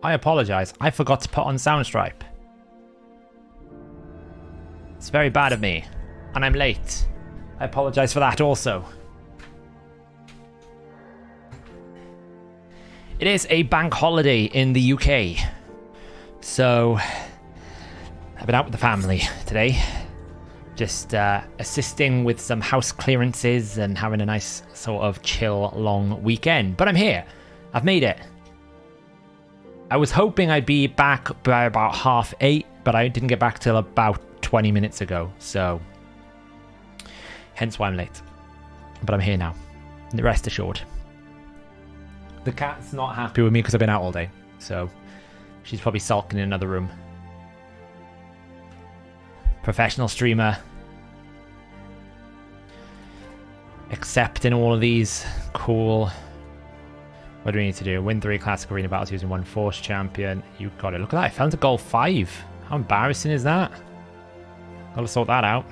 I apologize. I forgot to put on Soundstripe. It's very bad of me. And I'm late. I apologize for that also. It is a bank holiday in the UK. So, I've been out with the family today. Just assisting with some house clearances and having a nice sort of chill long weekend. But I'm here. I've made it. I was hoping I'd be back by about 8:30, but I didn't get back till about 20 minutes ago. So, hence why I'm late. But I'm here now. Rest assured. The cat's not happy with me because I've been out all day. So, she's probably sulking in another room. Professional streamer. Accepting all of these. Cool. What do we need to do? Win 3 classic arena battles using 1 force champion. You got it. Look at that. I fell into goal 5. How embarrassing is that? Gotta sort that out.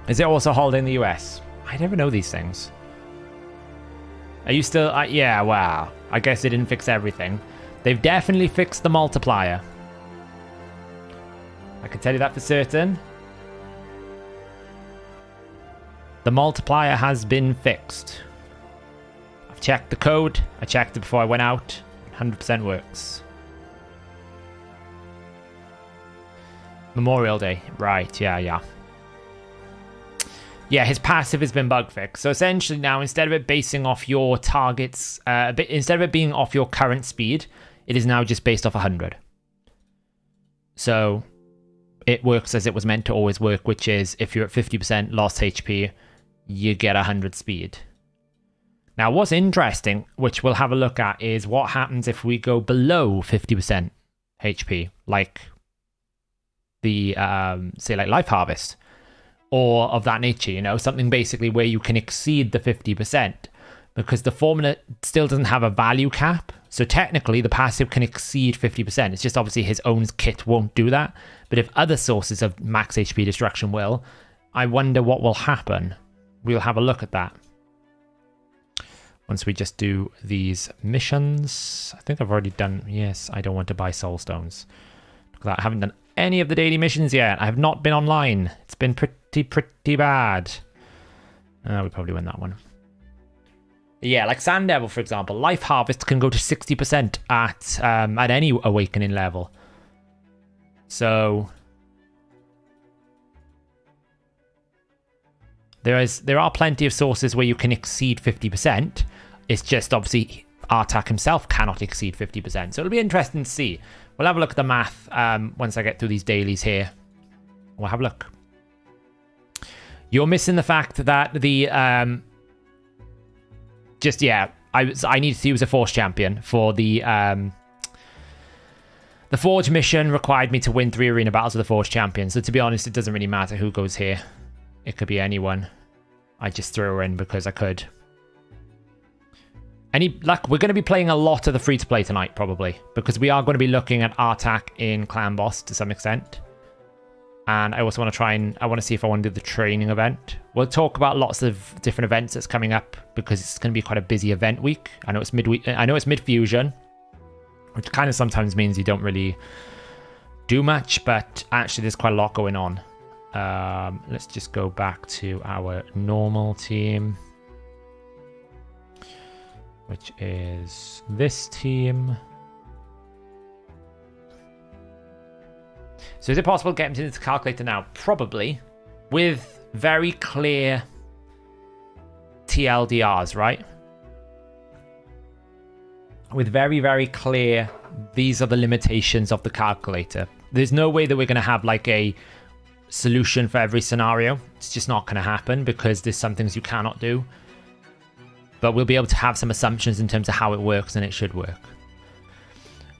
Is it also holiday in the US? I never know these things. Are you still... yeah, wow. I guess they didn't fix everything. They've definitely fixed the multiplier. I can tell you that for certain. The multiplier has been fixed. I've checked the code. I checked it before I went out. 100% works. Memorial Day. Right, yeah. Yeah, his passive has been bug fixed. So essentially now, instead of it basing off your targets, instead of it being off your current speed, it is now just based off 100. So it works as it was meant to always work, which is if you're at 50% lost HP, you get 100 speed. Now, what's interesting, which we'll have a look at, is what happens if we go below 50% HP, like the, say, like Life Harvest. Or of that nature, you know, something basically where you can exceed the 50%, because the formula still doesn't have a value cap. So technically the passive can exceed 50%. It's just obviously his own kit won't do that. But if other sources of max HP destruction will, I wonder what will happen. We'll have a look at that once we just do these missions. I think I've already done... Yes, I don't want to buy soul stones. Look at that. I haven't done any of the daily missions yet. I have not been online. It's been pretty bad. We probably win that one. Yeah, like Sand Devil, for example. Life Harvest can go to 60% at any awakening level. So there are plenty of sources where you can exceed 50%. It's just obviously Artak himself cannot exceed 50%. So it'll be interesting to see. We'll have a look at the math once I get through these dailies here. We'll have a look. You're missing the fact that the I needed to use a Force champion for the Forge mission required me to win 3 arena battles with the Forge champion. So to be honest, it doesn't really matter who goes here. It could be anyone. I just threw her in because I could. Any luck? We're going to be playing a lot of the free-to-play tonight, probably, because we are going to be looking at Artak in Clan Boss to some extent. And I also want to I want to see if I want to do the training event. We'll talk about lots of different events that's coming up, because it's going to be quite a busy event week. I know it's midweek. I know it's mid-fusion, which kind of sometimes means you don't really do much, but actually there's quite a lot going on. Let's just go back to our normal team, which is this team. So is it possible to get into the calculator now? Probably, with very clear TLDRs, right? With very, very clear, these are the limitations of the calculator. There's no way that we're going to have like a solution for every scenario. It's just not going to happen, because there's some things you cannot do. But we'll be able to have some assumptions in terms of how it works, and it should work.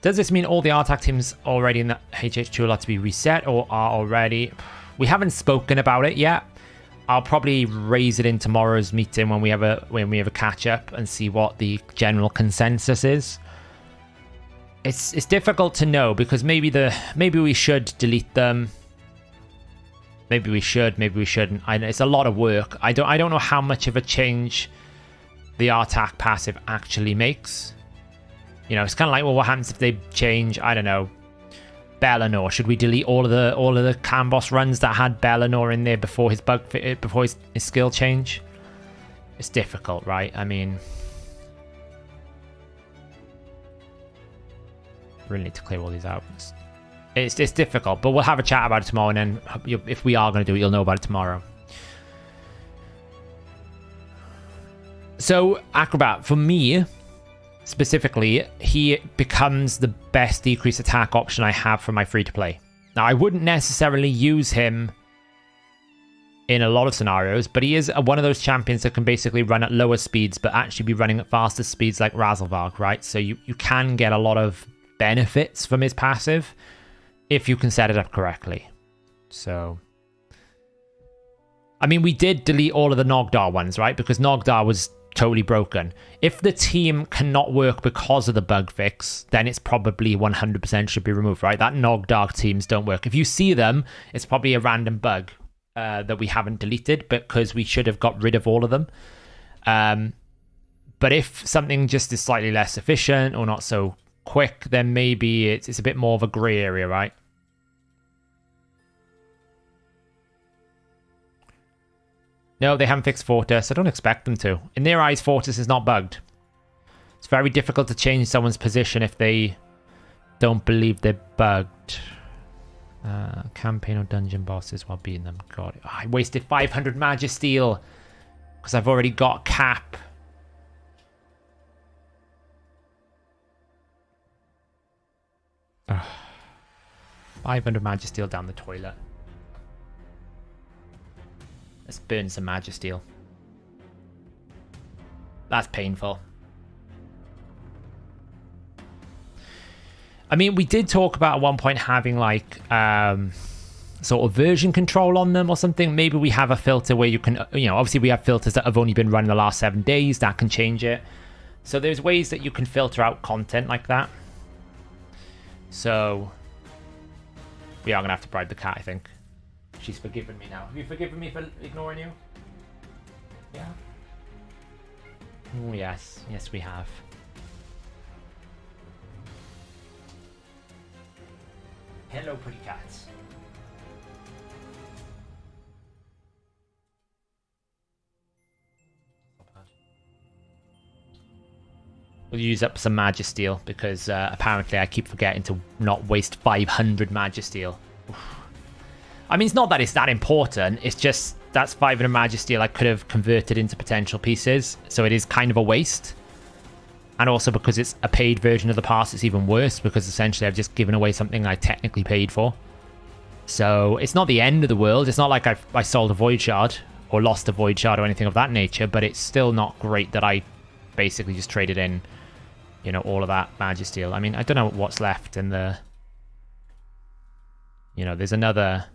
Does this mean all the Artak teams already in the HH2 are allowed to be reset, or are already? We haven't spoken about it yet. I'll probably raise it in tomorrow's meeting when we have a catch up and see what the general consensus is. It's difficult to know, because maybe we should delete them. Maybe we should, maybe we shouldn't. It's a lot of work. I don't know how much of a change the Artak passive actually makes. You know, it's kind of like, well, what happens if they change, I don't know, Bellinor? Should we delete all of the clan boss runs that had Bellinor in there before his before his skill change? It's difficult, right? I mean, really need to clear all these out. It's difficult, but we'll have a chat about it tomorrow, and then if we are going to do it, you'll know about it tomorrow. So, Acrobat, for me, specifically, he becomes the best decrease attack option I have for my free-to-play. Now, I wouldn't necessarily use him in a lot of scenarios, but he is one of those champions that can basically run at lower speeds, but actually be running at faster speeds like Razelvarg, right? So you can get a lot of benefits from his passive if you can set it up correctly. So, I mean, we did delete all of the Nogdar ones, right? Because Nogdar was totally broken. If the team cannot work because of the bug fix, then it's probably 100% should be removed, right? That Nogdar teams don't work. If you see them, it's probably a random bug that we haven't deleted because we should have got rid of all of them. But if something just is slightly less efficient or not so quick, then maybe it's a bit more of a grey area, right? No, they haven't fixed Fortis. I don't expect them to. In their eyes, Fortis is not bugged. It's very difficult to change someone's position if they don't believe they're bugged. Campaign or dungeon bosses while beating them. God, I wasted 500 Magisteel because I've already got cap. Ugh. 500 Magisteel down the toilet. Let's burn some Magisteel. That's painful. I mean, we did talk about at one point having like sort of version control on them or something. Maybe we have a filter where you can, you know, obviously we have filters that have only been run the last 7 days. That can change it. So there's ways that you can filter out content like that. So we are going to have to bribe the cat, I think. She's forgiven me now. Have you forgiven me for ignoring you? Yeah? Oh, yes. Yes, we have. Hello, pretty cats. We'll use up some Magisteel because apparently I keep forgetting to not waste 500 Magisteel. I mean, it's not that it's that important. It's just that's 500 Magisteel I could have converted into potential pieces. So it is kind of a waste. And also because it's a paid version of the pass, it's even worse because essentially I've just given away something I technically paid for. So it's not the end of the world. It's not like I sold a Void Shard or lost a Void Shard or anything of that nature, but it's still not great that I basically just traded in, you know, all of that Magisteel. I mean, I don't know what's left in the... You know, there's another...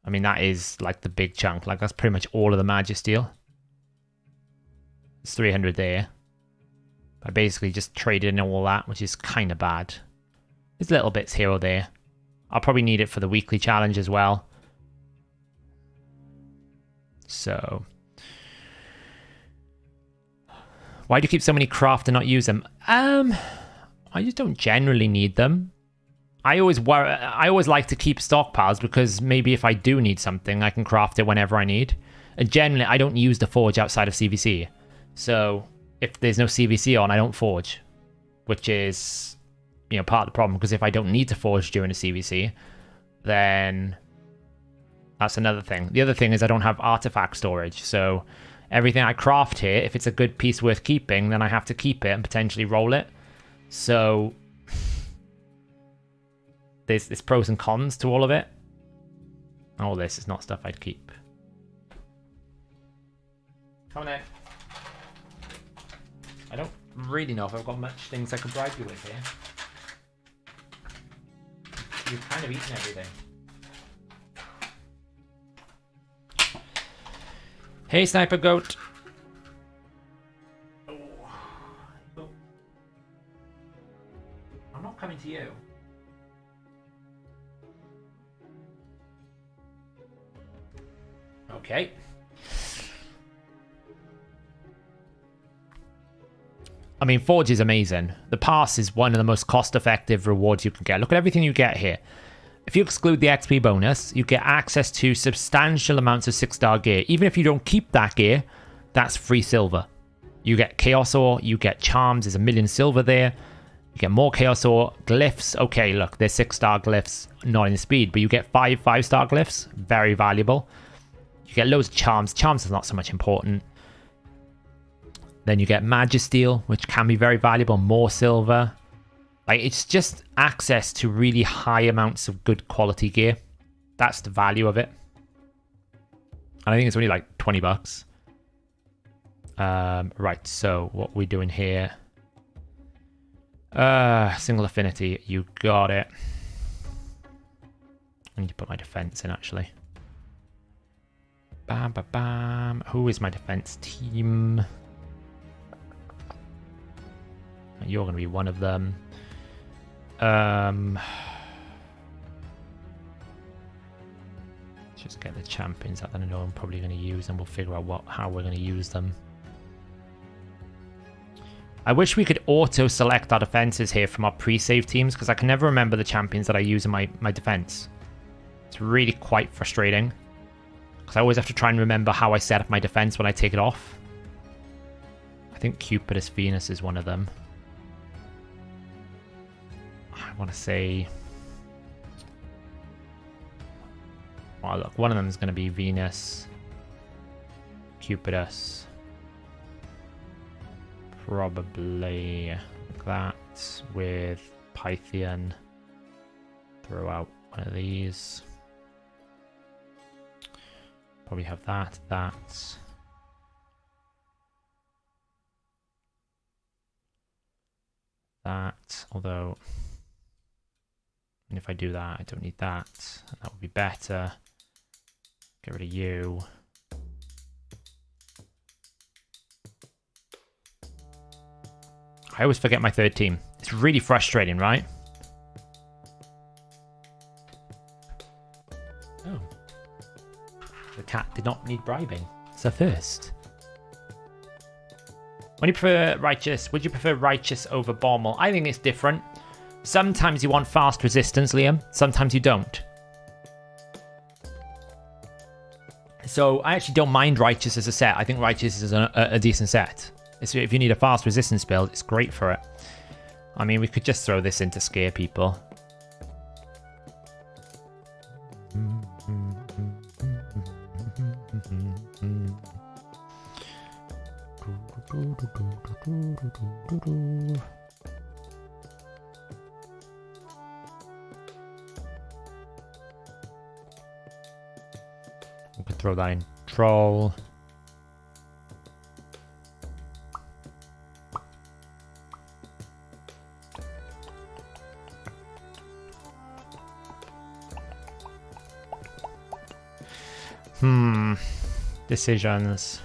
I mean, that is like the big chunk. Like, that's pretty much all of the Magisteel. It's 300 there. I basically just traded in all that, which is kind of bad. There's little bits here or there. I'll probably need it for the weekly challenge as well. So... Why do you keep so many craft and not use them? I just don't generally need them. I always like to keep stockpiles because maybe if I do need something, I can craft it whenever I need. And generally, I don't use the forge outside of CVC. So if there's no CVC on, I don't forge, which is, you know, part of the problem. Because if I don't need to forge during a CVC, then that's another thing. The other thing is I don't have artifact storage. So everything I craft here, if it's a good piece worth keeping, then I have to keep it and potentially roll it. So there's pros and cons to all of it. All this is not stuff I'd keep. Come on in. I don't really know if I've got much things I could bribe you with here. You've kind of eaten everything. Hey, Sniper Goat. Oh. I'm not coming to you. Okay. mean, Forge is amazing. The pass is one of the most cost-effective rewards you can get. Look at everything you get here. If you exclude the XP bonus, you get access to substantial amounts of 6-star gear. Even if you don't keep that gear, that's free silver. You get Chaos Ore, you get Charms, there's 1 million silver there. You get more Chaos Ore, Glyphs. Okay, look, there's 6-star Glyphs, not in speed, but you get 5-star Glyphs. Very valuable. You get loads of Charms. Charms is not so much important. Then you get Magisteel, which can be very valuable, more silver. Like, it's just access to really high amounts of good quality gear. That's the value of it. And I think it's only like 20 bucks. Right, so what we're doing here. Single affinity, you got it. I need to put my defense in, actually. Bam, bam, bam. Who is my defense team? You're going to be one of them. Just get the champions that I know I'm probably going to use, and we'll figure out how we're going to use them. I wish we could auto-select our defenses here from our pre-save teams, because I can never remember the champions that I use in my defense. It's really quite frustrating, because I always have to try and remember how I set up my defense when I take it off. I think Cupidus Venus is one of them. I want to say... Oh, look, one of them is going to be Venus. Cupidus. Probably that with Pythian. Throw out one of these. Probably have that. Although... And if I do that, I don't need that. That would be better. Get rid of you. I always forget my third team. It's really frustrating, right? Oh. The cat did not need bribing. It's a first. When you prefer Righteous, would you prefer Righteous over Bommel? I think it's different. Sometimes you want fast resistance, Liam. Sometimes you don't. So I actually don't mind Righteous as a set. I think Righteous is a decent set. If you need a fast resistance build, it's great for it. I mean, we could just throw this in to scare people. We could throw that in Troll. Decisions.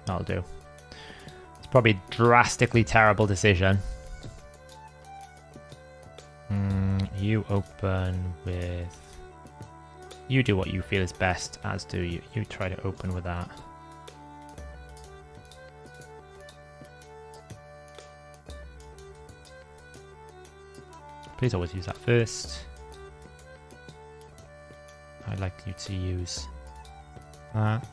That'll do. It's probably a drastically terrible decision. You open with... You do what you feel is best, as do you. You try to open with that. Please always use that first. I'd like you to use that.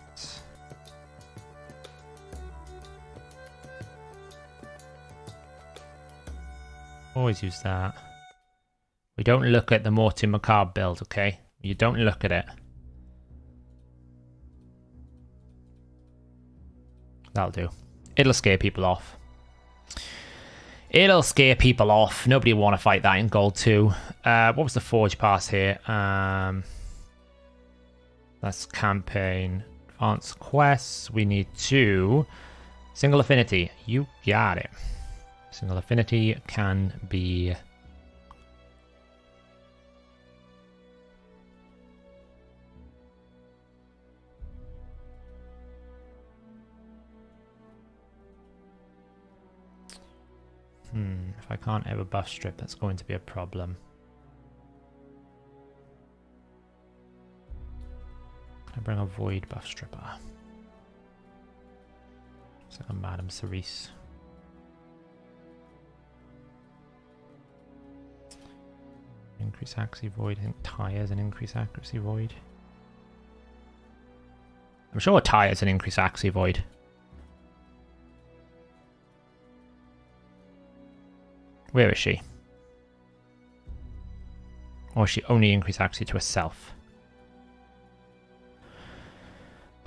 Always use that. We don't look at the Mortu Macabre build, okay? You don't look at it. That'll do. It'll scare people off. It'll scare people off. Nobody will want to fight that in Gold 2. What was the Forge pass here? That's campaign. Advanced quests. We need 2. Single affinity. You got it. Single affinity can be... If I can't ever buff strip, that's going to be a problem. Can I bring a void buff stripper? It's like a Madame Cerise. Increase accuracy void. I think tires an increase accuracy void. I'm sure tires an increase accuracy void. Where is she? Or she only increase accuracy to herself?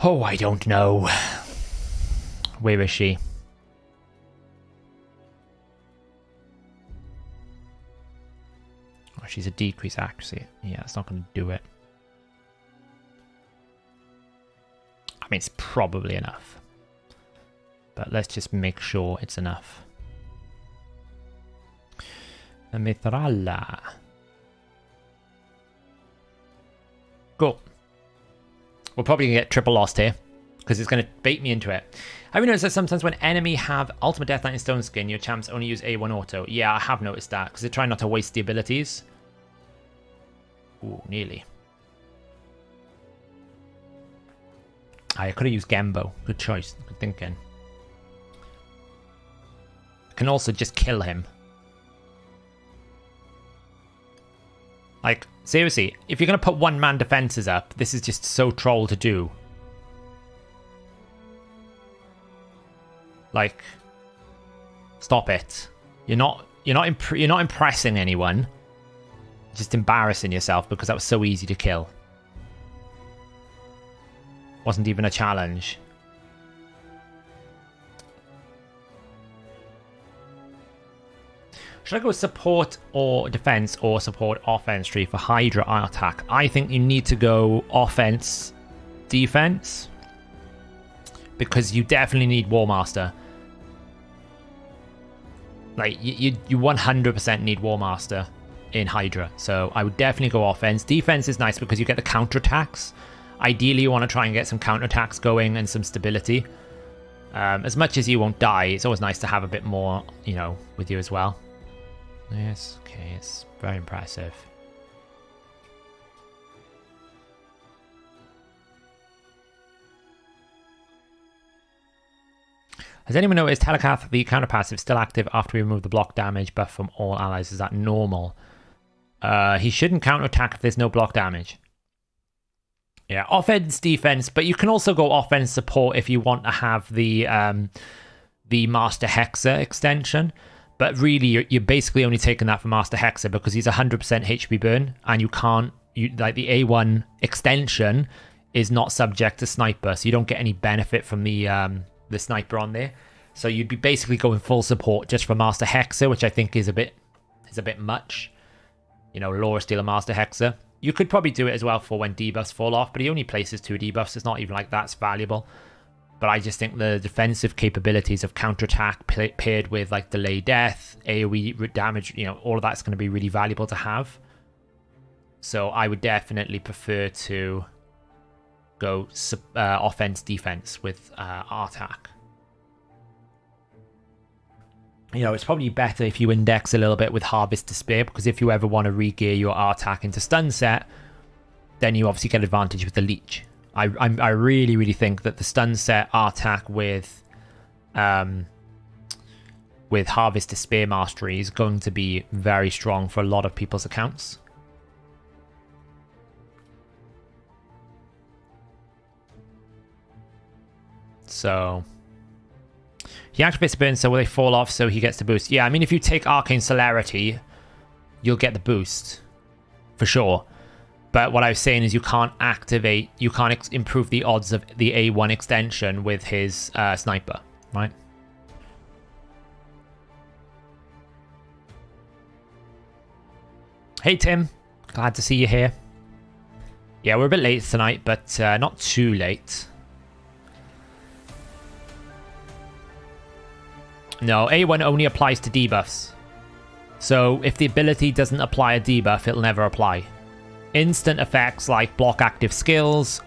Oh, I don't know. Where is she? Oh, she's a decrease accuracy. Yeah, it's not going to do it. I mean, it's probably enough. But let's just make sure it's enough. The Mithrala. Cool. We're probably going to get triple lost here, because it's going to bait me into it. Have you noticed that sometimes when enemy have Ultimate Death Knight and Stone Skin, your champs only use A1 auto? Yeah, I have noticed that, because they try not to waste the abilities. Ooh, nearly. I could have used Gembo. Good choice. Good thinking. I can also just kill him. Like, seriously, if you're going to put one-man defenses up, this is just so troll to do. Like, stop it. You're not impressing anyone. You're just embarrassing yourself because that was so easy to kill. Wasn't even a challenge. Should I go support or defense or support offense tree for Hydra Artak? I think you need to go offense, defense, because you definitely need War Master. Like, you 100% need War Master in Hydra, so I would definitely go offense. Defense is nice because you get the counterattacks. Ideally, you want to try and get some counterattacks going and some stability. As much as you won't die, it's always nice to have a bit more, you know, with you as well. Yes, okay, it's very impressive. Has anyone noticed Telecath, the counter passive, still active after we remove the block damage buff from all allies? Is that normal? He shouldn't counterattack if there's no block damage. Yeah, offense, defense, but you can also go offense support if you want to have the Master Hexer extension. But really, you're basically only taking that for Master Hexer because he's 100% HP burn, and you can't, like the A1 extension is not subject to sniper, so you don't get any benefit from the sniper on there. So you'd be basically going full support just for Master Hexer, which I think is a bit much. You know, Laura Steele and Master Hexer. You could probably do it as well for when debuffs fall off, but he only places 2 debuffs. It's not even like that's valuable. But I just think the defensive capabilities of counterattack paired with like delay death, AoE damage, you know, all of that's going to be really valuable to have. So I would definitely prefer to go offense defense with Artak. You know, it's probably better if you index a little bit with Harvest Despair, because if you ever want to re-gear your Artak into stun set, then you obviously get advantage with the leech. I really, really think that the stun set Artak with Harvest Despair Mastery is going to be very strong for a lot of people's accounts. So he activates burn, so will they fall off so he gets the boost? Yeah, I mean, if you take Arcane Celerity, you'll get the boost for sure. But what I was saying is you can't improve the odds of the A1 extension with his sniper, right? Hey Tim, glad to see you here. Yeah, we're a bit late tonight, but not too late. No, A1 only applies to debuffs. So if the ability doesn't apply a debuff, it'll never apply. Instant effects like block active skills,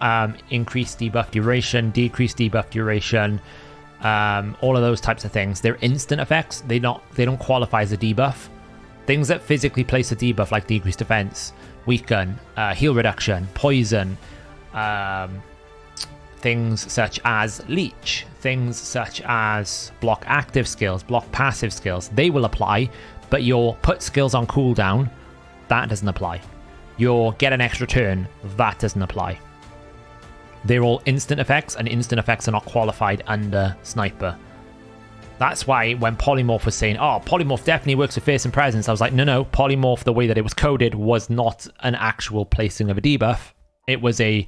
increase debuff duration, decrease debuff duration, all of those types of things. They're instant effects. They don't qualify as a debuff. Things that physically place a debuff like decreased defense, weaken, heal reduction, poison, things such as leech, things such as block active skills, block passive skills, they will apply, but your put skills on cooldown, that doesn't apply. Your get an extra turn, that doesn't apply. They're all instant effects, and instant effects are not qualified under Sniper. That's why when Polymorph was saying, oh, Polymorph definitely works with Fearsome Presence, I was like, no, Polymorph, the way that it was coded, was not an actual placing of a debuff. It was a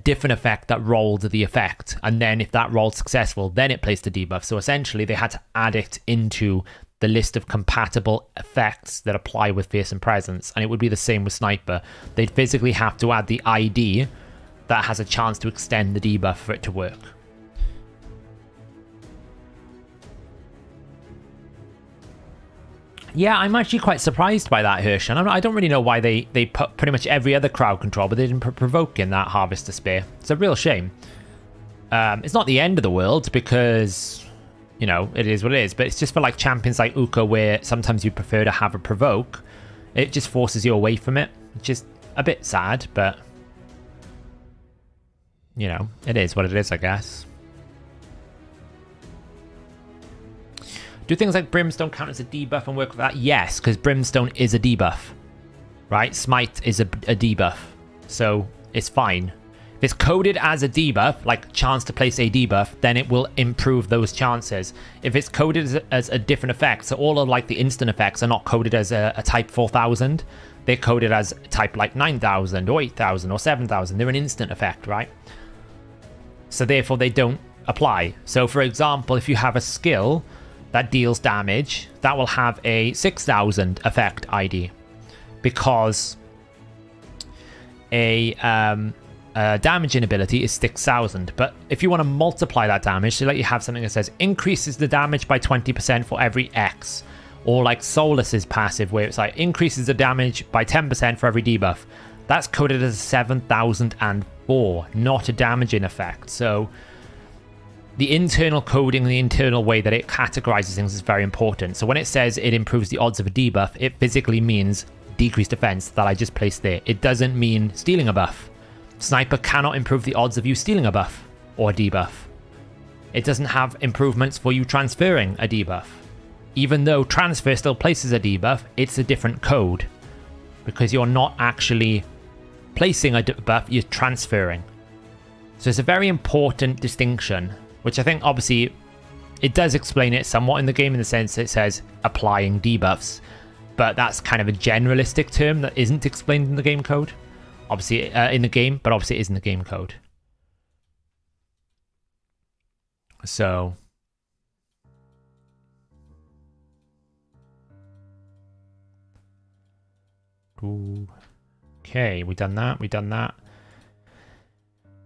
different effect that rolled the effect, and then if that rolled successful, then it placed a debuff. So essentially, they had to add it into the list of compatible effects that apply with Fearsome Presence, and it would be the same with Sniper. They'd physically have to add the ID that has a chance to extend the debuff for it to work. Yeah, I'm actually quite surprised by that, Hirsch, and I don't really know why they put pretty much every other crowd control, but they didn't provoke in that Harvest Despair. It's a real shame. It's not the end of the world, because, you know, it is what it is, but it's just for like champions like Uka, where sometimes you prefer to have a provoke. It just forces you away from it, which is a bit sad, but, you know, it is what it is, I guess. Do things like Brimstone count as a debuff and work with that? Yes, because Brimstone is a debuff, right? Smite is a debuff, so it's fine. If it's coded as a debuff, like chance to place a debuff, then it will improve those chances. If it's coded as a different effect, so all of like the instant effects are not coded as a type 4000, they're coded as type like 9000 or 8000 or 7000. They're an instant effect, right? So therefore they don't apply. So for example, if you have a skill that deals damage, that will have a 6000 effect ID, because a damaging ability is 6000. But if you want to multiply that damage, so like you have something that says increases the damage by 20% for every X, or like Solus's passive where it's like increases the damage by 10% for every debuff, that's coded as 7004, not a damaging effect. So the internal coding, the internal way that it categorizes things is very important. So when it says it improves the odds of a debuff, it physically means decreased defense that I just placed there. It doesn't mean stealing a buff. Sniper cannot improve the odds of you stealing a buff or a debuff. It doesn't have improvements for you transferring a debuff. Even though transfer still places a debuff, it's a different code, because you're not actually placing a debuff, you're transferring. So it's a very important distinction, which I think obviously it does explain it somewhat in the game, in the sense that it says applying debuffs, but that's kind of a generalistic term that isn't explained in the game code. Obviously in the game, but obviously it is in the game code. So okay, we done that.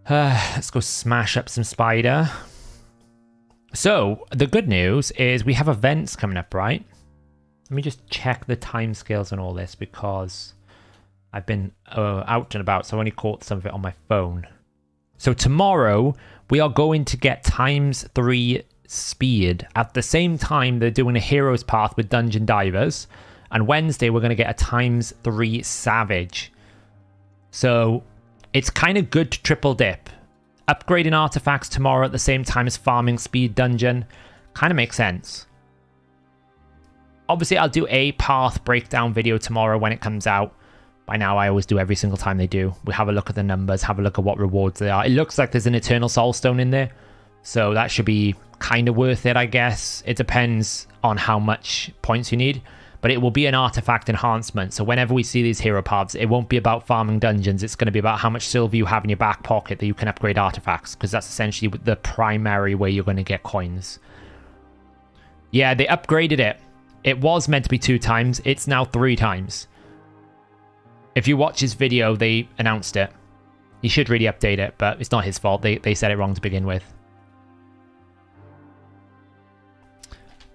Let's go smash up some Spider. So the good news is we have events coming up, right? Let me just check the timescales on all this, because I've been out and about, so I only caught some of it on my phone. So tomorrow we are going to get ×3 speed. At the same time, they're doing a Heroes Path with Dungeon Divers. And Wednesday, we're going to get a ×3 Savage. So it's kind of good to triple dip. Upgrading artifacts tomorrow at the same time as farming speed dungeon kind of makes sense. Obviously, I'll do a path breakdown video tomorrow when it comes out. By now, I always do every single time they do. We have a look at the numbers, have a look at what rewards they are. It looks like there's an Eternal Soulstone in there, so that should be kind of worth it, I guess. It depends on how much points you need, but it will be an artifact enhancement. So whenever we see these hero paths, it won't be about farming dungeons. It's going to be about how much silver you have in your back pocket that you can upgrade artifacts, because that's essentially the primary way you're going to get coins. Yeah, they upgraded it. It was meant to be 2 times. It's now 3 times. If you watch his video, they announced it. He should really update it, but it's not his fault. They said it wrong to begin with.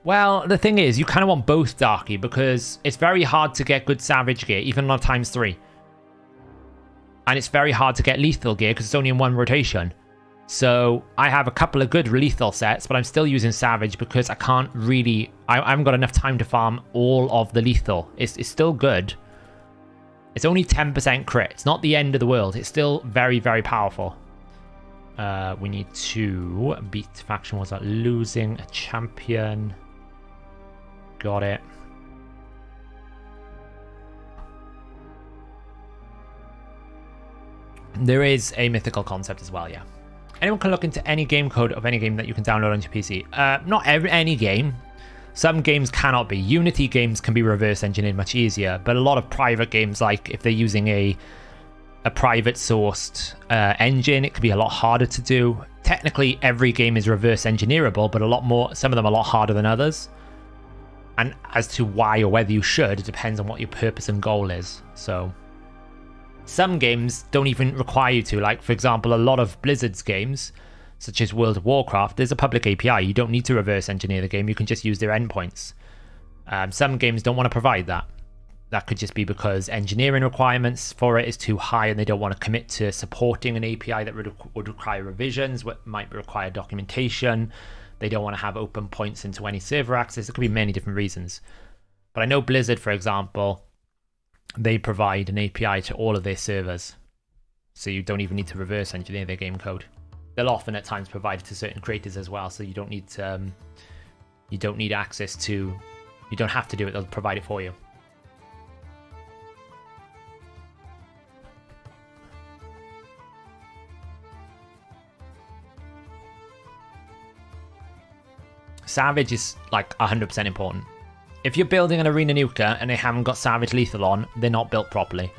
Well, the thing is, you kind of want both, Darky, because it's very hard to get good Savage gear, even on ×3. And it's very hard to get lethal gear, because it's only in 1 rotation. So I have a couple of good lethal sets, but I'm still using Savage because I can't really... I haven't got enough time to farm all of the lethal. It's still good. It's only 10% crit. It's not the end of the world. It's still very, very powerful. We need to beat faction wars, losing a champion. Got it. There is a mythical concept as well, yeah. Anyone can look into any game code of any game that you can download on your PC. Not any game. Some games cannot be. Unity games can be reverse engineered much easier, but a lot of private games, like if they're using a private sourced engine, it could be a lot harder to do. Technically, every game is reverse engineerable, but some of them are a lot harder than others. And as to why or whether you should, it depends on what your purpose and goal is. So some games don't even require you to. Like, for example, a lot of Blizzard's games, such as World of Warcraft, there's a public API. You don't need to reverse engineer the game. You can just use their endpoints. Some games don't want to provide that. That could just be because engineering requirements for it is too high and they don't want to commit to supporting an API that would require revisions, what might require documentation. They don't want to have open points into any server access. There could be many different reasons. But I know Blizzard, for example, they provide an API to all of their servers. So you don't even need to reverse engineer their game code. They'll often at times provide it to certain creators as well. So you don't need access to, you don't have to do it. They'll provide it for you. Savage is like 100% important. If you're building an arena nuker and they haven't got Savage Lethal on, they're not built properly.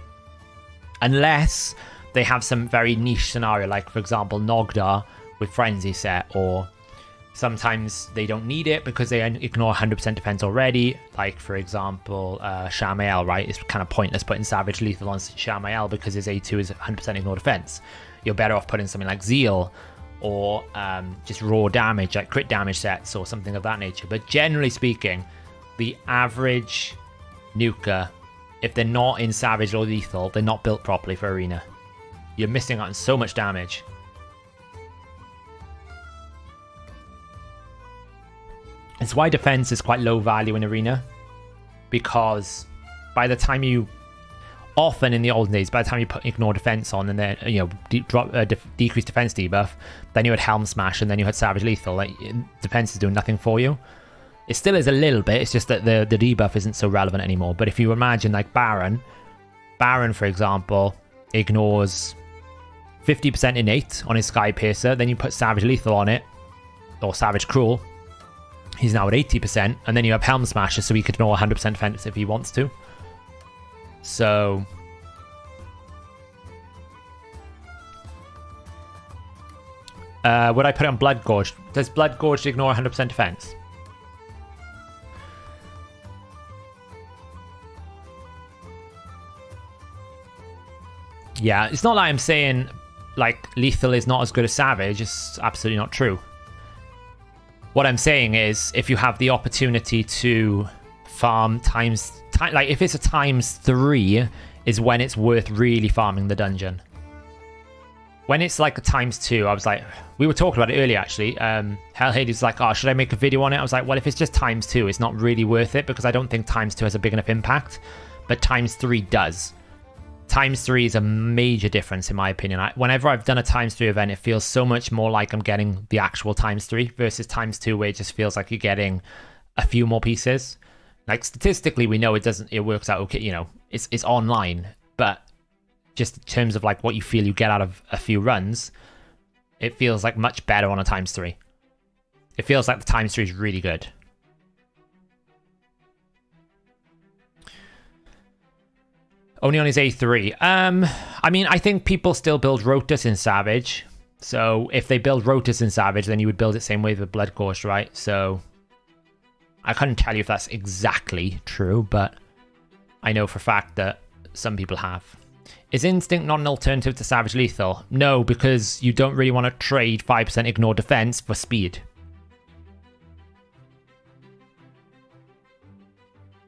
Unless they have some very niche scenario, like for example Nogdar with Frenzy set, or sometimes they don't need it because they ignore 100% defense already. Like for example Shamael, right? It's kind of pointless putting Savage Lethal on Shamael because his A2 is 100% ignore defense. You're better off putting something like Zeal, or just raw damage, like crit damage sets or something of that nature. But generally speaking, the average nuker, if they're not in Savage or Lethal, they're not built properly for Arena. You're missing out on so much damage. It's why defense is quite low value in Arena, because by the time you, often in the olden days, by the time you put ignore defense on and then decrease defense debuff, then you had Helm Smash and then you had Savage Lethal. Like, defense is doing nothing for you. It still is a little bit. It's just that the debuff isn't so relevant anymore. But if you imagine like Baron, for example, ignores 50% innate on his Sky Piercer. Then you put Savage Lethal on it, or Savage Cruel. He's now at 80%, and then you have Helm Smasher, so he could ignore 100% defense if he wants to. So would I put it on Blood Gorge? Does Blood Gorge ignore 100% defense? Yeah, it's not like I'm saying like Lethal is not as good as Savage. It's absolutely not true. What I'm saying is, if you have the opportunity to farm like if it's a ×3 is when it's worth really farming the dungeon. When it's like a ×2, I was like, we were talking about it earlier actually. Hellhades was like, oh, should I make a video on it? I was like, well, if it's just ×2, it's not really worth it because I don't think ×2 has a big enough impact, but ×3 does. ×3 is a major difference in my opinion. Whenever I've done a ×3 event, it feels so much more like I'm getting the actual ×3 versus ×2, where it just feels like you're getting a few more pieces. Like statistically, we know it works out okay, you know, it's online, but just in terms of like what you feel you get out of a few runs, it feels like much better on a ×3. It feels like the ×3 is really good. Only on his A3. I mean, I think people still build Rotus in Savage. So if they build Rotus in Savage, then you would build it same way with Blood Gorge, right? So I couldn't tell you if that's exactly true, but I know for a fact that some people have. Is Instinct not an alternative to Savage Lethal? No, because you don't really want to trade 5% ignore defense for speed.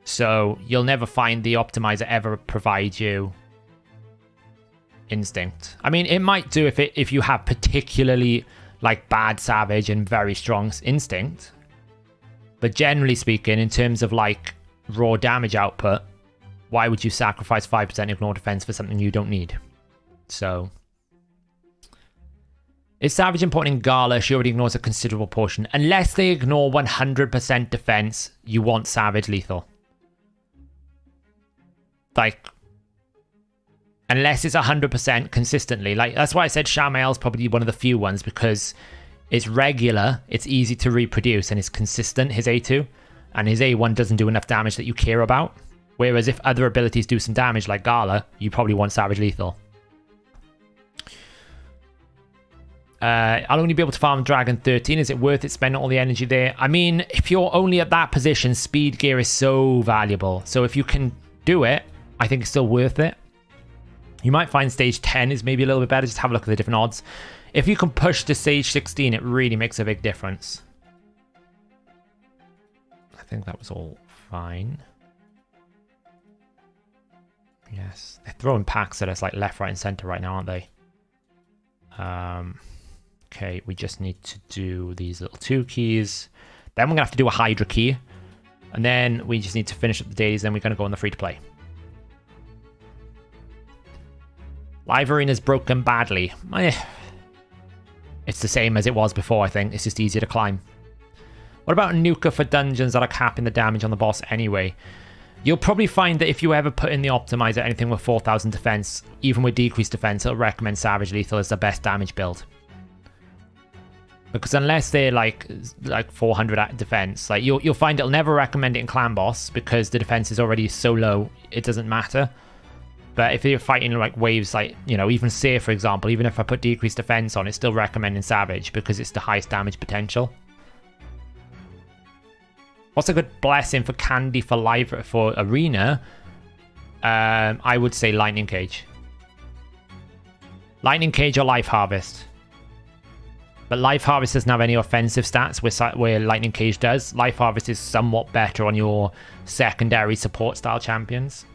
So you'll never find the optimizer ever provide you Instinct. I mean, it might do if you have particularly like bad Savage and very strong Instinct. But generally speaking, in terms of like raw damage output, why would you sacrifice 5% ignore defense for something you don't need? So Is Savage important in Gala? She already ignores a considerable portion. Unless they ignore 100% defense, you want Savage lethal. Like, unless it's 100% consistently. Like, that's why I said Shamael's probably one of the few ones, because it's regular, it's easy to reproduce, and it's consistent, his A2. And his A1 doesn't do enough damage that you care about. Whereas if other abilities do some damage, like Gala, you probably want Savage lethal. I'll only be able to farm Dragon 13. Is it worth it spending all the energy there? I mean, if you're only at that position, speed gear is so valuable. So if you can do it, I think it's still worth it. You might find stage 10 is maybe a little bit better. Just have a look at the different odds. If you can push to stage 16, it really makes a big difference. I think that was all fine. Yes. They're throwing packs at us like left, right, and center right now, aren't they? Okay, we just need to do these little 2 keys. Then we're going to have to do a Hydra key. And then we just need to finish up the dailies. Then we're going to go on the free-to-play. Live Arena's broken badly. It's the same as it was before, I think. It's just easier to climb. What about Nuka for dungeons that are capping the damage on the boss anyway? You'll probably find that if you ever put in the optimizer anything with 4,000 defense, even with decreased defense, it'll recommend Savage Lethal as the best damage build. Because unless they're like 400 at defense, like you'll find it'll never recommend it in Clan Boss because the defense is already so low, it doesn't matter. But if you're fighting like waves, like, you know, even Seer, for example, even if I put decreased defense on, it's still recommending Savage because it's the highest damage potential. What's a good blessing for Candy for live for Arena? I would say Lightning Cage. Lightning Cage or Life Harvest. But Life Harvest doesn't have any offensive stats where Lightning Cage does. Life Harvest is somewhat better on your secondary support style champions.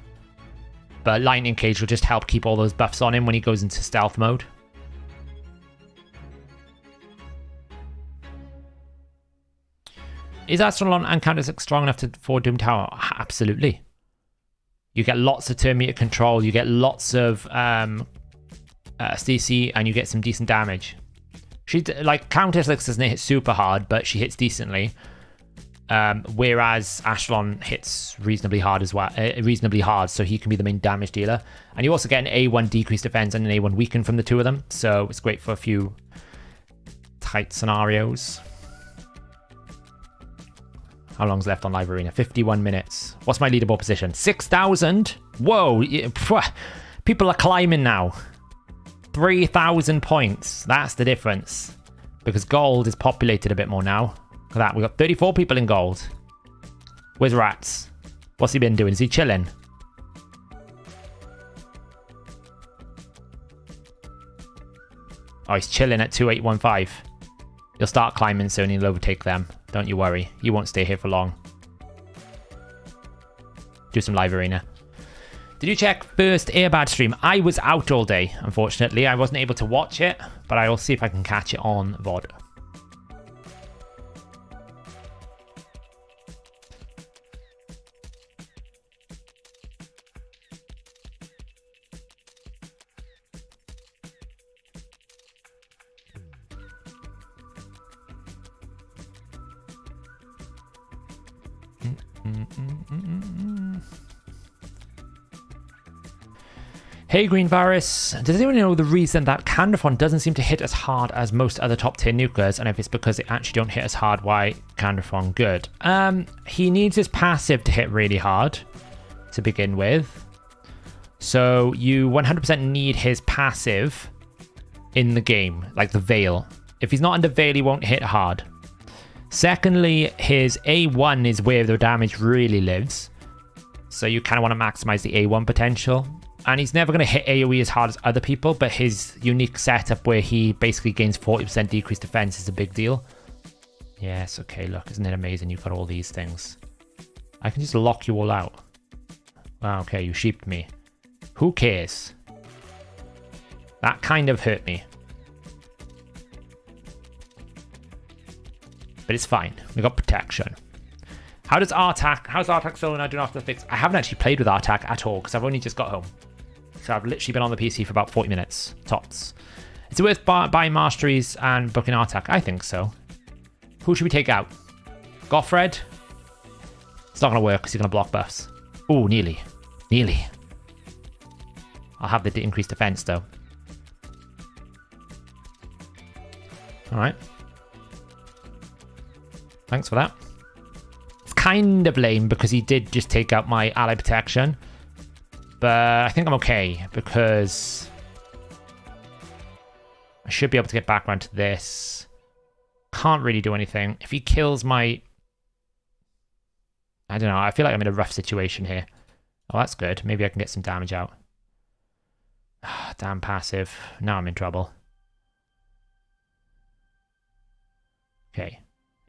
But Lightning Cage will just help keep all those buffs on him when he goes into stealth mode. Is Astron and Counter-Strike strong enough for Doom Tower? Absolutely. You get lots of turn meter control, you get lots of CC, and you get some decent damage. She, like, Countess doesn't hit super hard, but she hits decently. Whereas Ashlon hits reasonably hard as well, so he can be the main damage dealer. And you also get an A1 decreased defense and an A1 weaken from the two of them, so it's great for a few tight scenarios. How long's left on Live Arena? 51 minutes. What's my leaderboard position? 6,000? Whoa, people are climbing now. 3,000 points. That's the difference. Because gold is populated a bit more now. Look at that. We've got 34 people in gold. Where's Rats? What's he been doing? Is he chilling? Oh, he's chilling at 2815. He'll start climbing soon. He'll overtake them. Don't you worry. He won't stay here for long. Do some Live Arena. Did you check first Airbad stream? I was out all day, unfortunately. I wasn't able to watch it, but I will see if I can catch it on VOD. Hey Green Virus, does anyone know the reason that Candrafon doesn't seem to hit as hard as most other top tier nukers, and if it's because they actually don't hit as hard, why Candrafon good? He needs his passive to hit really hard to begin with. So you 100% need his passive in the game, like the Veil. If he's not under Veil, he won't hit hard. Secondly, his A1 is where the damage really lives. So you kind of want to maximize the A1 potential. And he's never going to hit AoE as hard as other people, but his unique setup where he basically gains 40% decreased defense is a big deal. Yes, okay, look, isn't it amazing? You've got all these things. I can just lock you all out. Wow, okay, you sheeped me. Who cares? That kind of hurt me. But it's fine. We got protection. How's Artak solo now doing after the fix? I haven't actually played with Artak at all because I've only just got home. So I've literally been on the PC for about 40 minutes, tops. Is it worth buying masteries and booking Artak? I think so. Who should we take out? Goffred? It's not going to work because he's going to block buffs. Oh, nearly. Nearly. I'll have the increased defense though. Alright. Thanks for that. It's kind of lame because he did just take out my ally protection. But I think I'm okay because I should be able to get back around to this. Can't really do anything. If he kills my... I don't know. I feel like I'm in a rough situation here. Oh, that's good. Maybe I can get some damage out. Damn passive. Now I'm in trouble. Okay.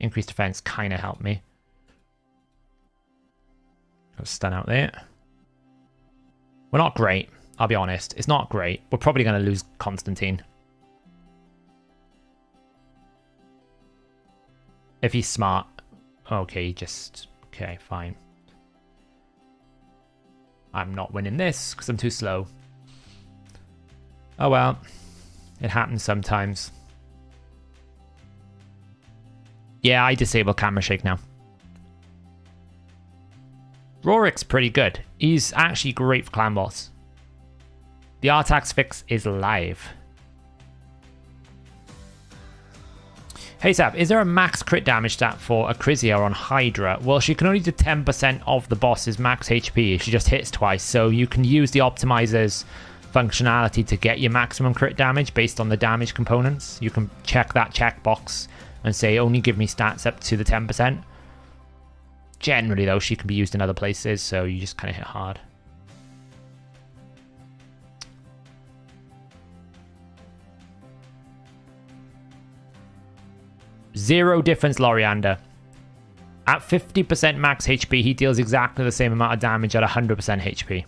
Increased defense kind of helped me. Got a stun out there. We're not great. I'll be honest. It's not great. We're probably going to lose Constantine. If he's smart. Okay, just... Okay, fine. I'm not winning this because I'm too slow. Oh well. It happens sometimes. Yeah, I disable camera shake now. Rorik's pretty good. He's actually great for clan boss. The Artak's fix is live. Hey Sab, is there a max crit damage stat for Acrizia on Hydra? Well, she can only do 10% of the boss's max HP if she just hits twice, so you can use the optimizer's functionality to get your maximum crit damage based on the damage components. You can check that checkbox and say, only give me stats up to the 10%. Generally, though, she can be used in other places, so you just kind of hit hard. Zero difference, Loriander. At 50% max HP, he deals exactly the same amount of damage at 100% HP.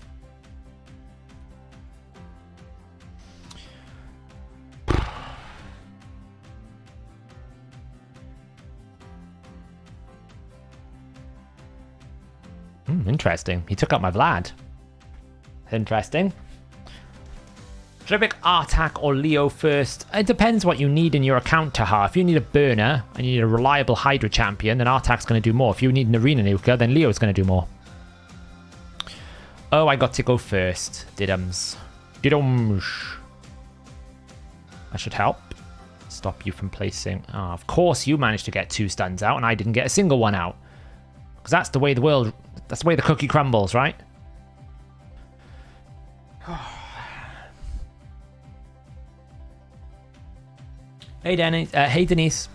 Interesting. He took out my Vlad. Interesting. Should I pick Artak or Leo first? It depends what you need in your account, Taha. If you need a burner and you need a reliable Hydra champion, then Artak's going to do more. If you need an arena nuker, then Leo's going to do more. Oh, I got to go first. Didums. I should help. Stop you from placing... Oh, of course you managed to get 2 stuns out and I didn't get a single one out. Because that's the way the world... That's the way the cookie crumbles, right? Hey, Dennis. Hey, Denise.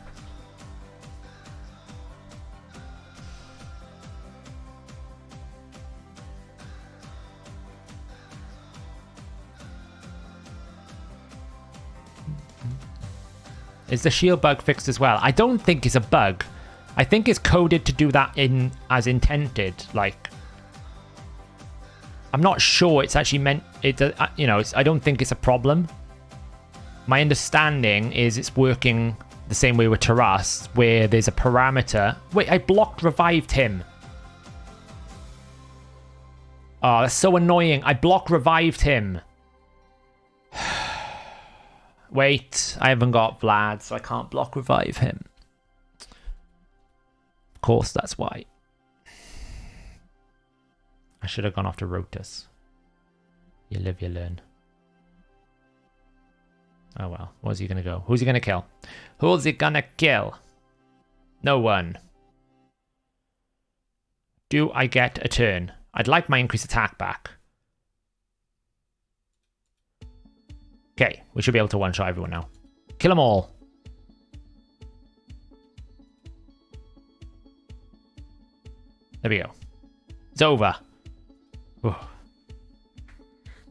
Is the shield bug fixed as well? I don't think it's a bug. I think it's coded to do that in as intended. Like, I'm not sure it's actually meant. It, you know, I don't think it's a problem. My understanding is it's working the same way with Taras, where there's a parameter. Wait, I blocked revived him. Oh, that's so annoying. I block revived him. Wait, I haven't got Vlad, so I can't block revive him. Of course, that's why. I should have gone after Rotus. You live, you learn. Oh well, where's he gonna go? Who's he gonna kill? Who's he gonna kill? No one. Do I get a turn? I'd like my increased attack back. Okay, we should be able to one-shot everyone now. Kill them all. There we go. It's over. Ooh.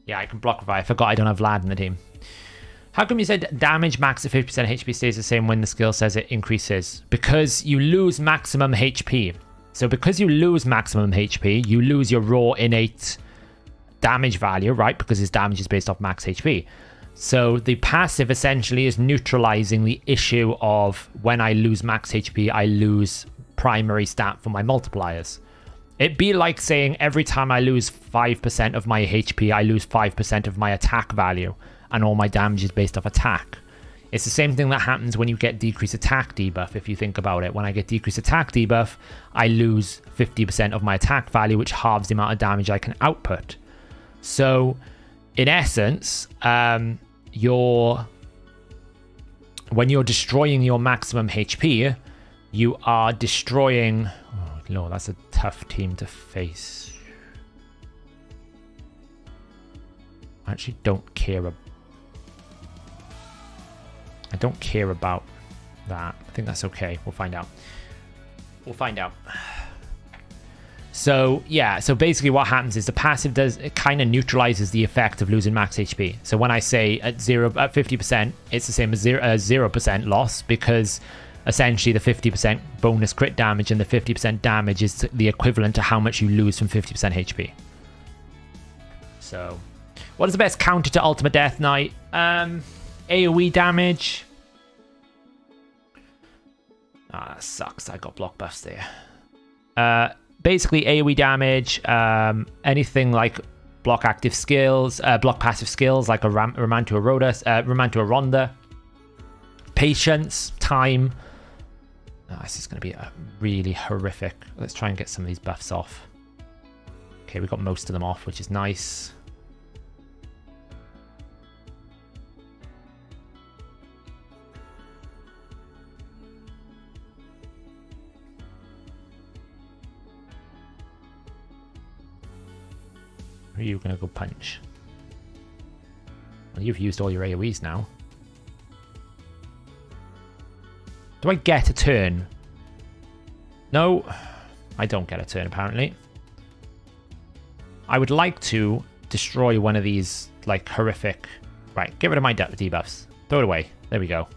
Yeah, I can block revive. I forgot I don't have Vlad in the team. How come you said damage max at 50% HP stays the same when the skill says it increases? Because you lose maximum HP. So because you lose maximum HP, you lose your raw innate damage value, right? Because his damage is based off max HP. So the passive essentially is neutralizing the issue of when I lose max HP, I lose primary stat for my multipliers. It'd be like saying every time I lose 5% of my HP, I lose 5% of my attack value. and all my damage is based off attack. It's the same thing that happens when you get decreased attack debuff, if you think about it. When I get decreased attack debuff, I lose 50% of my attack value, which halves the amount of damage I can output. So, in essence, when you're destroying your maximum HP, you are destroying... Oh, Lord, that's a tough team to face. I actually don't care I don't care about that. I think that's okay. We'll find out. We'll find out. So, yeah. So, basically what happens is the passive it kind of neutralizes the effect of losing max HP. So, when I say at 50%, it's the same as 0% loss, because essentially the 50% bonus crit damage and the 50% damage is the equivalent to how much you lose from 50% HP. So, what is the best counter to Ultimate Death Knight? AoE damage. That sucks. I got block buffs there. Basically, AoE damage. Anything like block active skills, block passive skills like a Romantua Ronda. Patience, time. This is going to be really horrific. Let's try and get some of these buffs off. Okay, we got most of them off, which is nice. Who are you going to go punch? Well, you've used all your AoEs now. Do I get a turn? No, I don't get a turn, apparently. I would like to destroy one of these, like, horrific... Right, get rid of my debuffs. Throw it away. There we go.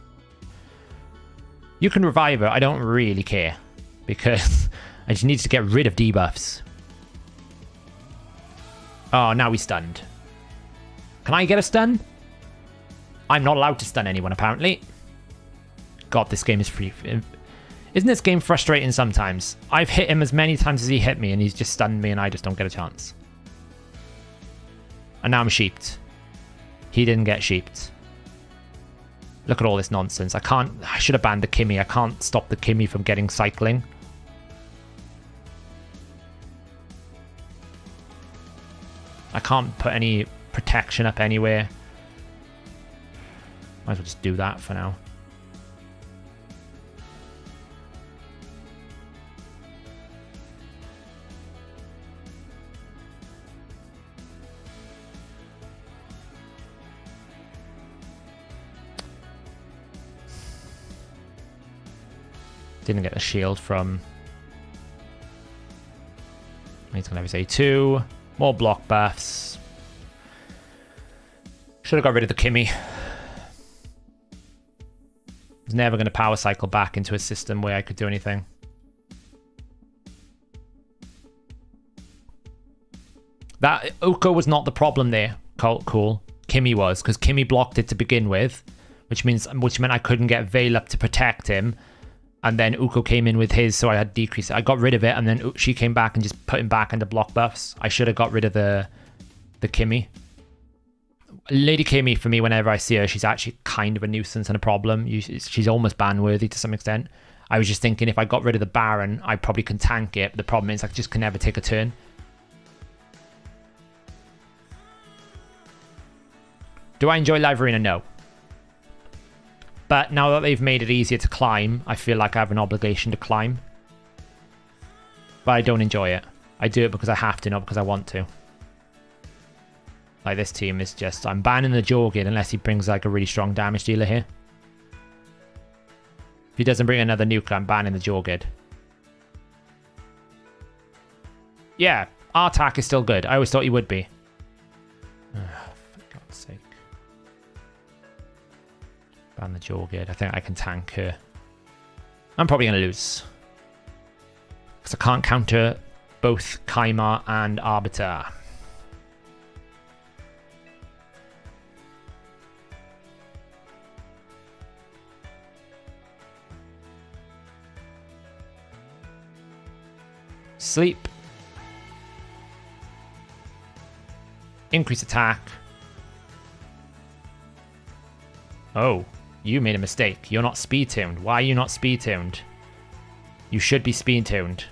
You can revive her. I don't really care, because I just need to get rid of debuffs. Oh, now he's stunned. Can I get a stun? I'm not allowed to stun anyone, apparently. God, this game is free. Isn't this game frustrating sometimes? I've hit him as many times as he hit me, and he's just stunned me, and I just don't get a chance. And now I'm sheeped. He didn't get sheeped. Look at all this nonsense. I should have banned the Kimmy. I can't stop the Kimmy from getting cycling. I can't put any protection up anywhere. Might as well just do that for now. Didn't get the shield from... He's going to have his A2. More block buffs. Should have got rid of the Kimmy. Was never going to power cycle back into a system where I could do anything. That Uko was not the problem there. Cool. Kimmy was, because Kimmy blocked it to begin with, which meant I couldn't get Veil up to protect him. And then Uko came in with his, so I had decreased it. I got rid of it, and then she came back and just put him back into block buffs. I should have got rid of the Kimmy. Lady Kimmy, for me, whenever I see her, she's actually kind of a nuisance and a problem. She's almost ban-worthy to some extent. I was just thinking if I got rid of the Baron, I probably can tank it. But the problem is I just can never take a turn. Do I enjoy Live Arena? No. But now that they've made it easier to climb, I feel like I have an obligation to climb. But I don't enjoy it. I do it because I have to, not because I want to. Like, this team is just... I'm banning the Jorgid unless he brings, like, a really strong damage dealer here. If he doesn't bring another nuke, I'm banning the Jorgid. Yeah, Artak is still good. I always thought he would be. For God's sake. Ban the Jorgid. I think I can tank her. I'm probably going to lose. Because I can't counter both Kaimar and Arbiter. Sleep. Increase attack. Oh, you made a mistake. You're not speed tuned. Why are you not speed tuned? You should be speed tuned.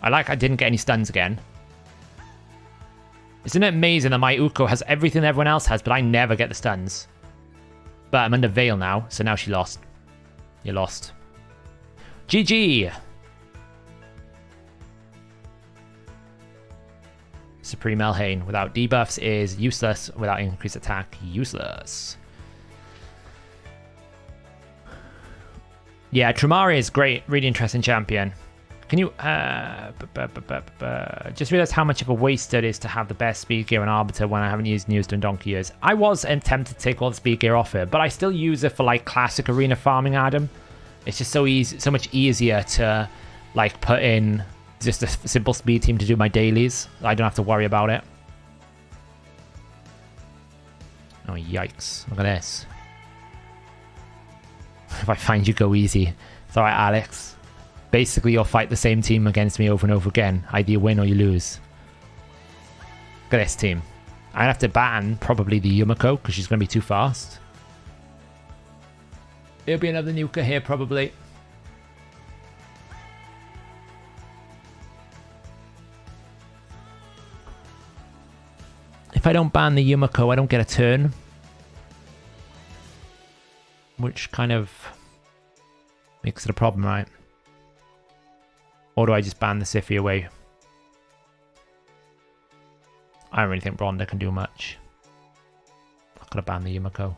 I didn't get any stuns again. Isn't it amazing that my Uko has everything everyone else has, but I never get the stuns? But I'm under Veil now, so now she lost. You lost. GG! Supreme Elhain without debuffs is useless. Without increased attack, useless. Yeah, Trumari is great. Really interesting champion. Can you... just realized how much of a waste it is to have the best speed gear and Arbiter when I haven't used News in donkey years. I was tempted to take all the speed gear off it, but I still use it for like classic arena farming, Adam. It's just so easy, so much easier to like put in just a simple speed team to do my dailies. I don't have to worry about it. Oh, yikes. Look at this. If I find you go easy. It's alright, Alex. Basically, you'll fight the same team against me over and over again. Either you win or you lose. Look at this team. I have to ban probably the Yumiko because she's going to be too fast. There'll be another nuker here probably. If I don't ban the Yumiko, I don't get a turn. Which kind of makes it a problem, right? Or do I just ban the Siphi away? I don't really think Rhonda can do much. I'm gonna ban the Yumiko.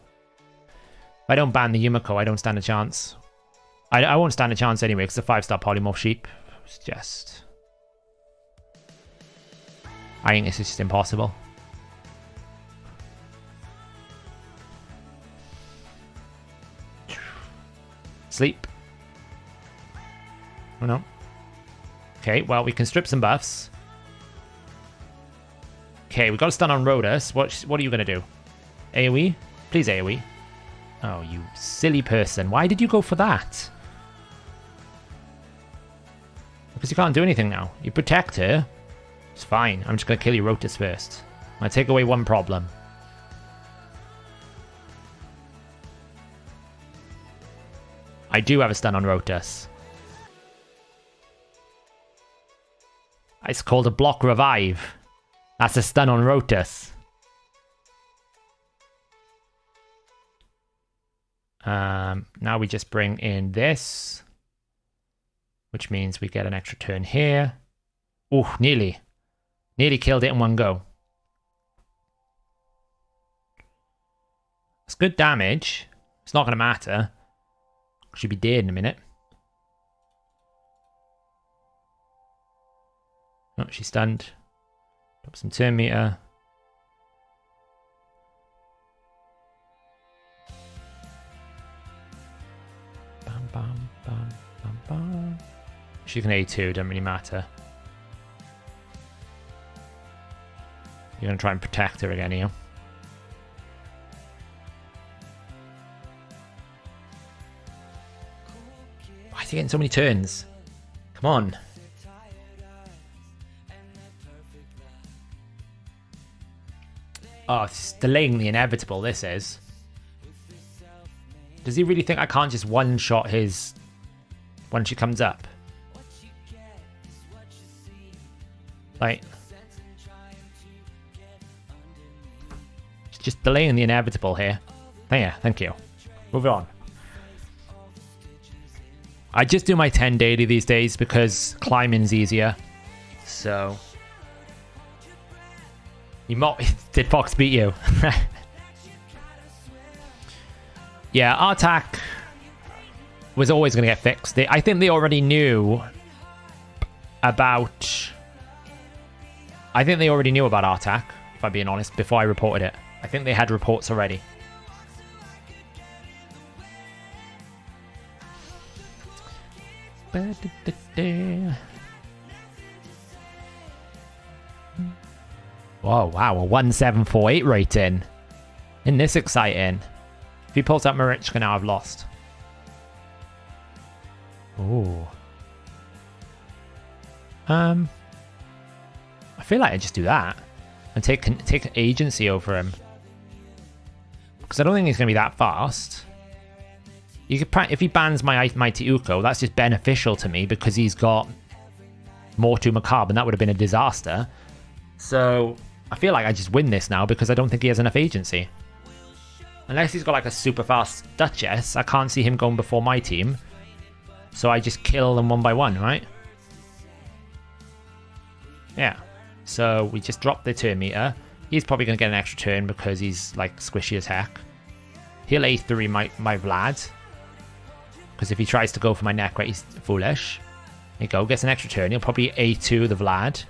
If I don't ban the Yumiko, I don't stand a chance. I won't stand a chance anyway, because the 5-star polymorph sheep is just... I think this is just impossible. Sleep. Oh no. Okay, well, we can strip some buffs. Okay, we got a stun on Rhodas. What are you going to do? AoE? Please AoE. Oh, you silly person. Why did you go for that? Because you can't do anything now. You protect her. It's fine. I'm just going to kill you Rhodas first. I take away one problem. I do have a stun on Rhodas. It's called a block revive. That's a stun on Rhodas. Now we just bring in this, which means we get an extra turn here. Ooh, nearly killed it in one go. It's good damage. It's not going to matter. She'll be dead in a minute. Oh, she's stunned. Drop some turn meter. Bam, bam, bam, bam, bam. She can A2, doesn't really matter. You're going to try and protect her again here. Why is he getting so many turns? Come on. Oh, it's delaying the inevitable, this is. Does he really think I can't just one-shot his... when she comes up? Like... it's just delaying the inevitable here. Yeah, thank you. Move on. I just do my 10 daily these days because climbing's easier. So... did Fox beat you? Yeah, Artak was always going to get fixed. I think they already knew about... I think they already knew about Artak, if I'm being honest, before I reported it. I think they had reports already. Whoa, wow, a 1748 rating. Isn't this exciting? If he pulls out Marichka now, I've lost. Ooh. I feel like I just do that. and take agency over him. Because I don't think he's going to be that fast. You could if he bans my Mighty Uko, that's just beneficial to me because he's got Mortu Macabre, and that would have been a disaster. So I feel like I just win this now because I don't think he has enough agency. Unless he's got like a super fast Duchess, I can't see him going before my team. So I just kill them one by one, right? Yeah. So we just drop the turn meter. He's probably going to get an extra turn because he's like squishy as heck. He'll A3 my Vlad. Because if he tries to go for my neck, right, he's foolish. There you go, gets an extra turn. He'll probably A2 the Vlad.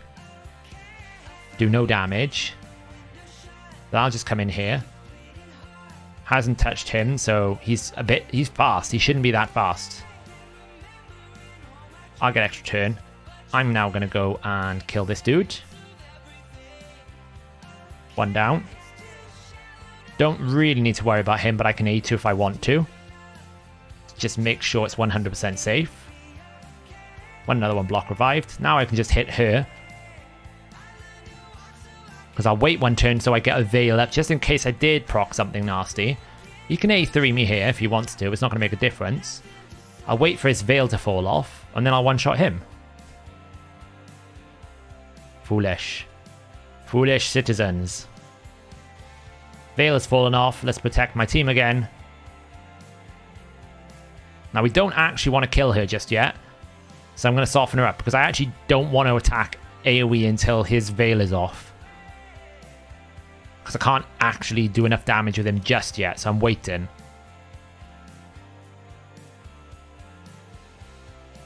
Do no damage. Then I'll just come in here. Hasn't touched him, so he's fast. He shouldn't be that fast. I'll get extra turn. I'm now going to go and kill this dude. One down. Don't really need to worry about him, but I can A2 if I want to. Just make sure it's 100% safe. Another one block revived. Now I can just hit her. Because I'll wait one turn so I get a Veil up, just in case I did proc something nasty. He can A3 me here if he wants to. It's not going to make a difference. I'll wait for his Veil to fall off, and then I'll one-shot him. Foolish. Foolish citizens. Veil has fallen off. Let's protect my team again. Now, we don't actually want to kill her just yet. So I'm going to soften her up, because I actually don't want to attack AoE until his Veil is off. Because I can't actually do enough damage with him just yet, so I'm waiting.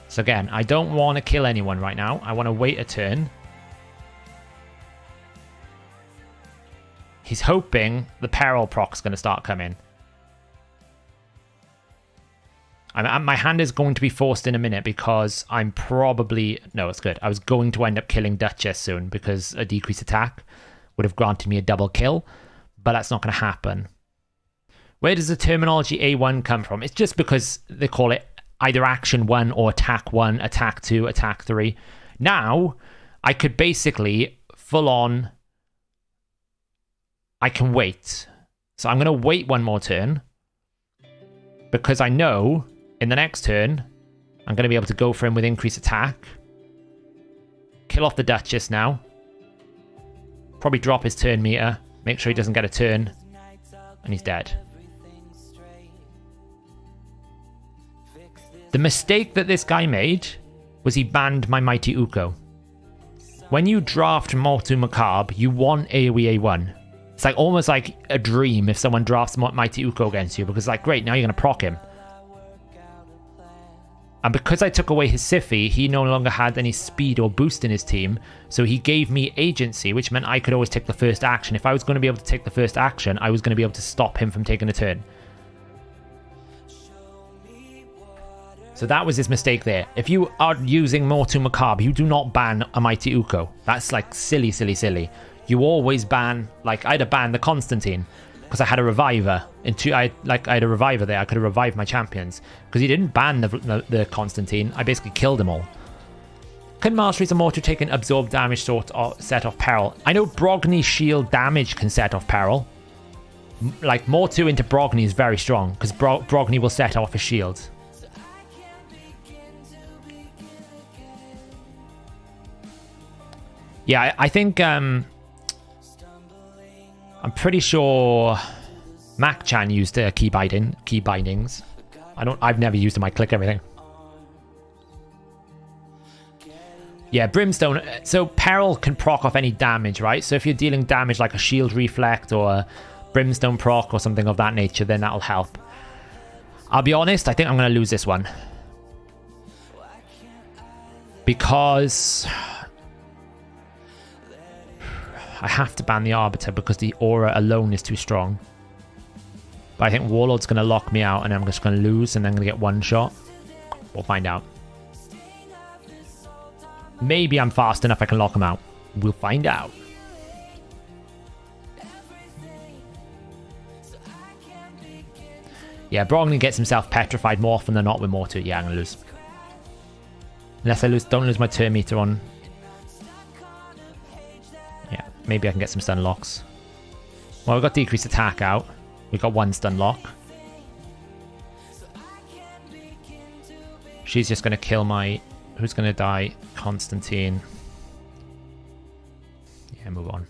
So again, I don't want to kill anyone right now. I want to wait a turn. He's hoping the Peril proc's going to start coming. My hand is going to be forced in a minute because I'm probably... No, it's good. I was going to end up killing Duchess soon because a decreased attack would have granted me a double kill, but that's not going to happen. Where does the terminology A1 come from? It's just because they call it either Action 1 or Attack 1, Attack 2, Attack 3. Now, I could basically full on... I can wait. So I'm going to wait one more turn because I know... in the next turn, I'm going to be able to go for him with increased attack. Kill off the Duchess now. Probably drop his turn meter. Make sure he doesn't get a turn. And he's dead. The mistake that this guy made was he banned my Mighty Uko. When you draft Mortu Macabre, you want AoE A1. It's like almost like a dream if someone drafts Mighty Uko against you, because it's like, great, now you're going to proc him. And because I took away his Siphi, he no longer had any speed or boost in his team, so he gave me agency, which meant I could always take the first action. If I was going to be able to take the first action, I was going to be able to stop him from taking a turn. So that was his mistake there. If you are using Mortu Macabre, you do not ban a Mighty Uko. That's like silly, silly, silly. You always ban, like I'd have banned the Constantine, because I had a reviver. I had a reviver there. I could have revived my champions. Because he didn't ban the Constantine. I basically killed them all. Can Masteries of Mortu take an absorb damage set off Peril? I know Brogni's shield damage can set off Peril. Like, Mortu into Brogni is very strong. Because Brogni will set off his shield. Yeah, I think... I'm pretty sure Mac-chan used key bindings. I've never used them. I click everything. Yeah, Brimstone. So Peril can proc off any damage, right? So if you're dealing damage like a shield reflect or a Brimstone proc or something of that nature, then that'll help. I'll be honest, I think I'm going to lose this one. Because... I have to ban the Arbiter because the aura alone is too strong. But I think Warlord's going to lock me out and I'm just going to lose and then I'm going to get one shot. We'll find out. Maybe I'm fast enough I can lock him out. We'll find out. Yeah, Brogni gets himself petrified more often than not with Mortu. Yeah, I'm going to lose. Unless I don't lose my turn meter on... maybe I can get some stun locks. Well, we've got decreased attack out. We've got 1 stun lock. She's just going to kill my... Who's going to die? Constantine. Yeah, move on.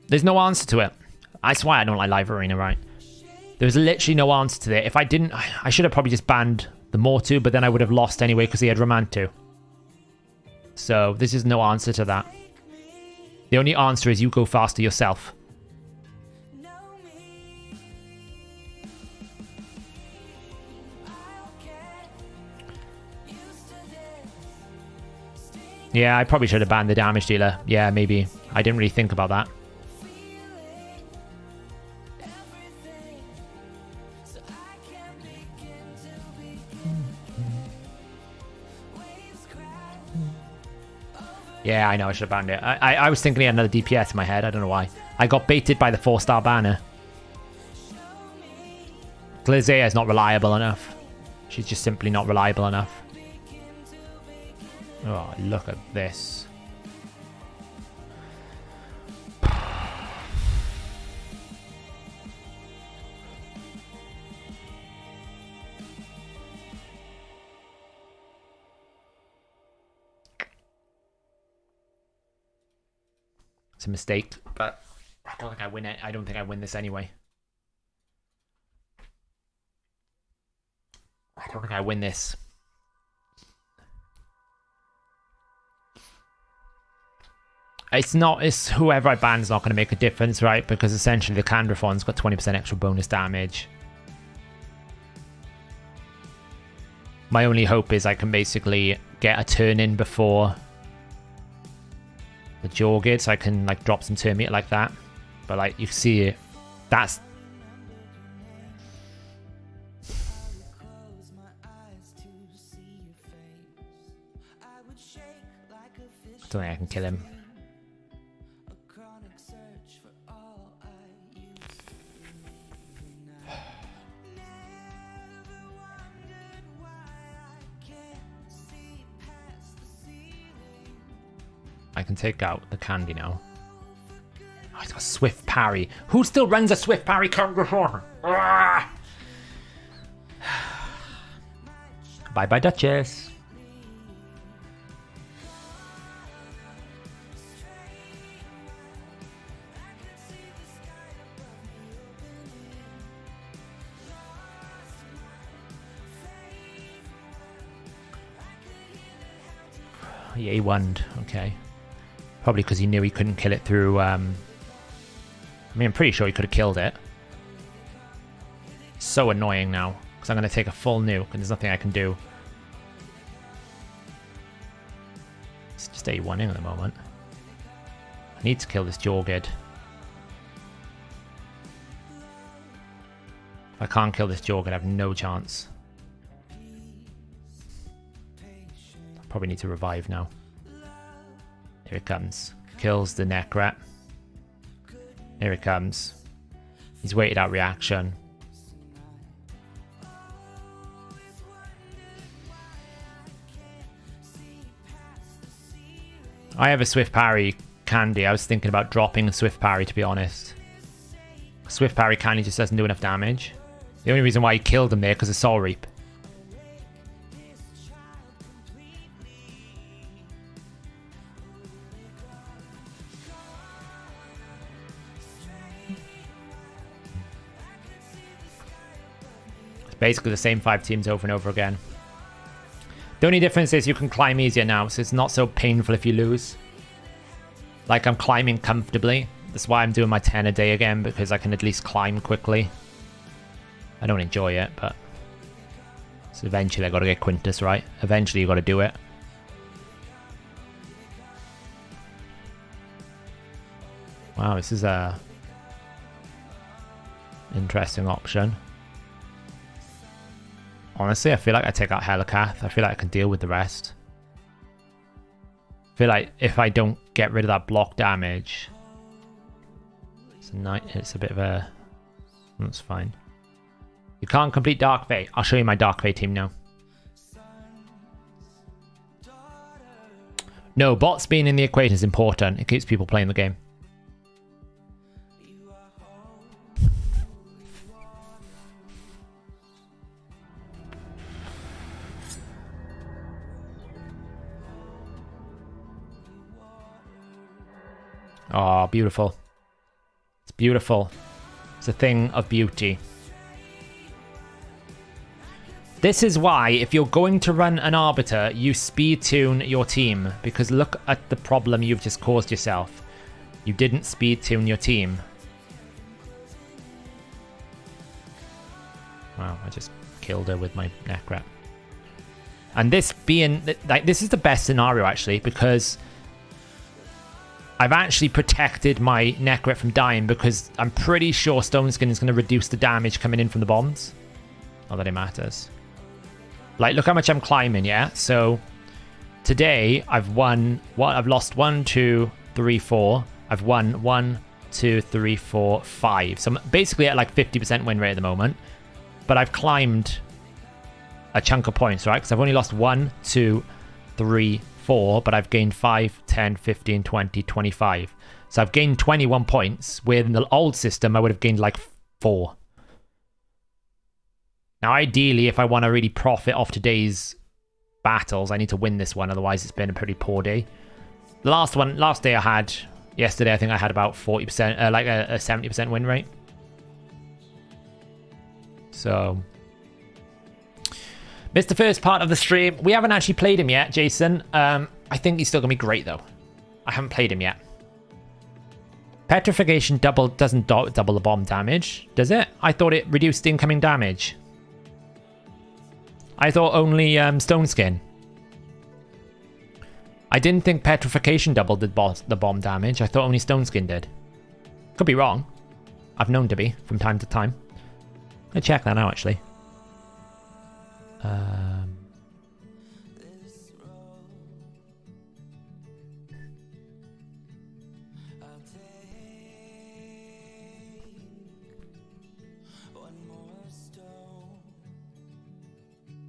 There's no answer to it. That's why I don't like Live Arena, right? There's literally no answer to it. If I didn't... I should have probably just banned the Mortu, but then I would have lost anyway because he had Romantu. So, this is no answer to that. The only answer is you go faster yourself. Yeah, I probably should have banned the damage dealer. Yeah, maybe. I didn't really think about that. Yeah, I know, I should have banned it. I was thinking he had another DPS in my head. I don't know why. I got baited by the 4-star banner. Glazea is not reliable enough. She's just simply not reliable enough. Oh, look at this. It's a mistake, but I don't think I win it. I don't think I win this anyway. I don't think I win this. It's whoever I ban is not going to make a difference, right? Because essentially the Candrafon's got 20% extra bonus damage. My only hope is I can basically get a turn in before the Jorgid, so I can like drop some turn meter like that. But like you see, that's... I don't think I can kill him. I can take out the candy now. Oh, he's got swift parry. Who still runs a swift parry counter? Bye bye, Duchess. Yeah, he won. Okay. Probably because he knew he couldn't kill it through... I mean, I'm pretty sure he could have killed it. So annoying now. Because I'm going to take a full nuke and there's nothing I can do. It's just A1 in at the moment. I need to kill this Jorgid. If I can't kill this Jorgid, I have no chance. I probably need to revive now. Here it comes. Kills the neck rat. Here it comes. He's waited out reaction. I have a swift parry candy. I was thinking about dropping a swift parry, to be honest. Swift parry candy just doesn't do enough damage. The only reason why he killed him there because of Soul Reap. Basically the same 5 teams over and over again. The only difference is you can climb easier now, so it's not so painful if you lose. Like, I'm climbing comfortably. That's why I'm doing my 10 a day again, because I can at least climb quickly. I don't enjoy it, but... So eventually I gotta get Quintus, right? Eventually you gotta do it. Wow, this is a... interesting option. Honestly, I feel like I take out Hellhades. I feel like I can deal with the rest. I feel like if I don't get rid of that block damage, it's a bit of a... That's fine. You can't complete Dark Fate. I'll show you my Dark Fate team now. No, bots being in the equation is important. It keeps people playing the game. Oh, beautiful. It's beautiful. It's a thing of beauty. This is why, if you're going to run an Arbiter, you speed tune your team. Because look at the problem you've just caused yourself. You didn't speed tune your team. Wow, I just killed her with my neck rep. And this being... like, this is the best scenario, actually, because... I've actually protected my neck rep from dying because I'm pretty sure Stone Skin is going to reduce the damage coming in from the bombs. Not that it matters. Like, look how much I'm climbing, yeah? So, today, I've won... what? I've lost 1, 2, 3, 4. I've won 1, 2, 3, 4, 5. So, I'm basically at like 50% win rate at the moment. But I've climbed a chunk of points, right? Because I've only lost 1, 2, 3, 4, but I've gained 5, 10, 15, 20, 25. So I've gained 21 points, where in the old system I would have gained like 4. Now ideally, if I want to really profit off today's battles, I need to win this one, otherwise it's been a pretty poor day. The last day I had, yesterday I think I had about 40%, like a 70% win rate. So... missed the first part of the stream. We haven't actually played him yet, Jason. I think he's still going to be great, though. I haven't played him yet. Petrification doesn't double the bomb damage, does it? I thought it reduced incoming damage. I thought only Stone Skin. I didn't think Petrification doubled the bomb damage. I thought only Stone Skin did. Could be wrong. I've known to be from time to time. I'll check that out, actually.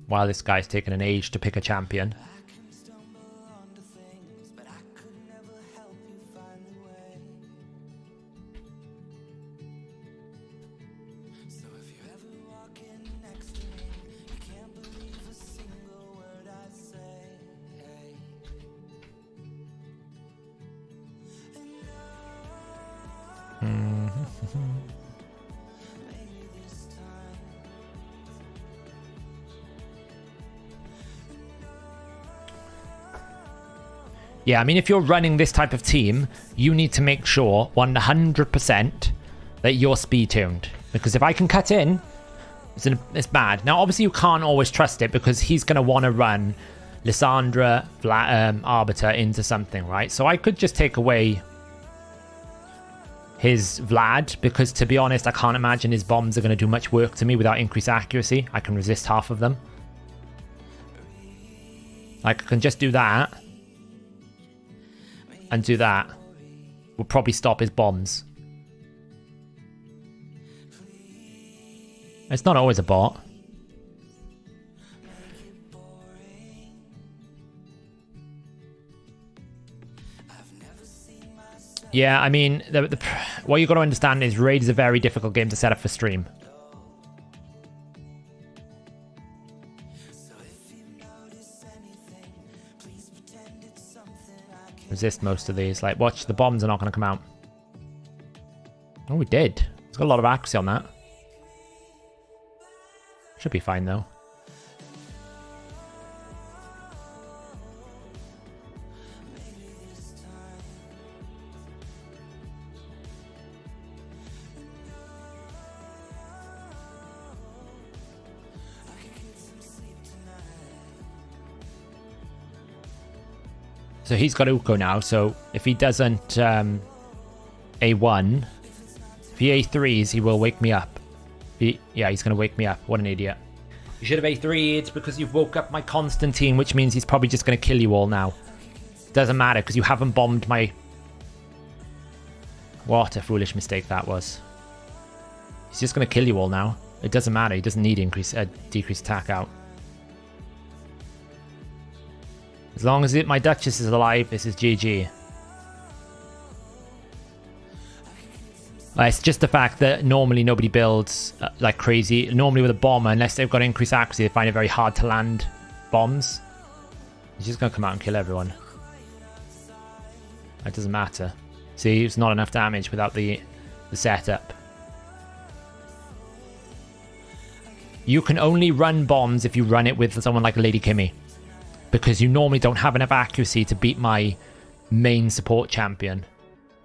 While this guy's taking an age to pick a champion. Yeah, I mean, if you're running this type of team, you need to make sure 100% that you're speed tuned. Because if I can cut in, it's bad. Now, obviously, you can't always trust it because he's going to want to run Lissandra, Arbiter into something, right? So I could just take away his Vlad because, to be honest, I can't imagine his bombs are going to do much work to me without increased accuracy. I can resist half of them. Like, I can just do that. And do that. Will probably stop his bombs. It's not always a bot. Yeah, I mean, what you got to understand is Raid is a very difficult game to set up for stream. Resist most of these. Like, watch, the bombs are not going to come out. Oh, we did. It's got a lot of accuracy on that. Should be fine, though. So he's got Uko now, so if he doesn't A1, if he A3s, he will wake me up. Yeah, he's going to wake me up. What an idiot. You should have A3'd because you've woke up my Constantine, which means he's probably just going to kill you all now. Doesn't matter because you haven't bombed my... What a foolish mistake that was. He's just going to kill you all now. It doesn't matter. He doesn't need decreased attack out. As long as my Duchess is alive, this is GG. It's just the fact that normally nobody builds like crazy. Normally with a bomber, unless they've got increased accuracy, they find it very hard to land bombs. He's just going to come out and kill everyone. It doesn't matter. See, it's not enough damage without the setup. You can only run bombs if you run it with someone like Lady Kimmy, because you normally don't have enough accuracy to beat my main support champion.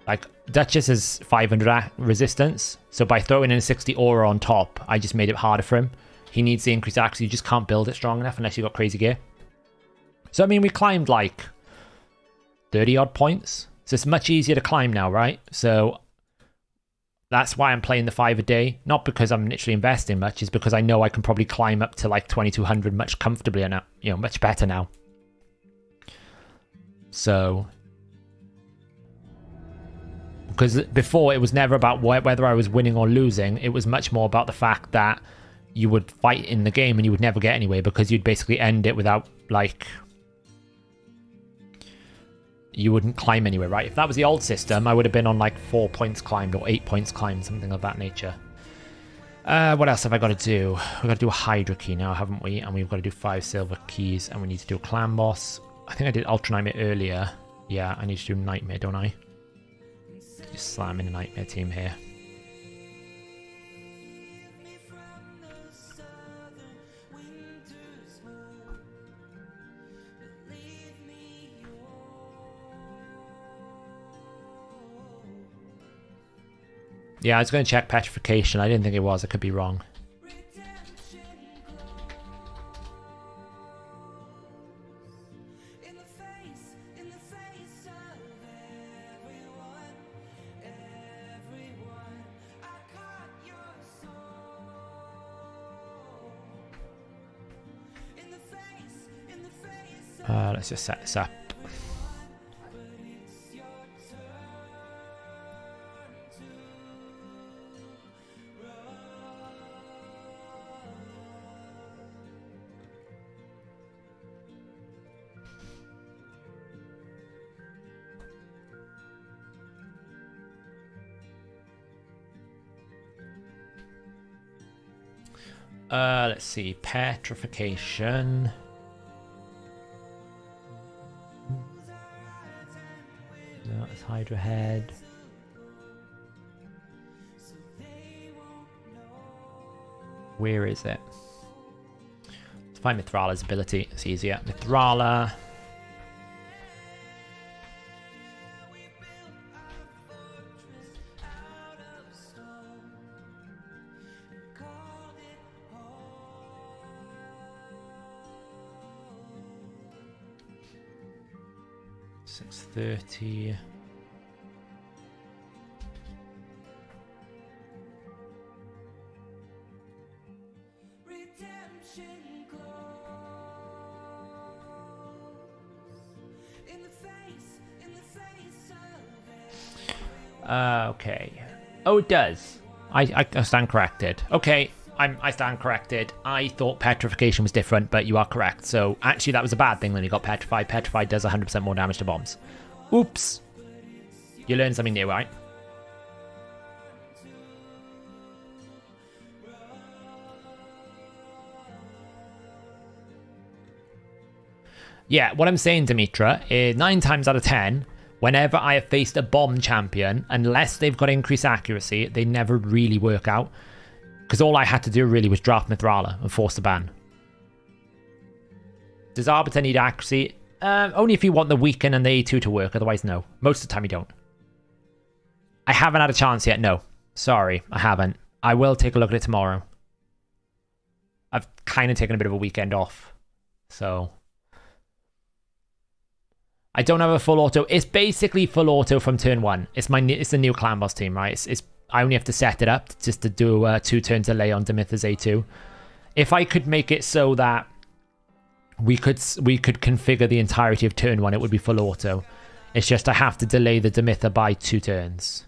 Like, Duchess has 500 resistance, so by throwing in a 60 aura on top, I just made it harder for him. He needs the increased accuracy. You just can't build it strong enough unless you got crazy gear. So, I mean, we climbed like 30 odd points. So it's much easier to climb now, right? So that's why I'm playing the 5 a day. Not because I'm literally investing much, it's because I know I can probably climb up to like 2200 much comfortably now, you know, much better now. So, because before it was never about whether I was winning or losing. It was much more about the fact that you would fight in the game and you would never get anywhere because you'd basically end it without like... You wouldn't climb anywhere, right? If that was the old system, I would have been on like 4 points climbed or 8 points climbed, something of that nature. What else have I got to do? We've got to do a Hydra key now, haven't we? And we've got to do 5 silver keys, and we need to do a clan boss. I think I did Ultra Nightmare earlier. Yeah, I need to do Nightmare, don't I? Just slam in a Nightmare team here. Yeah, I was going to check petrification. I didn't think it was. I could be wrong. Let's just set this up. Let's see, petrification. No, it's Hydra head. Where is it? Let's find Mithrala's ability. It's easier. Mithrala. $630. Okay. Oh, it does. I stand corrected. Okay, I stand corrected. I thought petrification was different, but you are correct. So actually, that was a bad thing when you got petrified. Petrified does 100% more damage to bombs. Oops. You learned something new, right? Yeah, what I'm saying, Dimitra, is 9 times out of 10, whenever I have faced a bomb champion, unless they've got increased accuracy, they never really work out. Because all I had to do really was draft Mithrala and force the ban. Does Arbiter need accuracy? Only if you want the weaken and the A2 to work, otherwise no. Most of the time you don't. I haven't had a chance yet, no. Sorry, I haven't. I will take a look at it tomorrow. I've kind of taken a bit of a weekend off. So... I don't have a full auto. It's basically full auto from turn 1. It's the new clan boss team, right? I only have to set it up just to do 2 turn delay on Demitha's A2. If I could make it so that we could configure the entirety of turn 1, it would be full auto. It's just I have to delay the Demitha by 2 turns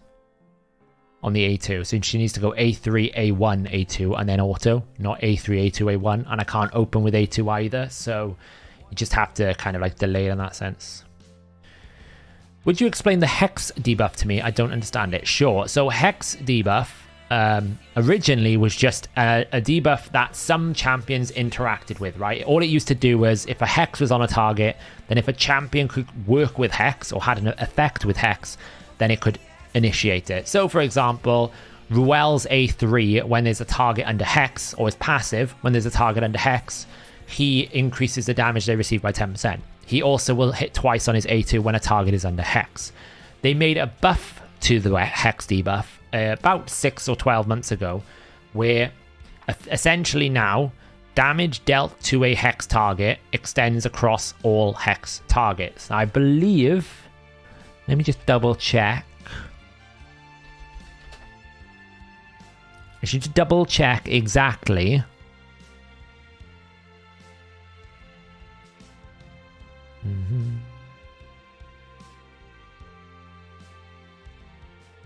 on the A2. So she needs to go A3, A1, A2, and then auto, not A3, A2, A1. And I can't open with A2 either. So You just have to kind of like delay it in that sense. Would you explain the Hex debuff to me? I don't understand it. Sure. So Hex debuff originally was just a debuff that some champions interacted with, right? All it used to do was if a Hex was on a target, then if a champion could work with Hex or had an effect with Hex, then it could initiate it. So for example, Ruel's A3, when there's a target under Hex, or his passive, when there's a target under Hex, he increases the damage they receive by 10%. He also will hit twice on his A2 when a target is under Hex. They made a buff to the Hex debuff about 6 or 12 months ago, where essentially now damage dealt to a Hex target extends across all Hex targets. I believe, let me just double check. I should double check exactly.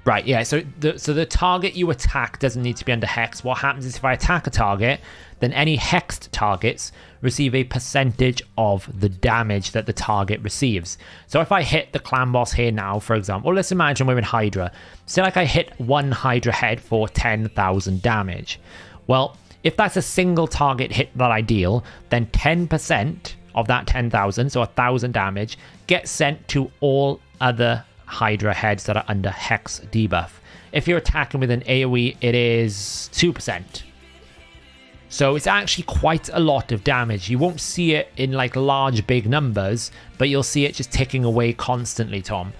Right, yeah, so the target you attack doesn't need to be under Hex. What happens is if I attack a target, then any Hexed targets receive a percentage of the damage that the target receives. So if I hit the clan boss here now, for example, let's imagine we're in Hydra. Say like I hit one Hydra head for 10,000 damage. Well, if that's a single target hit that I deal, then 10% of that 10,000, so 1,000 damage, gets sent to all other Hydra heads that are under Hex debuff. If you're attacking with an AoE, it is 2%. So it's actually quite a lot of damage. You won't see it in like large, big numbers, but you'll see it just ticking away constantly, Tom.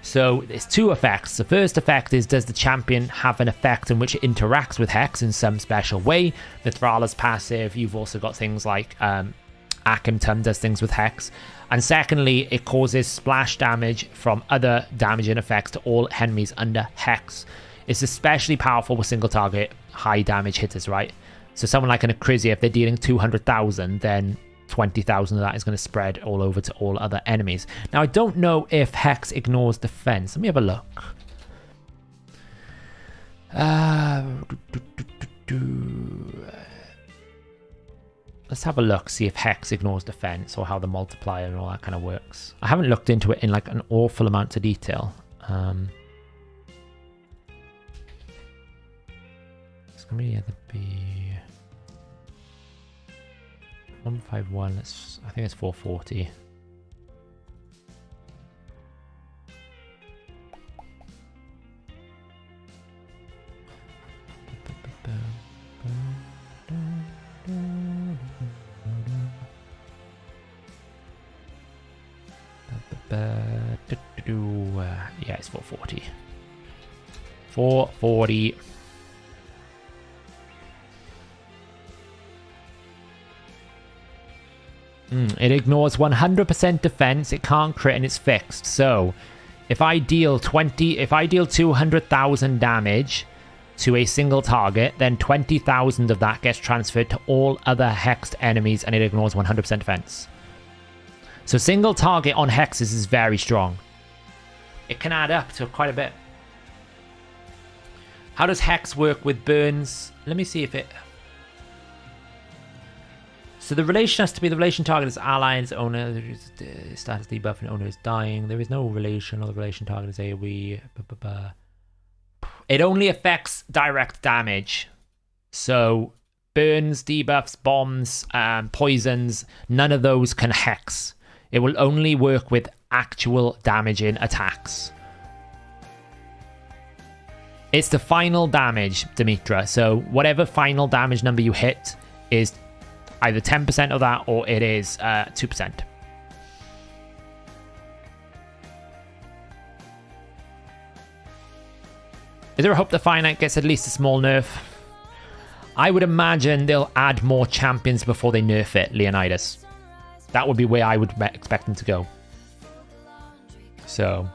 So there's two effects. The first effect is, does the champion have an effect in which it interacts with Hex in some special way? The Thrala's passive, you've also got things like Akimtum does things with Hex. And secondly, it causes splash damage from other damaging effects to all enemies under Hex. It's especially powerful with single target high damage hitters, right? So someone like an Acrisia, if they're dealing 200,000, then 20,000 of that is going to spread all over to all other enemies. Now, I don't know if Hex ignores defense. Let me have a look. Let's have a look, see if Hex ignores defense or how the multiplier and all that kind of works. I haven't looked into it in like an awful amount of detail. It's going to either be 151. I think it's 440. Yeah, it's 440. 440. It ignores 100% defense. It can't crit and it's fixed. So if I deal 200,000 damage to a single target, then 20,000 of that gets transferred to all other hexed enemies and it ignores 100% defense. So single target on hexes is very strong. It can add up to quite a bit. How does hex work with burns? Let me see if it... So the relation has to be the relation target is allies, owner, status debuff and owner is dying. There is no relation, or the relation target is AoE. It only affects direct damage. So burns, debuffs, bombs, poisons, none of those can hex. It will only work with actual damaging attacks. It's the final damage, Dimitra. So whatever final damage number you hit is either 10% of that or it is 2%. Is there a hope the Finite gets at least a small nerf? I would imagine they'll add more champions before they nerf it, Leonidas. That would be where I would expect them to go. So,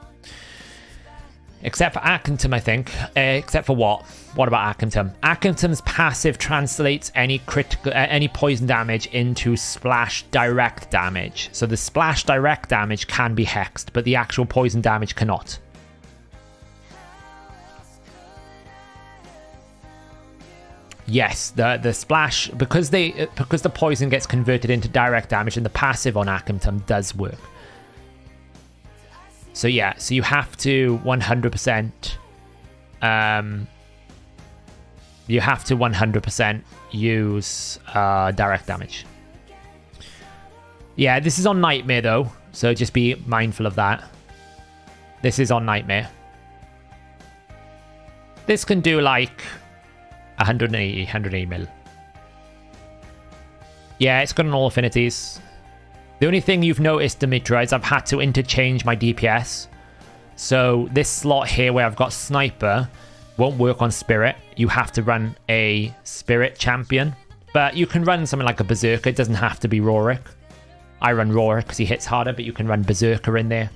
except for Akimtum, I think. Except for what? What about Akimtum? Akimtum's passive translates any poison damage into splash direct damage. So the splash direct damage can be hexed, but the actual poison damage cannot. yes, the splash, because the poison gets converted into direct damage, and the passive on Akimtum does work. So yeah, so you have to 100%. You have to 100% use direct damage. Yeah, this is on Nightmare though, so just be mindful of that. This is on Nightmare. This can do like 180 mil. Yeah, it's got an all affinities. The only thing you've noticed, Dimitra, is I've had to interchange my DPS. So this slot here where I've got Sniper won't work on Spirit. You have to run a Spirit champion. But you can run something like a Berserker. It doesn't have to be Rorik. I run Rorik because he hits harder, but you can run Berserker in there.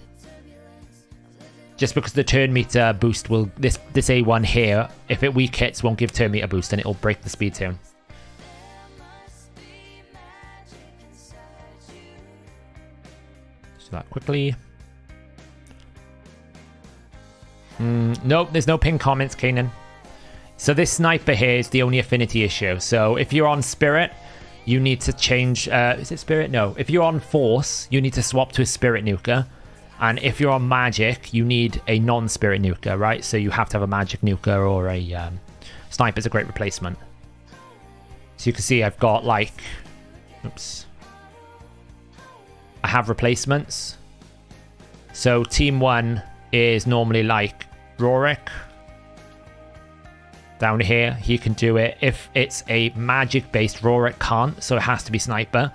Just because the turn meter boost will... This A1 here, if it weak hits, won't give turn meter boost and it'll break the speed turn. Just do that quickly. Nope, there's no pin comments, Kanan. So this Sniper here is the only affinity issue. So if you're on Spirit, you need to change... is it Spirit? No. If you're on Force, you need to swap to a Spirit Nuker. And if you're on Magic, you need a non-Spirit Nuker, right? So you have to have a Magic Nuker or a... Sniper's a great replacement. So you can see I've got like... Oops. I have replacements. So Team 1 is normally like Rorik. Down here, he can do it. If it's a magic-based, Rorik can't, so it has to be Sniper.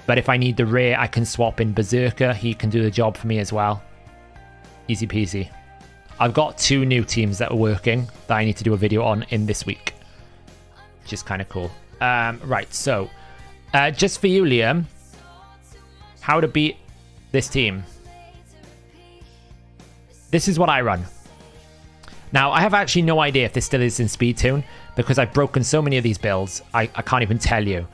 But if I need the rare, I can swap in Berserker. He can do the job for me as well. Easy peasy. I've got 2 new teams that are working that I need to do a video on in this week, which is kind of cool. Right, so just for you, Liam, how to beat this team. This is what I run. Now, I have actually no idea if this still is in Speed Tune, because I've broken so many of these builds, I can't even tell you.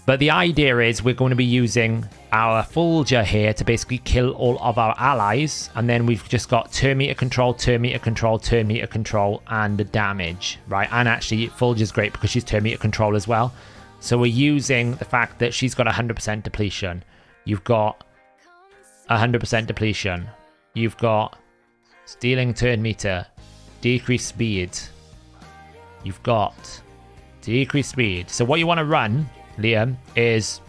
But the idea is we're going to be using our Fulgur here to basically kill all of our allies, and then we've just got turn meter control, turn meter control, turn meter control, and the damage, right? And actually, Fulgur's great because she's turn meter control as well. So we're using the fact that she's got 100% depletion. You've got 100% depletion. You've got stealing turn meter, decreased speed. You've got decreased speed. So what you want to run, Liam, is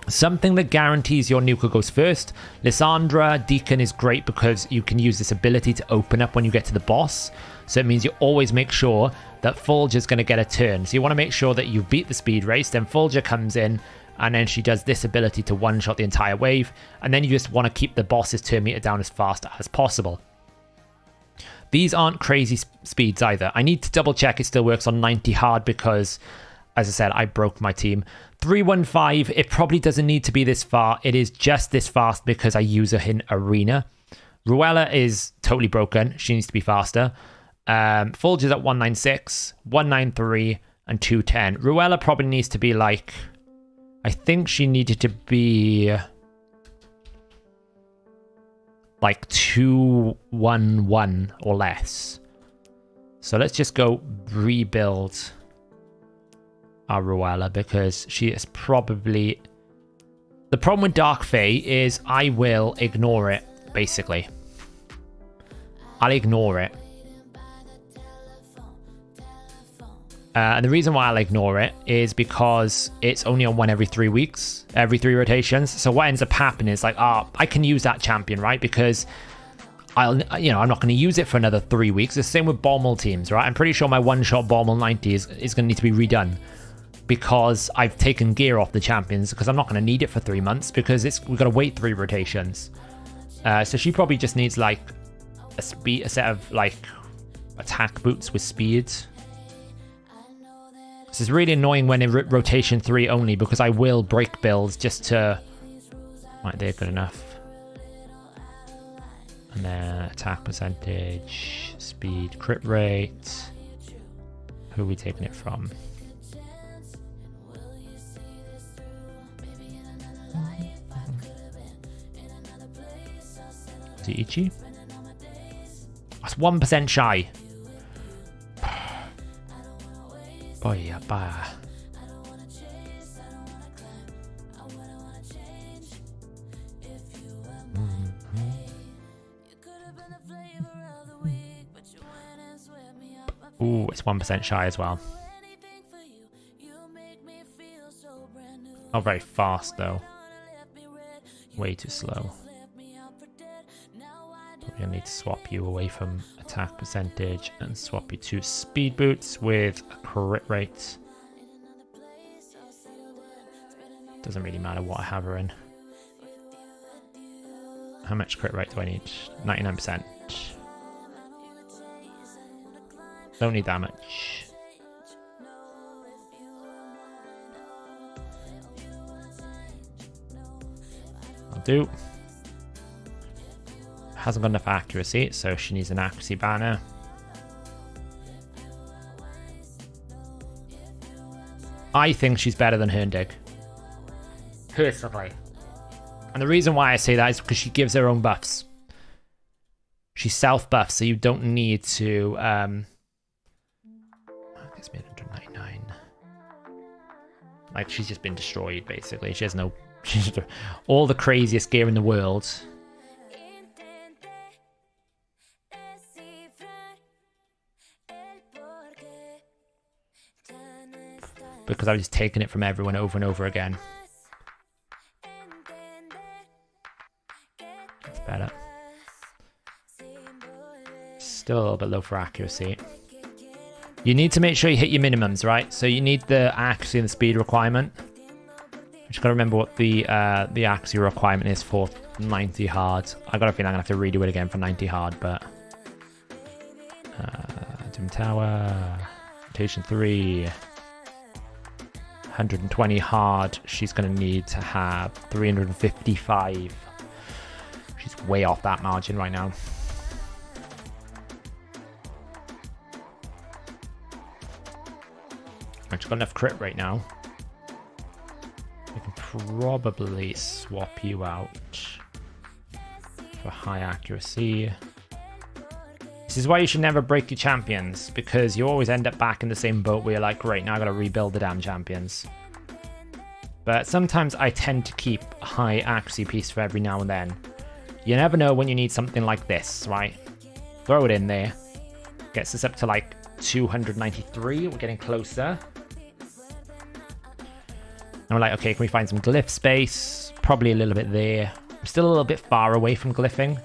something that guarantees your nuker goes first. Lysandra Deacon is great because you can use this ability to open up when you get to the boss. So it means you always make sure that Fulgur's going to get a turn. So you want to make sure that you beat the speed race. Then Fulgur comes in, and then she does this ability to one-shot the entire wave. And then you just want to keep the boss's turn meter down as fast as possible. These aren't crazy speeds either. I need to double check it still works on 90 hard because, as I said, I broke my team. 315, it probably doesn't need to be this far. It is just this fast because I use her in Arena. Ruella is totally broken. She needs to be faster. Fulgur's at 196, 193, and 210. Ruella probably needs to be like... I think she needed to be... like 211 or less. So let's just go rebuild our Ruella because she is probably... The problem with Dark Fae is I will ignore it, basically. I'll ignore it. And the reason why I'll ignore it is because it's only on 1 every 3 weeks, every 3 rotations. So what ends up happening is like, I can use that champion, right? Because I'm not going to use it for another 3 weeks. The same with Bommel teams, right? I'm pretty sure my one-shot Bommel 90 is going to need to be redone because I've taken gear off the champions because I'm not going to need it for 3 months because we've got to wait 3 rotations. So she probably just needs like a set of like attack boots with speed. This is really annoying when in rotation 3 only because I will break builds just to... Right, they're good enough. And then attack percentage, speed, crit rate. Who are we taking it from? Is it Ichi? That's 1% shy. Boy, bah. Ooh, it's 1% shy as well. Not very fast though. Way too slow. Probably need to swap you away from attack percentage and swap you to speed boots with a crit rate. Doesn't really matter what I have her in. How much crit rate do I need? 99%. Don't need that much. I'll do. Hasn't got enough accuracy, so she needs an accuracy banner. I think she's better than Hellhades. Personally. And the reason why I say that is because she gives her own buffs. She's self-buffed, so you don't need to... It's made 199. Like, she's just been destroyed, basically. She has no... She's all the craziest gear in the world. Because I was just taking it from everyone over and over again. That's better. Still a little bit low for accuracy. You need to make sure you hit your minimums, right? So you need the accuracy and the speed requirement. I just gotta remember what the accuracy requirement is for 90 hard. I got a feeling I'm gonna have to redo it again for 90 hard, but Doom Tower, Rotation 3, 120 hard. She's gonna need to have 355. She's way off that margin right now. I've got enough crit right now. I can probably swap you out for high accuracy. This is why you should never break your champions, because you always end up back in the same boat where you're like, great, now I gotta rebuild the damn champions. But sometimes I tend to keep a high accuracy piece for every now and then. You never know when you need something like this, right? Throw it in there. Gets us up to like 293. We're getting closer. And we're like, okay, can we find some glyph space? Probably a little bit there. I'm still a little bit far away from glyphing.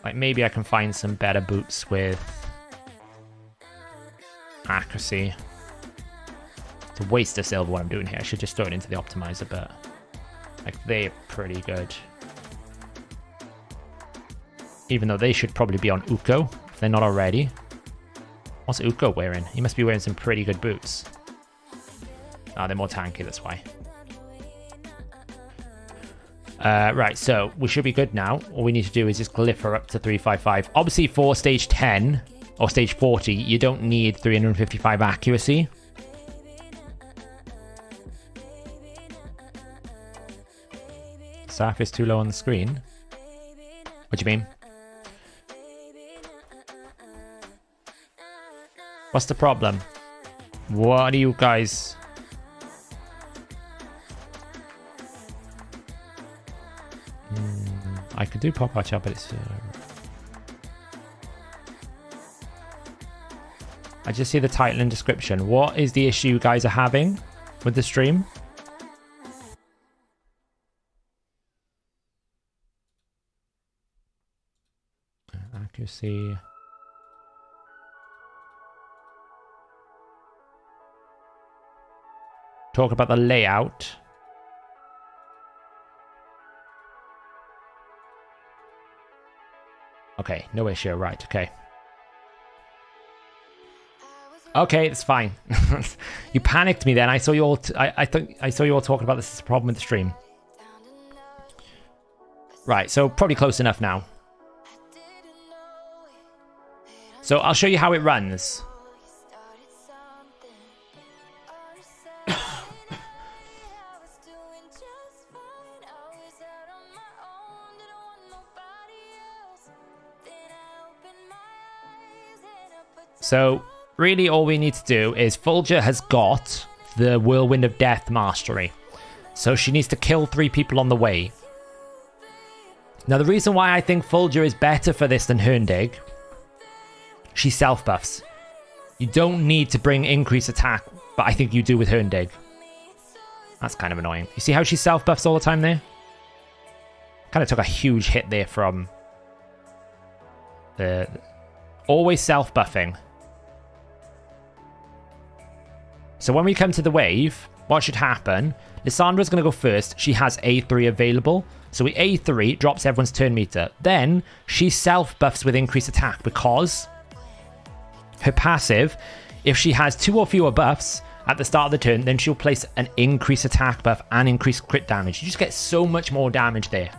Like, maybe I can find some better boots with accuracy. It's a waste of silver what I'm doing here. I should just throw it into the optimizer, but like, they're pretty good. Even though they should probably be on Uko, if they're not already. What's Uko wearing? He must be wearing some pretty good boots. Oh, they're more tanky, that's why. Right, so we should be good now. All we need to do is just glyph her up to 355. Obviously, for stage 10 or stage 40, you don't need 355 accuracy. Saf is too low on the screen. What do you mean? What's the problem? What are you guys... I could do pop art chat, but it's... I just see the title and description. What is the issue you guys are having with the stream? Accuracy. Talk about the layout. Okay, no issue. Right, okay. Okay, it's fine. You panicked me then. I saw you all. I thought I saw you all talking about this as a problem with the stream. Right, so probably close enough now. So I'll show you how it runs. So really all we need to do is Fulger has got the Whirlwind of Death mastery. So she needs to kill 3 people on the way. Now the reason why I think Fulger is better for this than Herndig, she self-buffs. You don't need to bring increased attack, but I think you do with Herndig. That's kind of annoying. You see how she self-buffs all the time there? Kind of took a huge hit there from the... Always self-buffing. So when we come to the wave, what should happen? Lissandra's going to go first. She has A3 available. So we A3, drops everyone's turn meter. Then she self-buffs with increased attack because her passive, if she has 2 or fewer buffs at the start of the turn, then she'll place an increased attack buff and increased crit damage. You just get so much more damage there.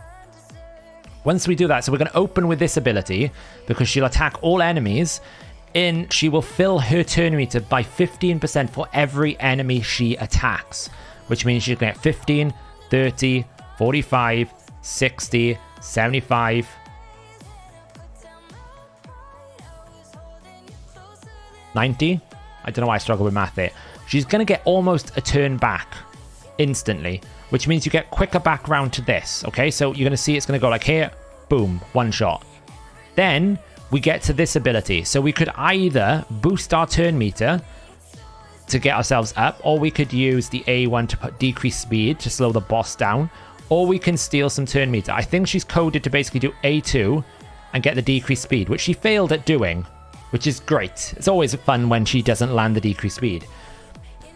Once we do that, so we're going to open with this ability because she'll attack all enemies. She will fill her turn meter by 15% for every enemy she attacks, which means she's going to get 15, 30, 45, 60, 75, 90. I don't know why I struggle with math there. She's going to get almost a turn back instantly, which means you get quicker back round to this. Okay, so you're going to see it's going to go like here, boom, 1 shot. Then we get to this ability. So we could either boost our turn meter to get ourselves up, or we could use the A1 to put decrease speed to slow the boss down, or we can steal some turn meter. I think she's coded to basically do A2 and get the decreased speed, which she failed at doing, which is great. It's always fun when she doesn't land the decreased speed.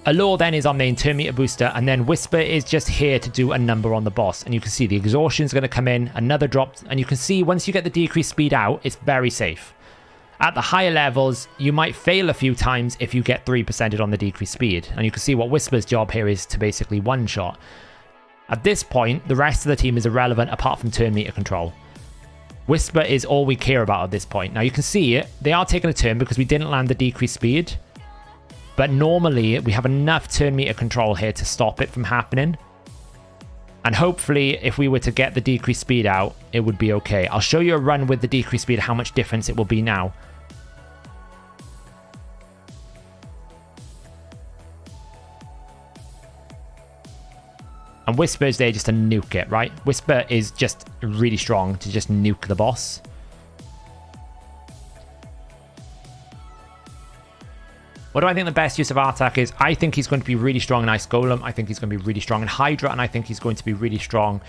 Allure then is our main turn meter booster, and then Whisper is just here to do a number on the boss. And you can see the exhaustion is going to come in, another drop, and you can see once you get the decreased speed out, it's very safe. At the higher levels, you might fail a few times if you get 3%ed on the decreased speed. And you can see what Whisper's job here is to basically one-shot. At this point, the rest of the team is irrelevant apart from turn meter control. Whisper is all we care about at this point. Now you can see they are taking a turn because we didn't land the decreased speed. But normally we have enough turn meter control here to stop it from happening. And hopefully if we were to get the decreased speed out, it would be okay. I'll show you a run with the decreased speed, how much difference it will be now. And Whisper is there just to nuke it, right? Whisper is just really strong to just nuke the boss. What do I think the best use of Artak is? I think he's going to be really strong in Ice Golem. I think he's going to be really strong in Hydra. And I think he's going to be really strong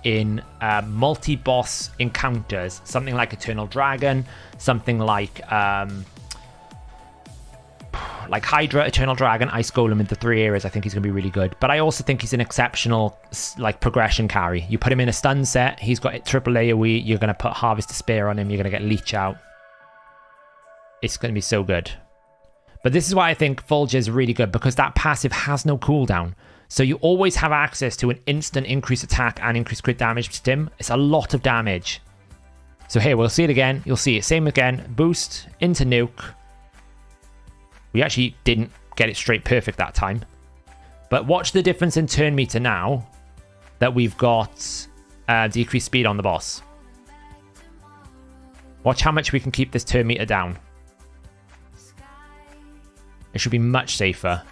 in multi-boss encounters. Something like Eternal Dragon. Something like Hydra, Eternal Dragon, Ice Golem in the 3 areas. I think he's going to be really good. But I also think he's an exceptional progression carry. You put him in a stun set. He's got triple AoE. You're going to put Harvest Despair on him. You're going to get Leech out. It's going to be so good. But this is why I think Fulger is really good, because that passive has no cooldown. So you always have access to an instant increased attack and increased crit damage stim. It's a lot of damage. So here, we'll see it again. You'll see it. Same again. Boost into nuke. We actually didn't get it straight perfect that time. But watch the difference in turn meter now that we've got decreased speed on the boss. Watch how much we can keep this turn meter down. It should be much safer.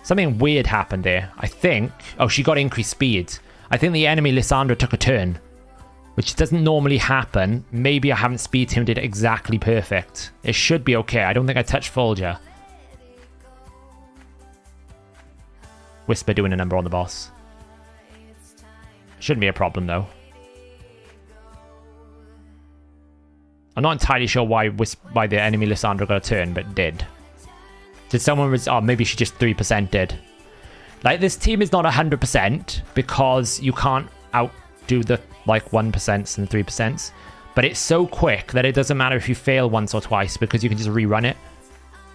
Something weird happened there. I think... Oh, she got increased speed. I think the enemy Lissandra took a turn, which doesn't normally happen. Maybe I haven't speed teamed it exactly perfect. It should be okay. I don't think I touched Fulger. Whisper doing a number on the boss. Shouldn't be a problem, though. I'm not entirely sure why the enemy Lissandra got a turn, but did. Did someone... Oh, maybe she just 3% did. Like, this team is not 100% because you can't outdo the, 1% and 3%. But it's so quick that it doesn't matter if you fail once or twice because you can just rerun it.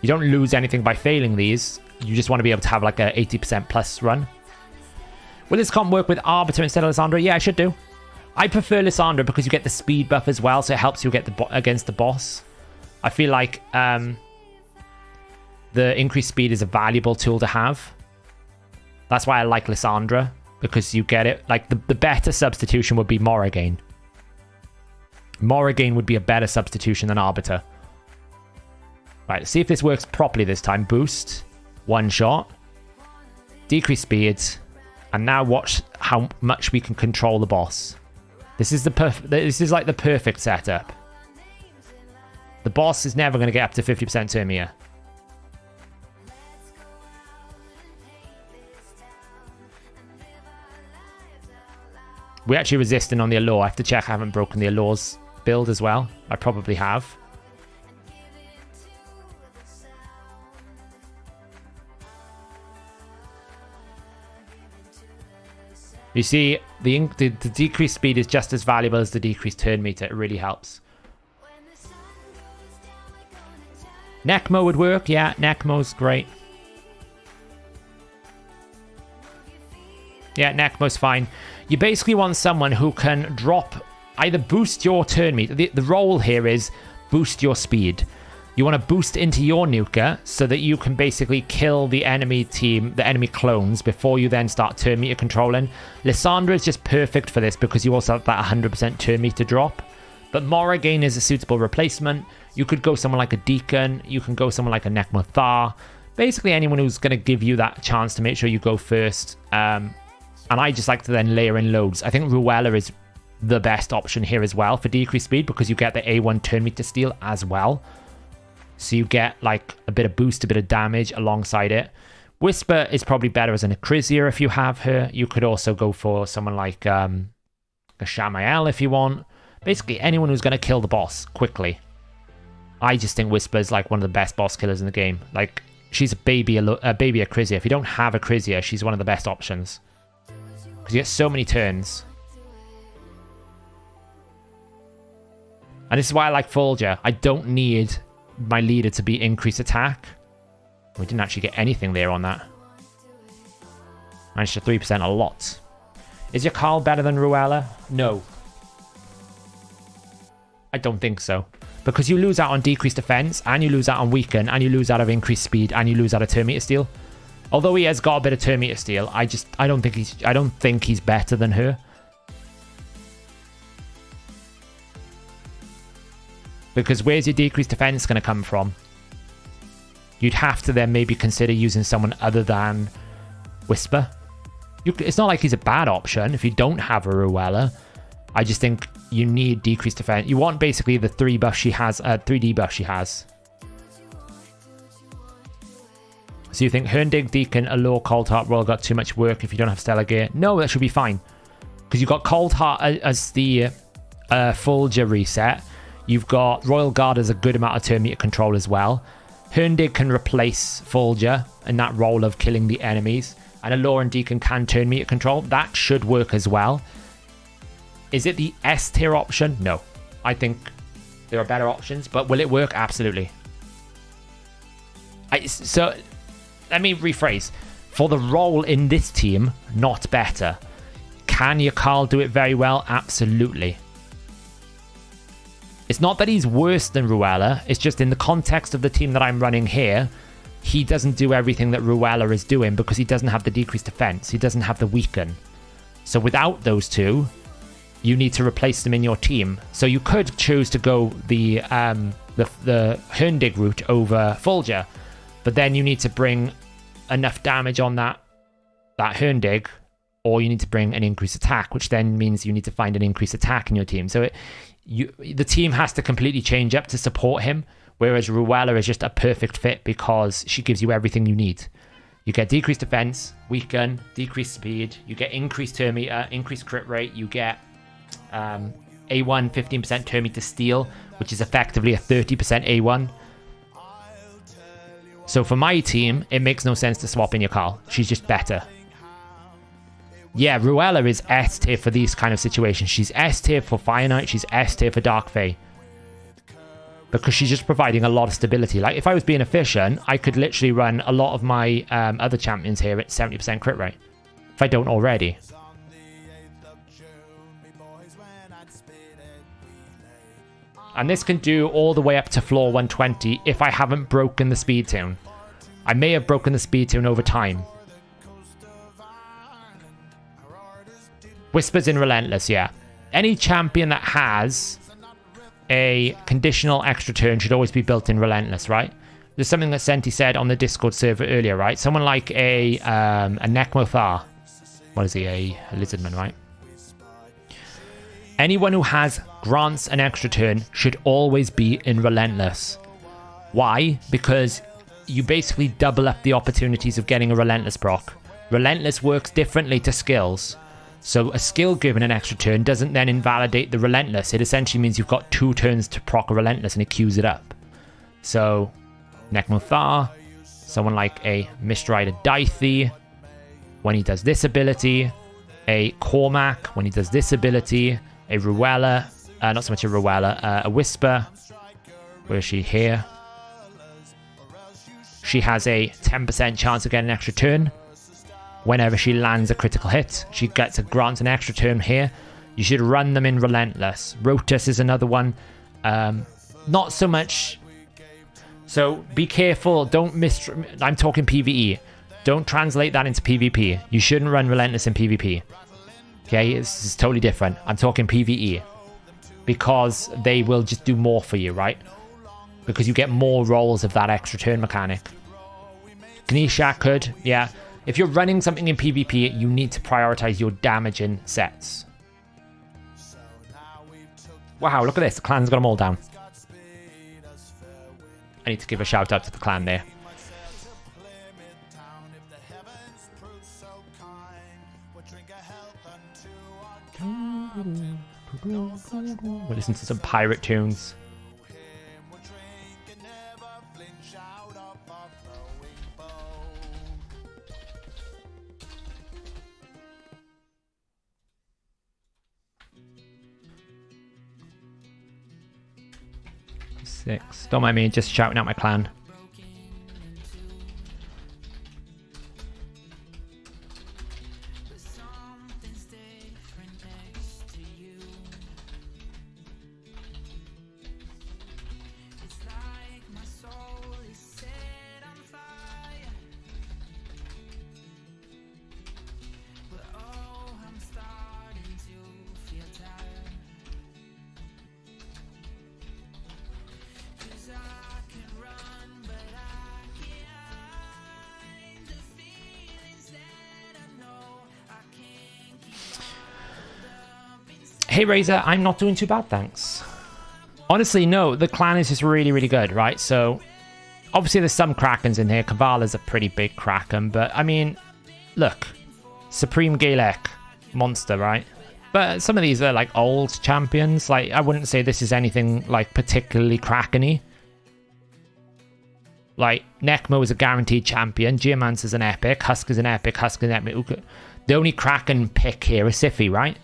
You don't lose anything by failing these. You just want to be able to have, a 80% plus run. Will this comp work with Arbiter instead of Lissandra? Yeah, I should do. I prefer Lissandra because you get the speed buff as well, so it helps you get against the boss. I feel like the increased speed is a valuable tool to have. That's why I like Lissandra, because you get it. The better substitution would be Morrigan. Morrigan would be a better substitution than Arbiter. Right, let's see if this works properly this time. Boost, one shot, decrease speeds, and now watch how much we can control the boss. This is like the perfect setup. The boss is never going to get up to 50% turn meter. We're actually resisting on the Allure. I have to check I haven't broken the Allure's build as well. I probably have. You see, the decreased speed is just as valuable as the decreased turn meter. It really helps. Necmo would work. Yeah, Necmo's great. Yeah, Necmo's fine. You basically want someone who can either boost your turn meter. The role here is boost your speed. You want to boost into your nuker so that you can basically kill the enemy team, the enemy clones, before you then start turn meter controlling. Lissandra is just perfect for this because you also have that 100% turn meter drop. But Morrigan is a suitable replacement. You could go someone like a Deacon. You can go someone like a Nekmothar. Basically anyone who's going to give you that chance to make sure you go first. And I just like to then layer in loads. I think Ruella is the best option here as well for decreased speed because you get the A1 turn meter steal as well. So you get like a bit of boost, a bit of damage alongside it. Whisper is probably better as an Acrisia if you have her. You could also go for someone like a Shamael if you want. Basically anyone who's going to kill the boss quickly. I just think Whisper is like one of the best boss killers in the game. Like she's a baby Acrisia. If you don't have Acrisia, she's one of the best options. Because you get so many turns. And this is why I like Fulgur. I don't need my leader to be increased attack. We didn't actually get anything there on that. Managed to 3% a lot. Is your Carl better than Ruella? No. I don't think so. Because you lose out on decreased defense, and you lose out on weaken, and you lose out of increased speed, and you lose out of turn meter steal. Although he has got a bit of turn meter steal, I don't think he's better than her. Because where's your decreased defense going to come from? You'd have to then maybe consider using someone other than Whisper. It's not like he's a bad option if you don't have a Ruella. I just think you need decreased defense. You want basically the 3 buff she has, 3D buff she has. So you think Herndig, Deacon, Allure, Cold Heart, Royal got too much work if you don't have Stellar Gear? No, that should be fine. Because you've got Cold Heart as the Fulgur reset. You've got Royal Guard as a good amount of turn meter control as well. Herndig can replace Fulgur in that role of killing the enemies. And Allure and Deacon can turn meter control. That should work as well. Is it the S tier option? No. I think there are better options. But will it work? Absolutely. So let me rephrase. For the role in this team, not better. Can your Carl do it very well? Absolutely. It's not that he's worse than Ruella. It's just in the context of the team that I'm running here, he doesn't do everything that Ruella is doing because he doesn't have the decreased defense. He doesn't have the weaken. So without those two, you need to replace them in your team. So you could choose to go the Herndig route over Fulgur, but then you need to bring enough damage on that Herndig, or you need to bring an increased attack, which then means you need to find an increased attack in your team. So the team has to completely change up to support him, whereas Ruella is just a perfect fit because she gives you everything you need. You get decreased defense, weaken, decreased speed, you get increased turn meter, increased crit rate, you get A1 15% turn meter steal, which is effectively a 30% A1. So for my team, it makes no sense to swap in your Carl. She's just better. Yeah, Ruella is S tier for these kind of situations. She's S tier for Fire Knight. She's S tier for Dark Fae. Because she's just providing a lot of stability. Like, if I was being efficient, I could literally run a lot of my other champions here at 70% crit rate. If I don't already. And this can do all the way up to floor 120 if I haven't broken the speed tune. I may have broken the speed tune over time. Whispers in Relentless, yeah. Any champion that has a conditional extra turn should always be built in Relentless, right? There's something that Senti said on the Discord server earlier, right? Someone like a Nekmothar. What is he? A Lizardman, right? Anyone who has grants an extra turn should always be in Relentless. Why? Because you basically double up the opportunities of getting a Relentless proc. Relentless works differently to skills. So a skill given an extra turn doesn't then invalidate the Relentless. It essentially means you've got 2 turns to proc a Relentless and it queues it up. So Nekmothar, someone like a Mistrider Daithi, when he does this ability, a Cormac, when he does this ability, a Ruella, not so much a Ruella, a Whisper, where is she? Here. She has a 10% chance of getting an extra turn. Whenever she lands a critical hit, she gets a grant an extra turn here. You should run them in Relentless. Rotus is another one. Not so much. So be careful. Don't I'm talking PvE. Don't translate that into PvP. You shouldn't run Relentless in PvP. Okay, it's totally different. I'm talking PvE. Because they will just do more for you, right? Because you get more rolls of that extra turn mechanic. Gnishak could, yeah. If you're running something in PvP, you need to prioritize your damage in sets. Wow, look at this. The clan's got them all down. I need to give a shout out to the clan there. We'll listen to some pirate tunes. Six. Don't mind me just shouting out my clan. Hey Razor, I'm not doing too bad, thanks. Honestly, no, the clan is just really, really good, right? So, obviously there's some Krakens in here. Kavala's a pretty big Kraken, but I mean, look. Supreme Galek monster, right? But some of these are like old champions. Like, I wouldn't say this is anything like particularly Kraken-y. Like, Nekmo is a guaranteed champion. Geomancer's an epic. Husker's an epic. Husker's an epic. The only Kraken pick here is Siphi, right?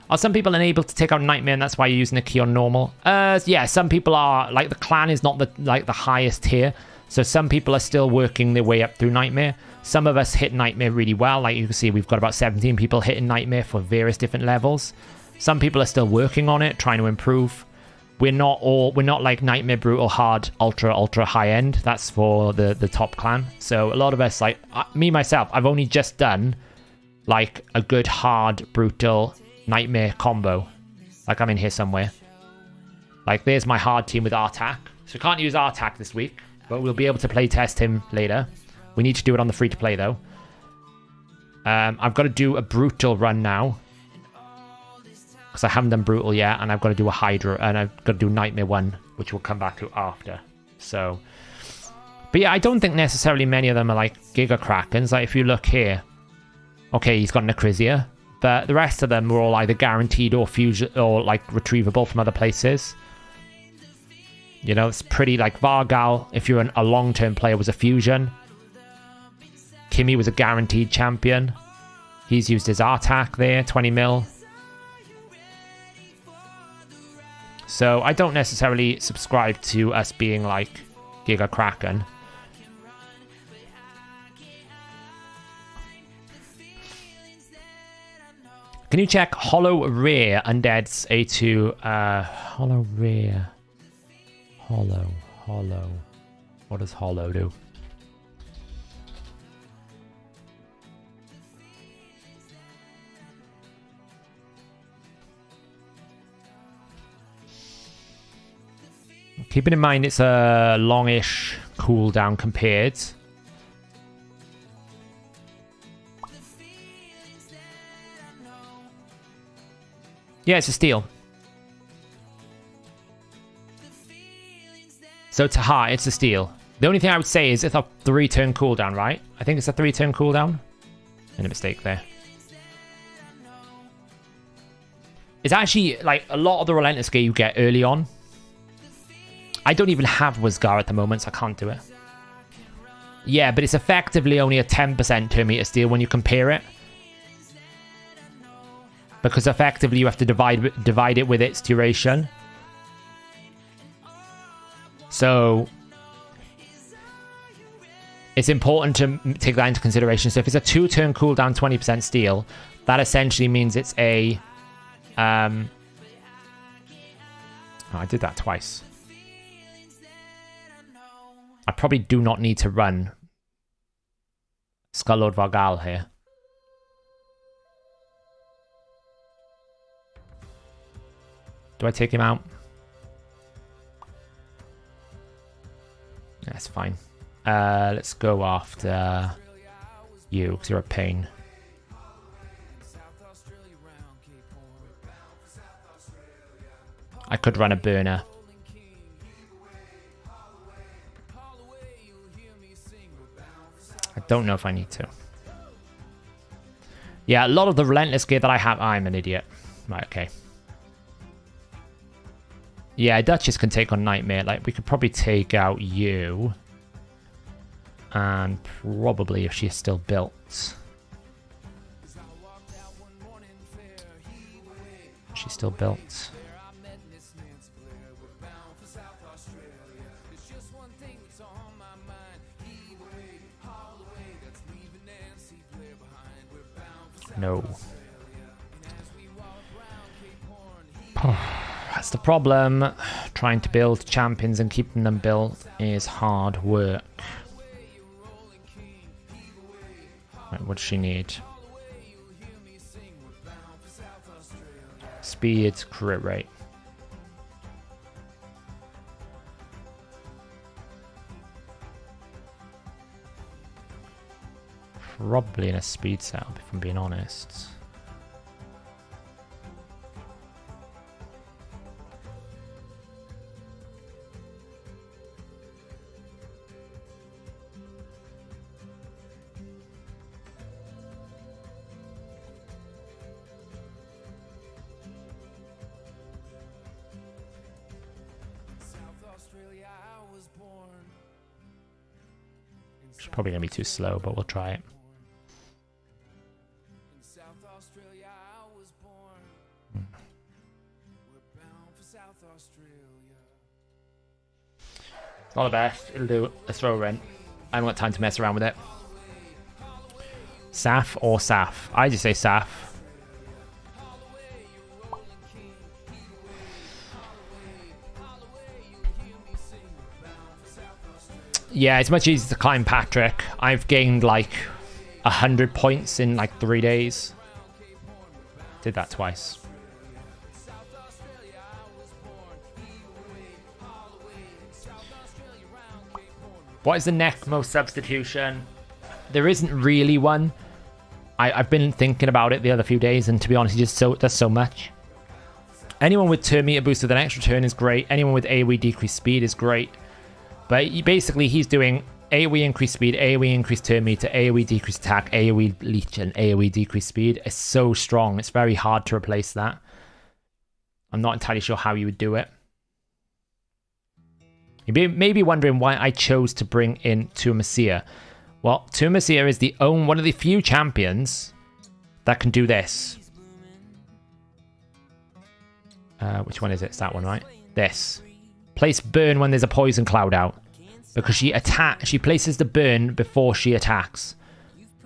Are some people unable to take out Nightmare and that's why you're using a key on normal? Yeah, some people are. Like, the clan is not the highest tier. So some people are still working their way up through Nightmare. Some of us hit Nightmare really well. Like you can see, we've got about 17 people hitting Nightmare for various different levels. Some people are still working on it, trying to improve. We're not like Nightmare Brutal Hard, ultra high end. That's for the top clan. So a lot of us, like me myself, I've only just done like a good hard brutal Nightmare combo. Like I'm in here somewhere. Like there's my hard team with Artak. So we can't use Artak this week, but we'll be able to play test him later. We need to do it on the free to play though. I've got to do a brutal run now, because I haven't done brutal yet, and I've got to do a Hydra, and I've got to do Nightmare 1, which we'll come back to after. So, but yeah, I don't think necessarily many of them are like Giga Krakens. Like if you look here, okay, he's got Necrizia, but the rest of them were all either guaranteed or fusion or like retrievable from other places. You know, it's pretty like Vargal, if you're a long-term player, was a fusion. Kimmy was a guaranteed champion. He's used his Artak there, 20 mil. So I don't necessarily subscribe to us being like Giga Kraken. Can you check Hollow Rare Undead's A2? Hollow Rare. Hollow. What does Hollow do? Keeping in mind it's a longish cooldown compared. Yeah, it's a steal. So to heart, it's a steal. The only thing I would say is it's a 3-turn cooldown, right? I think it's a 3-turn cooldown. Made a mistake there. It's actually like a lot of the Relentless gear you get early on. I don't even have Wizgar at the moment, so I can't do it. Yeah, but it's effectively only a 10% turn meter steal when you compare it. Because effectively you have to divide it with its duration. So it's important to take that into consideration. So if it's a 2-turn cooldown 20% steal, that essentially means it's a... Oh, I did that twice. I probably do not need to run Skull Lord Vargal here. Do I take him out? That's fine. Let's go after you, because you're a pain. I could run a burner. I don't know if I need to. Yeah, a lot of the Relentless gear that I have... I'm an idiot. Right, okay. Yeah, Duchess can take on Nightmare. Like, we could probably take out you. And probably if she's still built. She's still built. No. That's the problem. Trying to build champions and keeping them built is hard work. Right, what does she need? Speed, crit rate. Probably in a speed setup, if I'm being honest. It's probably going to be too slow, but we'll try it. It's not the best. It'll do a throw rent. I haven't got time to mess around with it. Saf or Saf? I just say Saf. Yeah, it's much easier to climb Patrick. I've gained like 100 points in like 3 days. Did that twice. What is the next most substitution? There isn't really one. I've been thinking about it the other few days, and to be honest, he just does so much. Anyone with turn meter boost with an extra turn is great. Anyone with AoE decreased speed is great. But basically, he's doing AoE increased speed, AoE increased turn meter, AoE decreased attack, AoE leech, and AoE decreased speed. It's so strong. It's very hard to replace that. I'm not entirely sure how you would do it. You may be wondering why I chose to bring in Tuamacia. Well, Tuamacia is one of the few champions that can do this. Which one is it? It's that one, right? This. Place burn when there's a poison cloud out. Because she places the burn before she attacks.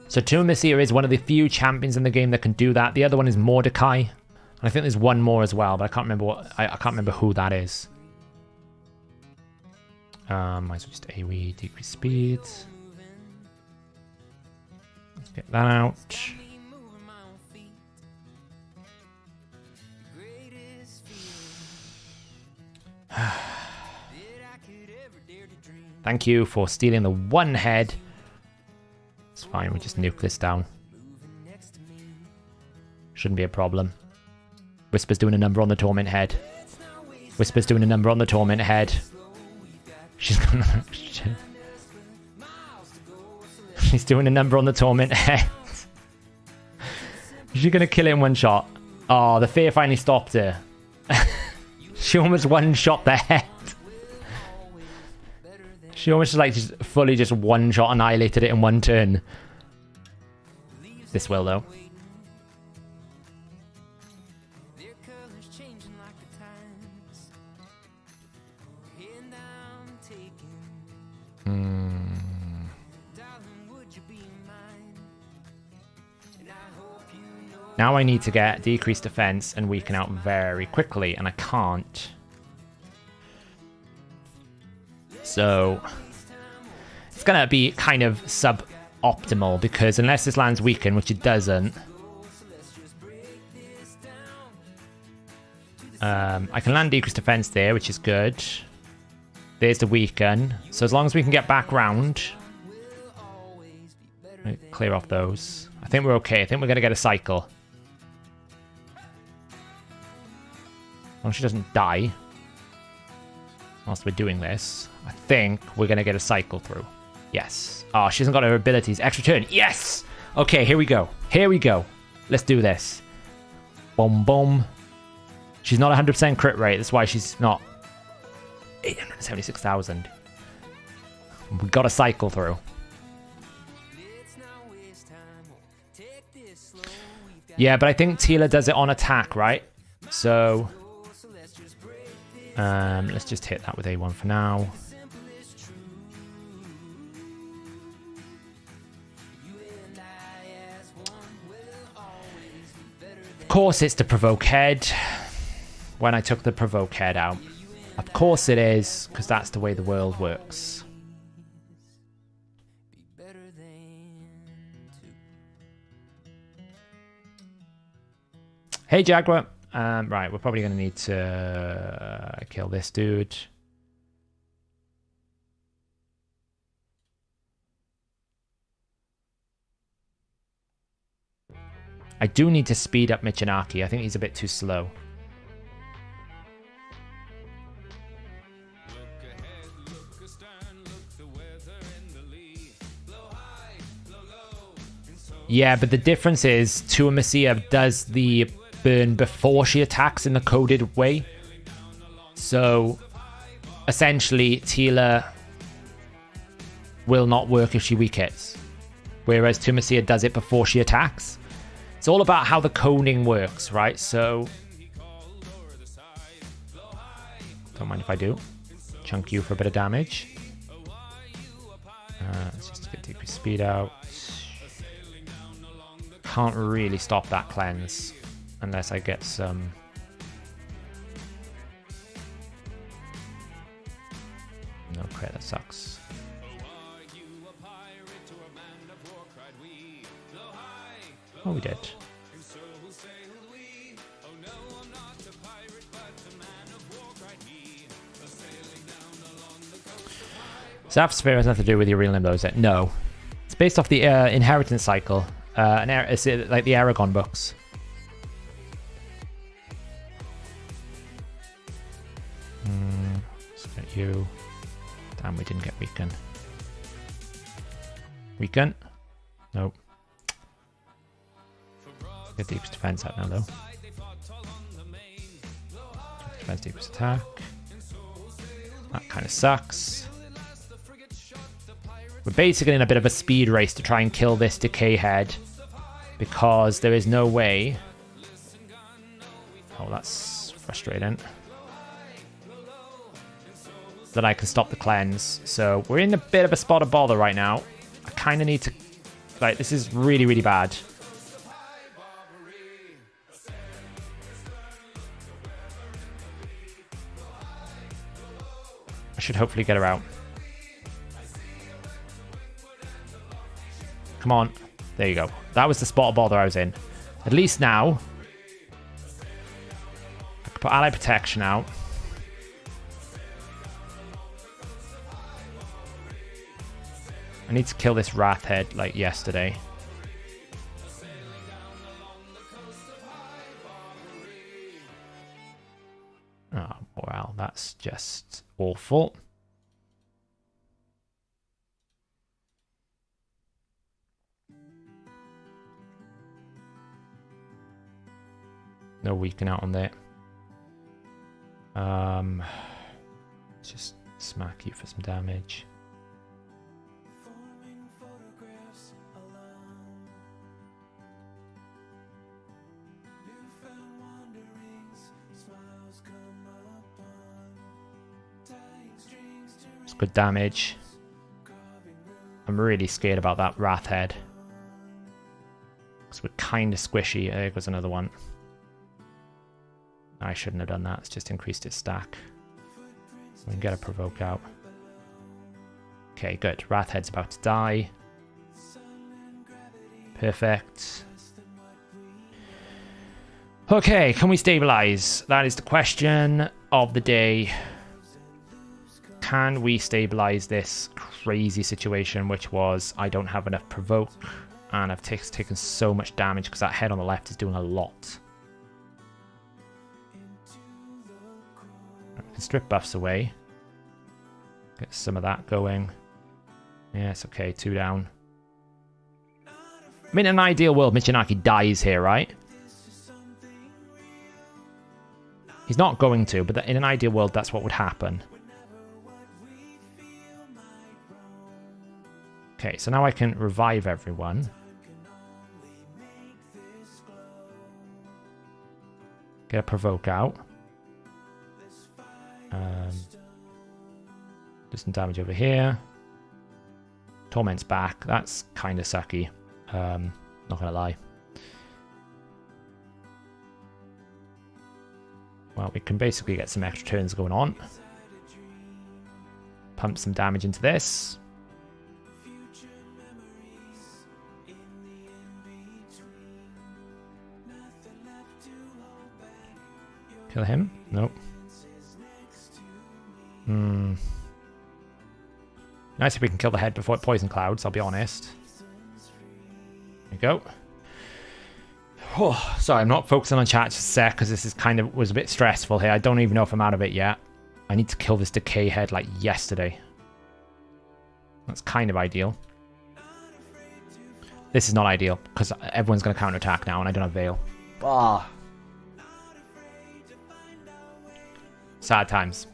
So Tuamacia is one of the few champions in the game that can do that. The other one is Mordecai. And I think there's one more as well, but I can't remember I can't remember who that is. Might as well just AoE decrease speed. Let's get that out. Thank you for stealing the one head. It's fine, we'll just nuke this down. Shouldn't be a problem. Whisper's doing a number on the Torment head. Whisper's doing a number on the Torment head. She's gonna... She's doing a number on the Torment head. She's gonna kill it in one shot. Oh, the fear finally stopped her. She almost one-shot the head. She almost like just fully just one-shot annihilated it in one turn. This will though. Now I need to get decreased defense and weaken out very quickly, and I can't. So it's gonna be kind of suboptimal because unless this lands weaken, which it doesn't, I can land decreased defense there, which is good. There's the weaken. So as long as we can get back round, clear off those. I think we're okay. I think we're gonna get a cycle. As long as she doesn't die whilst we're doing this, I think we're going to get a cycle through. Yes. Oh, she hasn't got her abilities. Extra turn. Yes! Okay, here we go. Here we go. Let's do this. Boom, boom. She's not 100% crit rate. That's why she's not 876,000. We got a cycle through. Yeah, but I think Tila does it on attack, right? So... let's just hit that with A1 for now. Of course it's the provoke head. When I took the provoke head out. Of course it is, because that's the way the world works. Hey Jaguar. Right, we're probably going to need to kill this dude. I do need to speed up Michinaki. I think he's a bit too slow. Yeah, but the difference is Tuamacia does the burn before she attacks in the coded way. So essentially Tila will not work if she weak hits, whereas Tuamacia does it before she attacks. It's all about how the coning works, right? So don't mind if I do. Chunk you for a bit of damage. Let's just get decreased speed out. Can't really stop that cleanse unless I get some... No crit, that sucks. Oh, we did. Sapphire has nothing to do with your real name, though, is it? No. It's based off the inheritance cycle. It's like the Aragon books. Let's get you. Damn, we didn't get weaken. Weaken? Nope. Get deepest defense out now, though. Defense, deepest attack. That kind of sucks. We're basically in a bit of a speed race to try and kill this decay head, because there is no way... Oh, that's frustrating. That I can stop the cleanse. So we're in a bit of a spot of bother right now. I kind of need to... Like, this is really, really bad. I should hopefully get her out. Come on. There you go. That was the spot of bother I was in. At least now, I can put ally protection out. I need to kill this Wrath Head like yesterday. Oh, wow, that's just awful. No weaken out on that. Let's just smack you for some damage. It's good damage. I'm really scared about that Wrath Head. Because we're kind of squishy. There goes another one. I shouldn't have done that. It's just increased its stack. We can get a provoke out. Okay, good. Wrath Head's about to die. Perfect. Okay, can we stabilize? That is the question of the day. Can we stabilize this crazy situation, which was I don't have enough provoke, and I've taken so much damage because that head on the left is doing a lot. I can strip buffs away. Get some of that going. Yes, okay, 2 down. I mean, in an ideal world, Michinaki dies here, right? He's not going to, but in an ideal world, that's what would happen. Okay, so now I can revive everyone. Get a provoke out. Do some damage over here. Torment's back. That's kind of sucky. Not gonna lie. Well, we can basically get some extra turns going on. Pump some damage into this. Kill him? Nope. Nice if we can kill the head before it poison clouds, I'll be honest. There we go. Oh, sorry, I'm not focusing on chat just a sec because this is was a bit stressful here. I don't even know if I'm out of it yet. I need to kill this decay head like yesterday. That's kind of ideal. This is not ideal because everyone's going to counterattack now and I don't have Veil. Ah. Sad times.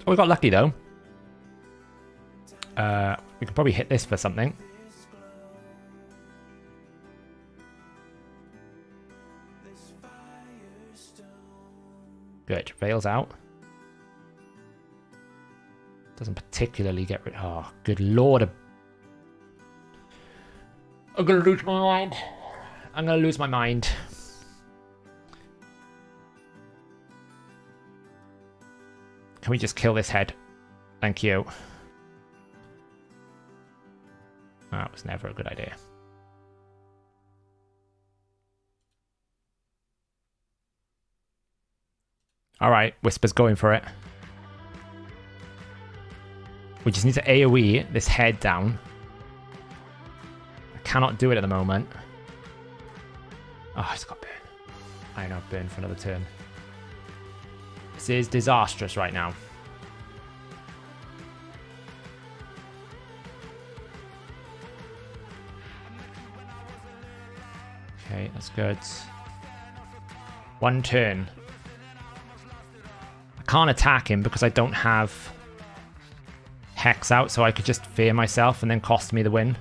Oh, we got lucky though. We could probably hit this for something. Good. Veil's out. Doesn't particularly get rid. Oh, good lord. I'm gonna lose my mind. I'm gonna lose my mind. Can we just kill this head? Thank you. That was never a good idea. Alright, Whisper's going for it. We just need to AoE this head down. I cannot do it at the moment. Oh, it's got burn. I know, burn for another turn. This is disastrous right now. Okay, that's good. 1 turn. I can't attack him because I don't have Hex out, so I could just fear myself and then cost me the win.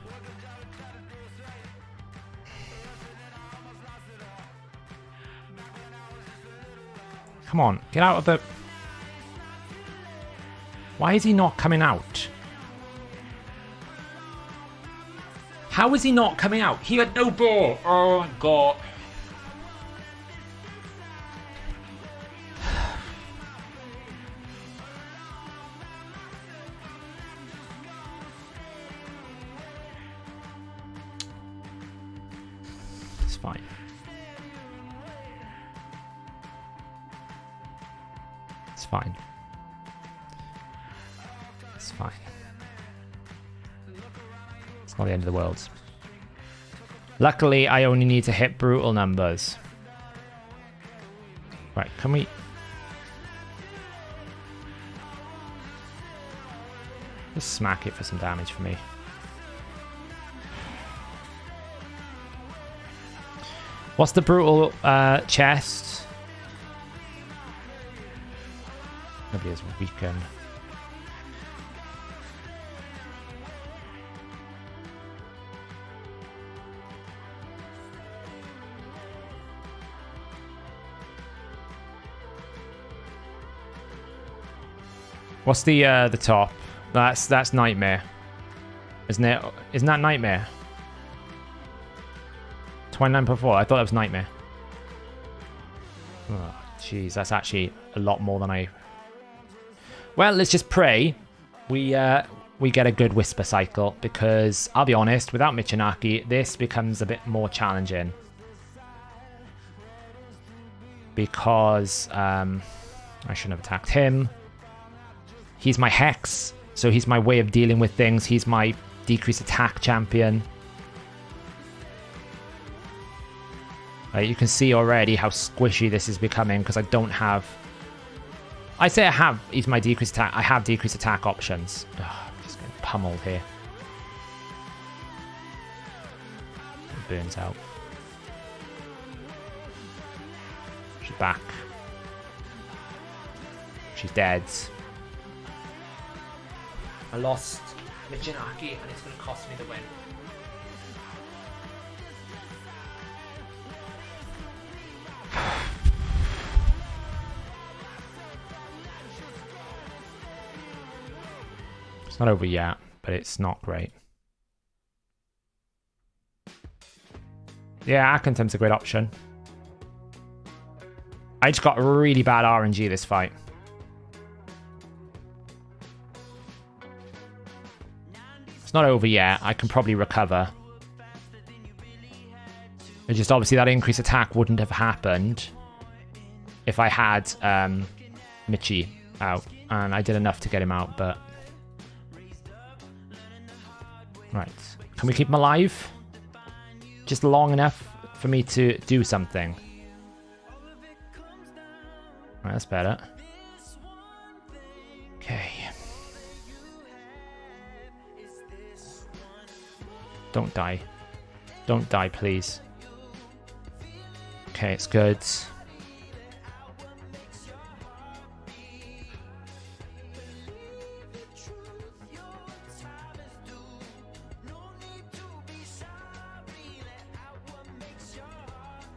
Come on, get out of the... Why is he not coming out? How is he not coming out? He had no ball. Oh my god. It's fine. It's fine. It's fine. It's not the end of the world. Luckily, I only need to hit brutal numbers. Right, can we... Just smack it for some damage for me. What's the brutal chest? Nobody has weaken. What's the top? That's Nightmare. Isn't it? Isn't that Nightmare? 29.4. I thought that was Nightmare. Oh, jeez, that's actually a lot more than I... Well, let's just pray we get a good Whisper cycle, because I'll be honest, without Michinaki, this becomes a bit more challenging. Because I shouldn't have attacked him. He's my Hex, so he's my way of dealing with things. He's my decreased attack champion. You can see already how squishy this is becoming because I don't have... I say I have, he's my decreased attack. I have decreased attack options. Ugh, I'm just getting pummeled here. It burns out. She's back. She's dead. I lost Michinaki and it's going to cost me the win. It's not over yet, but it's not great. Yeah, Akentum's a great option. I just got really bad RNG this fight. It's not over yet. I can probably recover. It's just obviously that increased attack wouldn't have happened if I had Michi out. And I did enough to get him out, but... Right. Can we keep him alive? Just long enough for me to do something. Right, that's better. Okay. Don't die. Don't die, please. Okay, it's good.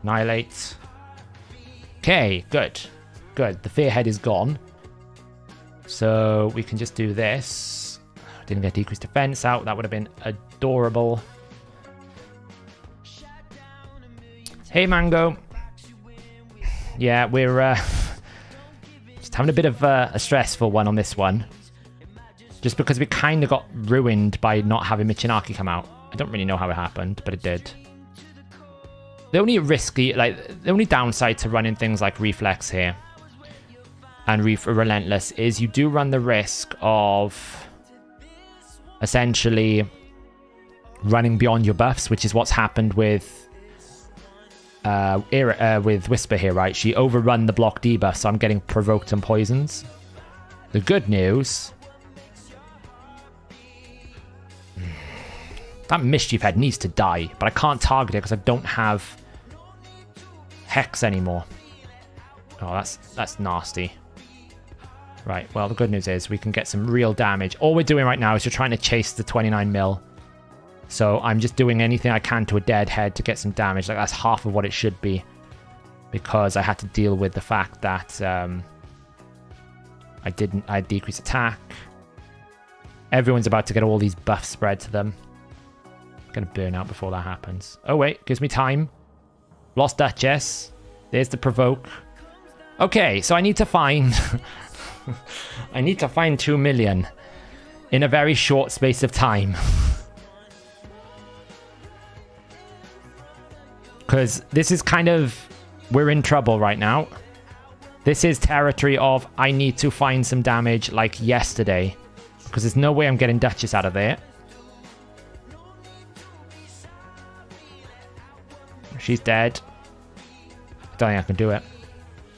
Annihilate. Okay, good. Good. The fear head is gone. So we can just do this. Didn't get decreased defense out. That would have been adorable. Hey, Mango. Yeah, we're just having a bit of a stressful one on this one. Just because we kind of got ruined by not having Michinaki come out. I don't really know how it happened, but it did. The only the only downside to running things like Reflex here and Relentless is you do run the risk of essentially running beyond your buffs, which is what's happened with with Whisper here, right? She overrun the block debuff, so I'm getting provoked and poisons. The good news... That Mischief Head needs to die, but I can't target it because I don't have Hex anymore. Oh, that's nasty. Right, well, the good news is we can get some real damage. All we're doing right now is we're trying to chase the 29 mil. So I'm just doing anything I can to a dead head to get some damage. Like, that's half of what it should be. Because I had to deal with the fact that I had decreased attack. Everyone's about to get all these buffs spread to them. Gonna burn out before that happens. Oh wait, gives me time. Lost Duchess. There's the provoke. Okay, so I need to find... I need to find 2 million in a very short space of time. Because this is kind of... We're in trouble right now. This is territory of I need to find some damage like yesterday. Because there's no way I'm getting Duchess out of there. She's dead. I don't think I can do it.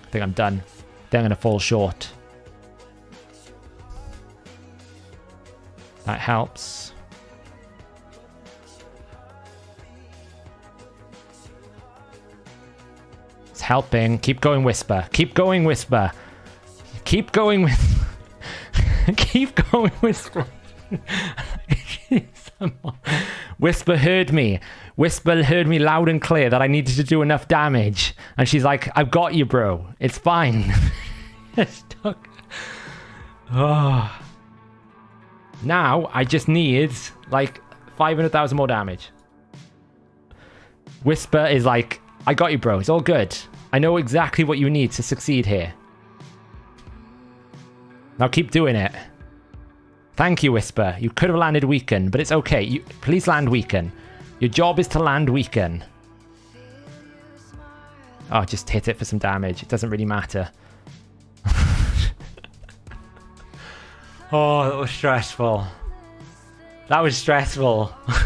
I think I'm done. Then I'm going to fall short. That helps. It's helping. Keep going, Whisper. Keep going, Whisper. Keep going, Whisper. Keep going, Whisper. Whisper heard me. Whisper heard me loud and clear that I needed to do enough damage. And she's like, I've got you, bro. It's fine. Stuck. Oh. Now, I just need, like, 500,000 more damage. Whisper is like, I got you, bro. It's all good. I know exactly what you need to succeed here. Now keep doing it. Thank you, Whisper. You could have landed Weaken, but it's okay. Please land Weaken. Your job is to land Weaken. Oh, just hit it for some damage. It doesn't really matter. Oh, that was stressful. That was stressful. I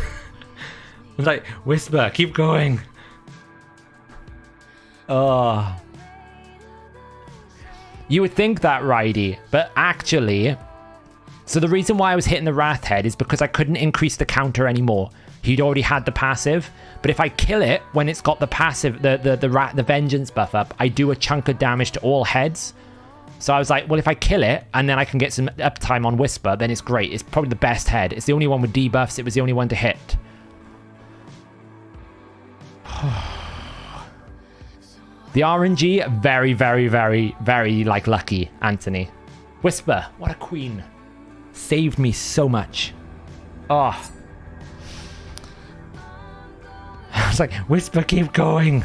was like, Whisper, keep going. Oh. You would think that, Ridey, but actually... So the reason why I was hitting the Wrath Head is because I couldn't increase the counter anymore. He'd already had the passive. But if I kill it when it's got the passive, the Vengeance buff up, I do a chunk of damage to all heads. So I was like, well, if I kill it and then I can get some uptime on Whisper, then it's great. It's probably the best head. It's the only one with debuffs. It was the only one to hit. The RNG, very, very, very, very, like, lucky, Anthony. Whisper, what a queen. Saved me so much. Oh. I was like, Whisper, keep going.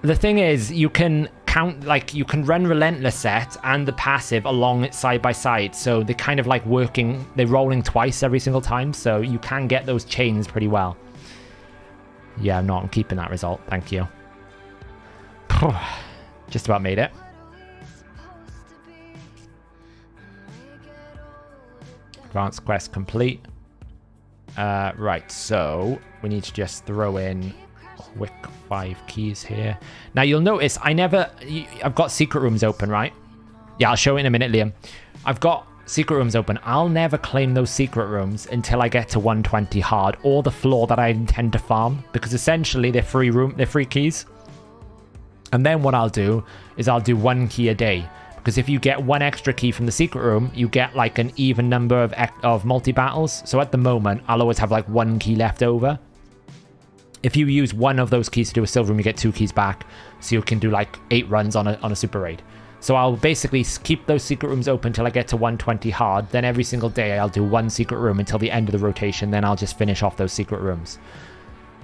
The thing is, you can count, like, you can run Relentless set and the passive along it side by side. So they're kind of like working, they're rolling twice every single time. So you can get those chains pretty well. Yeah, I'm keeping that result. Thank you. Just about made it. Advanced quest complete. Right, so we need to just throw in quick 5 keys here. Now you'll notice I've got secret rooms open, right? Yeah, I'll show it in a minute, Liam. I've got secret rooms open. I'll never claim those secret rooms until I get to 120 hard or the floor that I intend to farm, because essentially they're free keys. And then what I'll do is I'll do 1 key a day, because if you get 1 extra key from the secret room, you get like an even number of multi-battles. So at the moment, I'll always have like 1 key left over. If you use 1 of those keys to do a silver room, you get 2 keys back. So you can do like 8 runs on a super raid. So I'll basically keep those secret rooms open till I get to 120 hard. Then every single day I'll do 1 secret room until the end of the rotation. Then I'll just finish off those secret rooms.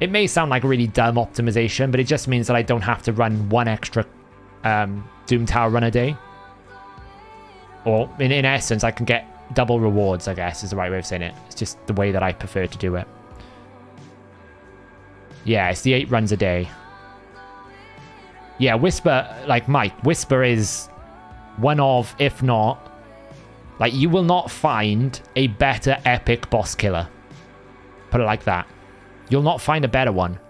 It may sound like really dumb optimization, but it just means that I don't have to run 1 extra Doom Tower run a day. Or in essence, I can get double rewards, I guess, is the right way of saying it. It's just the way that I prefer to do it. Yeah, it's the 8 runs a day. Yeah, Whisper, like Mike, Whisper is one of, if not, like, you will not find a better epic boss killer. Put it like that. You'll not find a better one.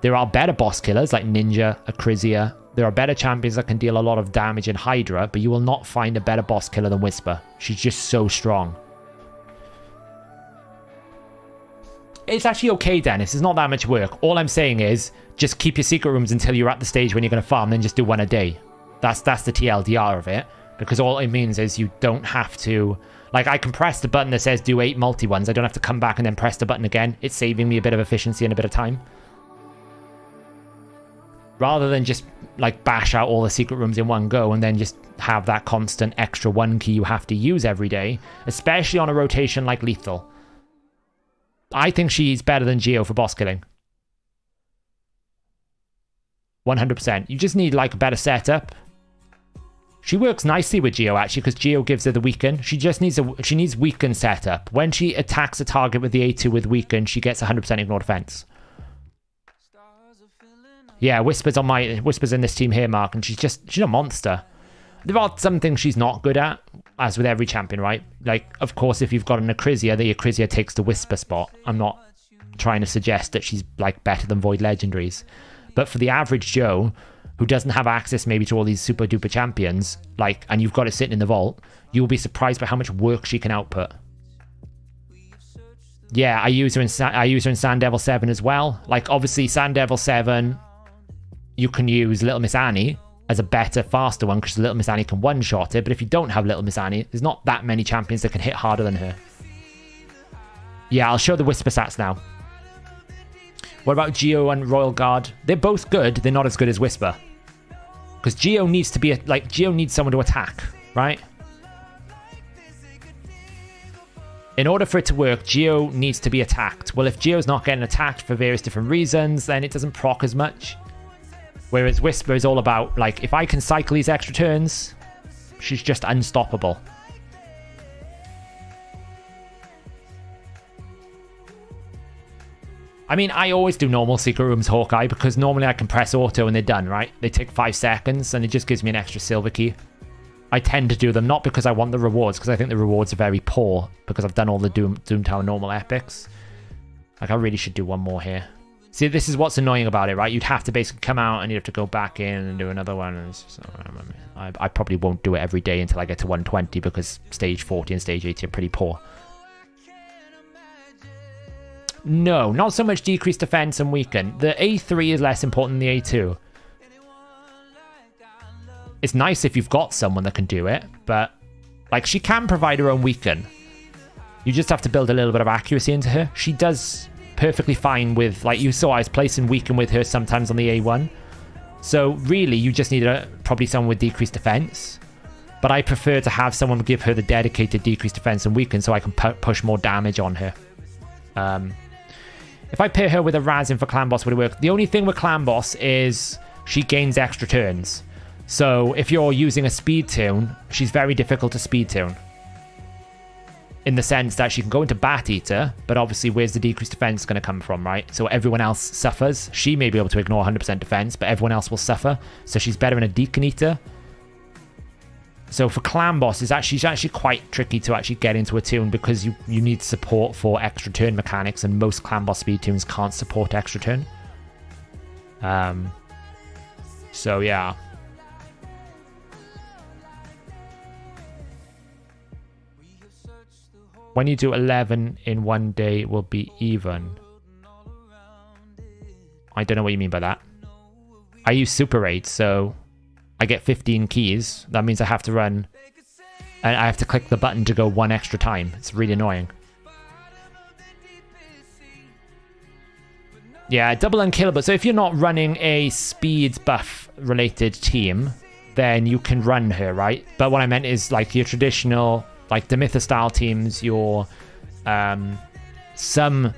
There are better boss killers like Ninja, Acrisia. There are better champions that can deal a lot of damage in Hydra, but you will not find a better boss killer than Whisper. She's just so strong. It's actually okay, Dennis. It's not that much work. All I'm saying is just keep your secret rooms until you're at the stage when you're going to farm, then just do 1 a day. That's the TLDR of it, because all it means is you don't have to... Like, I can press the button that says do 8 multi-ones. I don't have to come back and then press the button again. It's saving me a bit of efficiency and a bit of time. Rather than just, like, bash out all the secret rooms in one go and then just have that constant extra 1 key you have to use every day, especially on a rotation like Lethal. I think she's better than Geo for boss killing. 100%. You just need, like, a better setup. She works nicely with Geo, actually, because Geo gives her the weaken. She just needs she needs weaken setup. When she attacks a target with the A2 with weaken, she gets 100% ignore defense. Yeah, Whisper's in this team here, Mark, and she's a monster. There are some things she's not good at. as with every champion, right? Like, of course, if you've got an Acrizia, the Acrizia takes the Whisper spot. I'm not trying to suggest that she's like better than Void Legendaries. But for the average Joe, who doesn't have access maybe to all these super duper champions, like, and you've got it sitting in the vault, you'll be surprised by how much work she can output. Yeah, I use her in Sand Devil 7 as well. Like, obviously, Sand Devil 7, you can use Little Miss Annie as a better, faster one, because Little Miss Annie can one-shot it. But if you don't have Little Miss Annie, there's not that many champions that can hit harder than her. Yeah, I'll show the Whisper stats now. What about Geo and Royal Guard? They're both good. They're not as good as Whisper. Because Geo needs to be, Geo needs someone to attack, right? In order for it to work, Geo needs to be attacked. Well, if Geo's not getting attacked for various different reasons, then it doesn't proc as much. Whereas Whisper is all about, like, if I can cycle these extra turns, she's just unstoppable. I mean, I always do normal Secret Rooms Hawkeye because normally I can press auto and they're done, right? They take 5 seconds and it just gives me an extra silver key. I tend to do them not because I want the rewards, because I think the rewards are very poor because I've done all the Doom Tower normal epics. Like, I really should do one more here. See, this is what's annoying about it, right? You'd have to basically come out and you'd have to go back in and do another one. And so, I probably won't do it every day until I get to 120 because stage 40 and stage 80 are pretty poor. No, not so much decreased defense and weaken. The A3 is less important than the A2. It's nice if you've got someone that can do it, but like, she can provide her own weaken. You just have to build a little bit of accuracy into her. She does perfectly fine with, like, you saw I was placing weaken with her sometimes on the A1. So really, you just need probably someone with decreased defense. But I prefer to have someone give her the dedicated decreased defense and weaken so I can push more damage on her. If I pair her with a Razin for Clan Boss, would it work? The only thing with Clan Boss is she gains extra turns. So if you're using a speed tune, she's very difficult to speed tune. In the sense that she can go into Bat Eater, but obviously where's the decreased defense going to come from, right? So everyone else suffers. She may be able to ignore 100% defense, but everyone else will suffer. So she's better in a Deacon Eater. So for Clan Boss, she's actually quite tricky to actually get into a tune because you need support for extra turn mechanics, and most Clan Boss speed tunes can't support extra turn. So yeah. When you do 11 in one day, will be even. I don't know what you mean by that. I use Super 8, so I get 15 keys. That means I have to run, and I have to click the button to go one extra time. It's really annoying. Yeah, double unkillable. So if you're not running a speed buff related team, then you can run her, right? But what I meant is like your traditional, like the Mytha style teams, your some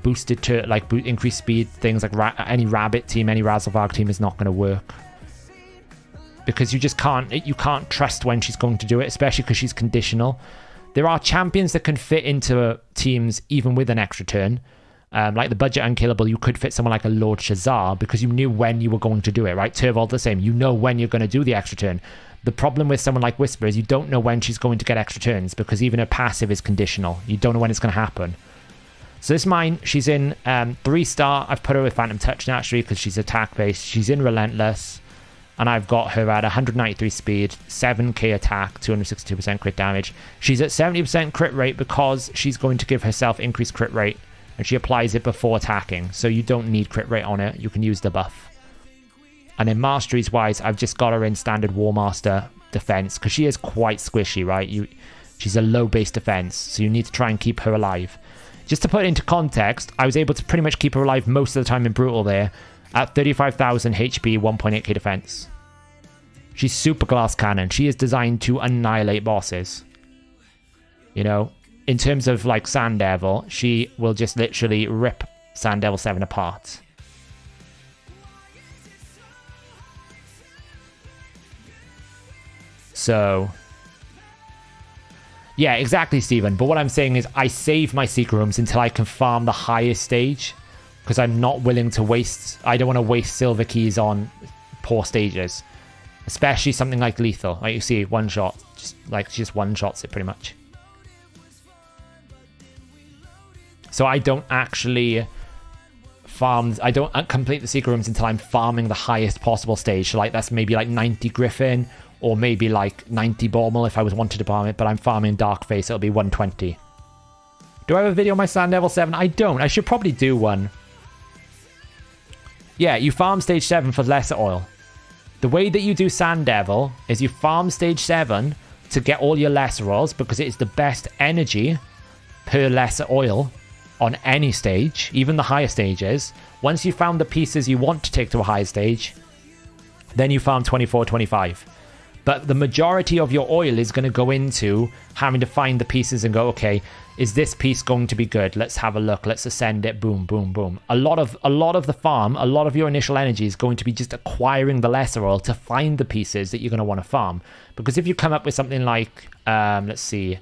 boosted to like increased speed things, like any Rabbit team, any Razzlevarg team is not going to work. Because you just can't trust when she's going to do it, especially because she's conditional. There are champions that can fit into teams even with an extra turn. Like the budget unkillable, you could fit someone like a Lord Shazar because you knew when you were going to do it, right? Turvold the same. You know when you're going to do the extra turn. The problem with someone like Whisper is you don't know when she's going to get extra turns because even her passive is conditional. You don't know when it's going to happen. So this mine, she's in 3-star. I've put her with Phantom Touch naturally because she's attack-based. She's in Relentless. And I've got her at 193 speed, 7k attack, 262% crit damage. She's at 70% crit rate because she's going to give herself increased crit rate. And she applies it before attacking. So you don't need crit rate on it. You can use the buff. And then masteries wise, I've just got her in standard War Master defense. Because she is quite squishy, right? She's a low base defense. So you need to try and keep her alive. Just to put it into context, I was able to pretty much keep her alive most of the time in Brutal there. At 35,000 HP, 1.8k defense. She's super glass cannon. She is designed to annihilate bosses. You know, in terms of like Sand Devil, she will just literally rip Sand Devil 7 apart. So, yeah, exactly, Stephen. But what I'm saying is I save my secret rooms until I can farm the highest stage. Because I'm not willing to waste... I don't want to waste silver keys on poor stages. Especially something like Lethal. Like you see, one shot, She just one-shots it pretty much. So I don't actually farm... I don't complete the secret rooms until I'm farming the highest possible stage. So like that's maybe like 90 Griffin or maybe like 90 Bormal if I was wanted to farm it. But I'm farming Darkface. It'll be 120. Do I have a video on my Sand Devil 7? I don't. I should probably do one. Yeah, you farm stage 7 for lesser oil. The way that you do Sand Devil is you farm stage 7 to get all your lesser oils because it is the best energy per lesser oil on any stage, even the higher stages. Once you found the pieces you want to take to a higher stage, then you farm 24, 25. But the majority of your oil is going to go into having to find the pieces and go, okay, is this piece going to be good? Let's have a look. Let's ascend it. Boom, boom, boom. A lot of the farm, a lot of your initial energy is going to be just acquiring the lesser oil to find the pieces that you're going to want to farm. Because if you come up with something like, let's see.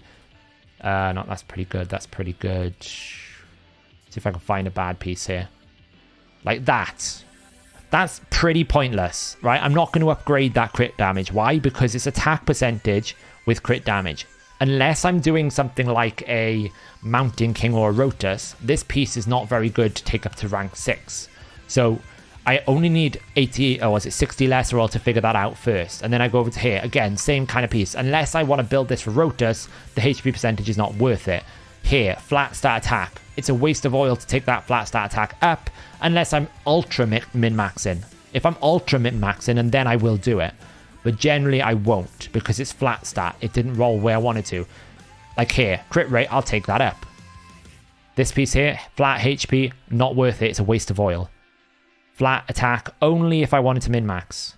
No, that's pretty good. That's pretty good. See if I can find a bad piece here. Like that. That's pretty pointless, right? I'm not going to upgrade that crit damage. Why? Because it's attack percentage with crit damage. Unless I'm doing something like a Mountain King or a Rotus, this piece is not very good to take up to rank 6. So I only need 80, or was it 60 lesser oil to figure that out first. And then I go over to here. Again, same kind of piece. Unless I want to build this for Rotus, the HP percentage is not worth it. Here, flat stat attack. It's a waste of oil to take that flat stat attack up unless I'm ultra min-maxing. If I'm ultra min-maxing, and then I will do it. But generally I won't because it's flat stat. It didn't roll where I wanted to. Like here, crit rate, I'll take that up. This piece here, flat HP, not worth it. It's a waste of oil. Flat attack, only if I wanted to min-max.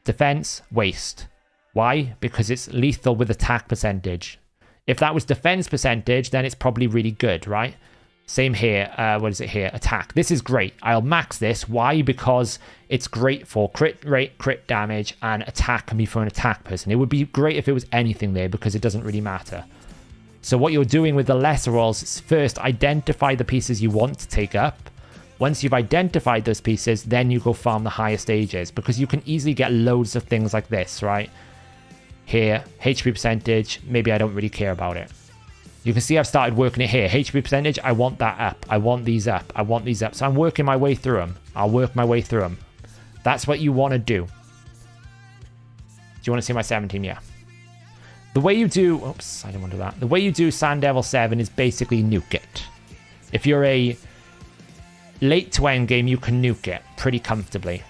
Defense, waste. Why? Because it's lethal with attack percentage. If that was defense percentage, then it's probably really good, right? Same here. What is it here? Attack. This is great. I'll max this. Why? Because it's great for crit rate, crit damage, and attack can be for an attack person. It would be great if it was anything there because it doesn't really matter. So what you're doing with the lesser oils is first identify the pieces you want to take up. Once you've identified those pieces, then you go farm the higher stages because you can easily get loads of things like this, right? Here, HP percentage, maybe I don't really care about it. You can see I've started working it here. HP percentage, I want that up. I want these up. I want these up. So I'm working my way through them. I'll work my way through them. That's what you want to do. Do you want to see my 17? Yeah. The way you do... Oops, I didn't want to do that. The way you do Sand Devil 7 is basically nuke it. If you're a late to end game, you can nuke it pretty comfortably.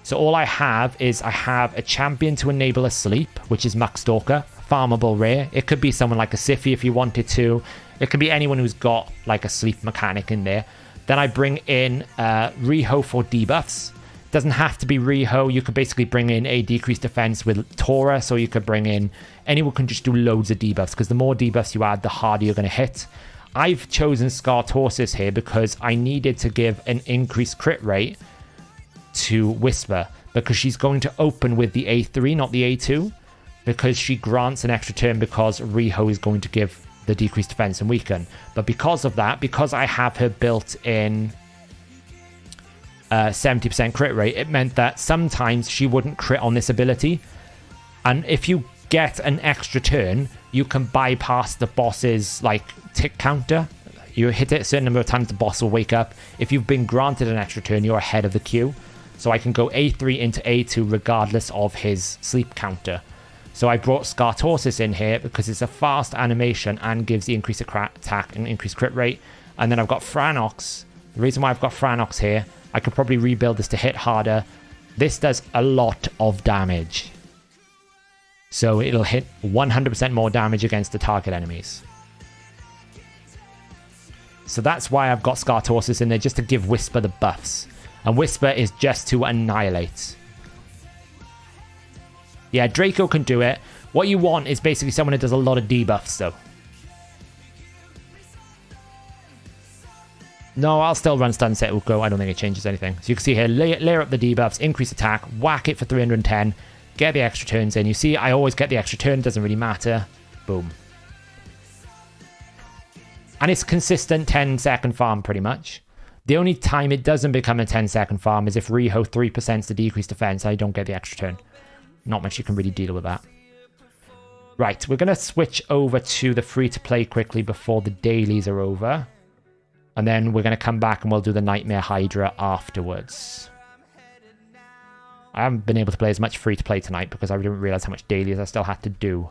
So all I have is I have a champion to enable a sleep, which is Muckstalker. Farmable rare. It could be someone like a Siphi if you wanted to. It could be anyone who's got like a sleep mechanic in there. Then I bring in Riho for debuffs. Doesn't have to be Riho. You could basically bring in a decreased defense with Taurus, or you could bring in... Anyone can just do loads of debuffs, because the more debuffs you add, the harder you're going to hit. I've chosen Skartorsis here because I needed to give an increased crit rate to Whisper, because she's going to open with the A3, not the A2. Because she grants an extra turn because Riho is going to give the decreased defense and weaken. But because of that, because I have her built in 70% crit rate, it meant that sometimes she wouldn't crit on this ability. And if you get an extra turn, you can bypass the boss's like tick counter. You hit it a certain number of times, the boss will wake up. If you've been granted an extra turn, you're ahead of the queue. So I can go A3 into A2 regardless of his sleep counter. So I brought Skartorsis in here because it's a fast animation and gives the increased attack and increased crit rate. And then I've got Franox. The reason why I've got Franox here, I could probably rebuild this to hit harder. This does a lot of damage. So it'll hit 100% more damage against the target enemies. So that's why I've got Skartorsis in there, just to give Whisper the buffs. And Whisper is just to annihilate. Yeah, Draco can do it. What you want is basically someone who does a lot of debuffs, though. No, I'll still run Stun Set Uko. I don't think it changes anything. So you can see here, layer up the debuffs, increase attack, whack it for 310, get the extra turns in. You see, I always get the extra turn. Doesn't really matter. Boom. And it's consistent 10-second farm, pretty much. The only time it doesn't become a 10-second farm is if Riho 3% the decreased defense. I don't get the extra turn. Not much you can really deal with that. Right, we're going to switch over to the free-to-play quickly before the dailies are over. And then we're going to come back and we'll do the Nightmare Hydra afterwards. I haven't been able to play as much free-to-play tonight because I didn't realize how much dailies I still had to do.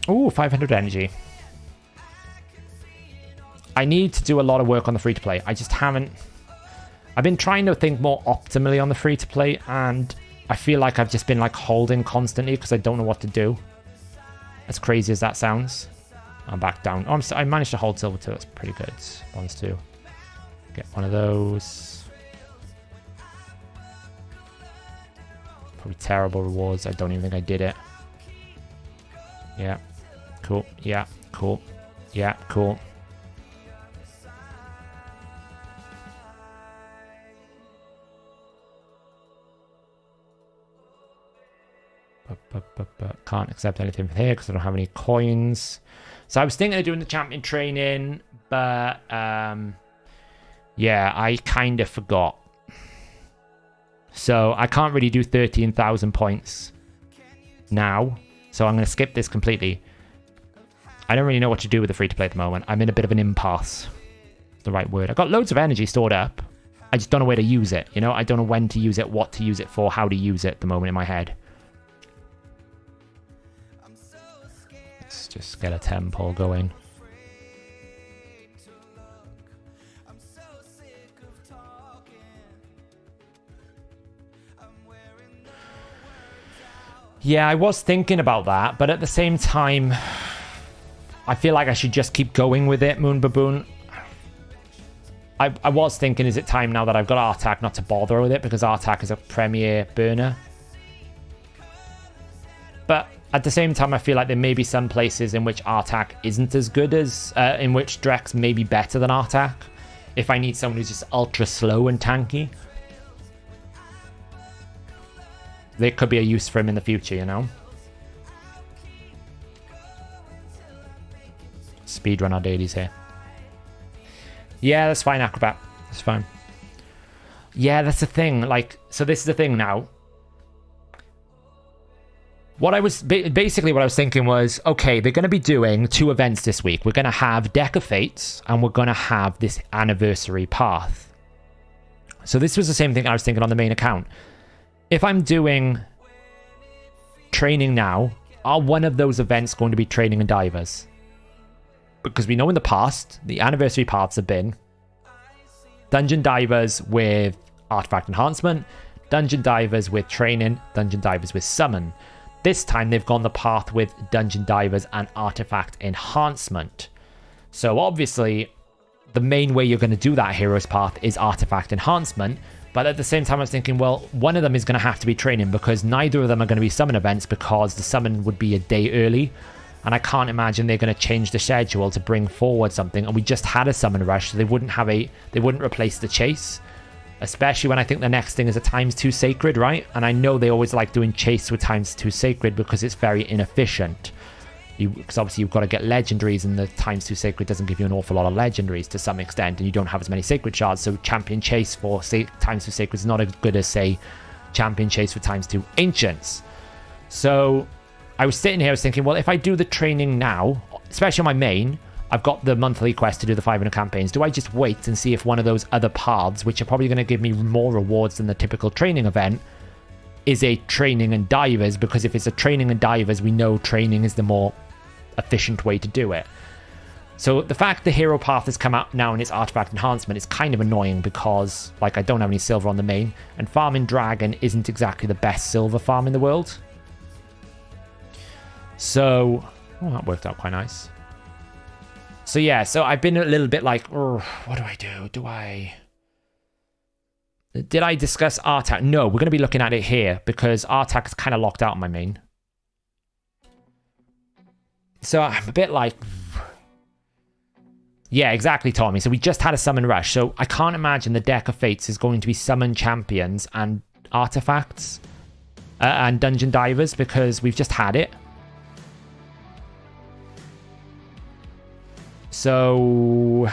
Ooh, 500 energy. I need to do a lot of work on the free-to-play. I just haven't... I've been trying to think more optimally on the free-to-play, and I feel like I've just been like holding constantly because I don't know what to do. As crazy as that sounds. I'm back down. Oh, I managed to hold silver too. That's pretty good. Bronze 2. Get one of those. Probably terrible rewards. I don't even think I did it. Yeah. Cool. Yeah. Cool. Yeah. Cool. Can't accept anything from here because I don't have any coins. So I was thinking of doing the champion training, but yeah, I kind of forgot. So I can't really do 13,000 points now. So I'm going to skip this completely. I don't really know what to do with the free-to-play at the moment. I'm in a bit of an impasse. That's the right word. I've got loads of energy stored up. I just don't know where to use it. You know, I don't know when to use it, what to use it for, how to use it at the moment in my head. Let's just get a temple going. Yeah, I was thinking about that, but at the same time, I feel like I should just keep going with it, Moon Baboon. I was thinking, is it time now that I've got Artak not to bother with it, because Artak is a premier burner? But at the same time, I feel like there may be some places in which Artak isn't as good as, in which Drex may be better than Artak, if I need someone who's just ultra slow and tanky. There could be a use for him in the future, you know? Speedrun our dailies here. Yeah, that's fine, Acrobat. That's fine. Yeah, that's the thing. Like, so this is the thing now. What I was... Basically, what I was thinking was, okay, they're going to be doing 2 events this week. We're going to have Deck of Fates, and we're going to have this anniversary path. So this was the same thing I was thinking on the main account. If I'm doing training now, are one of those events going to be training and divers? Because we know in the past, the anniversary paths have been dungeon divers with artifact enhancement, dungeon divers with training, dungeon divers with summon. This time they've gone the path with dungeon divers and artifact enhancement. So obviously, the main way you're going to do that hero's path is artifact enhancement. But at the same time, I was thinking, well, one of them is going to have to be training because neither of them are going to be summon events because the summon would be a day early. And I can't imagine they're going to change the schedule to bring forward something. And we just had a summon rush, so they wouldn't replace the chase. Especially when I think the next thing is a ×2 sacred, right? And I know they always like doing chase with ×2 sacred because it's very inefficient. Because obviously you've got to get legendaries, and the ×2 sacred doesn't give you an awful lot of legendaries to some extent, and you don't have as many sacred shards. So champion chase for ×2 sacred is not as good as, say, champion chase for ×2 ancients. So I was sitting here, I was thinking, well, if I do the training now, especially on my main, I've got the monthly quest to do the 500 campaigns. Do I just wait and see if one of those other paths, which are probably going to give me more rewards than the typical training event, is a training and divers? Because if it's a training and divers, we know training is the more efficient way to do it. So the fact the hero path has come out now in its artifact enhancement is kind of annoying because, like, I don't have any silver on the main, and farming dragon isn't exactly the best silver farm in the world. So, oh, that worked out quite nice. So yeah, so I've been a little bit like, what do I do? Did I discuss Artak? No, we're going to be looking at it here because Artak is kind of locked out on my main. So I'm a bit like... Yeah, exactly, Tommy. So we just had a summon rush. So I can't imagine the Deck of Fates is going to be summon champions and artifacts and dungeon divers because we've just had it. So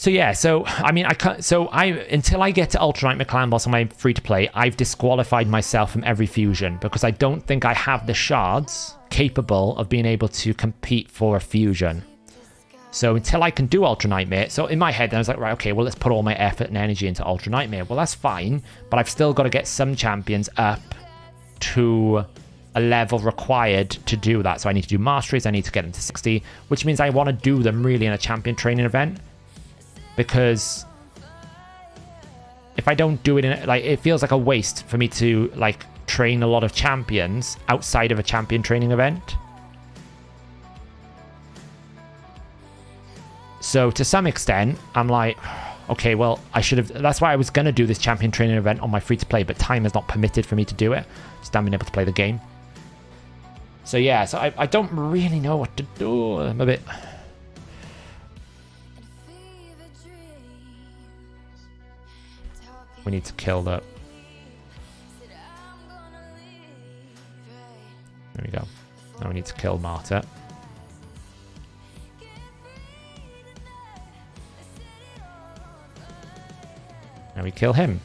yeah, so I mean, I can't. So until I get to Ultra Nightmare Clan Boss on my free to play, I've disqualified myself from every fusion because I don't think I have the shards capable of being able to compete for a fusion. So until I can do Ultra Nightmare, so in my head, I was like, right, okay, well, let's put all my effort and energy into Ultra Nightmare. Well, that's fine, but I've still got to get some champions up to a level required to do that. So I need to do masteries, I need to get them to 60, which means I want to do them really in a champion training event. Because if I don't do it in, like, it feels like a waste for me to, like, train a lot of champions outside of a champion training event. So to some extent, I'm like, okay, well, I should have, that's why I was going to do this champion training event on my free to play, but time has not permitted for me to do it. Just haven't been able to play the game. So yeah, so I don't really know what to do. I'm a bit... We need to kill the... There we go. Now we need to kill Marta. Now we kill him.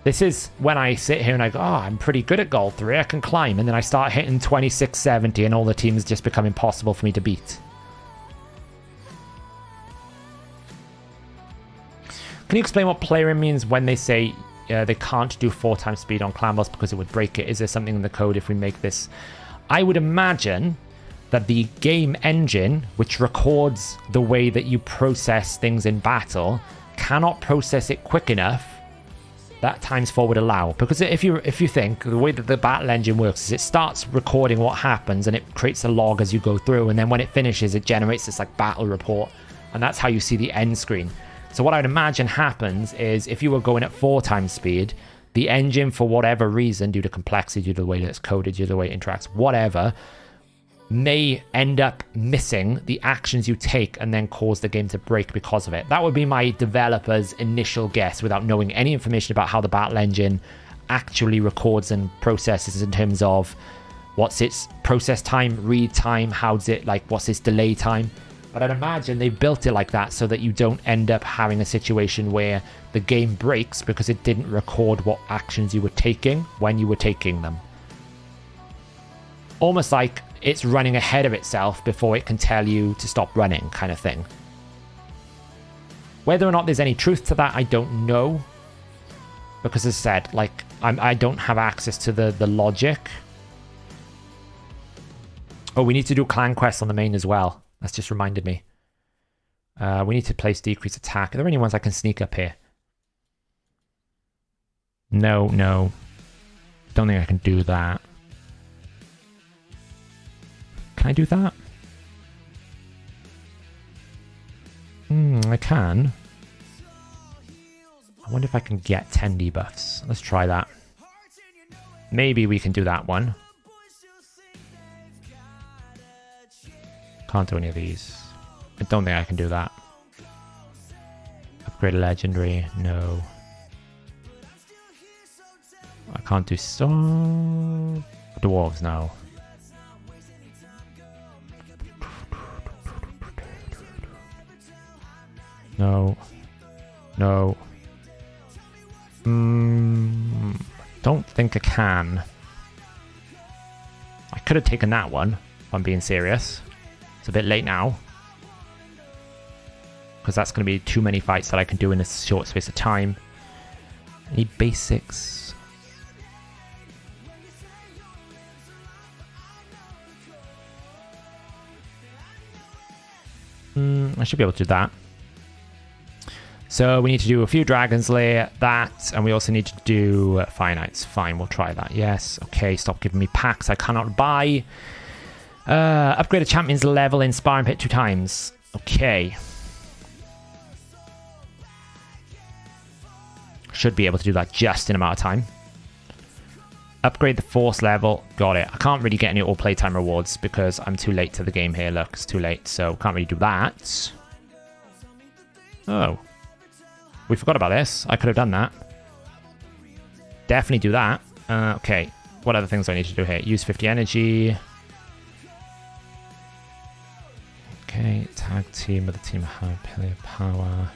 This is when I sit here and I go, oh, I'm pretty good at Gold 3, I can climb. And then I start hitting 2670 and all the teams just become impossible for me to beat. Can you explain what playering means when they say they can't do 4 times speed on Clan Boss because it would break it? Is there something in the code if we make this? I would imagine that the game engine, which records the way that you process things in battle, cannot process it quick enough that times 4 would allow. Because if you think, the way that the battle engine works is it starts recording what happens and it creates a log as you go through, and then when it finishes it generates this like battle report, and that's how you see the end screen. So what I'd imagine happens is if you were going at 4 times speed, the engine, for whatever reason, due to complexity, due to the way that it's coded, due to the way it interacts, whatever, may end up missing the actions you take and then cause the game to break because of it. That would be my developer's initial guess without knowing any information about how the battle engine actually records and processes in terms of what's its process time, read time, how's it, like, what's its delay time. But I'd imagine they've built it like that so that you don't end up having a situation where the game breaks because it didn't record what actions you were taking when you were taking them. Almost like it's running ahead of itself before it can tell you to stop running, kind of thing. Whether or not there's any truth to that, I don't know. Because as I said, like, I don't have access to the logic. Oh, we need to do clan quests on the main as well. That's just reminded me. We need to place decrease attack. Are there any ones I can sneak up here? No. Don't think I can do that. Can I do that? I can. I wonder if I can get 10 debuffs. Let's try that. Maybe we can do that one. Can't do any of these. I don't think I can do that. Upgrade a legendary. No. I can't do dwarves now. No. Don't think I can. I could have taken that one, if I'm being serious. It's a bit late now. Because that's going to be too many fights that I can do in a short space of time. Any basics? I should be able to do that. So we need to do a few Dragon's Lair, that, and we also need to do Fire Knights. Fine, we'll try that. Yes, okay, stop giving me packs I cannot buy. Upgrade a champion's level in Sparring Pit 2 times. Okay. Should be able to do that just in a matter of time. Upgrade the Force level. Got it. I can't really get any all playtime rewards because I'm too late to the game here. Look, it's too late, so can't really do that. Oh. We forgot about this. I could have done that. Definitely do that. Okay. What other things do I need to do here? Use 50 energy. Okay, tag team with a team of high player power.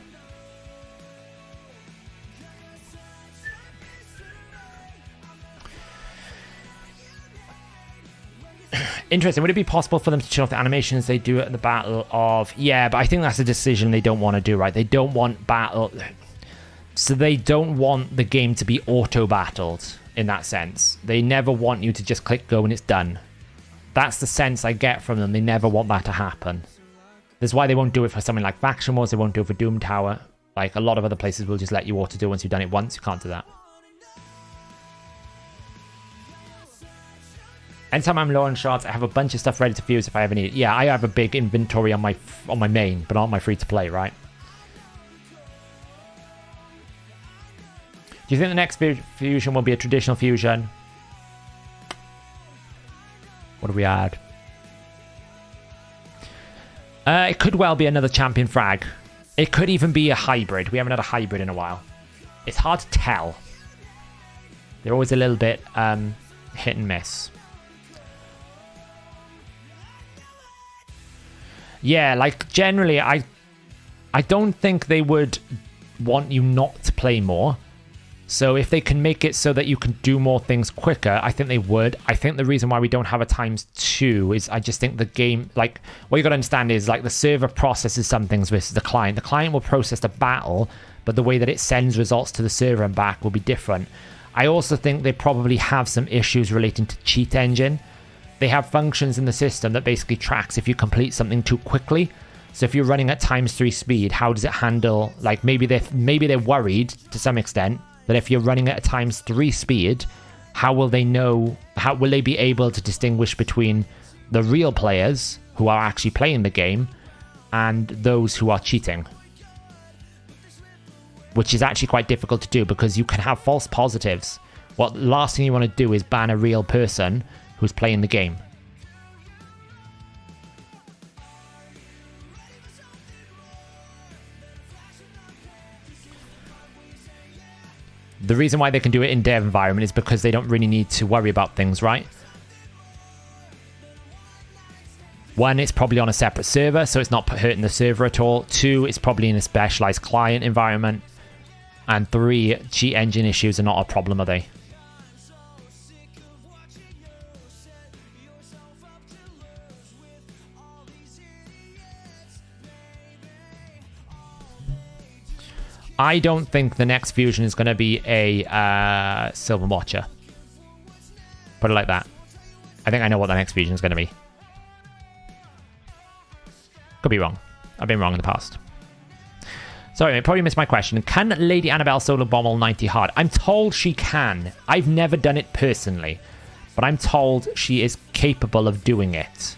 Interesting. Would it be possible for them to turn off the animations they do at the battle of... Yeah, but I think that's a decision they don't want to do, right? They don't want battle... So they don't want the game to be auto-battled in that sense. They never want you to just click go and it's done. That's the sense I get from them. They never want that to happen. That's why they won't do it for something like Faction Wars. They won't do it for Doom Tower. Like, a lot of other places will just let you auto-do once you've done it once. You can't do that. Anytime I'm low on shards, I have a bunch of stuff ready to fuse if I ever need it. Yeah, I have a big inventory on my main, but not on my free-to-play, right? Do you think the next fusion will be a traditional fusion? What do we add? It could well be another champion frag. It could even be a hybrid. We haven't had a hybrid in a while. It's hard to tell. They're always a little bit hit and miss. Yeah, like generally, I don't think they would want you not to play more. So if they can make it so that you can do more things quicker, I think they would. I think the reason why we don't have a ×2 is I just think the game, like, what you got to understand is, like, the server processes some things versus the client. The client will process the battle, but the way that it sends results to the server and back will be different. I also think they probably have some issues relating to cheat engine. They have functions in the system that basically tracks if you complete something too quickly. So if you're running at ×3 speed, how does it handle, like, maybe they're worried to some extent that if you're running at a ×3 speed, how will they know, how will they be able to distinguish between the real players who are actually playing the game and those who are cheating? Which is actually quite difficult to do because you can have false positives. What the last thing you want to do is ban a real person who's playing the game. The reason why they can do it in dev environment is because they don't really need to worry about things, right? One, it's probably on a separate server, so it's not hurting the server at all. Two, it's probably in a specialized client environment. And three, cheat engine issues are not a problem, are they? I don't think the next fusion is going to be a Silver Watcher. Put it like that. I think I know what the next fusion is going to be. Could be wrong. I've been wrong in the past. Sorry, I probably missed my question. Can Lady Annabelle solo bomb all 90 hard? I'm told she can. I've never done it personally, but I'm told she is capable of doing it.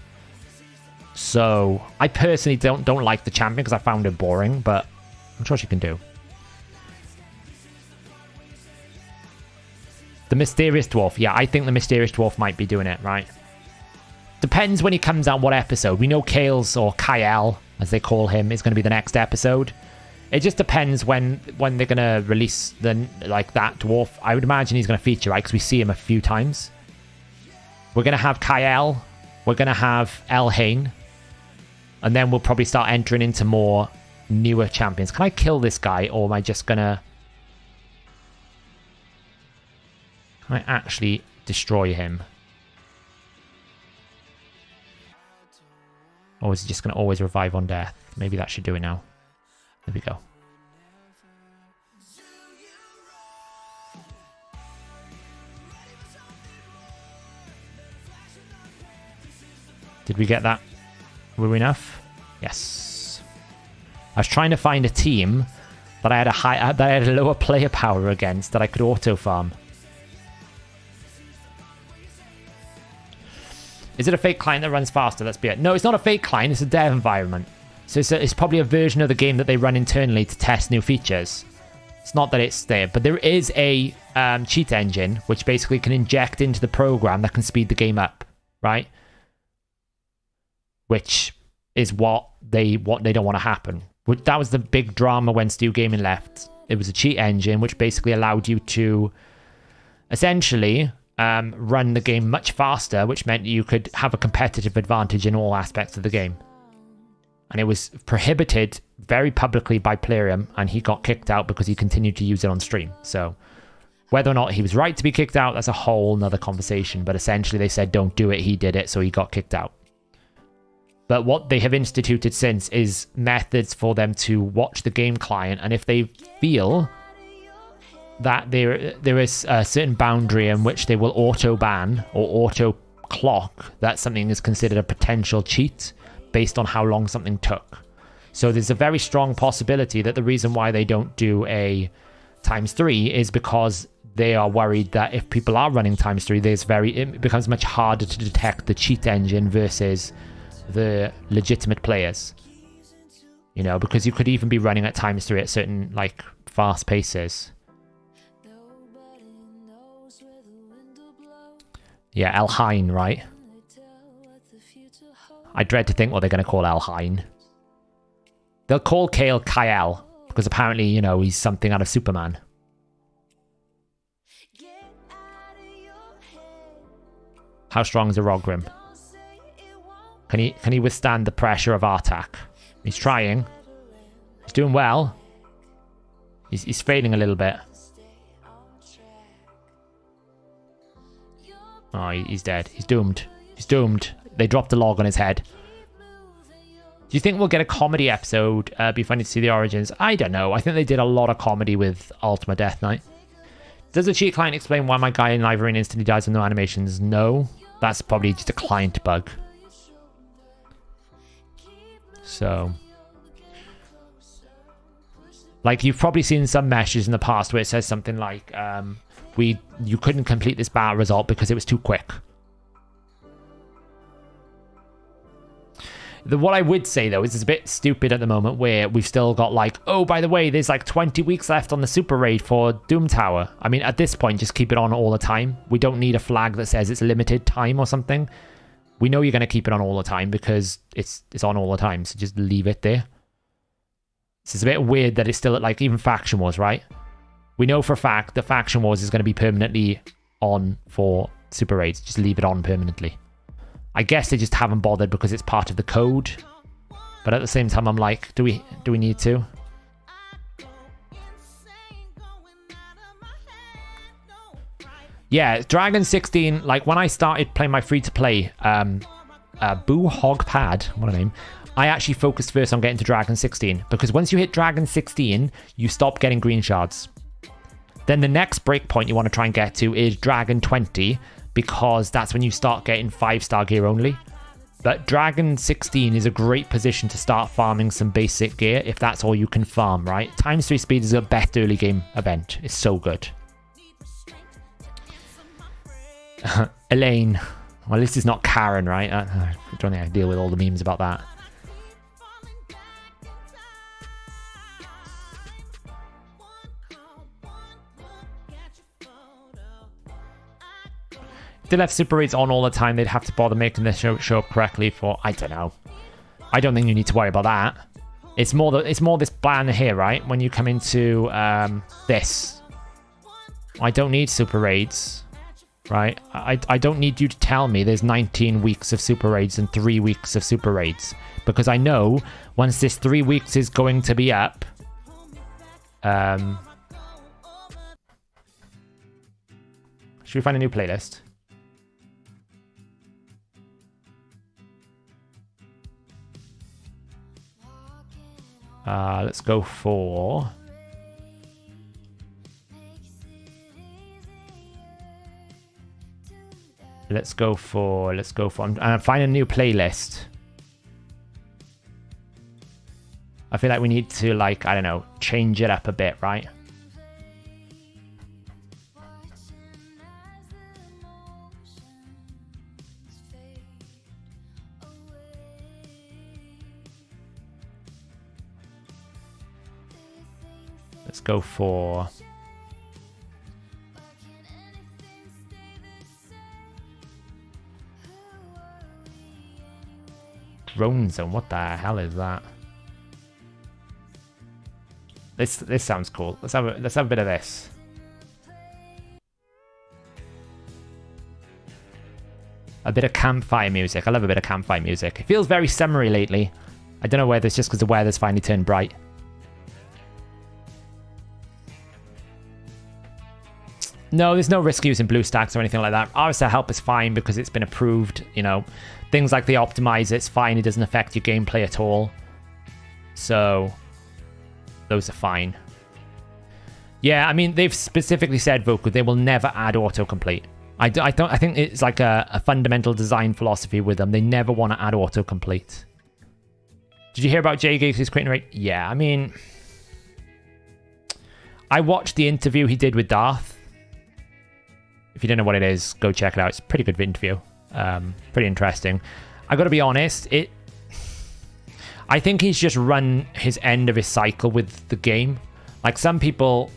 So I personally don't like the champion because I found her boring, but I'm sure she can do. The Mysterious Dwarf. Yeah, I think the Mysterious Dwarf might be doing it, right? Depends when he comes out, what episode. We know Kale's, or Kyle, as they call him, is going to be the next episode. It just depends when they're going to release that dwarf. I would imagine he's going to feature, right? Because we see him a few times. We're going to have Kyle. We're going to have Elhain. And then we'll probably start entering into more newer champions. Can I kill this guy, or am I just going to... Can I actually destroy him? Or is he just going to always revive on death? Maybe that should do it now. There we go. Did we get that? Were we enough? Yes. I was trying to find a team that I had a lower player power against that I could auto farm. Is it a fake client that runs faster? Let's be it. No, it's not a fake client. It's a dev environment. So it's probably a version of the game that they run internally to test new features. It's not that it's there, but there is a cheat engine which basically can inject into the program that can speed the game up, right? Which is what they don't want to happen. That was the big drama when Stu Gaming left. It was a cheat engine which basically allowed you to essentially run the game much faster, which meant you could have a competitive advantage in all aspects of the game. And it was prohibited very publicly by Plarium, and he got kicked out because he continued to use it on stream. So whether or not he was right to be kicked out, that's a whole nother conversation. But essentially they said don't do it, he did it, so he got kicked out. But what they have instituted since is methods for them to watch the game client, and if they feel that there is a certain boundary in which they will auto-ban or auto-clock that something is considered a potential cheat based on how long something took. So there's a very strong possibility that the reason why they don't do a ×3 is because they are worried that if people are running ×3, it becomes much harder to detect the cheat engine versus the legitimate players. You know, because you could even be running at ×3 at certain, like, fast paces. Yeah, Elhine, right? I dread to think what they're going to call Elhine. They'll call Kale Kyle, because apparently, you know, he's something out of Superman. How strong is a Rogrim? Can he withstand the pressure of Artak? He's trying. He's doing well. He's failing a little bit. Oh, he's dead. He's doomed. He's doomed. They dropped a log on his head. Do you think we'll get a comedy episode? Be funny to see the origins. I don't know. I think they did a lot of comedy with Ultima Death Knight. Does the cheat client explain why my guy in live arena instantly dies with no animations? No. That's probably just a client bug. So, like, you've probably seen some messages in the past where it says something like, you couldn't complete this battle result because it was too quick. What I would say, though, is it's a bit stupid at the moment where we've still got, like, oh, by the way, there's like 20 weeks left on the Super Raid for Doom Tower. I mean, at this point, just keep it on all the time. We don't need a flag that says it's a limited time or something. We know you're going to keep it on all the time because it's on all the time, so just leave it there. It's a bit weird that it's still at, like, even Faction Wars, right? We know for a fact that Faction Wars is going to be permanently on for Super Raids. Just leave it on permanently. I guess they just haven't bothered because it's part of the code. But at the same time, I'm like, do we need to? Yeah, Dragon 16, like when I started playing my free-to-play, Boo Hog Pad, what a name, I actually focused first on getting to Dragon 16, because once you hit Dragon 16, you stop getting green shards. Then the next breakpoint you want to try and get to is Dragon 20, because that's when you start getting 5-star gear only. But Dragon 16 is a great position to start farming some basic gear, if that's all you can farm, right? ×3 speed is a best early game event. It's so good. Elaine. Well, this is not Karen, right? I don't think I deal with all the memes about that. If they left Super Raids on all the time, they'd have to bother making this show up correctly for, I don't know. I don't think you need to worry about that. It's more this ban here, right? When you come into this. I don't need Super Raids. Right? I don't need you to tell me there's 19 weeks of Super Raids and 3 weeks of Super Raids. Because I know once this 3 weeks is going to be up... should we find a new playlist? Let's go for... Let's go for, I'm finding a new playlist. I feel like we need to, like, I don't know, change it up a bit, right? Let's go for... Drone Zone, what the hell is that? This sounds cool. Let's have a bit of this. A bit of campfire music. I love a bit of campfire music. It feels very summery lately. I don't know whether it's just because the weather's finally turned bright. No, there's no risk using BlueStacks or anything like that. RSL help is fine because it's been approved. You know, things like the optimizer, it's fine. It doesn't affect your gameplay at all. So those are fine. Yeah, I mean, they've specifically said, Voku, they will never add autocomplete. I think it's like a fundamental design philosophy with them. They never want to add autocomplete. Did you hear about Jay Giggs' creating rate? Yeah, I mean, I watched the interview he did with Darth. If you don't know what it is, go check it out. It's a pretty good interview. Pretty interesting. I got to be honest, I think he's just run his end of his cycle with the game. Like, some people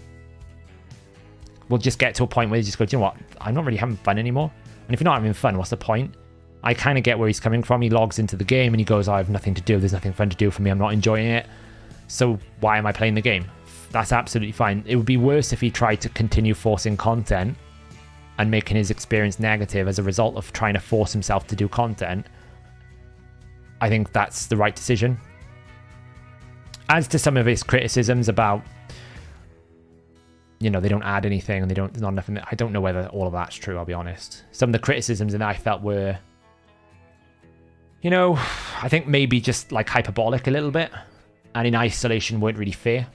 will just get to a point where they just go, do you know what? I'm not really having fun anymore. And if you're not having fun, what's the point? I kind of get where he's coming from. He logs into the game and he goes, I have nothing to do. There's nothing fun to do for me. I'm not enjoying it. So why am I playing the game? That's absolutely fine. It would be worse if he tried to continue forcing content and making his experience negative as a result of trying to force himself to do content. I think that's the right decision. As to some of his criticisms about, you know, they don't add anything and there's not nothing. I don't know whether all of that's true, I'll be honest. Some of the criticisms that I felt were, you know, I think maybe just like hyperbolic a little bit, and in isolation weren't really fair.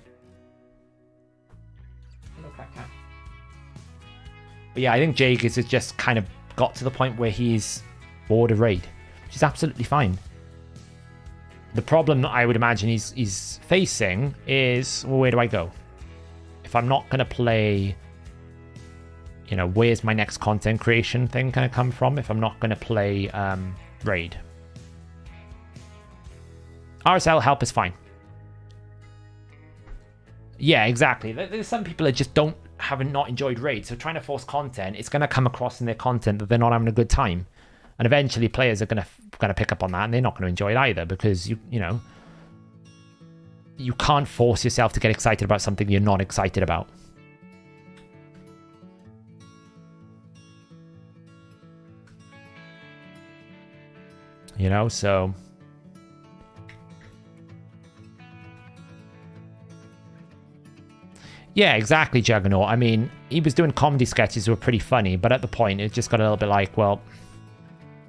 But yeah, I think Jake has just kind of got to the point where he's bored of Raid, which is absolutely fine. The problem that I would imagine he's facing is, well, where do I go? If I'm not going to play, you know, where's my next content creation thing going to come from if I'm not going to play Raid? RSL help is fine. Yeah, exactly. There's some people that just haven't not enjoyed Raid, so trying to force content, it's going to come across in their content that they're not having a good time. And eventually players are going to pick up on that, and they're not going to enjoy it either, because you know, you can't force yourself to get excited about something you're not excited about. You know, so yeah, exactly, Juggernaut. I mean, he was doing comedy sketches that were pretty funny, but at the point it just got a little bit like, well,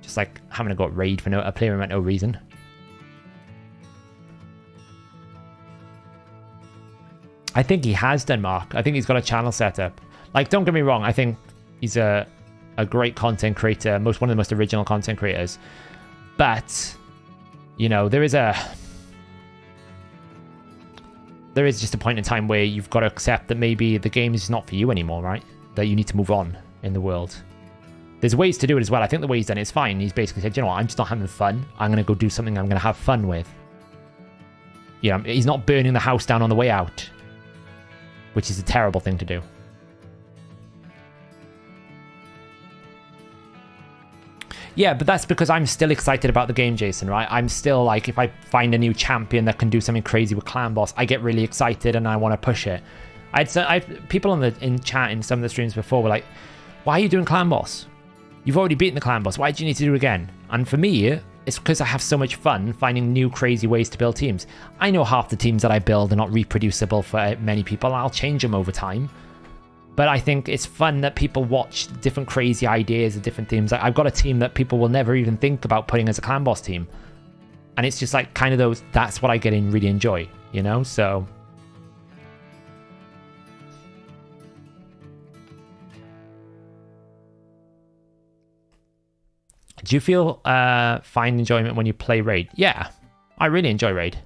just like having to go Raid for a player for no reason. I think he has done, Mark. I think he's got a channel set up. Like, don't get me wrong, I think he's a great content creator, one of the most original content creators. But, you know, there is just a point in time where you've got to accept that maybe the game is not for you anymore, right? That you need to move on in the world. There's ways to do it as well. I think the way he's done it is fine. He's basically said, you know what, I'm just not having fun. I'm going to go do something I'm going to have fun with. You know, he's not burning the house down on the way out, which is a terrible thing to do. Yeah, but that's because I'm still excited about the game, Jason, right? I'm still like, if I find a new champion that can do something crazy with Clan Boss, I get really excited and I want to push it. People in chat in some of the streams before were like, why are you doing Clan Boss? You've already beaten the Clan Boss. Why do you need to do it again? And for me, it's because I have so much fun finding new crazy ways to build teams. I know half the teams that I build are not reproducible for many people. I'll change them over time. But I think it's fun that people watch different crazy ideas of different teams. I've got a team that people will never even think about putting as a Clan Boss team. And it's just like kind of that's what I really enjoy, you know? So do you feel find enjoyment when you play Raid? Yeah, I really enjoy Raid.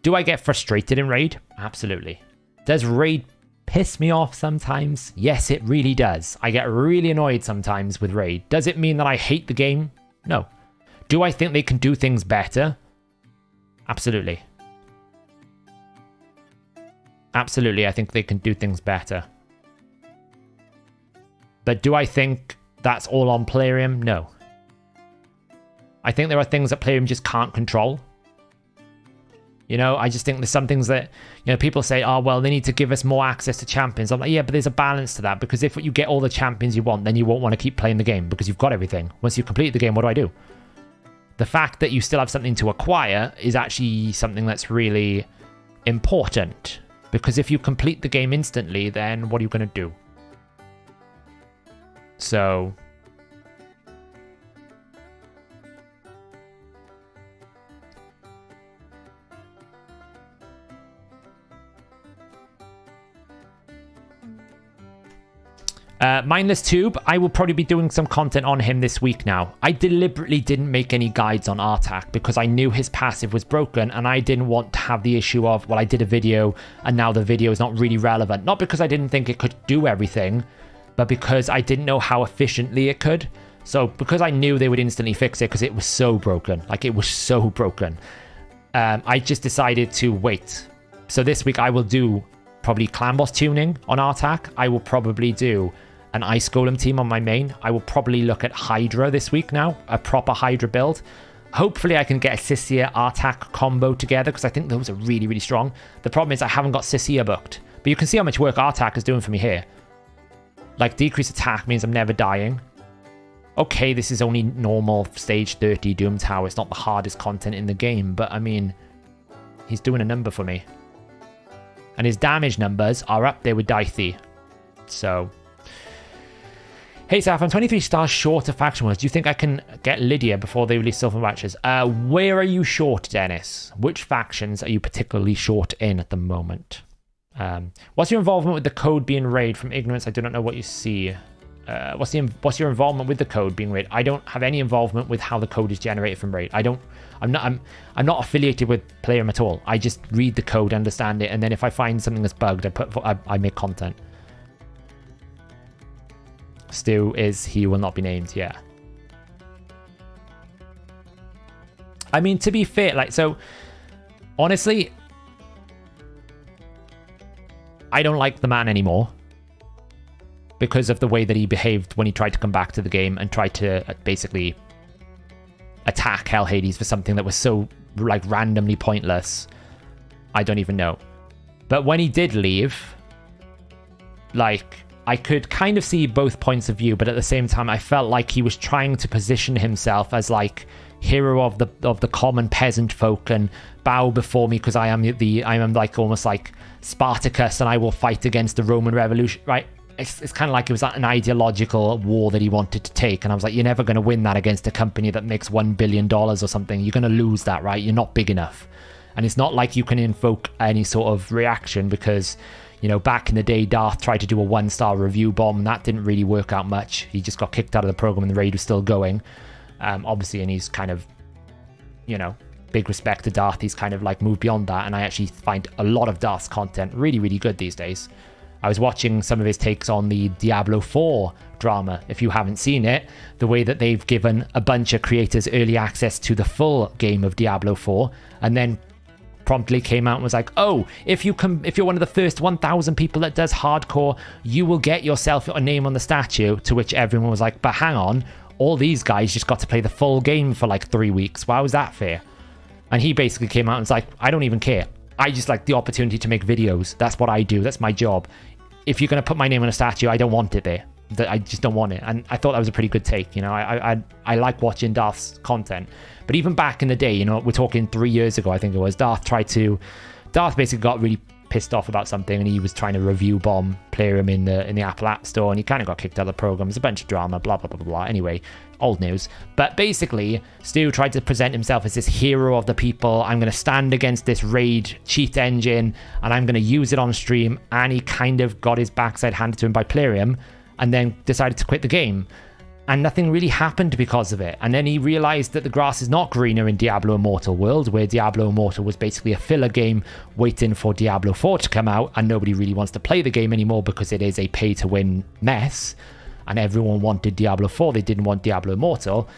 Do I get frustrated in Raid? Absolutely. Does Raid piss me off sometimes? Yes, it really does. I get really annoyed sometimes with Raid. Does it mean that I hate the game? No. Do I think they can do things better? Absolutely. Absolutely, I think they can do things better. But do I think that's all on Plarium? No. I think there are things that Plarium just can't control. You know, I just think there's some things that, you know, people say, oh, well, they need to give us more access to champions. I'm like, yeah, but there's a balance to that, because if you get all the champions you want, then you won't want to keep playing the game because you've got everything. Once you complete the game, what do I do? The fact that you still have something to acquire is actually something that's really important, because if you complete the game instantly, then what are you going to do? So... Mindless Tube, I will probably be doing some content on him this week now. I deliberately didn't make any guides on Artak because I knew his passive was broken and I didn't want to have the issue of, well, I did a video and now the video is not really relevant. Not because I didn't think it could do everything, but because I didn't know how efficiently it could. So because I knew they would instantly fix it because it was so broken, like it was so broken, I just decided to wait. So this week I will do probably clan boss tuning on Artak. I will probably do an Ice Golem team on my main. I will probably look at Hydra this week now, a proper Hydra build. Hopefully I can get a Sisia Artak combo together because I think those are really, really strong. The problem is I haven't got Sisia booked. But you can see how much work Artak is doing for me here. Like, decreased attack means I'm never dying. Okay, this is only normal stage 30 Doom Tower. It's not the hardest content in the game, but I mean, he's doing a number for me. And his damage numbers are up there with Dithey. So... Hey Saf, I'm 23 stars short of faction wars. Do you think I can get Lydia before they release silver matches? Where are you short, Dennis? Which factions are you particularly short in at the moment? What's your involvement with the code being raid? From ignorance, I do not know what you see. What's your involvement with the code being raid? I don't have any involvement with how the code is generated from raid. I'm not affiliated with Playroom at all. I just read the code, understand it, and then if I find something that's bugged, I make content. Stu is he will not be named, yeah. I mean, to be fair, like, so honestly, I don't like the man anymore because of the way that he behaved when he tried to come back to the game and tried to basically attack Hellhades for something that was so, like, randomly pointless. I don't even know. But when he did leave, like, I could kind of see both points of view, but at the same time, I felt like he was trying to position himself as, like, hero of the common peasant folk and bow before me because I am like almost like Spartacus and I will fight against the Roman Revolution, right? It's kind of like it was an ideological war that he wanted to take, and I was like, you're never going to win that against a company that makes $1 billion or something. You're going to lose that, right? You're not big enough. And it's not like you can invoke any sort of reaction because, you know, back in the day, Darth tried to do a 1-star review bomb, and that didn't really work out much. He just got kicked out of the program, and the raid was still going. Obviously, and he's kind of, you know, big respect to Darth. He's kind of like moved beyond that, and I actually find a lot of Darth's content really, really good these days. I was watching some of his takes on the Diablo 4 drama. If you haven't seen it, the way that they've given a bunch of creators early access to the full game of Diablo 4, and then promptly came out and was like, oh, if you're one of the first 1,000 people that does hardcore, you will get yourself a name on the statue. To which everyone was like, but hang on, all these guys just got to play the full game for like 3 weeks. Why was that fair? And he basically came out and was like, I don't even care. I just like the opportunity to make videos. That's what I do. That's my job. If you're going to put my name on a statue, I don't want it there. I just don't want it. And I thought that was a pretty good take. You know, I like watching Darth's content. But even back in the day, you know, we're talking 3 years ago, I think it was, Darth basically got really pissed off about something, and he was trying to review bomb Playroom in the Apple App Store, and he kind of got kicked out of the program. There's a bunch of drama, blah, blah, blah, blah, blah. Anyway, old news. But basically, Stu tried to present himself as this hero of the people. I'm going to stand against this raid cheat engine, and I'm going to use it on stream. And he kind of got his backside handed to him by Playroom, and then decided to quit the game. And nothing really happened because of it. And then he realized that the grass is not greener in Diablo Immortal world, where Diablo Immortal was basically a filler game waiting for Diablo 4 to come out, and nobody really wants to play the game anymore because it is a pay-to-win mess. And everyone wanted Diablo 4, they didn't want Diablo Immortal.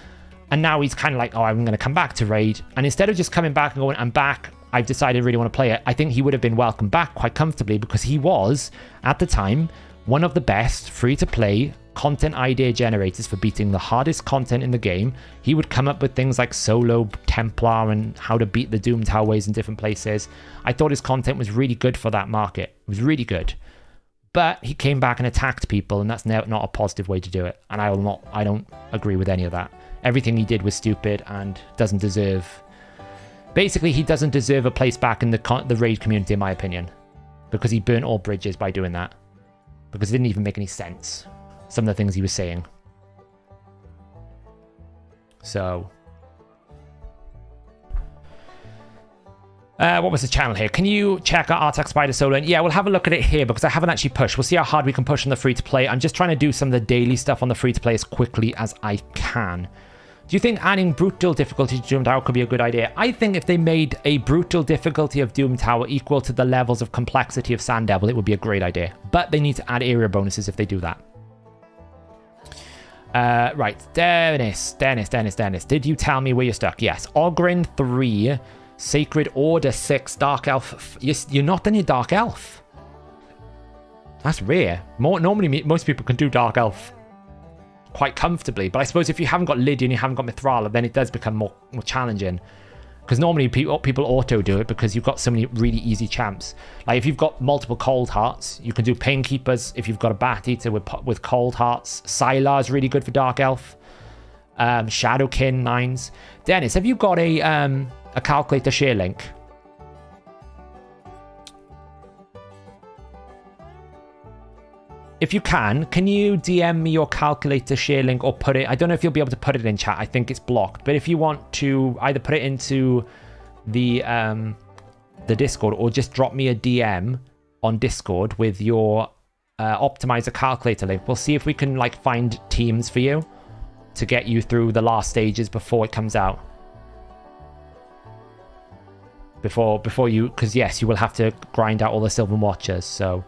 And now he's kind of like, oh, I'm going to come back to Raid. And instead of just coming back and going, I'm back, I've decided I really want to play it, I think he would have been welcomed back quite comfortably, because he was, at the time, one of the best free-to-play content idea generators for beating the hardest content in the game. He would come up with things like solo Templar and how to beat the Doom Towerways in different places. I thought his content was really good for that market. It was really good. But he came back and attacked people, and that's not a positive way to do it. And I don't agree with any of that. Everything he did was stupid and doesn't deserve... Basically, he doesn't deserve a place back in the raid community, in my opinion. Because he burnt all bridges by doing that. Because it didn't even make any sense. Some of the things he was saying. So... what was the channel here? Can you check out Artak Spider Solo? And yeah, we'll have a look at it here because I haven't actually pushed. We'll see how hard we can push on the free-to-play. I'm just trying to do some of the daily stuff on the free-to-play as quickly as I can. Do you think adding brutal difficulty to Doom Tower could be a good idea? I think if they made a brutal difficulty of Doom Tower equal to the levels of complexity of Sand Devil, it would be a great idea. But they need to add area bonuses if they do that. Right, Dennis. Did you tell me where you're stuck? Yes. Ogren 3... Sacred Order 6, Dark Elf. You're not in your Dark Elf. That's rare. Normally, most people can do Dark Elf quite comfortably. But I suppose if you haven't got Lydia and you haven't got Mithrala, then it does become more challenging. Because normally people auto do it because you've got so many really easy champs. Like if you've got multiple Cold Hearts, you can do Painkeepers if you've got a Bat Eater with Cold Hearts. Sylar is really good for Dark Elf. Shadowkin 9s. Dennis, have you got a calculator share link? If you can you DM me your calculator share link or put it... I don't know if you'll be able to put it in chat. I think it's blocked. But if you want to either put it into the Discord or just drop me a DM on Discord with your optimizer calculator link, we'll see if we can like find teams for you to get you through the last stages before it comes out. Before you, because yes, you will have to grind out all the Sylvan Watchers. So,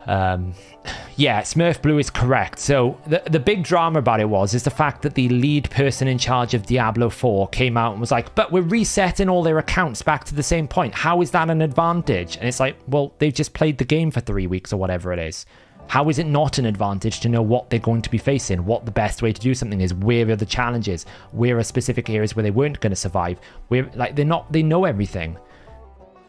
yeah, Smurf Blue is correct. So the big drama about it is the fact that the lead person in charge of Diablo 4 came out and was like, but we're resetting all their accounts back to the same point. How is that an advantage? And it's like, well, they've just played the game for 3 weeks or whatever it is. How is it not an advantage to know what they're going to be facing, what the best way to do something is, where are the challenges, where are specific areas where they weren't going to survive, where like they know everything.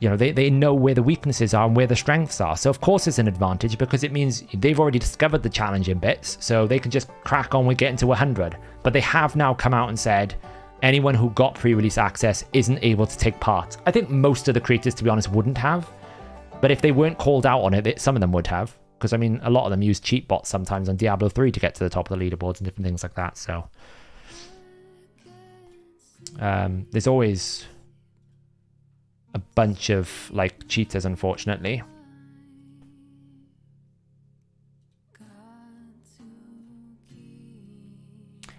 You know, they know where the weaknesses are and where the strengths are. So of course it's an advantage because it means they've already discovered the challenging bits, so they can just crack on with getting to 100. But they have now come out and said anyone who got pre-release access isn't able to take part. I think most of the creators, to be honest, wouldn't have. But if they weren't called out on it, some of them would have. Because, I mean, a lot of them use cheat bots sometimes on Diablo 3 to get to the top of the leaderboards and different things like that. So, there's always a bunch of, like, cheaters, unfortunately.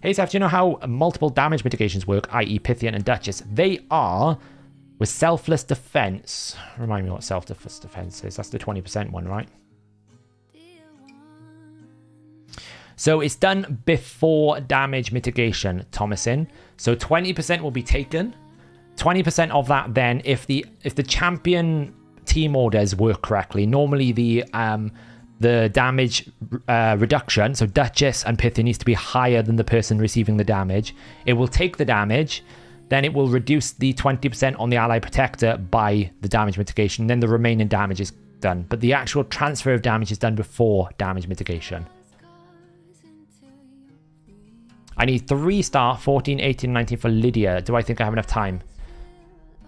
Hey, Seth, do you know how multiple damage mitigations work, i.e. Pythian and Duchess? They are with Selfless Defense. Remind me what Selfless Defense is. That's the 20% one, right? So it's done before damage mitigation, Thomasin. So 20% will be taken. 20% of that then, if the champion team orders work correctly, normally the damage reduction, so Duchess and Pythia needs to be higher than the person receiving the damage. It will take the damage, then it will reduce the 20% on the ally protector by the damage mitigation, then the remaining damage is done. But the actual transfer of damage is done before damage mitigation. I need 3-star 14, 18, 19 for Lydia. Do I think I have enough time?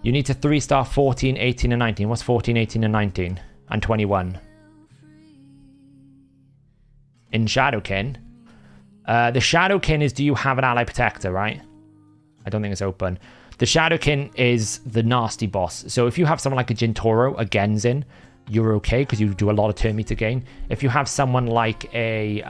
You need to 3-star 14, 18, and 19. What's 14, 18, and 19? And 21. In Shadowkin. The Shadowkin is, do you have an ally protector, right? I don't think it's open. The Shadowkin is the nasty boss. So if you have someone like a Jintoro, a Genzin, you're okay because you do a lot of turn meter gain. If you have someone like a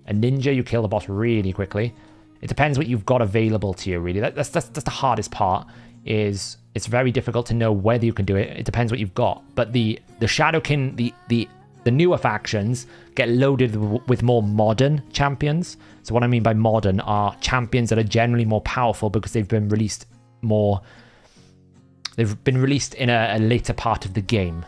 ninja, you kill the boss really quickly. It depends what you've got available to you, really. That's the hardest part. Is it's very difficult to know whether you can do it. It depends what you've got. But the Shadowkin, the newer factions get loaded with more modern champions. So what I mean by modern are champions that are generally more powerful because they've been released more. They've been released in a later part of the game.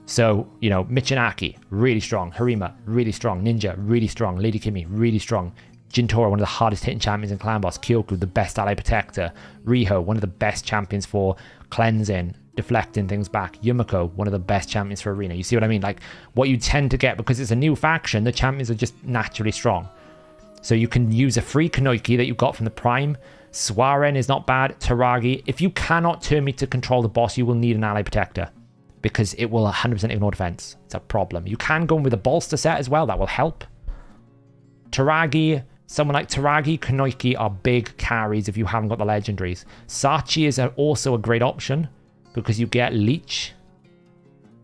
So, you know, Michinaki, really strong. Harima, really strong. Ninja, really strong. Lady Kimi, really strong. Jintoro, one of the hardest hitting champions in Clan Boss. Kyoku, the best ally protector. Riho, one of the best champions for cleansing, deflecting things back. Yumiko, one of the best champions for Arena. You see what I mean? Like, what you tend to get, because it's a new faction, the champions are just naturally strong. So you can use a free Kanoiki that you got from the Prime. Swaren is not bad. Taragi. If you cannot turn me to control the boss, you will need an ally protector, because it will 100% ignore defense. It's a problem. You can go in with a bolster set as well. That will help. Taragi, someone like Taragi, Kanoiki are big carries if you haven't got the legendaries. Sachi is also a great option because you get leech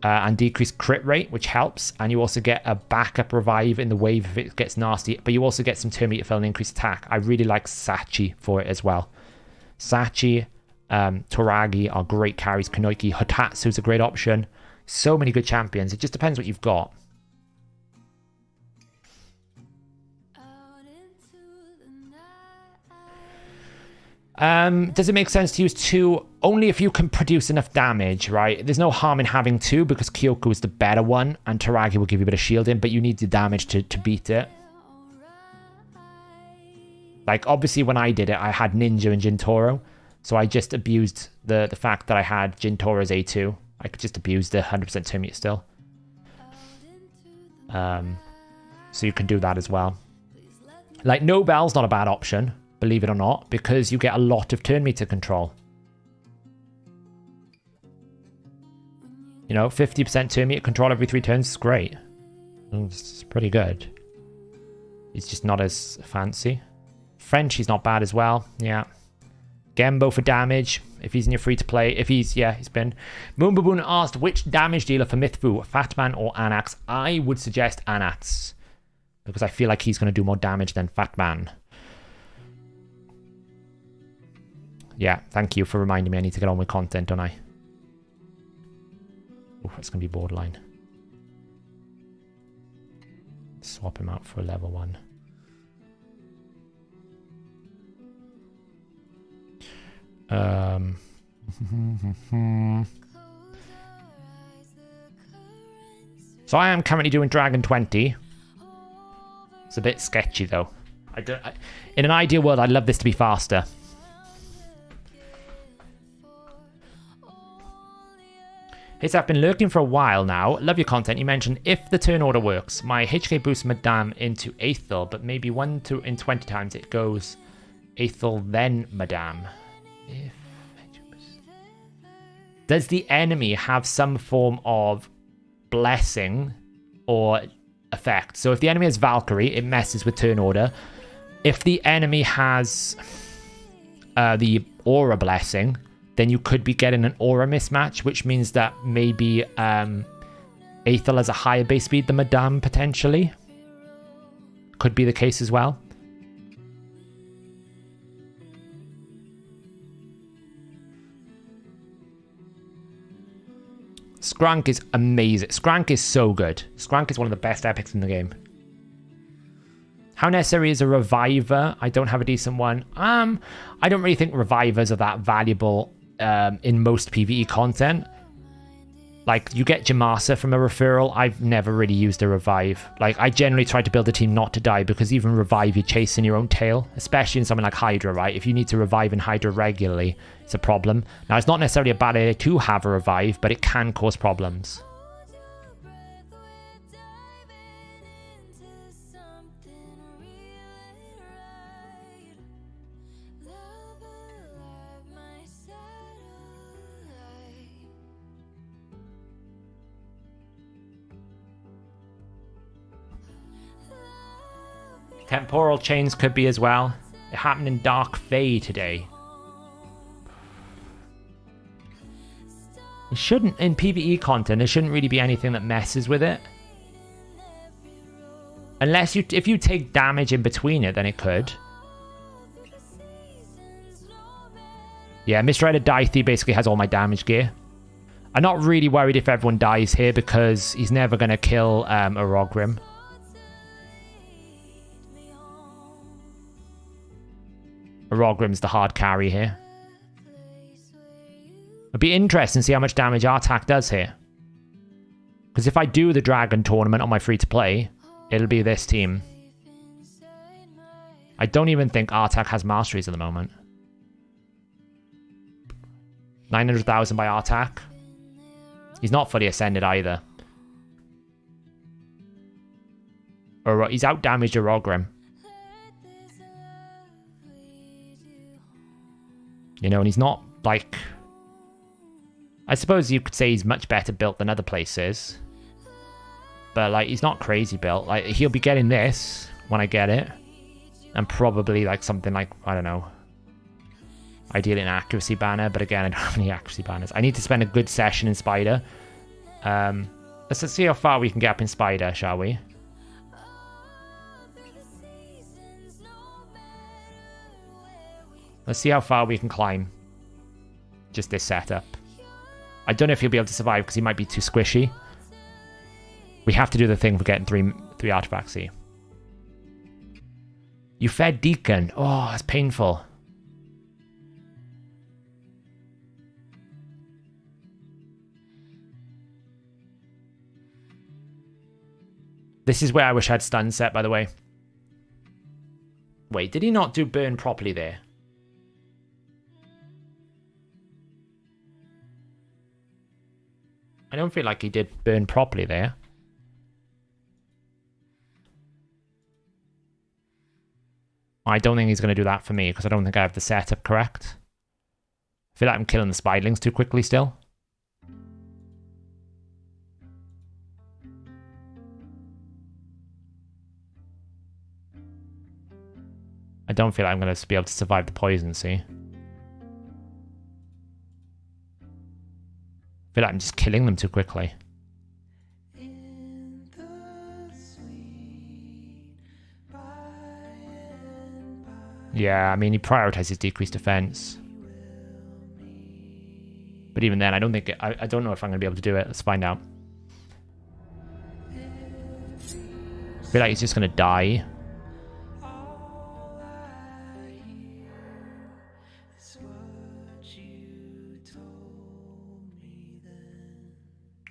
and decreased crit rate, which helps. And you also get a backup revive in the wave if it gets nasty. But you also get some turn meter fill and increased attack. I really like Sachi for it as well. Sachi, Toragi are great carries. Kanoiki, Hotatsu is a great option. So many good champions. It just depends what you've got. Does it make sense to use 2? Only if you can produce enough damage, right? There's no harm in having 2 because Kyoku is the better one and Toragi will give you a bit of shielding, but you need the damage to beat it. Like, obviously when I did it, I had Ninja and Jintoro. So I just abused the fact that I had Jintoro's A2. I could just abuse the 100% turn meter still. So you can do that as well. Like, Nobel's not a bad option, believe it or not, because you get a lot of turn meter control. You know, 50% turn meter control every 3 turns is great. It's pretty good. It's just not as fancy. Frenchie's not bad as well, yeah. Gembo for damage, if he's in your free-to-play. If he's, yeah, he's been. Moonbaboon asked, which damage dealer for Mythfu, Fatman or Anax? I would suggest Anax, because I feel like he's going to do more damage than Fatman. Yeah, thank you for reminding me. I need to get on with content, don't I? Oh, it's going to be borderline. Swap him out for a level 1. So I am currently doing Dragon 20. It's a bit sketchy though. In an ideal world, I'd love this to be faster. Hey, so I've been lurking for a while now. Love your content. You mentioned if the turn order works, my HK boosts Madame into Aethel, but maybe 1 to in 20 times it goes Aethel then Madame. If does the enemy have some form of blessing or effect? So if the enemy has Valkyrie, it messes with turn order. If the enemy has the aura blessing, then you could be getting an aura mismatch, which means that maybe Aethel has a higher base speed than Madame, potentially. Could be the case as well. Skrank is amazing. Skrank is so good. Skrank is one of the best epics in the game. How necessary is a reviver? I don't have a decent one. I don't really think revivers are that valuable in most PvE content. Like, you get Jamasa from a referral. I've never really used a revive. Like, I generally try to build a team not to die, because even revive, you're chasing your own tail, especially in something like Hydra, right? If you need to revive in Hydra regularly, it's a problem. Now, it's not necessarily a bad idea to have a revive, but it can cause problems. Temporal chains could be as well. It happened in Dark Fae today. It shouldn't, in PvE content, there shouldn't really be anything that messes with it. Unless if you take damage in between it, then it could. Yeah, Mr. Daithi basically has all my damage gear. I'm not really worried if everyone dies here, because he's never going to kill Orogrim. Orogrim's the hard carry here. It'd be interesting to see how much damage Artak does here. Because if I do the Dragon tournament on my free-to-play, it'll be this team. I don't even think Artak has masteries at the moment. 900,000 by Artak. He's not fully ascended either. Or he's out-damaged Orogrim. You know, and he's not, like... I suppose you could say he's much better built than other places. But, like, he's not crazy built. Like, he'll be getting this when I get it. And probably, like, something like, I don't know. Ideally an accuracy banner, but again, I don't have any accuracy banners. I need to spend a good session in Spider. Let's see how far we can get up in Spider, shall we? Let's see how far we can climb. Just this setup. I don't know if he'll be able to survive because he might be too squishy. We have to do the thing for getting three artifacts here. You fed Deacon. Oh, that's painful. This is where I wish I had stun set, by the way. Wait, did he not do burn properly there? I don't feel like he did burn properly there. I don't think he's going to do that for me because I don't think I have the setup correct. I feel like I'm killing the spiderlings too quickly still. I don't feel like I'm going to be able to survive the poison, see? I feel like I'm just killing them too quickly. Yeah, I mean, he prioritizes decreased defense. But even then, I don't think... I don't know if I'm going to be able to do it. Let's find out. I feel like he's just going to die.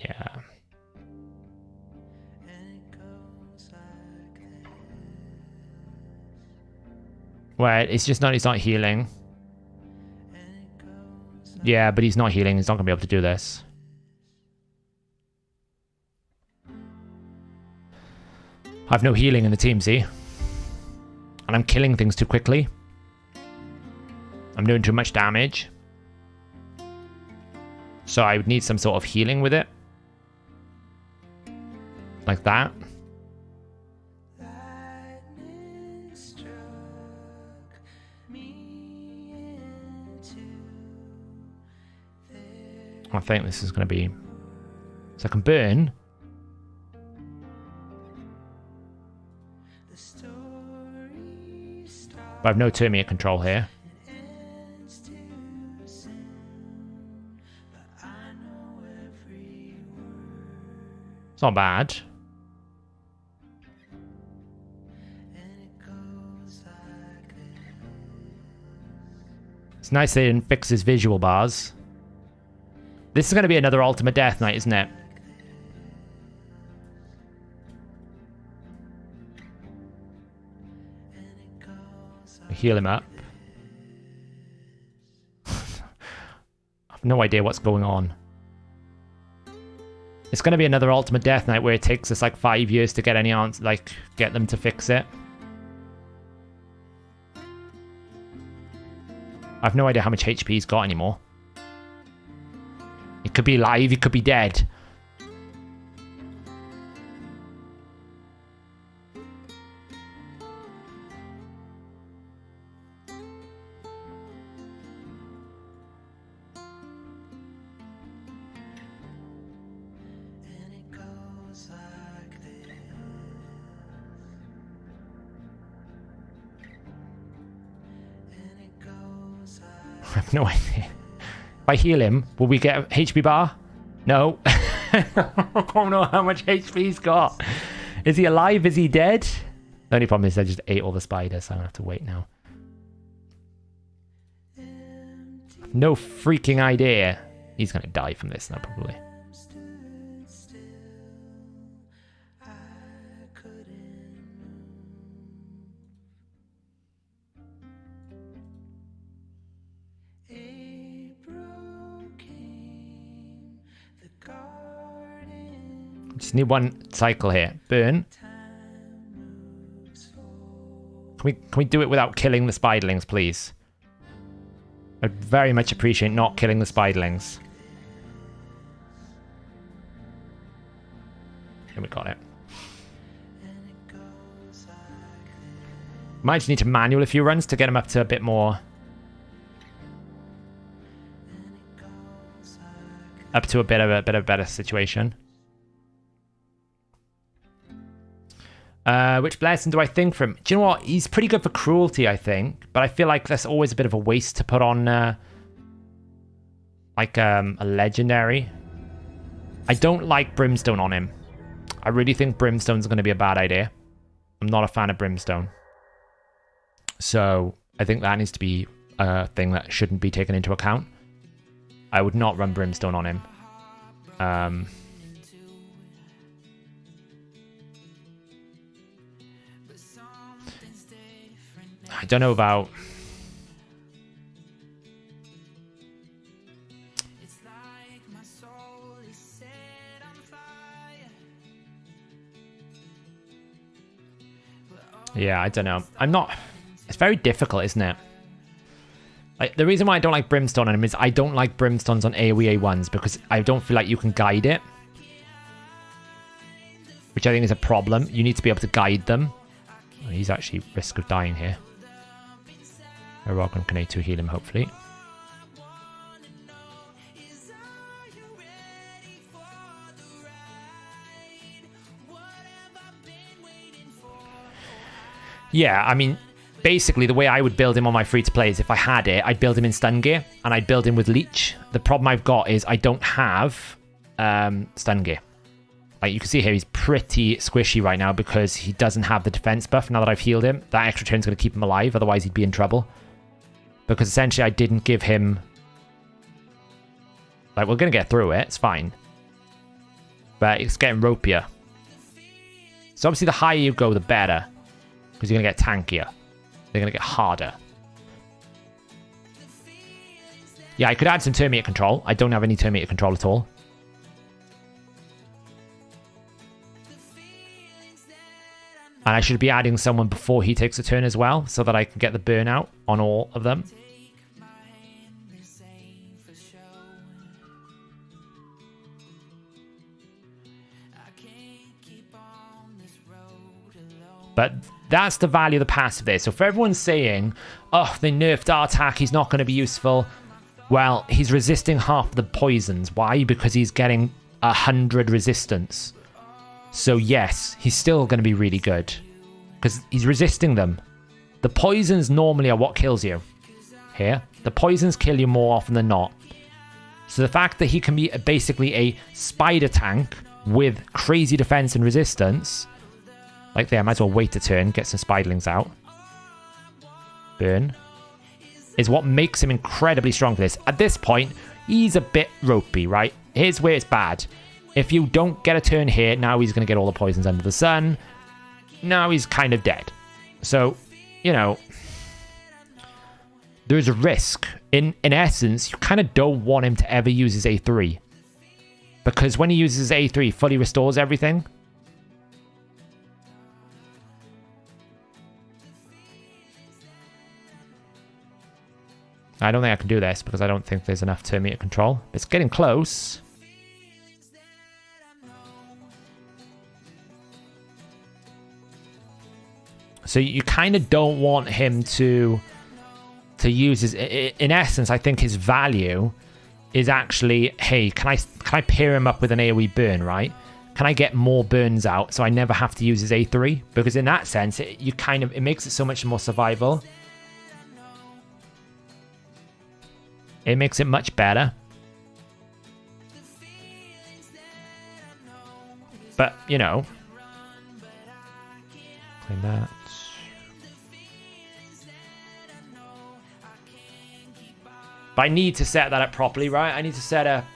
Yeah. Well, it's just not, he's not healing. Yeah, but he's not healing. He's not going to be able to do this. I have no healing in the team, see? And I'm killing things too quickly. I'm doing too much damage. So I would need some sort of healing with it. Like that. I think this is going to be... So I can burn. But I have no Termite control here. It's not bad. It's nice they didn't fix his visual bars. This is going to be another Ultimate Death Knight, isn't it? Heal him up. I have no idea what's going on. It's going to be another Ultimate Death Knight where it takes us like 5 years to get any answer, like get them to fix it. I have no idea how much HP he's got anymore. It could be alive, it could be dead. I have no idea. If I heal him, will we get a HP bar? No. I don't know how much HP he's got. Is he alive? Is he dead? The only problem is I just ate all the spiders, so I'm going to have to wait now. No freaking idea. He's going to die from this now, probably. Just need one cycle here. Burn. Can we do it without killing the spiderlings, please? I'd very much appreciate not killing the spiderlings. Here, we got it. Might just need to manual a few runs to get him up to a bit more... Up to a bit of a better situation. Which blessing do I think from? Do you know what? He's pretty good for cruelty, I think. But I feel like that's always a bit of a waste to put on like a legendary. I don't like Brimstone on him. I really think Brimstone's going to be a bad idea. I'm not a fan of Brimstone. So I think that needs to be a thing that shouldn't be taken into account. I would not run Brimstone on him. I don't know about... Yeah, I don't know. I'm not... It's very difficult, isn't it? Like, the reason why I don't like Brimstone on him is I don't like Brimstones on AoE A1s because I don't feel like you can guide it. Which I think is a problem. You need to be able to guide them. Oh, he's actually at risk of dying here. Rogan can A2 heal him, hopefully. Yeah, I mean, basically the way I would build him on my free-to-play is if I had it, I'd build him in stun gear, and I'd build him with leech. The problem I've got is I don't have stun gear. Like, you can see here, he's pretty squishy right now because he doesn't have the defense buff now that I've healed him. That extra turn's going to keep him alive, otherwise he'd be in trouble. Because essentially I didn't give him... Like, we're going to get through it, it's fine. But it's getting ropier. So obviously the higher you go, the better. Because you're going to get tankier. They're going to get harder. Yeah, I could add some termite control. I don't have any termite control at all. And I should be adding someone before he takes a turn as well, so that I can get the burnout on all of them. But that's the value of the passive there. So for everyone saying, oh, they nerfed Artak, he's not going to be useful. Well, he's resisting half the poisons. Why? Because he's getting 100 resistance. So yes, he's still going to be really good. Because he's resisting them. The poisons normally are what kills you. Here. The poisons kill you more often than not. So the fact that he can be basically a spider tank with crazy defense and resistance... Like there, I might as well wait a turn, get some spiderlings out. Burn. Is what makes him incredibly strong for this. At this point, he's a bit ropey, right? Here's where it's bad. If you don't get a turn here, now he's going to get all the poisons under the sun. Now he's kind of dead. So, you know, there's a risk. In essence, you kind of don't want him to ever use his A3. Because when he uses A3, he fully restores everything. I don't think I can do this because I don't think there's enough termite control. It's getting close. So you kind of don't want him to use his... In essence, I think his value is actually, hey, can I pair him up with an AoE burn, right? Can I get more burns out so I never have to use his A3? Because in that sense, it makes it so much more survival. It makes it much better. But, you know. Clean that. But I need to set that up properly, right? I need to set up...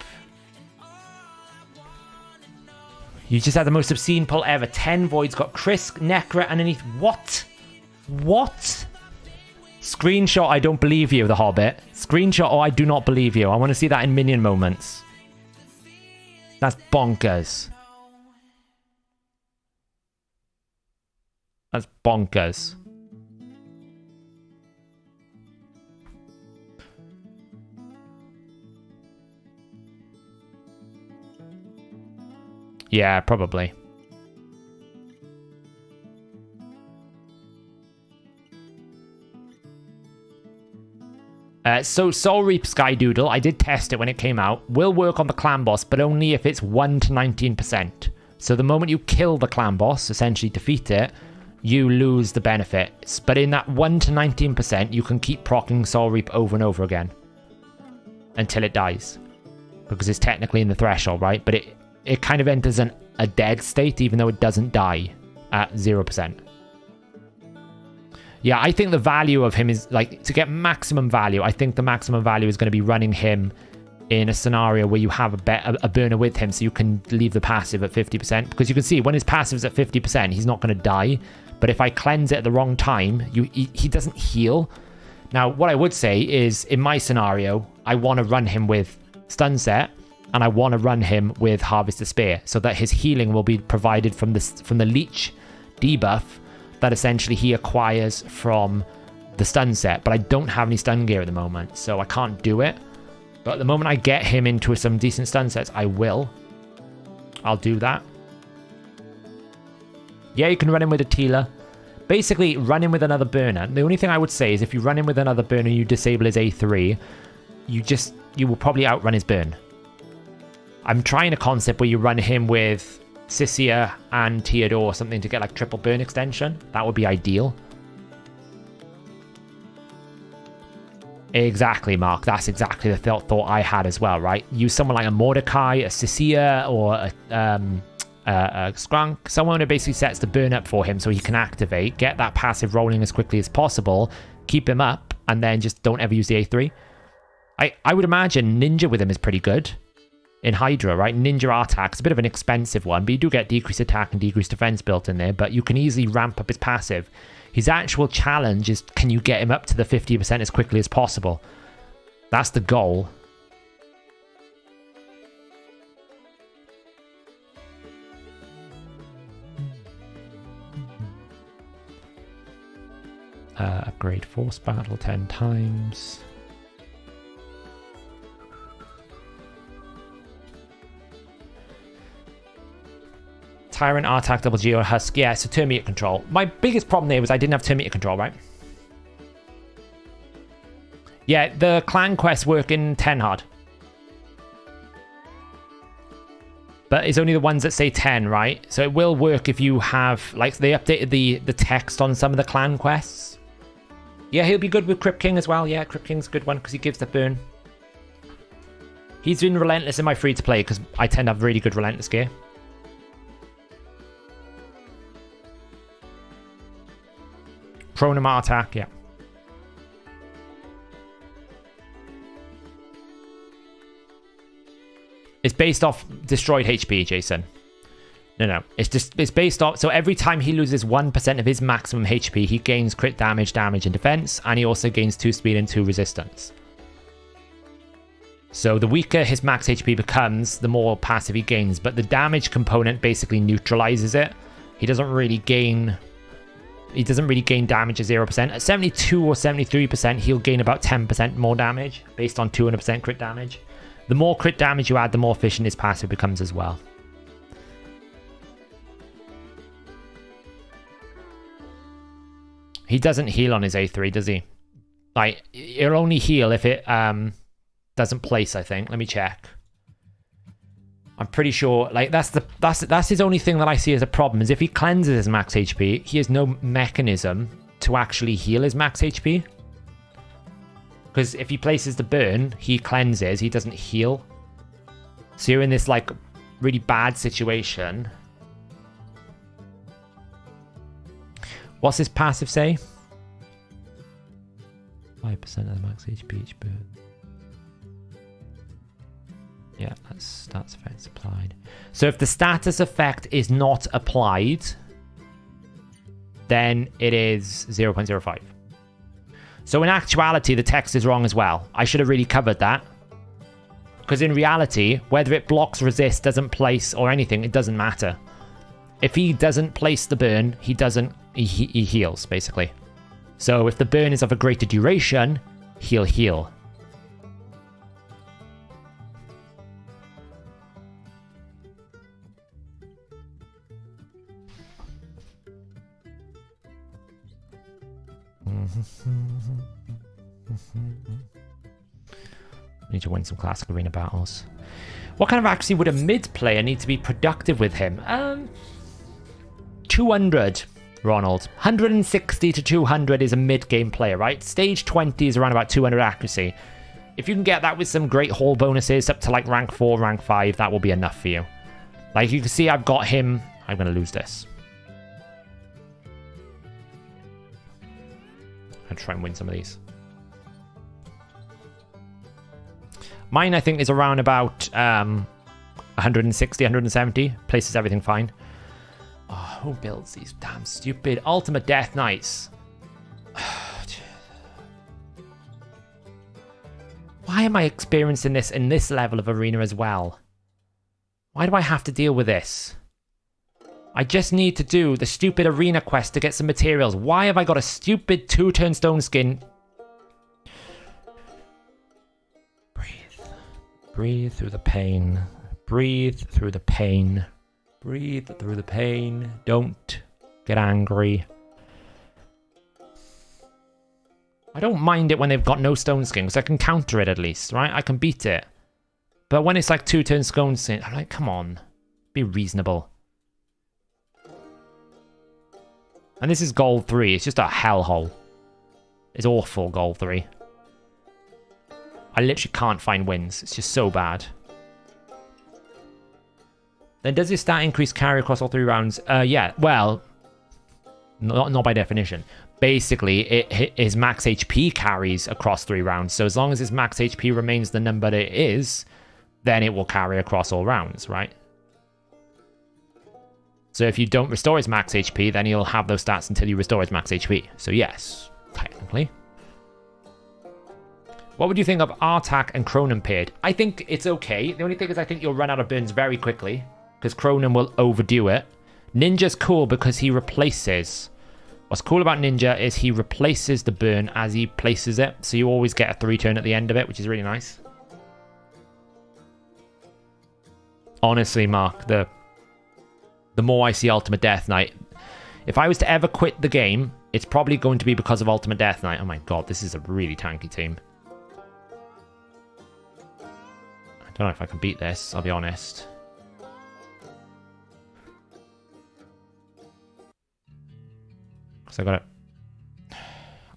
You just had the most obscene pull ever. 10 voids, got Krisk, Necra underneath. What? What? Screenshot, I don't believe you, The Hobbit. Screenshot, oh, I do not believe you. I want to see that in minion moments. That's bonkers. That's bonkers. Yeah, probably. So Soul Reap Skydoodle, I did test it when it came out, will work on the clan boss, but only if it's 1 to 19%. So the moment you kill the clan boss, essentially defeat it, you lose the benefits. But in that 1 to 19%, you can keep proccing Soul Reap over and over again. Until it dies. Because it's technically in the threshold, right? But it kind of enters a dead state, even though it doesn't die at 0%. Yeah, I think the value of him is, like, to get maximum value, I think the maximum value is going to be running him in a scenario where you have a burner with him, so you can leave the passive at 50%. Because you can see, when his passive's at 50%, he's not going to die. But if I cleanse it at the wrong time, he doesn't heal. Now, what I would say is, in my scenario, I want to run him with Stun Set, and I want to run him with Harvest Despair, so that his healing will be provided from the Leech debuff that essentially he acquires from the Stun Set. But I don't have any stun gear at the moment, so I can't do it. But at the moment I get him into some decent stun sets, I will. I'll do that. Yeah, you can run him with a Teela. Basically, run him with another burner. The only thing I would say is if you run him with another burner, you disable his A3, you will probably outrun his burn. I'm trying a concept where you run him with Sisia and Theodore or something to get like triple burn extension. That would be ideal. Exactly, Mark. That's exactly the thought I had as well, right? Use someone like a Mordecai, a Sisia, or a Skunk. Someone who basically sets the burn up for him so he can activate, get that passive rolling as quickly as possible, keep him up, and then just don't ever use the A3. I would imagine Ninja with him is pretty good. In Hydra, right? Ninja Artak's a bit of an expensive one, but you do get decreased attack and decreased defense built in there, but you can easily ramp up his passive. His actual challenge is, can you get him up to the 50% as quickly as possible? That's the goal. Upgrade Force Battle 10 times. Tyrant, Artak, Double G, or Husk. Yeah, so turn meter control. My biggest problem there was I didn't have turn meter control, right? Yeah, the clan quests work in 10 hard. But it's only the ones that say 10, right? So it will work if you have, like, they updated the text on some of the clan quests. Yeah, he'll be good with Crypt King as well. Yeah, Crypt King's a good one because he gives the burn. He's been relentless in my free-to-play because I tend to have really good relentless gear. Chronom Artak, yeah. It's based off destroyed HP, Jason. No. It's based off, so every time he loses 1% of his maximum HP, he gains crit damage, and defense, and he also gains 2 speed and 2 resistance. So the weaker his max HP becomes, the more passive he gains, but the damage component basically neutralizes it. He doesn't really gain damage at 0%. At 72 or 73%, he'll gain about 10% more damage based on 200% crit damage. The more crit damage you add, the more efficient his passive becomes as well. He doesn't heal on his A3, does he? Like, he'll only heal if it doesn't place, I think. Let me check. I'm pretty sure, like, that's his only thing that I see as a problem, is if he cleanses his max HP, he has no mechanism to actually heal his max HP. Because if he places the burn, he cleanses, he doesn't heal. So you're in this, like, really bad situation. What's his passive say? 5% of the max HP each burn. Yeah, that's status effects applied. So if the status effect is not applied, then it is 0.05. So in actuality, the text is wrong as well. I should have really covered that. Because in reality, whether it blocks, resists, doesn't place, or anything, it doesn't matter. If he doesn't place the burn, he he heals, basically. So if the burn is of a greater duration, he'll heal. Need to win some classic arena battles. What kind of accuracy would a mid player need to be productive with him? 200, Ronald. 160 to 200 is a mid-game player, right? Stage 20 is around about 200 accuracy. If you can get that with some great haul bonuses up to like rank 4, rank 5, that will be enough for you. Like you can see, I've got him. I'm going to lose this. I'll try and win some of these. Mine, I think, is around about 160, 170. Places everything fine. Oh, who builds these damn stupid Ultimate Death Knights? Why am I experiencing this in this level of arena as well? Why do I have to deal with this? I just need to do the stupid arena quest to get some materials. Why have I got a stupid 2-turn stone skin? Breathe through the pain. Breathe through the pain. Breathe through the pain. Don't get angry. I don't mind it when they've got no stone skin, because I can counter it at least, right? I can beat it. But when it's like 2-turn stone skin, I'm like, come on. Be reasonable. And this is gold 3. It's just a hellhole. It's awful, gold 3. I literally can't find wins. It's just so bad. Then does this stat increase carry across all 3 rounds? Yeah, well, not by definition. Basically, his max HP carries across 3 rounds. So as long as his max HP remains the number it is, then it will carry across all rounds, right? So if you don't restore his max HP, then he'll have those stats until you restore his max HP. So yes, technically. What would you think of Artak and Cronin paired? I think it's okay. The only thing is I think you'll run out of burns very quickly, because Cronin will overdo it. Ninja's cool because he replaces... What's cool about Ninja is he replaces the burn as he places it, so you always get a 3-turn at the end of it, which is really nice. Honestly, Mark, the more I see Ultimate Death Knight, if I was to ever quit the game, it's probably going to be because of Ultimate Death Knight. Oh my god, this is a really tanky team. I don't know if I can beat this, I'll be honest. So I got it.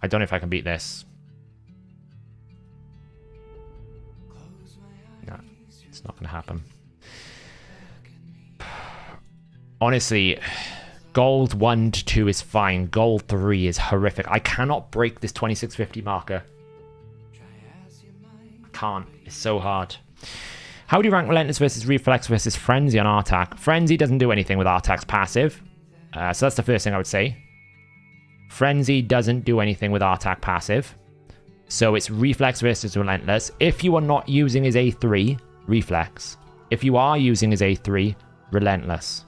I don't know if I can beat this. No, it's not going to happen. Honestly, gold 1 to 2 is fine. Gold 3 is horrific. I cannot break this 2650 marker. I can't. It's so hard. How do you rank Relentless versus Reflex versus Frenzy on Artak? Frenzy doesn't do anything with Artak's passive. So that's the first thing I would say. Frenzy doesn't do anything with Artak passive. So it's Reflex versus Relentless. If you are not using his A3, Reflex. If you are using his A3, Relentless.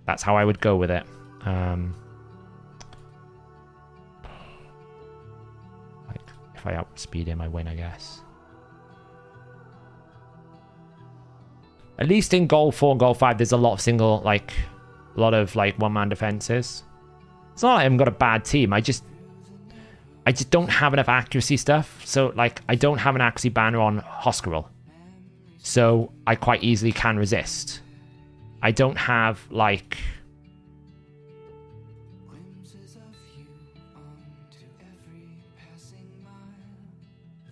That's how I would go with it. Like, if I outspeed him, I win, I guess. At least in Goal 4 and Goal 5, there's a lot of single, like, a lot of, like, one-man defenses. It's not like I haven't got a bad team. I just don't have enough accuracy stuff. So, like, I don't have an accuracy banner on Hoskerel. So, I quite easily can resist. I don't have, like...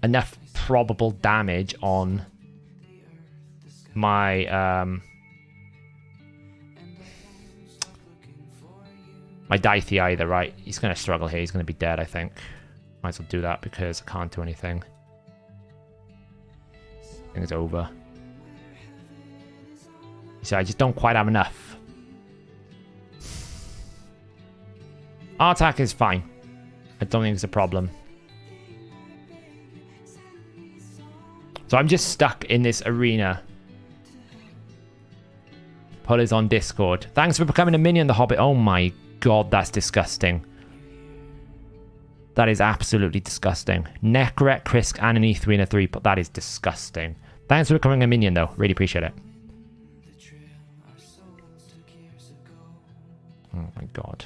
enough probable damage on my my Dithey either, right? He's going to struggle here. He's going to be dead, I think. Might as well do that because I can't do anything. I think it's over. So I just don't quite have enough. Artak is fine. I don't think it's a problem. So I'm just stuck in this arena. Pull is on Discord. Thanks for becoming a minion, The Hobbit. Oh my god, that's disgusting. That is absolutely disgusting. Necret, Krisk, and an E3 and a 3, but that is disgusting. Thanks for becoming a minion, though. Really appreciate it. Oh my god.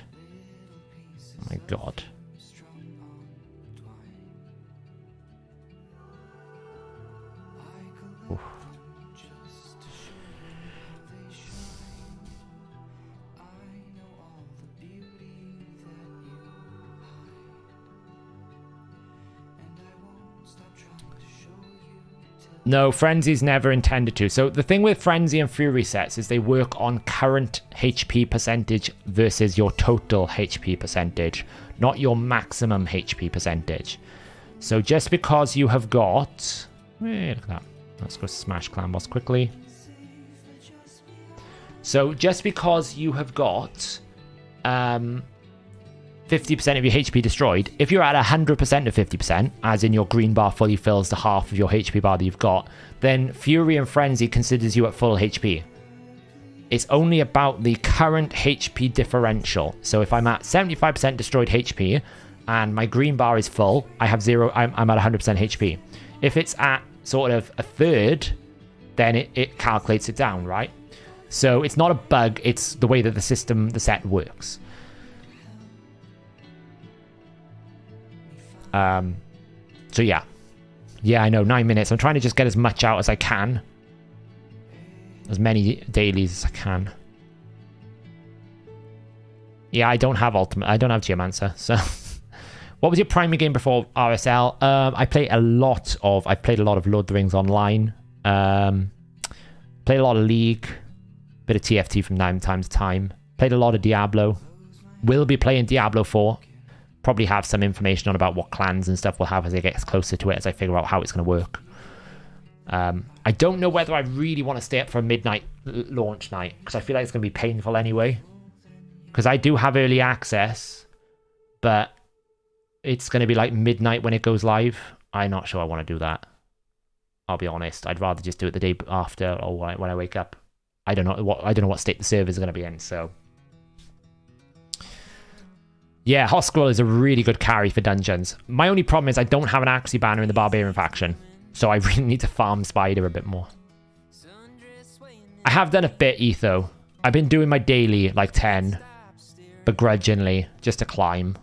Oh my god. Oof. No, Frenzy's never intended to. So the thing with Frenzy and Fury sets is they work on current HP percentage versus your total HP percentage, not your maximum HP percentage. So just because you have got... Look at that. Let's go smash Clan Boss quickly. So just because you have got 50% of your HP destroyed, if you're at 100% of 50%, as in your green bar fully fills the half of your HP bar that you've got, then Fury and Frenzy considers you at full HP. It's only about the current HP differential. So if I'm at 75% destroyed HP and my green bar is full, I have zero. I'm at 100% HP. If it's at sort of a third, then it calculates it down, right? So it's not a bug. It's the way that the set works. So yeah, I know, 9 minutes. I'm trying to just get as much out as I can, as many dailies as I can. Yeah, I don't have ultimate. I don't have Geomancer. So, what was your primary game before RSL? I played a lot of Lord of the Rings Online. Played a lot of League, bit of TFT from time to time. Played a lot of Diablo. Will be playing Diablo 4. Probably have some information on about what clans and stuff we'll have as it gets closer to it, as I figure out how it's going to work. I don't know whether I really want to stay up for a midnight launch night, because I feel like it's going to be painful anyway. Because I do have early access, but it's going to be like midnight when it goes live. I'm not sure I want to do that. I'll be honest. I'd rather just do it the day after or when I wake up. I don't know what state the servers are going to be in, so... Yeah, Hosquil is a really good carry for dungeons. My only problem is I don't have an Axie banner in the Barbarian faction, so I really need to farm Spider a bit more. I have done a bit, Etho. I've been doing my daily, like 10, begrudgingly, just to climb.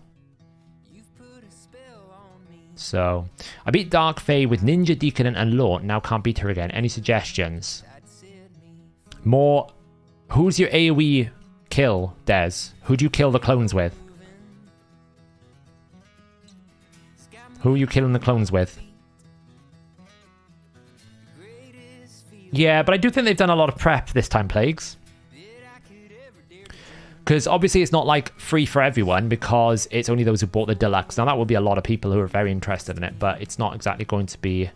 So, I beat Dark Fae with Ninja, Decadent, and Lort. Now can't beat her again. Any suggestions? More... Who's your AoE kill, Des? Who do you kill the clones with? Who are you killing the clones with? Yeah, but I do think they've done a lot of prep this time, Plagues. Because obviously it's not like free for everyone, because it's only those who bought the deluxe. Now that will be a lot of people who are very interested in it, but it's not exactly going to be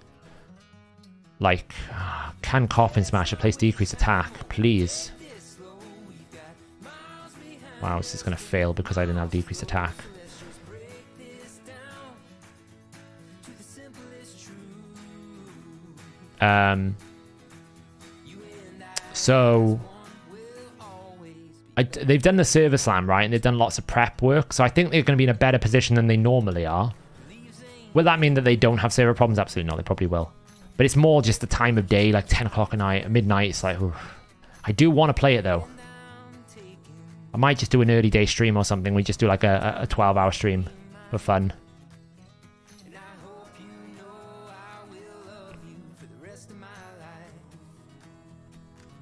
like, can Coffin Smasher place decrease attack, please? Wow, this is going to fail because I didn't have decrease attack. So they've done the server slam, right? And they've done lots of prep work. So I think they're going to be in a better position than they normally are. Will that mean that they don't have server problems? Absolutely not. They probably will. But it's more just the time of day, like 10 o'clock at night, midnight. It's like, oof. I do want to play it though. I might just do an early day stream or something. We just do like a 12-hour stream for fun.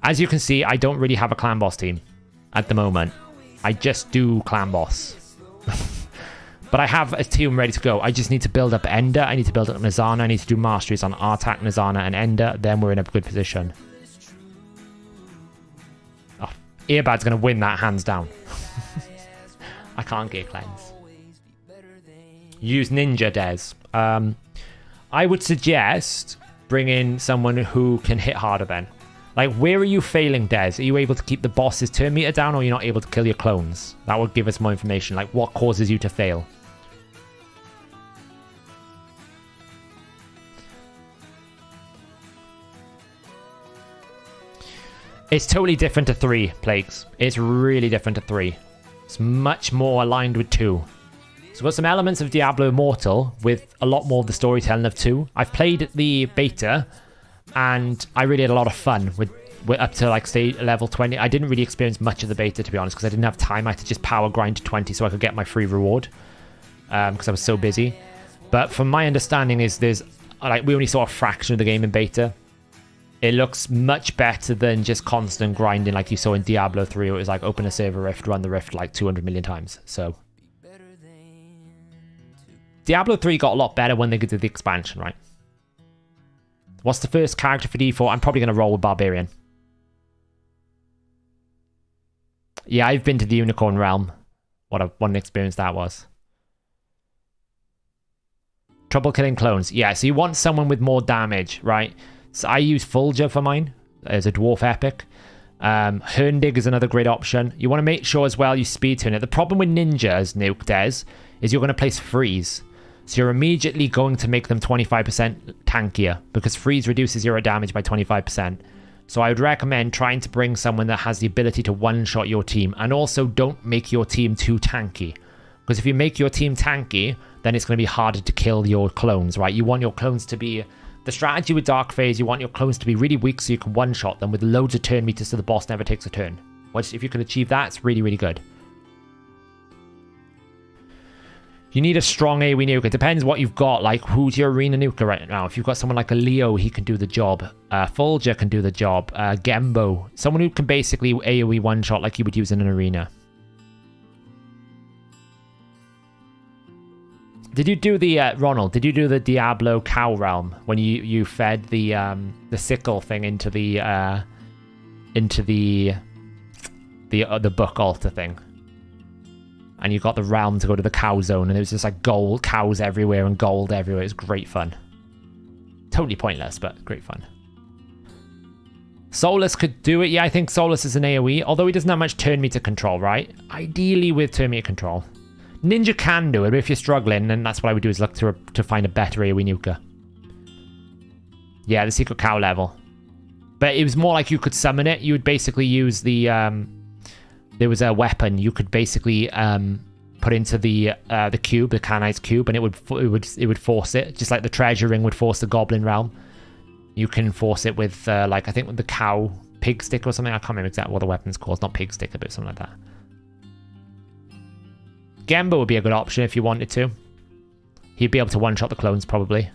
As you can see, I don't really have a clan boss team at the moment. I just do clan boss. But I have a team ready to go. I just need to build up Ender. I need to build up Nazana. I need to do masteries on Artak, Nazana, and Ender. Then we're in a good position. Oh, Earbad's going to win that hands down. I can't gear cleanse. Use Ninja, Des. I would suggest bring in someone who can hit harder then. Like, where are you failing, Des? Are you able to keep the boss's turn meter down, or are you not able to kill your clones? That would give us more information. Like, what causes you to fail? It's totally different to 3, Plagues. It's really different to 3. It's much more aligned with 2. So we've got some elements of Diablo Immortal with a lot more of the storytelling of 2. I've played the beta, and I really had a lot of fun with up to like say level 20. I didn't really experience much of the beta, to be honest, because I didn't have time. I had to just power grind to 20 so I could get my free reward, because I was so busy. But from my understanding is we only saw a fraction of the game in beta. It looks much better than just constant grinding like you saw in Diablo 3, where it was like open a server rift, run the rift like 200 million times. So Diablo 3 got a lot better when they did the expansion, right? What's the first character for default? I'm probably going to roll with Barbarian. Yeah, I've been to the Unicorn Realm. What an experience that was. Trouble killing clones. Yeah, so you want someone with more damage, right? So I use Fulgur for mine as a dwarf epic. Herndig is another great option. You want to make sure as well you speed turn it. The problem with ninjas, Nuke Des, is you're going to place freeze. So you're immediately going to make them 25% tankier, because freeze reduces your damage by 25%. So I would recommend trying to bring someone that has the ability to one-shot your team, and also don't make your team too tanky. Because if you make your team tanky, then it's going to be harder to kill your clones, right? You want your clones to be... The strategy with Dark Phase, you want your clones to be really weak so you can one-shot them with loads of turn meters so the boss never takes a turn. Which, if you can achieve that, it's really, really good. You need a strong AoE nuke. It depends what you've got. Like, who's your arena nuker right now? If you've got someone like a Leo, he can do the job. Fulgur can do the job. Gembo. Someone who can basically AoE one-shot like you would use in an arena. Did you do the, Ronald, did you do the Diablo Cow Realm when you fed the sickle thing into the book altar thing? And you got the realm to go to the cow zone, and it was just like gold, cows everywhere and gold everywhere. It was great fun. Totally pointless, but great fun. Solus could do it. Yeah, I think Solus is an AoE, although he doesn't have much turn meter control, right? Ideally with turn meter control. Ninja can do it, but if you're struggling, then that's what I would do, is look to find a better AoE nuker. Yeah, the secret cow level. But it was more like you could summon it. You would basically use the... there was a weapon you could basically put into the cube, the canized cube, and it would force it, just like the treasure ring would force the goblin realm. You can force it with like, I think with the cow pig stick or something. I can't remember exactly what the weapon's called. It's not pig stick, but something like that. Gembo would be a good option if you wanted to. He'd be able to one-shot the clones, probably.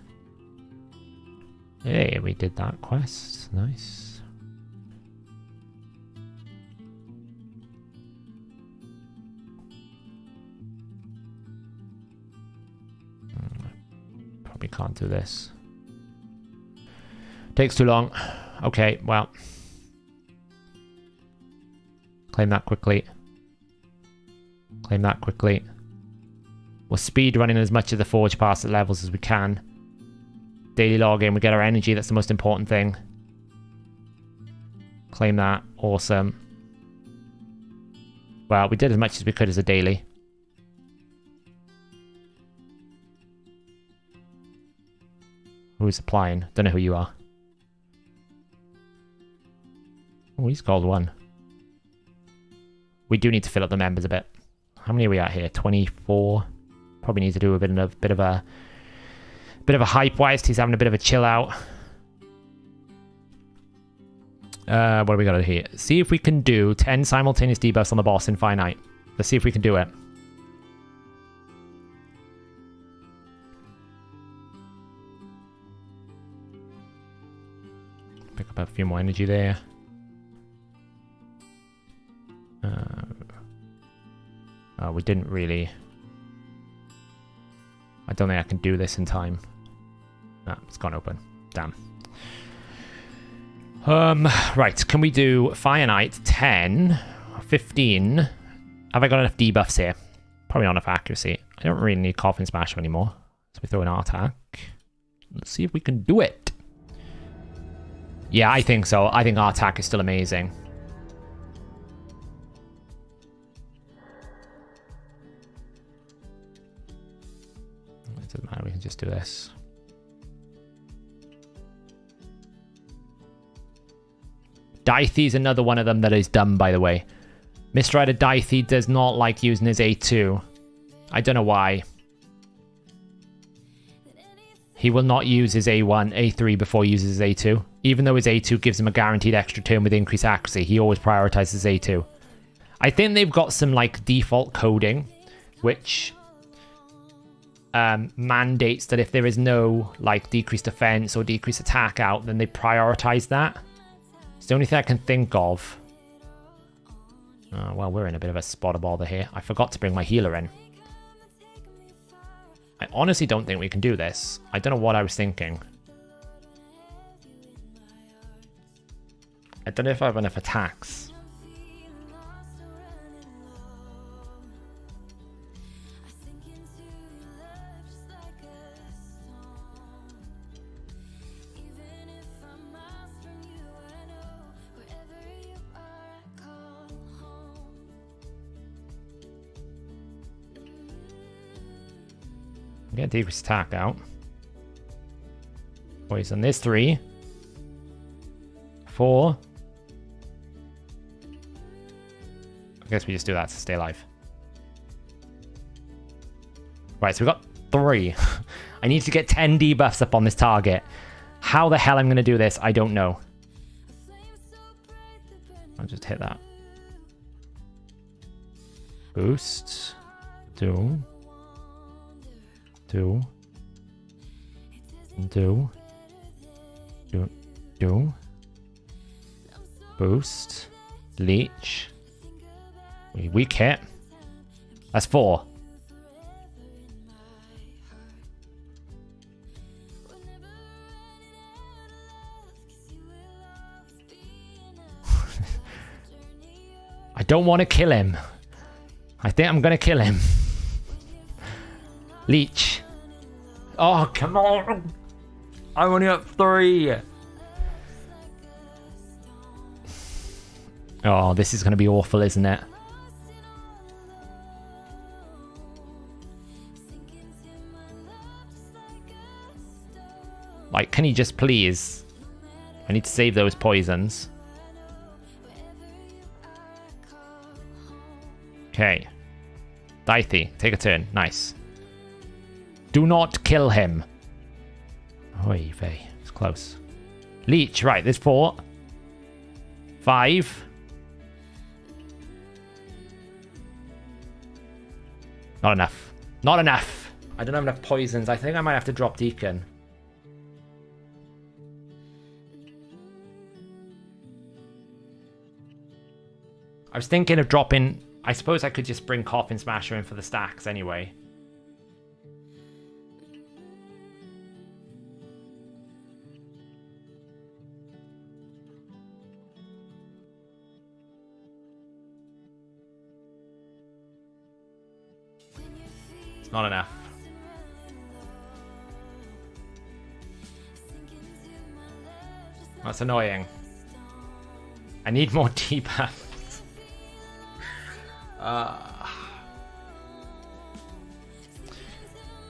Hey, we did that quest. Nice. Probably can't do this. Takes too long. Okay, well. Claim that quickly. Claim that quickly. We'll speed running as much of the Forge Pass at levels as we can. Daily login, we get our energy, that's the most important thing. Claim that, awesome. Well, we did as much as we could as a daily. Who's applying? Don't know who you are. Oh, he's called one. We do need to fill up the members a bit. How many are we at here? 24. Probably need to do a bit of a hype whilst he's having a bit of a chill out. What do we got here? See if we can do 10 simultaneous debuffs on the boss in Finite. Let's see if we can do it. Pick up a few more energy there. Oh, we didn't really... I don't think I can do this in time. Ah, it's gone open. Damn. Right, can we do Fire Knight 10, 15? Have I got enough debuffs here? Probably not enough accuracy. I don't really need Coffin Smasher anymore. So we throw in Artak. Let's see if we can do it. Yeah, I think so. I think Artak is still amazing. It doesn't matter, we can just do this. Daithy is another one of them that is dumb, by the way. Mr. Rider Daithy does not like using his A2. I don't know why. He will not use his A1, A3 before he uses his A2. Even though his A2 gives him a guaranteed extra turn with increased accuracy, he always prioritizes A2. I think they've got some like default coding, which mandates that if there is no like decreased defense or decreased attack out, then they prioritize that. It's the only thing I can think of. Well, we're in a bit of a spot of bother here. I forgot to bring my healer in. I honestly don't think we can do this. I don't know what I was thinking. I don't know if I have enough attacks. Get decreased attack out. Poison. There's 3. 4. I guess we just do that to stay alive. Right, so we got 3. I need to get 10 debuffs up on this target. How the hell I'm going to do this, I don't know. I'll just hit that. Boost. Do. Boost. Leech. Weak hit. That's 4. I don't want to kill him. I think I'm going to kill him. Leech. Oh, come on. I'm only at 3. Oh, this is going to be awful, isn't it? Like, can he just please? I need to save those poisons. Okay. Daithy, take a turn. Nice. Do not kill him. Oy vey. It's close. Leech. Right, there's 4. 5. Not enough. Not enough. I don't have enough poisons. I think I might have to drop Deacon. I was thinking of dropping... I suppose I could just bring Coffin Smasher in for the stacks anyway. It's not enough. That's annoying. I need more debuffs.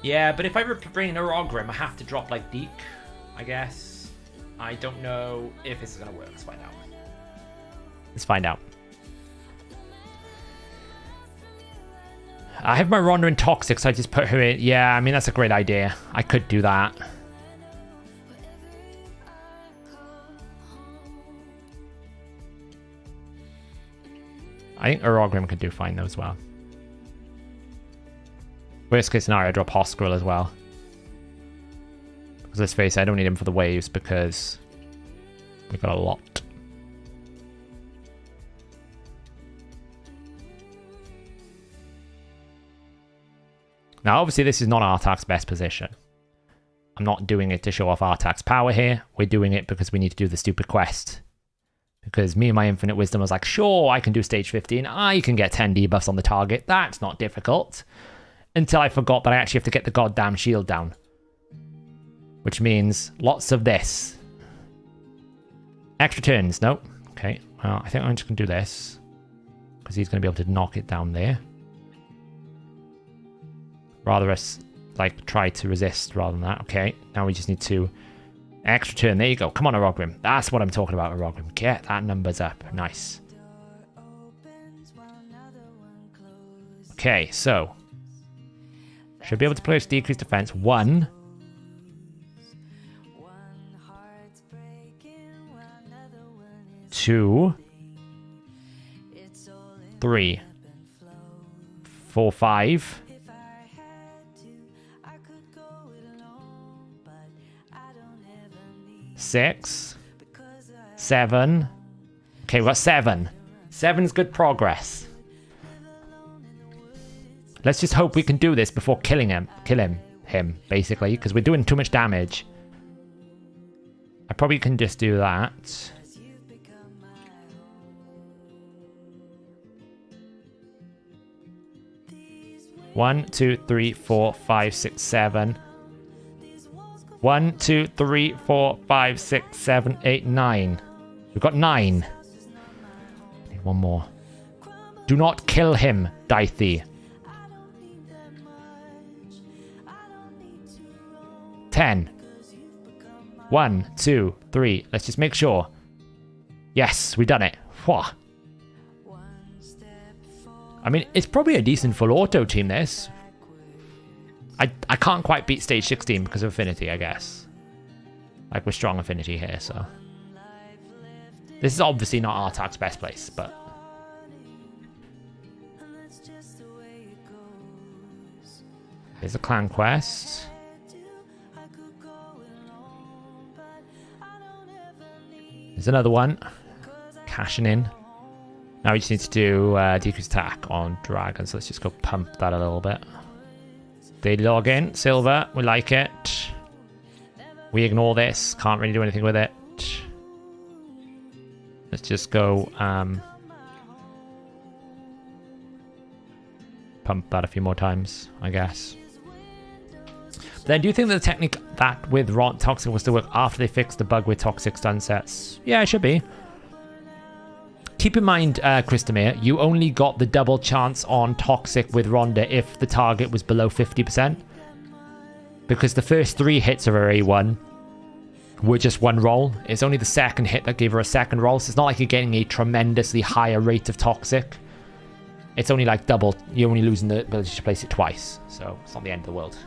Yeah, but if I bring an Orogrim, I have to drop like Deke, I guess. I don't know if this is gonna work. Let's find out. Let's find out. I have my Rhonda in Toxic, so I just put her in. Yeah, I mean, that's a great idea. I could do that. I think Orogrim could do fine though as well. Worst case scenario, I drop Hoskril as well. Because let's face it, I don't need him for the waves because we've got a lot. Now, obviously, this is not Artak's best position. I'm not doing it to show off Artak's power here. We're doing it because we need to do the stupid quest. Because me and my infinite wisdom was like, sure, I can do stage 15. I can get 10 debuffs on the target. That's not difficult. Until I forgot that I actually have to get the goddamn shield down. Which means lots of this. Extra turns. Nope. Okay. Well, I think I'm just going to do this. Because he's going to be able to knock it down there. Rather us, like, try to resist rather than that. Okay. Now we just need to Extra turn. There you go. Come on, Arogrim. That's what I'm talking about, Arogrim. Get that numbers up. Nice. Okay, so. Should be able to place decreased defense. 1. 2. 3. 4, 5. 6. 7. Okay, we've got 7. 7's good progress. Let's just hope we can do this before killing him. Kill him, basically, because we're doing too much damage. I probably can just do that. One, 2, 3, 4, 5, 6, 7. 1, 2, 3, 4, 5, 6, 7, 8, 9. We've got 9. Need one more. Do not kill him, Dithey. 10. 1, 2, 3. Let's just make sure. Yes, we've done it. Whew. I mean, it's probably a decent full auto team, this. I can't quite beat stage 16 because of affinity, I guess. Like, we're strong affinity here, so. This is obviously not Artak's best place, but. Here's a clan quest. There's another one. Cashing in. Now we just need to do decreased attack on dragons. So let's just go pump that a little bit. Daily login, silver, we like it. We ignore this, can't really do anything with it. Let's just go pump that a few more times, I guess. But then do you think that the technique that with Toxic was to work after they fixed the bug with Toxic stun sets? Yeah, it should be. Keep in mind, Christomir, you only got the double chance on Toxic with Rhonda if the target was below 50%. Because the first 3 hits of her A1 were just 1 roll. It's only the second hit that gave her a second roll, so it's not like you're getting a tremendously higher rate of Toxic. It's only like double. You're only losing the ability to place it twice, so it's not the end of the world.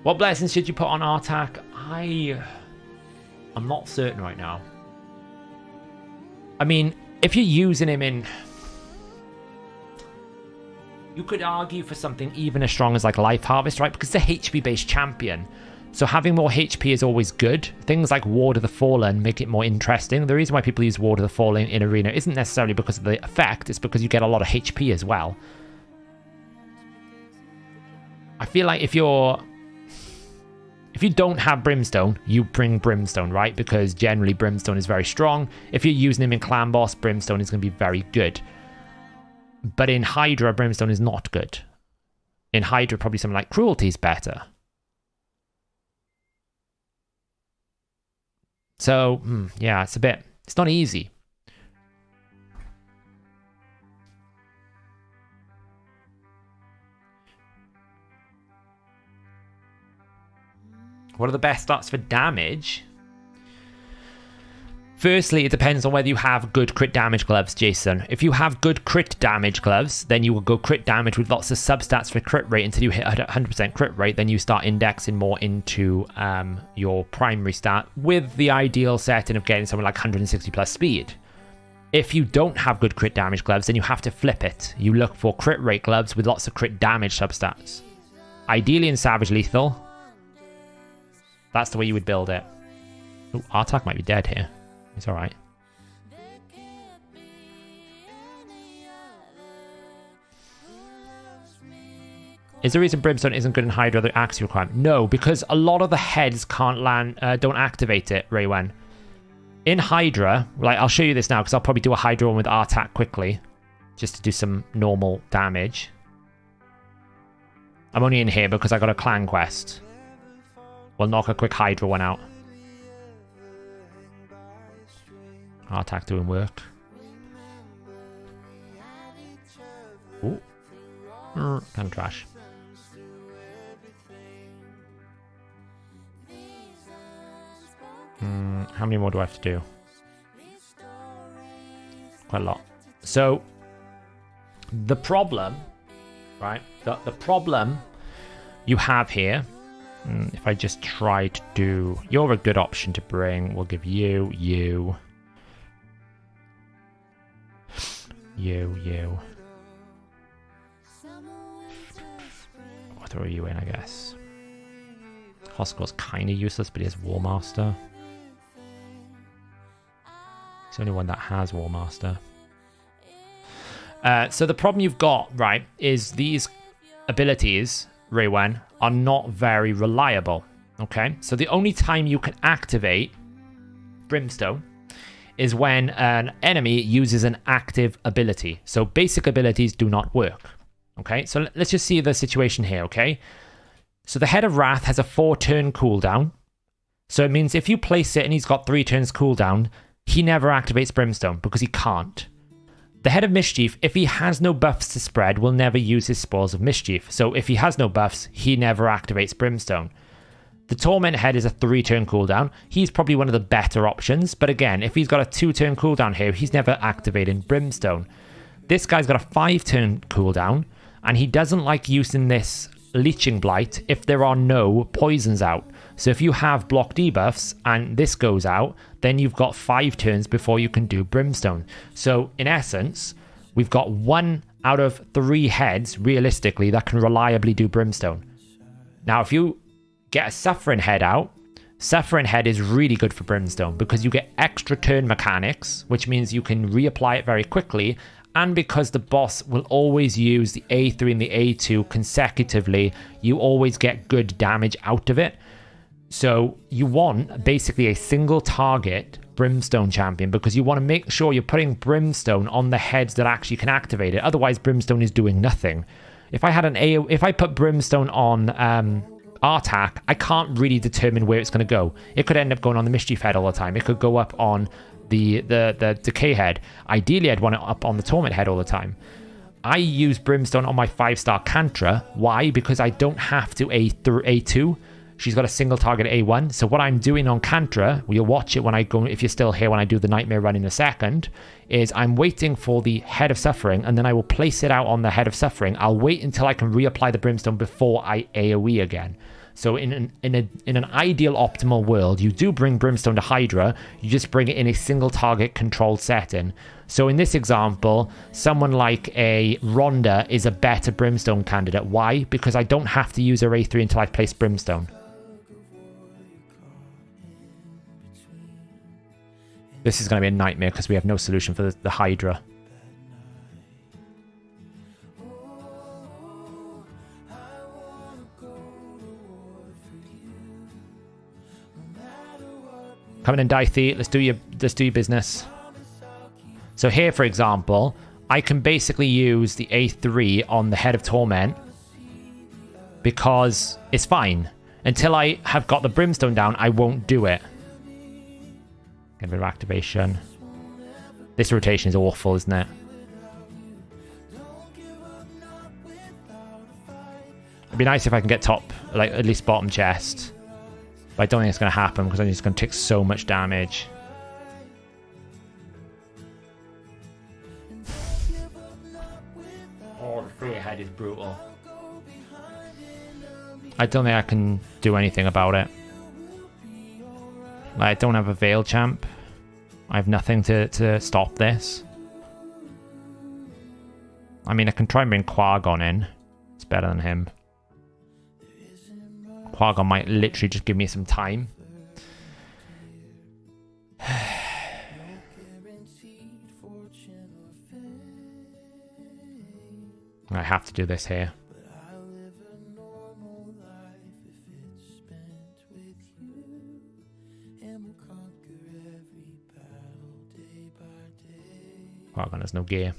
What blessings should you put on Artak? I'm not certain right now. I mean, if you're using him in... You could argue for something even as strong as like Life Harvest, right? Because it's a HP-based champion. So having more HP is always good. Things like Ward of the Fallen make it more interesting. The reason why people use Ward of the Fallen in Arena isn't necessarily because of the effect. It's because you get a lot of HP as well. I feel like if you don't have Brimstone, you bring Brimstone, right? Because generally Brimstone is very strong. If you're using him in Clan Boss, Brimstone is going to be very good. But in Hydra, Brimstone is not good. In Hydra, probably something like Cruelty is better. So, yeah, it's not easy. What are the best stats for damage? Firstly, it depends on whether you have good crit damage gloves, Jason. If you have good crit damage gloves, then you will go crit damage with lots of substats for crit rate until you hit 100% crit rate. Then you start indexing more into your primary stat with the ideal setting of getting something like 160 plus speed. If you don't have good crit damage gloves, then you have to flip it. You look for crit rate gloves with lots of crit damage substats. Ideally in Savage Lethal. That's the way you would build it. Ooh, Artak might be dead here. It's alright. Is the reason Brimstone isn't good in Hydra the accuracy requirement? No, because a lot of the heads can't land, don't activate it, Raywan. In Hydra, like I'll show you this now because I'll probably do a Hydra one with Artak quickly. Just to do some normal damage. I'm only in here because I got a clan quest. We'll knock a quick Hydra one out. Artak doing work. Ooh. Kind of trash. How many more do I have to do? Quite a lot. So, the problem, right? The problem you have here, if I just try to do... You're a good option to bring. We'll give you. I'll throw you in, I guess. Hoskell's kind of useless, but he has War Master. He's the only one that has War Master. So the problem you've got, right, is these abilities, Raywen, are not very reliable. Okay? So the only time you can activate Brimstone is when an enemy uses an active ability. So basic abilities do not work. Okay? So let's just see the situation here, okay? So the Head of Wrath has a 4-turn cooldown. So it means if you place it and he's got 3 turns cooldown, he never activates Brimstone because he can't. The Head of Mischief, if he has no buffs to spread, will never use his Spores of Mischief. So if he has no buffs, he never activates Brimstone. The Torment Head is a 3-turn cooldown. He's probably one of the better options. But again, if he's got a 2-turn cooldown here, he's never activating Brimstone. This guy's got a 5-turn cooldown, and he doesn't like using this Leeching Blight if there are no poisons out. So if you have block debuffs and this goes out, then you've got 5 turns before you can do Brimstone. So in essence, we've got 1 out of 3 heads, realistically, that can reliably do Brimstone. Now, if you get a Suffering Head out, Suffering Head is really good for Brimstone because you get extra turn mechanics, which means you can reapply it very quickly. And because the boss will always use the A3 and the A2 consecutively, you always get good damage out of it. So you want basically a single target Brimstone champion because you want to make sure you're putting Brimstone on the heads that actually can activate it. Otherwise, Brimstone is doing nothing. If I put Brimstone on Artak, I can't really determine where it's going to go. It could end up going on the Mischief Head all the time. It could go up on the Decay Head. Ideally, I'd want it up on the Torment Head all the time. I use Brimstone on my 5-star Cantra. Why? Because I don't have to A2. She's got a single target A1. So what I'm doing on Cantra, you'll watch it when I go, if you're still here when I do the Nightmare run in a second, is I'm waiting for the Head of Suffering, and then I will place it out on the Head of Suffering. I'll wait until I can reapply the Brimstone before I AoE again. So in an ideal optimal world, you do bring Brimstone to Hydra, you just bring it in a single target controlled setting. So in this example, someone like a Rhonda is a better Brimstone candidate. Why? Because I don't have to use her A3 until I place Brimstone. This is going to be a nightmare because we have no solution for the Hydra. Come in, Dithey. Let's do your business. So here, for example, I can basically use the A3 on the Head of Torment because it's fine. Until I have got the Brimstone down, I won't do it. Get a bit of activation. This rotation is awful, isn't it? It'd be nice if I can get top, like at least bottom chest. But I don't think it's going to happen because I think it's going to take so much damage. Oh, the free head is brutal. I don't think I can do anything about it. Like, I don't have a Veil champ. I have nothing to stop this. I mean, I can try and bring Quagon in. It's better than him. Quagon might literally just give me some time. I have to do this here. Quagon has no gear.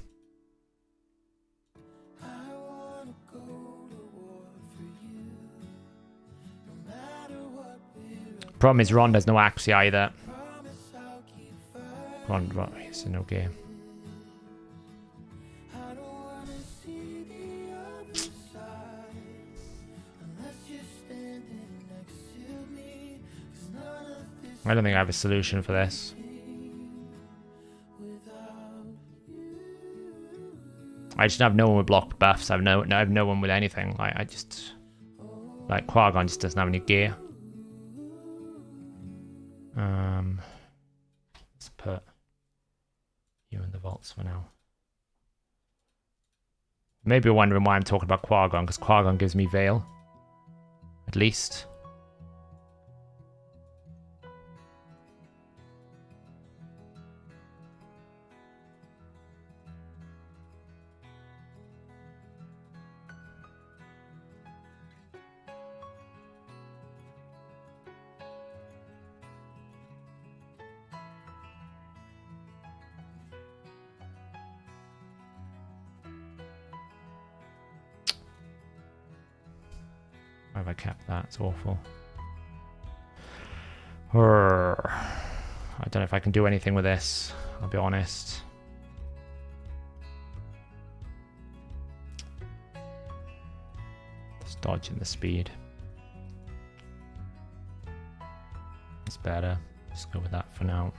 Problem is Ron has no Axie either. Ron, he's no gear. I don't think I have a solution for this. I just have no one with blocked buffs. I have no one with anything. Like I just like Qui-Gon just doesn't have any gear. Let's put you in the vaults for now. Maybe you're wondering why I'm talking about Qui-Gon, because Qui-Gon gives me Veil. At least. Why have I kept that? It's awful. I don't know if I can do anything with this, I'll be honest. Just dodging the speed. It's better. Just go with that for now.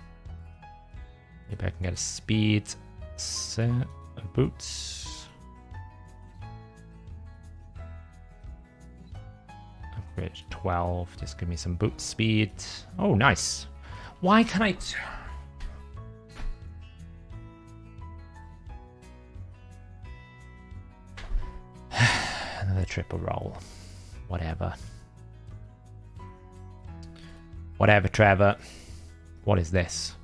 Maybe I can get a speed set of boots. Upgrade to 12. Just give me some boot speed. Oh, nice. Why can I... Another triple roll. Whatever. Whatever, Trevor. What is this?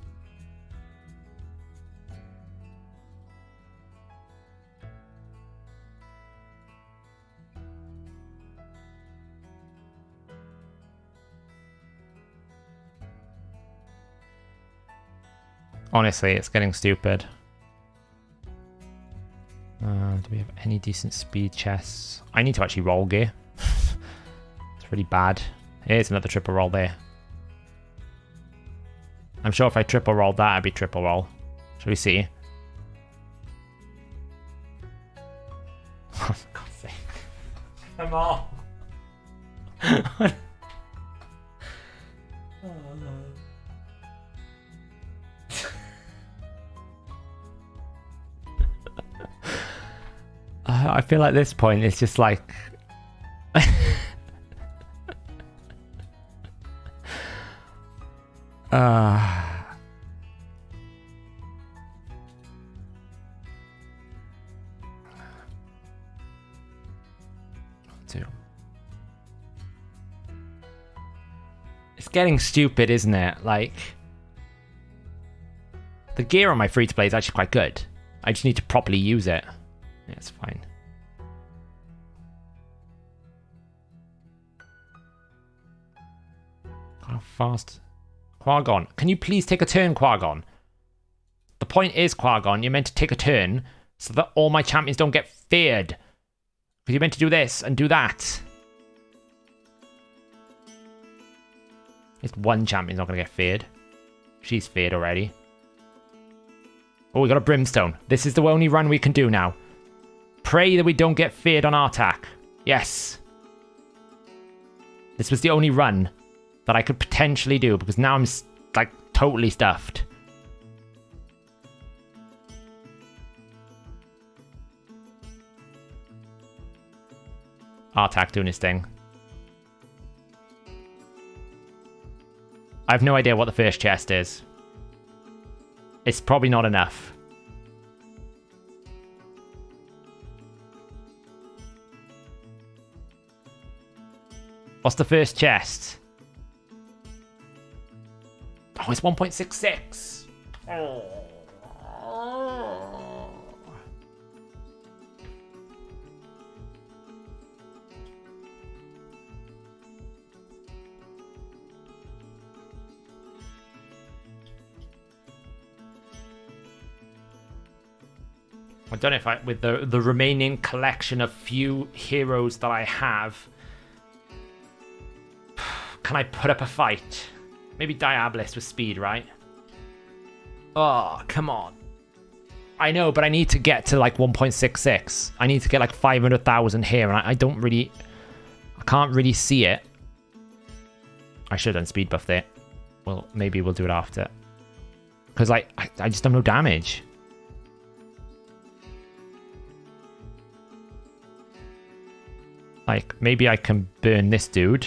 Honestly, it's getting stupid. Do we have any decent speed chests? I need to actually roll gear. It's really bad. Here's another triple roll there. I'm sure if I triple rolled that, I'd be triple roll. Shall we see? Oh, for God's sake. Come on. I feel like this point it's just like it's getting stupid, isn't it? Like the gear on my free to play is actually quite good. I just need to properly use it. Yeah, it's fine. How fast? Qui-Gon, can you please take a turn, Qui-Gon? The point is, Qui-Gon, you're meant to take a turn so that all my champions don't get feared. Because you're meant to do this and do that. At least one champion's not going to get feared. She's feared already. Oh, we got a Brimstone. This is the only run we can do now. Pray that we don't get feared on Artak. Yes. This was the only run that I could potentially do because now I'm like totally stuffed. Artak doing his thing. I have no idea what the first chest is. It's probably not enough. What's the first chest? Oh, it's 1.66. Oh. I don't know if I, with the remaining collection of few heroes that I have, can I put up a fight? Maybe Diabolist with speed, right? Oh, come on. I know, but I need to get to like 1.66. I need to get like 500,000 here, and I don't really... I can't really see it. I should have done speed buff there. Well, maybe we'll do it after. Because, like, I just have no damage. Like, maybe I can burn this dude.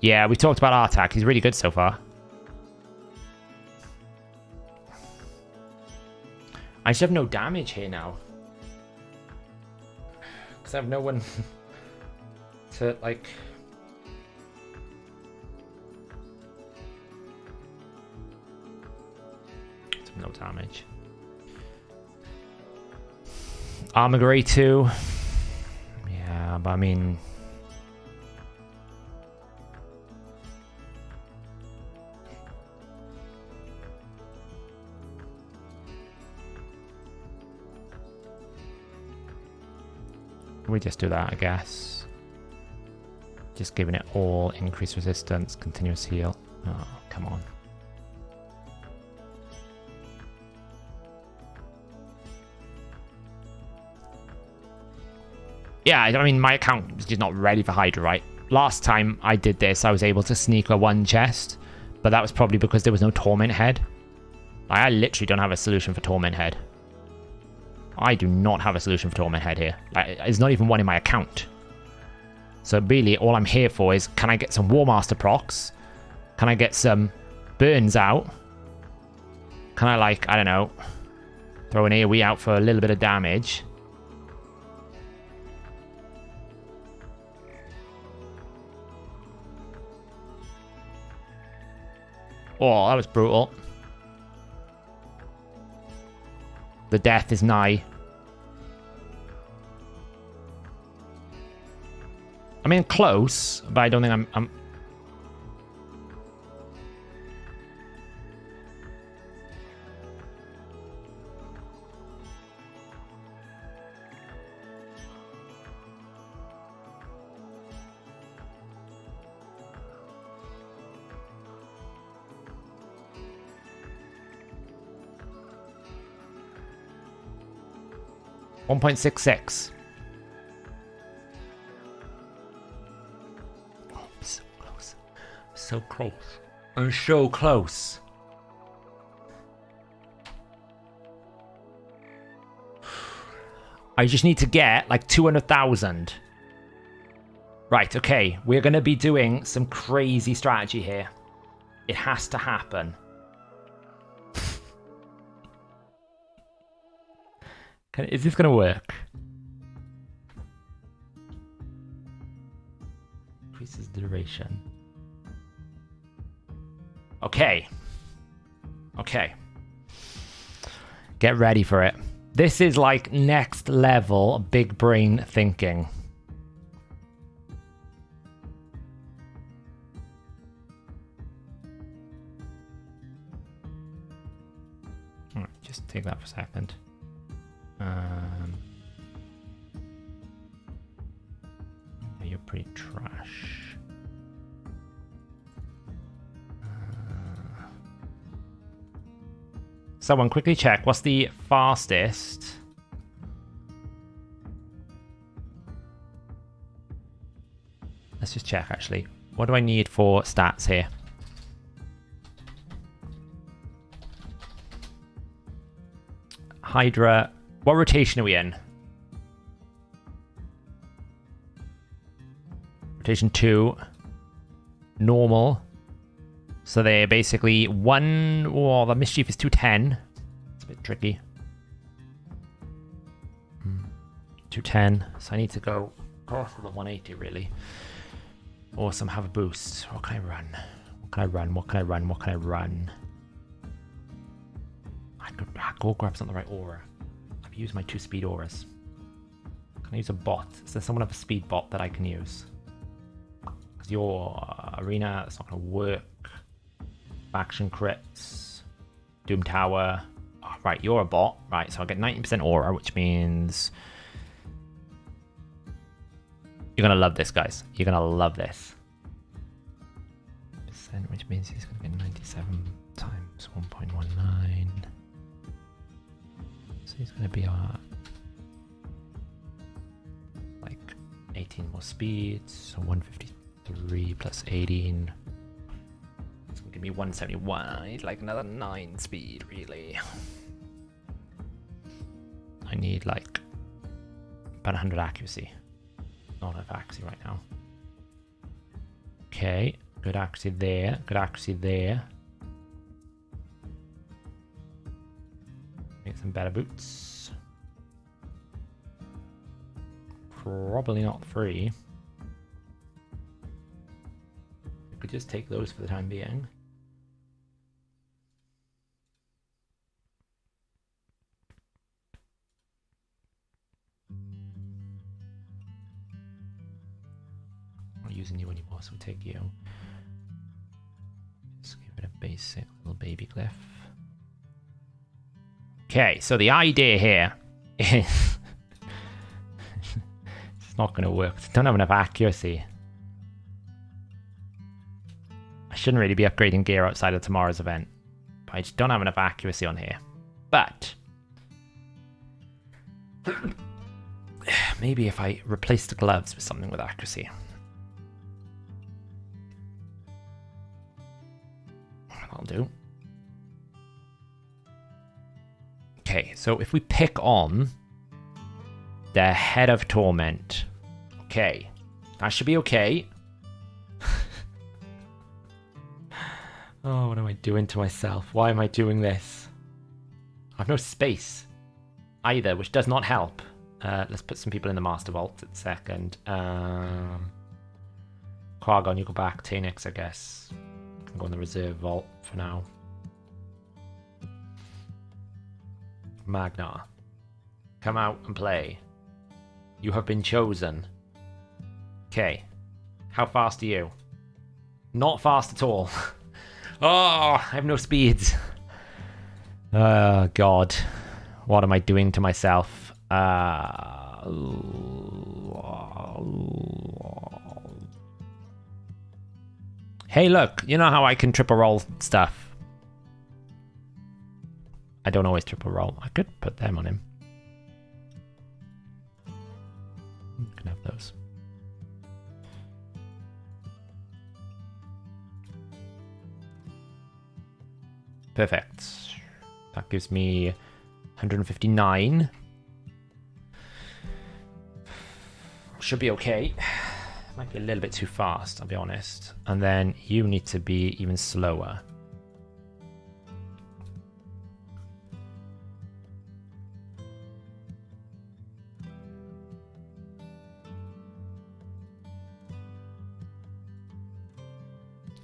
Yeah, we talked about Artak. He's really good so far. I just have no damage here now. Because I have no one to, like... No damage. Armor Grey 2. Yeah, but I mean... We just do that, I guess. Just giving it all increased resistance, continuous heal. Oh, come on. Yeah, I mean, my account is just not ready for Hydra, right? Last time I did this, I was able to sneak a one chest, but that was probably because there was no Torment Head. I literally don't have a solution for Torment Head. I do not have a solution for Torment Head here. Like, there's not even one in my account. So really, all I'm here for is, can I get some War Master procs? Can I get some burns out? Can I, like, I don't know, throw an AoE out for a little bit of damage? Oh, that was brutal. The death is nigh. I mean, close, but I don't think I'm... .66. Oh, I'm so close. So close. I'm so close. I just need to get like 200,000. Right, okay. We're going to be doing some crazy strategy here. It has to happen. Is this going to work? Increases duration. Okay. Okay. Get ready for it. This is like next level big brain thinking. All right, just take that for a second. You're pretty trash. Someone quickly check what's the fastest. Let's just check actually. What do I need for stats here? Hydra. What rotation are we in? Rotation 2. Normal. So they're basically one... Oh, the mischief is 210. It's a bit tricky. 210. So I need to go across to the 180 really. Or some have a boost. What can I run? What can I run? What can I run? What can I run? I could go grab something the right aura. I've used my 2 speed auras. Can I use a bot? Is there someone have a speed bot that I can use? Because your arena, that's not going to work. Faction crits. Doom Tower. Oh, right, you're a bot. Right, so I'll get 90% aura, which means... You're going to love this, guys. You're going to love this. Percent, which means he's going to get 97 times 1.19. So he's going to be like 18 more speeds. So 153 plus 18. It's going to give me 171. He's like another 9 speed, really. I need like about 100 accuracy. Not enough accuracy right now. Okay, good accuracy there. Good accuracy there. Make some better boots. Probably not free. We could just take those for the time being. Not using you anymore, so we'll take you. Just give it a basic little baby glyph. Okay, so the idea here is it's not going to work. I don't have enough accuracy. I shouldn't really be upgrading gear outside of tomorrow's event, but I just don't have enough accuracy on here. But maybe if I replace the gloves with something with accuracy. That'll do. Okay, so if we pick on the Head of Torment. Okay, that should be okay. Oh, what am I doing to myself? Why am I doing this? I have no space either, which does not help. Let's put some people in the Master Vault at second. Quagon, you go back. Tanix, I guess. Can go in the Reserve Vault for now. Magnar, come out and play. You have been chosen. Okay. How fast are you? Not fast at all. Oh, I have no speeds. Oh, God. What am I doing to myself? Hey, look. You know how I can triple roll stuff? I don't always triple roll. I could put them on him. You can have those. Perfect. That gives me 159. Should be okay. Might be a little bit too fast, I'll be honest. And then you need to be even slower.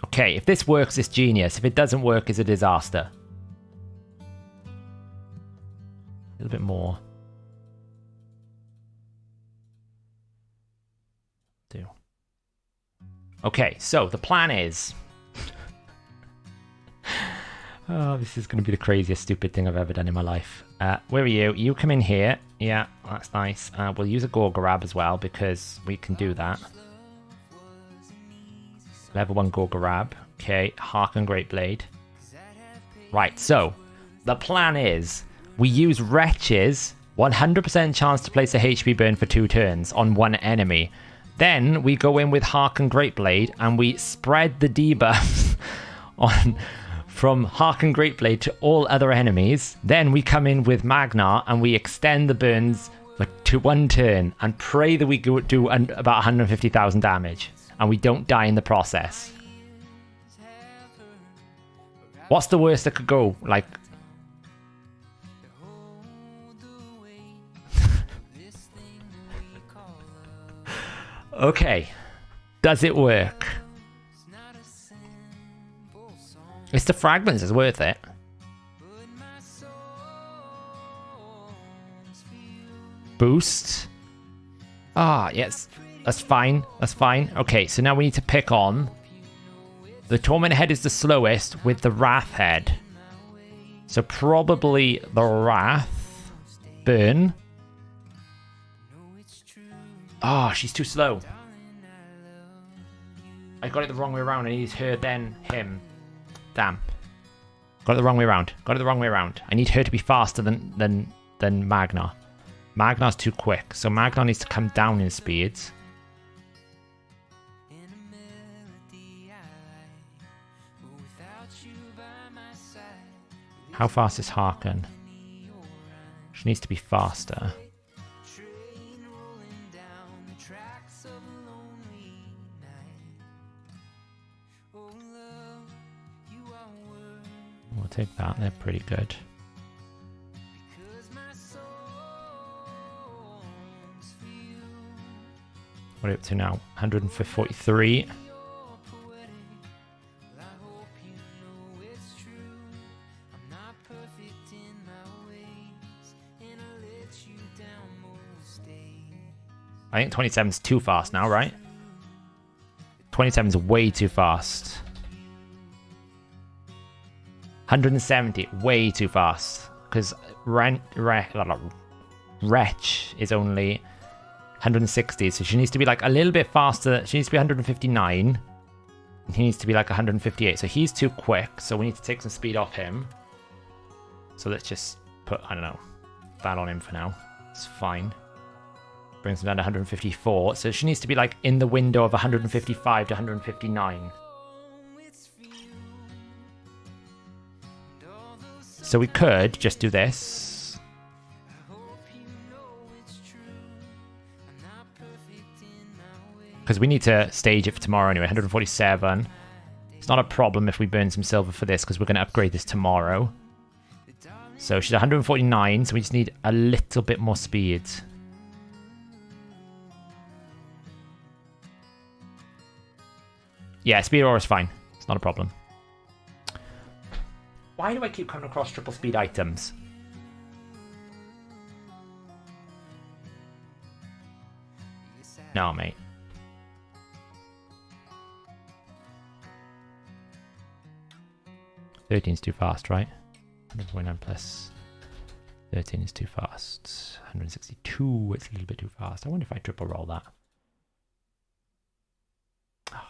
Okay, if this works, it's genius. If it doesn't work, it's a disaster. A little bit more. Do. Okay, so the plan is... Oh, this is going to be the craziest stupid thing I've ever done in my life. Where are you? You come in here. Yeah, that's nice. We'll use a Gorgorab as well, because we can do that. Level 1 Gorgorab. Okay, Harken Great Blade. Right, so the plan is we use Wretches, 100% chance to place a HP burn for 2 turns on one enemy. Then we go in with Harken Great Blade and we spread the debuff on from Harken Great Blade to all other enemies. Then we come in with Magnar and we extend the burns to 1 turn and pray that we do about 150,000 damage. And we don't die in the process. What's the worst that could go? Like... Okay. Does it work? It's the fragments is worth it. Boost. Ah, yes. That's fine. That's fine. Okay, so now we need to pick on... The Torment Head is the slowest with the Wrath Head. So probably the Wrath. Burn. Ah, she's too slow. I got it the wrong way around. I need her, then him. Damn. Got it the wrong way around. Got it the wrong way around. I need her to be faster than Magna. Magna's too quick, so Magna needs to come down in speed. How fast is Harken? She needs to be faster. We'll take that, they're pretty good. What are we up to now? 143. I think 27's too fast now, right? 27's way too fast. 170, way too fast. Because Wretch is only 160, so she needs to be like a little bit faster. She needs to be 159. And he needs to be like 158. So he's too quick, so we need to take some speed off him. So let's just put, I don't know, that on him for now. It's fine. Brings him down to 154. So she needs to be like in the window of 155 to 159. So we could just do this. Because we need to stage it for tomorrow anyway. 147. It's not a problem if we burn some silver for this, because we're going to upgrade this tomorrow. So she's 149, so we just need a little bit more speed. Yeah, speed aura is fine. It's not a problem. Why do I keep coming across triple speed items? No, mate. $13's too fast, right? 149 plus 13 is too fast. 162, it's a little bit too fast. I wonder if I triple roll that. Oh.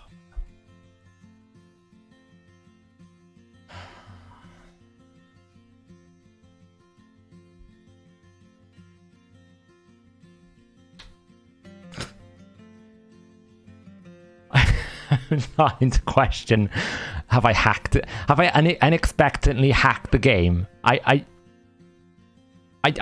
I'm starting to question, have I hacked it? Have I unexpectedly hacked the game? I we're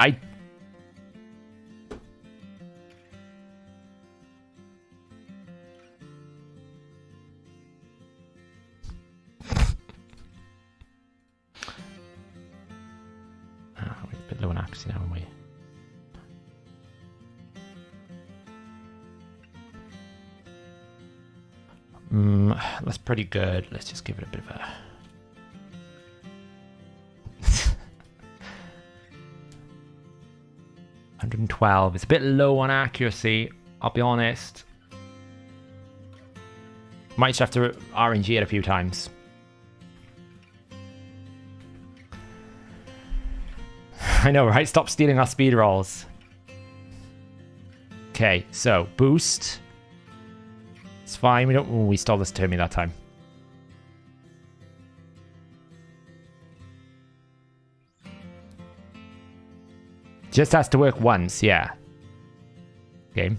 a bit low on accuracy now, aren't we? That's pretty good. Let's just give it a bit of a... 112. It's a bit low on accuracy, I'll be honest. Might just have to RNG it a few times. I know, right? Stop stealing our speed rolls. Okay, so boost. It's fine. We don't. Oh, we stole this to me that time. Just has to work once, yeah. Game.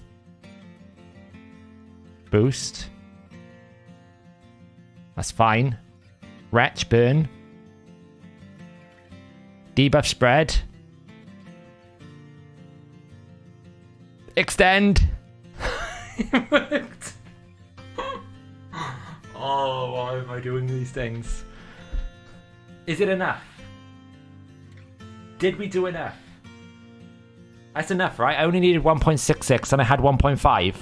Boost. That's fine. Wretch, burn. Debuff spread. Extend. It worked. Oh, why am I doing these things? Is it enough? Did we do enough? That's enough, right? I only needed 1.66 and I had 1.5.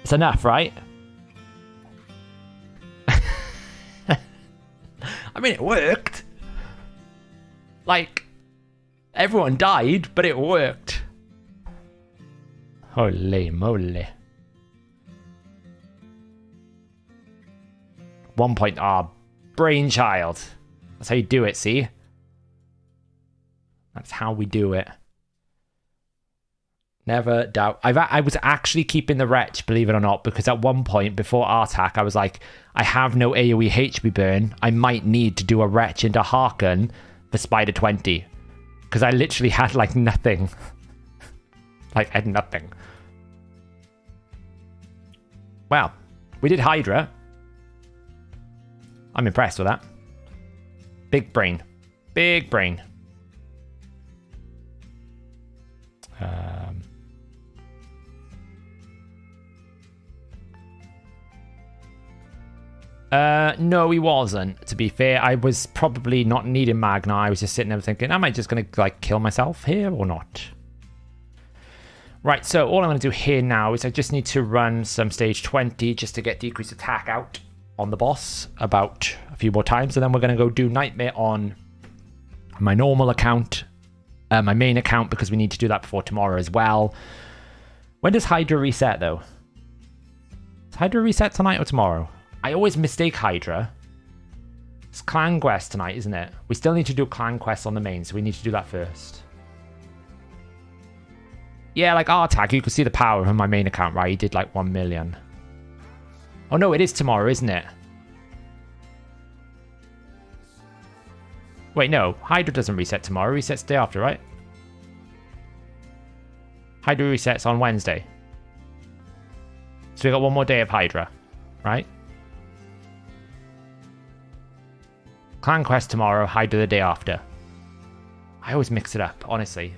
It's enough, right? I mean, it worked. Like, everyone died, but it worked. Holy moly. 1 point. Ah, brainchild. That's how you do it, see? That's how we do it. Never doubt. I was actually keeping the wretch, believe it or not, because at one point before Artak, I was like, I have no AoE HP burn. I might need to do a wretch into Harken for Spider 20. Because I literally had like nothing. Like, I had nothing. Well, we did Hydra. I'm impressed with that. Big brain. Big brain. No, he wasn't. To be fair, I was probably not needing Magna. I was just sitting there thinking, am I just going to like kill myself here or not? Right, so all I'm going to do here now is I just need to run some stage 20 just to get decreased attack out on the boss about a few more times, and then we're going to go do Nightmare on my normal account, my main account, because we need to do that before tomorrow as well. When does Hydra reset, though? Does Hydra reset tonight or tomorrow? I always mistake Hydra. It's Clan Quest tonight, isn't it? We still need to do Clan Quest on the main, so we need to do that first. Yeah, like Artak, you can see the power of my main account, right? He did like 1 million. Oh no, it is tomorrow, isn't it? Wait, no. Hydra doesn't reset tomorrow. It resets the day after, right? Hydra resets on Wednesday. So we got one more day of Hydra, right? Clan Quest tomorrow, Hydra the day after. I always mix it up, honestly.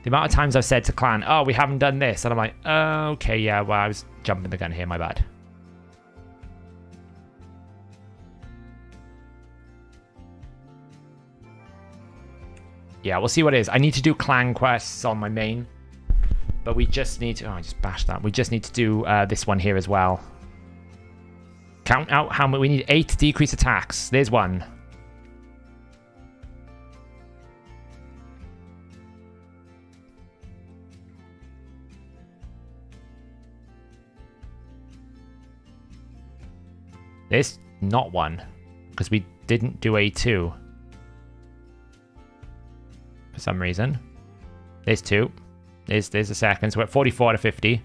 The amount of times I've said to Clan, oh, we haven't done this. And I'm like, oh, okay, yeah, well, I was jumping the gun here, my bad. Yeah, we'll see what it is. I need to do Clan Quests on my main. But we just need to... Oh, I just bashed that. We just need to do this one here as well. Count out how much... We need 8 decrease attacks. There's one. There's not one. Because we didn't do A2. For some reason. There's 2. There's a second. So we're at 44 out of 50.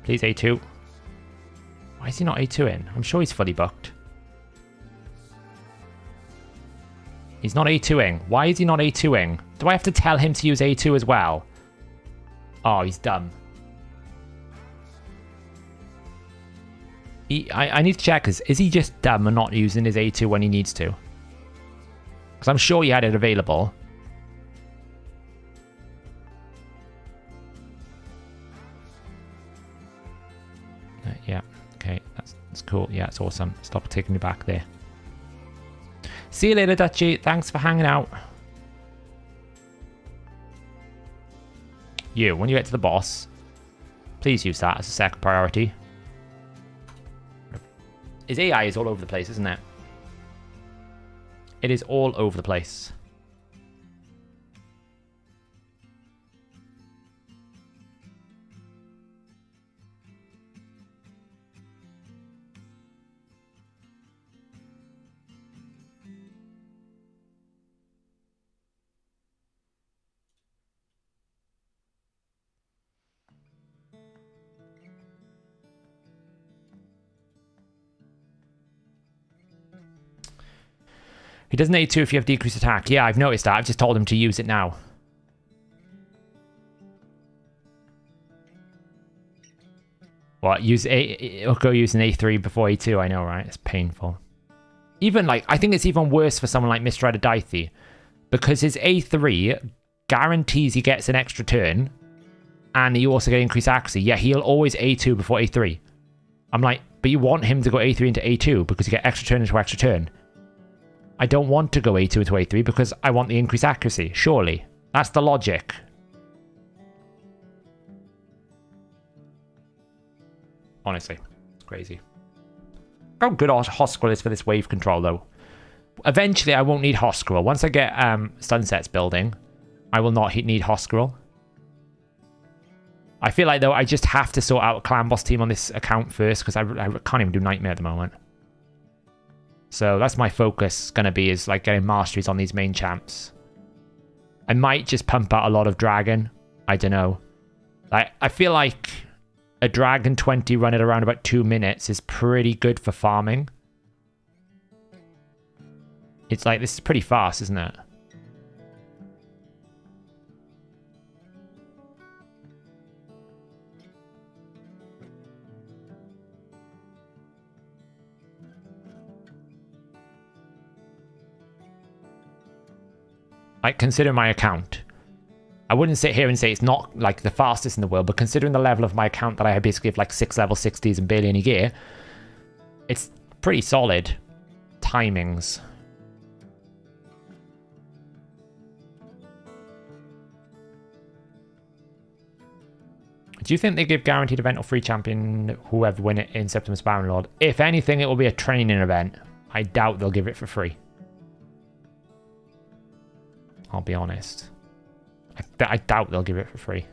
Please A2. Why is he not A2 in? I'm sure he's fully booked. He's not A2ing. Why is he not A2ing? Do I have to tell him to use A2 as well? Oh, he's dumb. I need to check. Is he just dumb and not using his A2 when he needs to? Because I'm sure he had it available. Yeah, okay. That's cool. Yeah, it's awesome. Stop taking me back there. See you later, Dutchy. Thanks for hanging out. You, when you get to the boss, please use that as a second priority. His AI is all over the place, isn't it? It is all over the place. He doesn't need to if you have decreased attack. Yeah, I've noticed that. I've just told him to use it now. What? Go use an A3 before A2. I know, right? It's painful. Even like, I think it's even worse for someone like Mr. Adidaithi. Because his A3 guarantees he gets an extra turn. And you also get increased accuracy. Yeah, he'll always A2 before A3. I'm like, but you want him to go A3 into A2 because you get extra turn into extra turn. I don't want to go A2 into A3 because I want the increased accuracy, surely. That's the logic. Honestly, it's crazy. How good Hospital is for this wave control, though. Eventually, I won't need Hoscurl. Once I get Sunset's building, I will not need Hoscurl. I feel like, though, I just have to sort out a clan boss team on this account first, because I can't even do Nightmare at the moment. So that's my focus going to be, is like getting masteries on these main champs. I might just pump out a lot of Dragon. I don't know. I feel like a Dragon 20 run at around about 2 minutes is pretty good for farming. It's like, this is pretty fast, isn't it? Like, consider my account. I wouldn't sit here and say it's not like the fastest in the world, but considering the level of my account that I basically have like 6 level 60s and barely any gear, it's pretty solid timings. Do you think they give guaranteed event or free champion whoever win it in Septimus Baron Lord? If anything, it will be a training event. I doubt they'll give it for free. I'll be honest. I doubt they'll give it for free.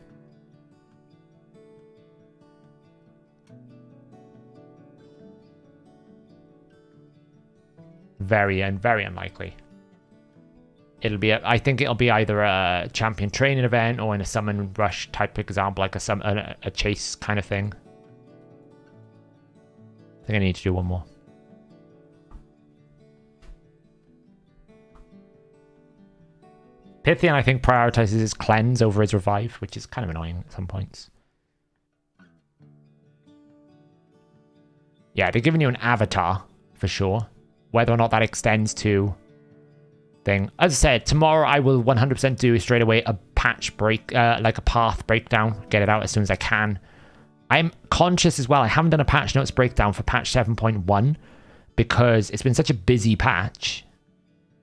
Very unlikely. It'll be, I think it'll be either a champion training event or in a summon rush type example, like a chase kind of thing. I think I need to do one more. Pythian, I think, prioritizes his cleanse over his revive, which is kind of annoying at some points. Yeah, they're giving you an avatar, for sure. Whether or not that extends to thing. As I said, tomorrow I will 100% do straight away a patch break, like a path breakdown. Get it out as soon as I can. I'm conscious as well, I haven't done a patch notes breakdown for patch 7.1 because it's been such a busy patch.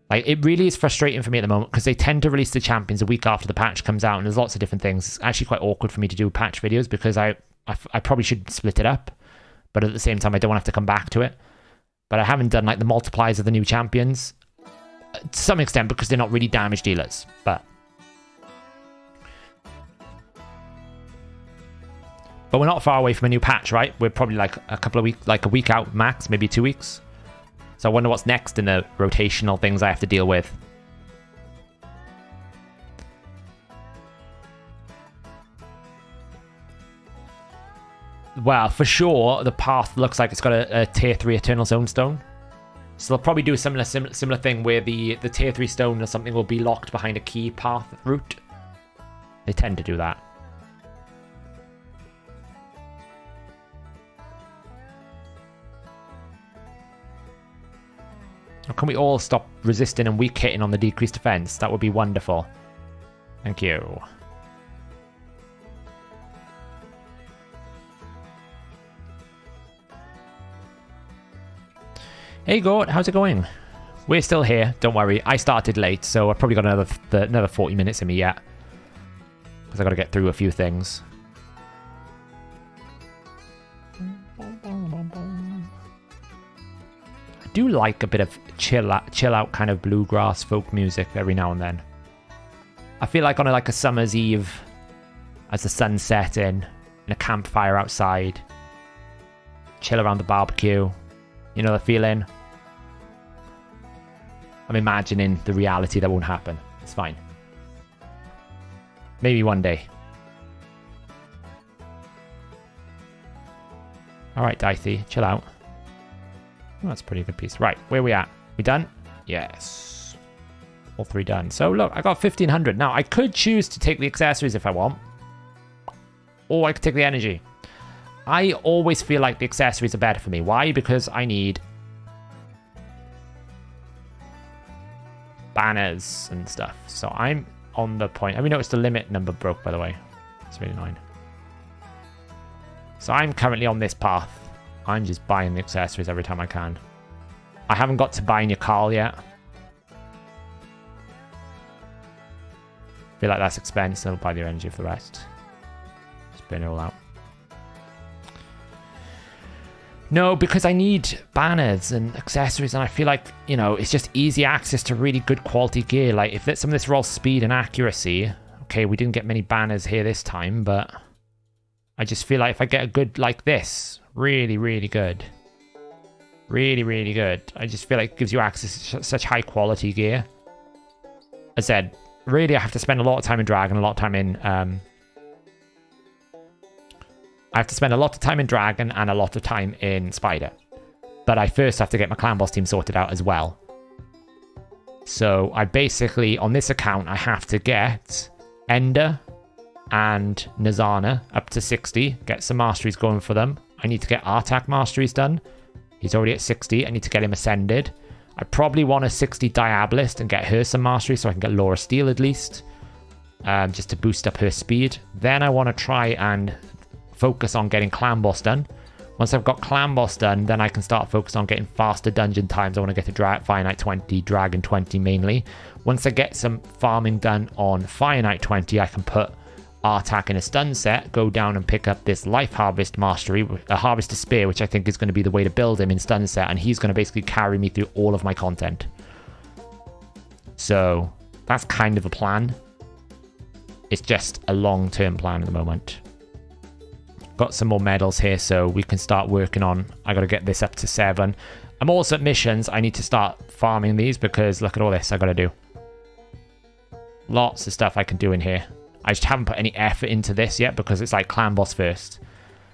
Like, it really is frustrating for me at the moment because they tend to release the champions a week after the patch comes out, and there's lots of different things. It's actually quite awkward for me to do patch videos because I probably should split it up, but at the same time I don't want to have to come back to it. But I haven't done like the multipliers of the new champions to some extent because they're not really damage dealers. But we're not far away from a new patch, right? We're probably like a couple of weeks, like a week out max, maybe 2 weeks. So I wonder what's next in the rotational things I have to deal with. Well, for sure, the path looks like it's got a tier 3 Eternal Zone stone. So they'll probably do a similar thing where the tier 3 stone or something will be locked behind a key path route. They tend to do that. Or can we all stop resisting and weak hitting on the decreased defense? That would be wonderful. Thank you. Hey Gort, how's it going? We're still here, don't worry. I started late, so I've probably got another 40 minutes in me yet. Because I've got to get through a few things. I do like a bit of chill out kind of bluegrass folk music every now and then. I feel like on a summer's eve, as the sun's setting, in a campfire outside, chill around the barbecue. You know the feeling? I'm imagining the reality that won't happen. It's fine. Maybe one day. Alright, Dicey, chill out. Oh, that's a pretty good piece. Right, where are we at? We done? Yes. All 3 done. So look, I got 1500. Now, I could choose to take the accessories if I want. Or I could take the energy. I always feel like the accessories are better for me. Why? Because I need banners and stuff. So I'm on the point. Have you noticed the limit number broke, by the way? It's really annoying. So I'm currently on this path. I'm just buying the accessories every time I can. I haven't got to buying your Carl yet. Feel like that's expensive. I'll buy the energy for the rest. Spin it all out. No, because I need banners and accessories, and I feel like, you know, it's just easy access to really good quality gear. Like, if some of this raw speed and accuracy... Okay, we didn't get many banners here this time, but... I just feel like if I get a good, like this, really, really good. Really, really good. I just feel like it gives you access to such high quality gear. As I said, really I have to spend a lot of time in Dragon, a lot of time in... I have to spend a lot of time in Dragon and a lot of time in Spider. But I first have to get my clan boss team sorted out as well. So I basically, on this account, I have to get Ender and Nazana up to 60. Get some masteries going for them. I need to get Artak masteries done. He's already at 60. I need to get him ascended. I probably want a 60 Diabolist and get her some mastery so I can get Laura Steel at least. Just to boost up her speed. Then I want to try and focus on getting Clan Boss done. Once I've got Clan Boss done, then I can start focus on getting faster dungeon times. I want to get to Fire Knight 20, Dragon 20 mainly. Once I get some farming done on Fire Knight 20, I can put Artak in a stun set, go down and pick up this Life Harvest Mastery, a Harvest to Spear, which I think is going to be the way to build him in stun set, and he's going to basically carry me through all of my content. So, that's kind of a plan. It's just a long-term plan at the moment. Got some more medals here, so we can start working on... I got to get this up to 7. I'm also at missions. I need to start farming these because look at all this I got to do. Lots of stuff I can do in here. I just haven't put any effort into this yet because it's like clan boss first.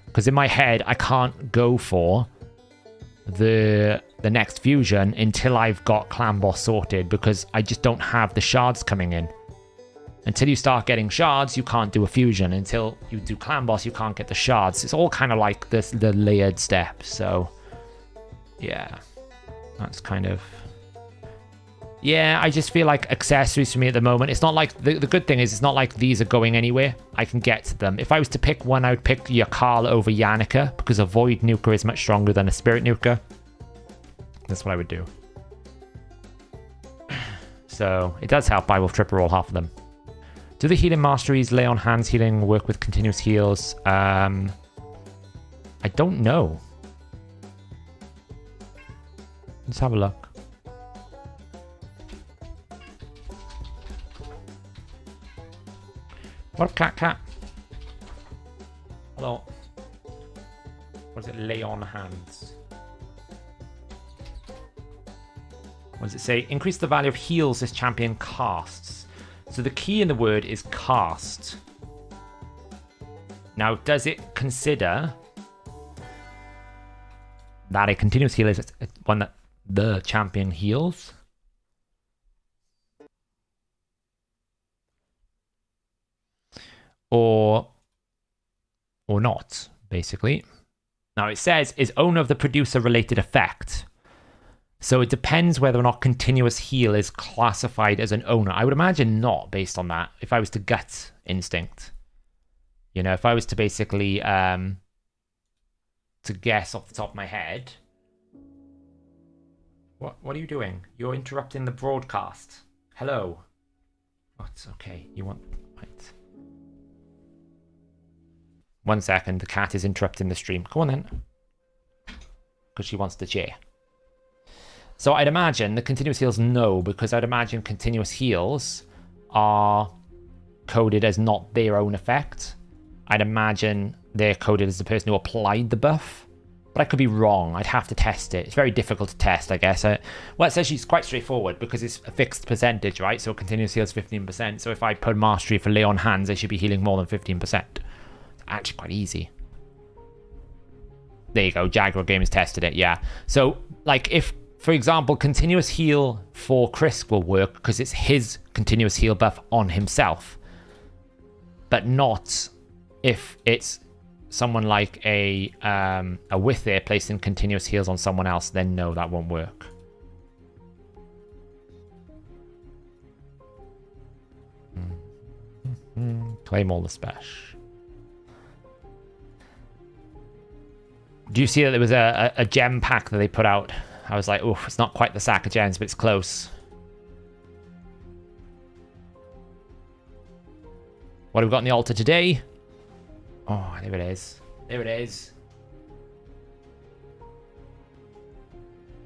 Because in my head, I can't go for the next fusion until I've got clan boss sorted because I just don't have the shards coming in. Until you start getting shards, you can't do a fusion. Until you do clan boss, you can't get the shards. It's all kind of like the layered steps. So, yeah. That's kind of... Yeah, I just feel like accessories for me at the moment. It's not like... The good thing is, it's not like these are going anywhere. I can get to them. If I was to pick one, I would pick Yakal over Yannicka because a Void Nuker is much stronger than a Spirit Nuker. That's what I would do. So, it does help. I will triple roll half of them. Do the healing masteries, lay on hands healing, work with continuous heals? I don't know. Let's have a look. What up, cat? Hello. What does it lay on hands? What does it say? Increase the value of heals this champion casts. So the key in the word is cast. Now, does it consider that a continuous heal is one that the champion heals? Or not, basically. Now, it says, is owner of the producer-related effect. So it depends whether or not continuous heal is classified as an owner. I would imagine not, based on that, if I was to gut instinct. You know, if I was to basically, to guess off the top of my head. What are you doing? You're interrupting the broadcast. Hello. Oh, it's okay. You want... Right. 1 second. The cat is interrupting the stream. Come on then. Because she wants the chair. So I'd imagine the continuous heals, no, because I'd imagine continuous heals are coded as not their own effect. I'd imagine they're coded as the person who applied the buff, but I could be wrong. I'd have to test it. It's very difficult to test, I guess. Well, it's actually quite straightforward because it's a fixed percentage, right? So continuous heals 15%. So if I put mastery for lay on hands, they should be healing more than 15%. It's actually quite easy. There you go. Jaguar Games tested it, yeah. So, like, if... For example, continuous heal for Chris will work because it's his continuous heal buff on himself. But not if it's someone like a Wither placing continuous heals on someone else, then no, that won't work. Claim all the special. Do you see that there was a gem pack that they put out? I was like, oof, it's not quite the sack of gems, but it's close. What have we got on the altar today? Oh, there it is. There it is.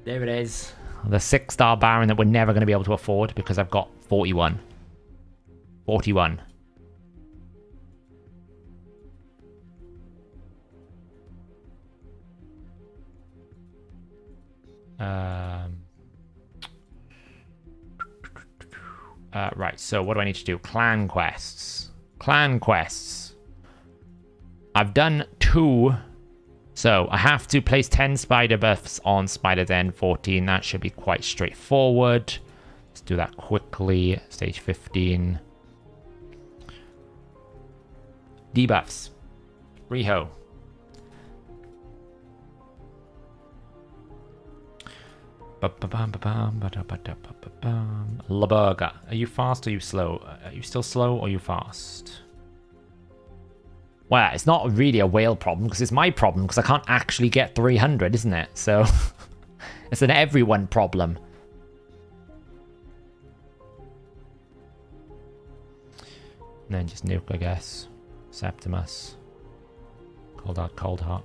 There it is. The 6-star Baron that we're never going to be able to afford because I've got 41. 41. Right, so what do I need to do? Clan quests. Clan quests. I've done 2. So I have to place 10 spider buffs on Spider Den 14. That should be quite straightforward. Let's do that quickly. Stage 15. Debuffs. Riho. Laburga. Are you fast or are you slow? Are you still slow or are you fast? Well, it's not really a whale problem because it's my problem because I can't actually get 300, isn't it? So it's an everyone problem. And then just nuke, I guess. Septimus. Cold Heart, Cold Heart.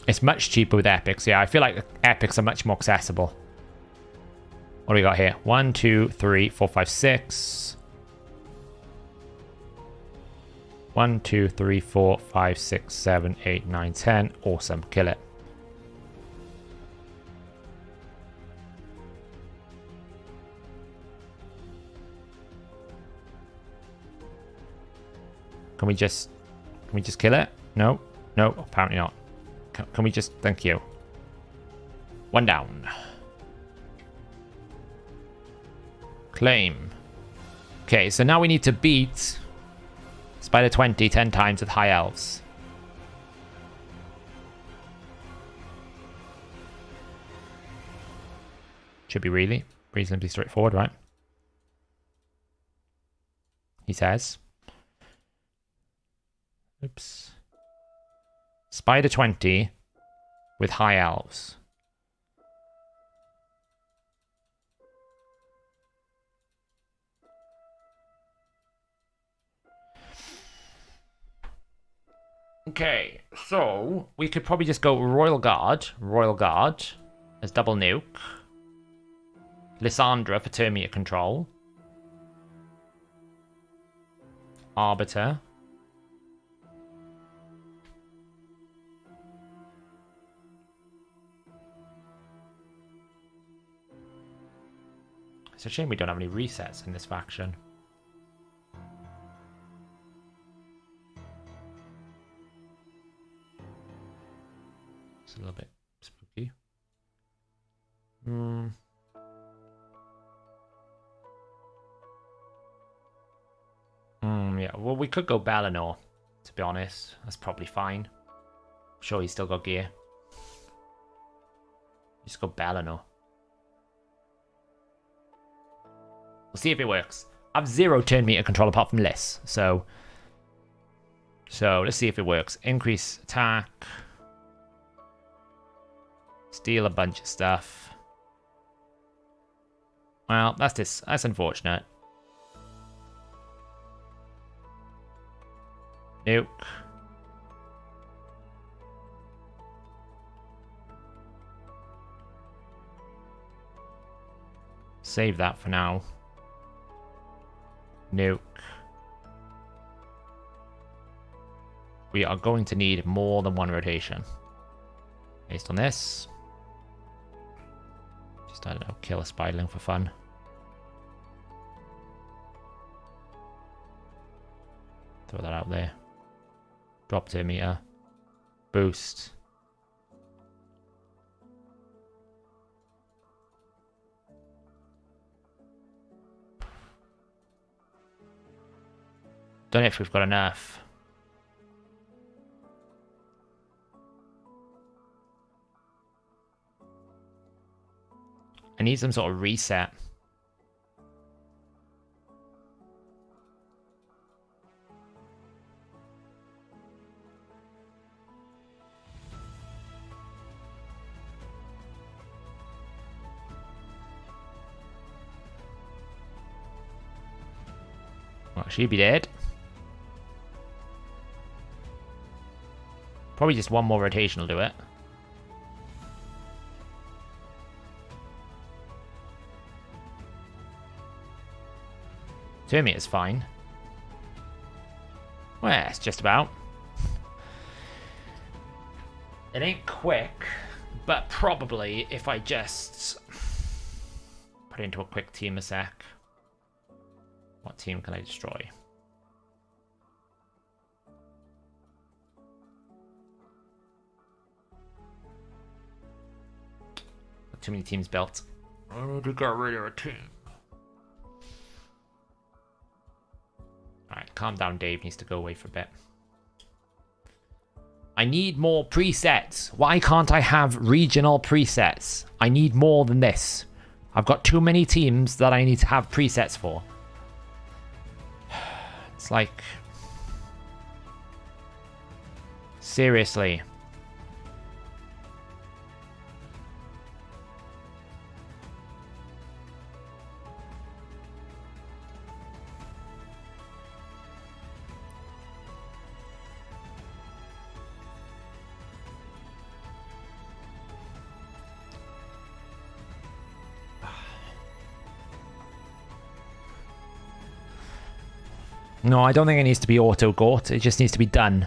It's much cheaper with epics. Yeah, I feel like epics are much more accessible. What do we got here? 1, 2, 3, 4, 5, 6. 1, 2, 3, 4, 5, 6, 7, 8, 9, 10. Awesome. Kill it. Can we just kill it? No. No, apparently not. Can we just... Thank you. 1 down. Claim. Okay, so now we need to beat Spider 20 10 times with High Elves. Should be really reasonably straightforward, right? He says. Oops. Spider 20 with High Elves. Okay, so we could probably just go Royal Guard as double nuke. Lysandra for turn meter control. Arbiter. It's a shame we don't have any resets in this faction. It's a little bit spooky. Yeah, well, we could go Balinor, to be honest. That's probably fine. I'm sure he's still got gear. Just go Balinor. We'll see if it works. I have 0 turn meter control apart from Liss, so let's see if it works. Increase attack. Steal a bunch of stuff. Well, that's unfortunate. Nuke. Save that for now. Nuke. We are going to need more than 1 rotation. Based on this. Just, I don't know, kill a spiderling for fun. Throw that out there. Drop turn meter. Boost. Don't know if we've got enough. I need some sort of reset. Well, she'd be dead. Probably just one more rotation will do it. Termite is fine. Well, it's just about. It ain't quick, but probably if I just put it into a quick team a sec. What team can I destroy? Too many teams built. I need to get rid of a team. Alright, calm down, Dave needs to go away for a bit. I need more presets. Why can't I have regional presets? I need more than this. I've got too many teams that I need to have presets for. It's like... seriously. No, I don't think it needs to be auto-gort. It just needs to be done.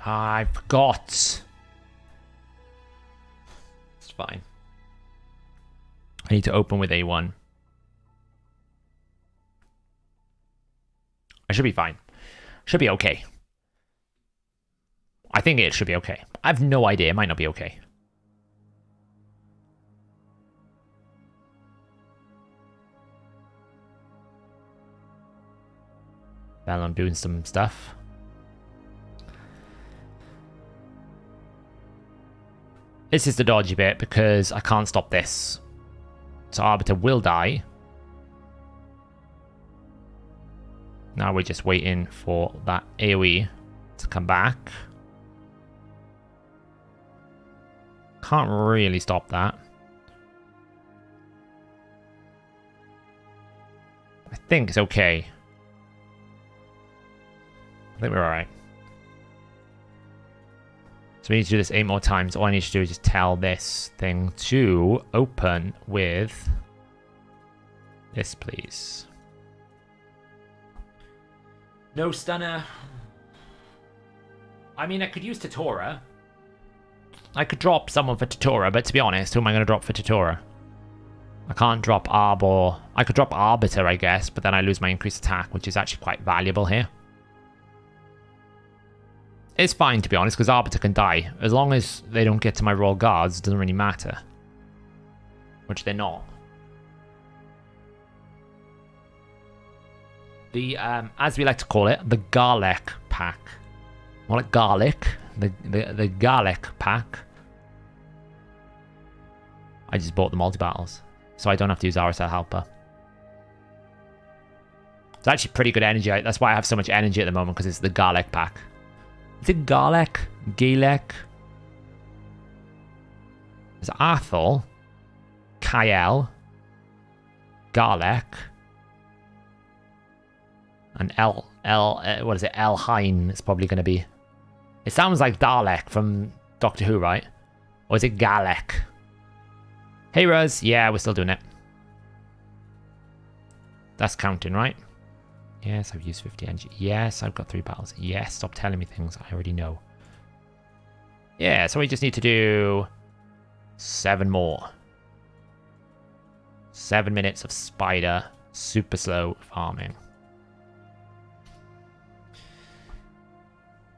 I forgot. It's fine. I need to open with A1. I should be fine. Should be okay. I think it should be okay. I have no idea. It might not be okay. Well, I'm doing some stuff. This is the dodgy bit because I can't stop this. So Arbiter will die. Now we're just waiting for that AoE to come back. Can't really stop that. I think it's okay. I think we're alright. So we need to do this 8 more times. All I need to do is just tell this thing to open with this, please. No stunner. I mean, I could use Tatora. I could drop someone for Tatora, but to be honest, who am I going to drop for Tatora? I can't drop Arbor. I could drop Arbiter, I guess, but then I lose my increased attack, which is actually quite valuable here. It's fine, to be honest, because Arbiter can die. As long as they don't get to my Royal Guards, it doesn't really matter. Which they're not. The, as we like to call it, the Garlic pack. More like garlic. The Garlic pack. I just bought the multi-battles, so I don't have to use RSL Helper. It's actually pretty good energy. That's why I have so much energy at the moment, because it's the Garlic pack. Is it Garlic? Galek? There's Arthur, Kyle, Garlic, and what is it? Elhain it's probably going to be. It sounds like Dalek from Doctor Who, right? Or is it Galek? Hey, Ruz. Yeah, we're still doing it. That's counting, right? Yes, I've used 50 energy. Yes, I've got 3 battles. Yes, stop telling me things I already know. Yeah, so we just need to do 7 more. 7 minutes of spider, super slow farming.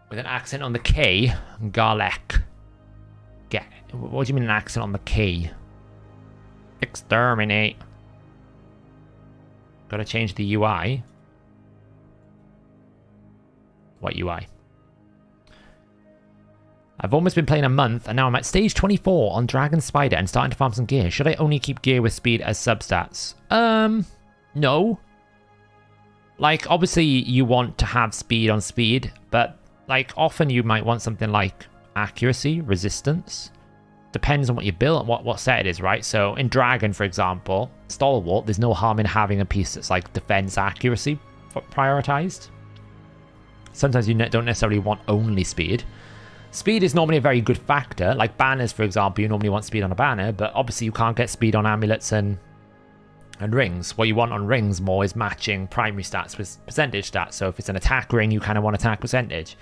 With an accent on the K, Garlek. What do you mean an accent on the K? Exterminate. Gotta change the UI. What UI? I've almost been playing a month, and now I'm at stage 24 on Dragon Spider and starting to farm some gear. Should I only keep gear with speed as substats? No. Like, obviously you want to have speed on speed, but like often you might want something like accuracy, resistance. Depends on what you build, what set it is, right? So in Dragon, for example, Stalwart, there's no harm in having a piece that's like defense accuracy prioritized. Sometimes you don't necessarily want only speed. Speed is normally a very good factor. Like banners, for example, you normally want speed on a banner, but obviously you can't get speed on amulets and rings. What you want on rings more is matching primary stats with percentage stats. So if it's an attack ring, you kind of want attack percentage.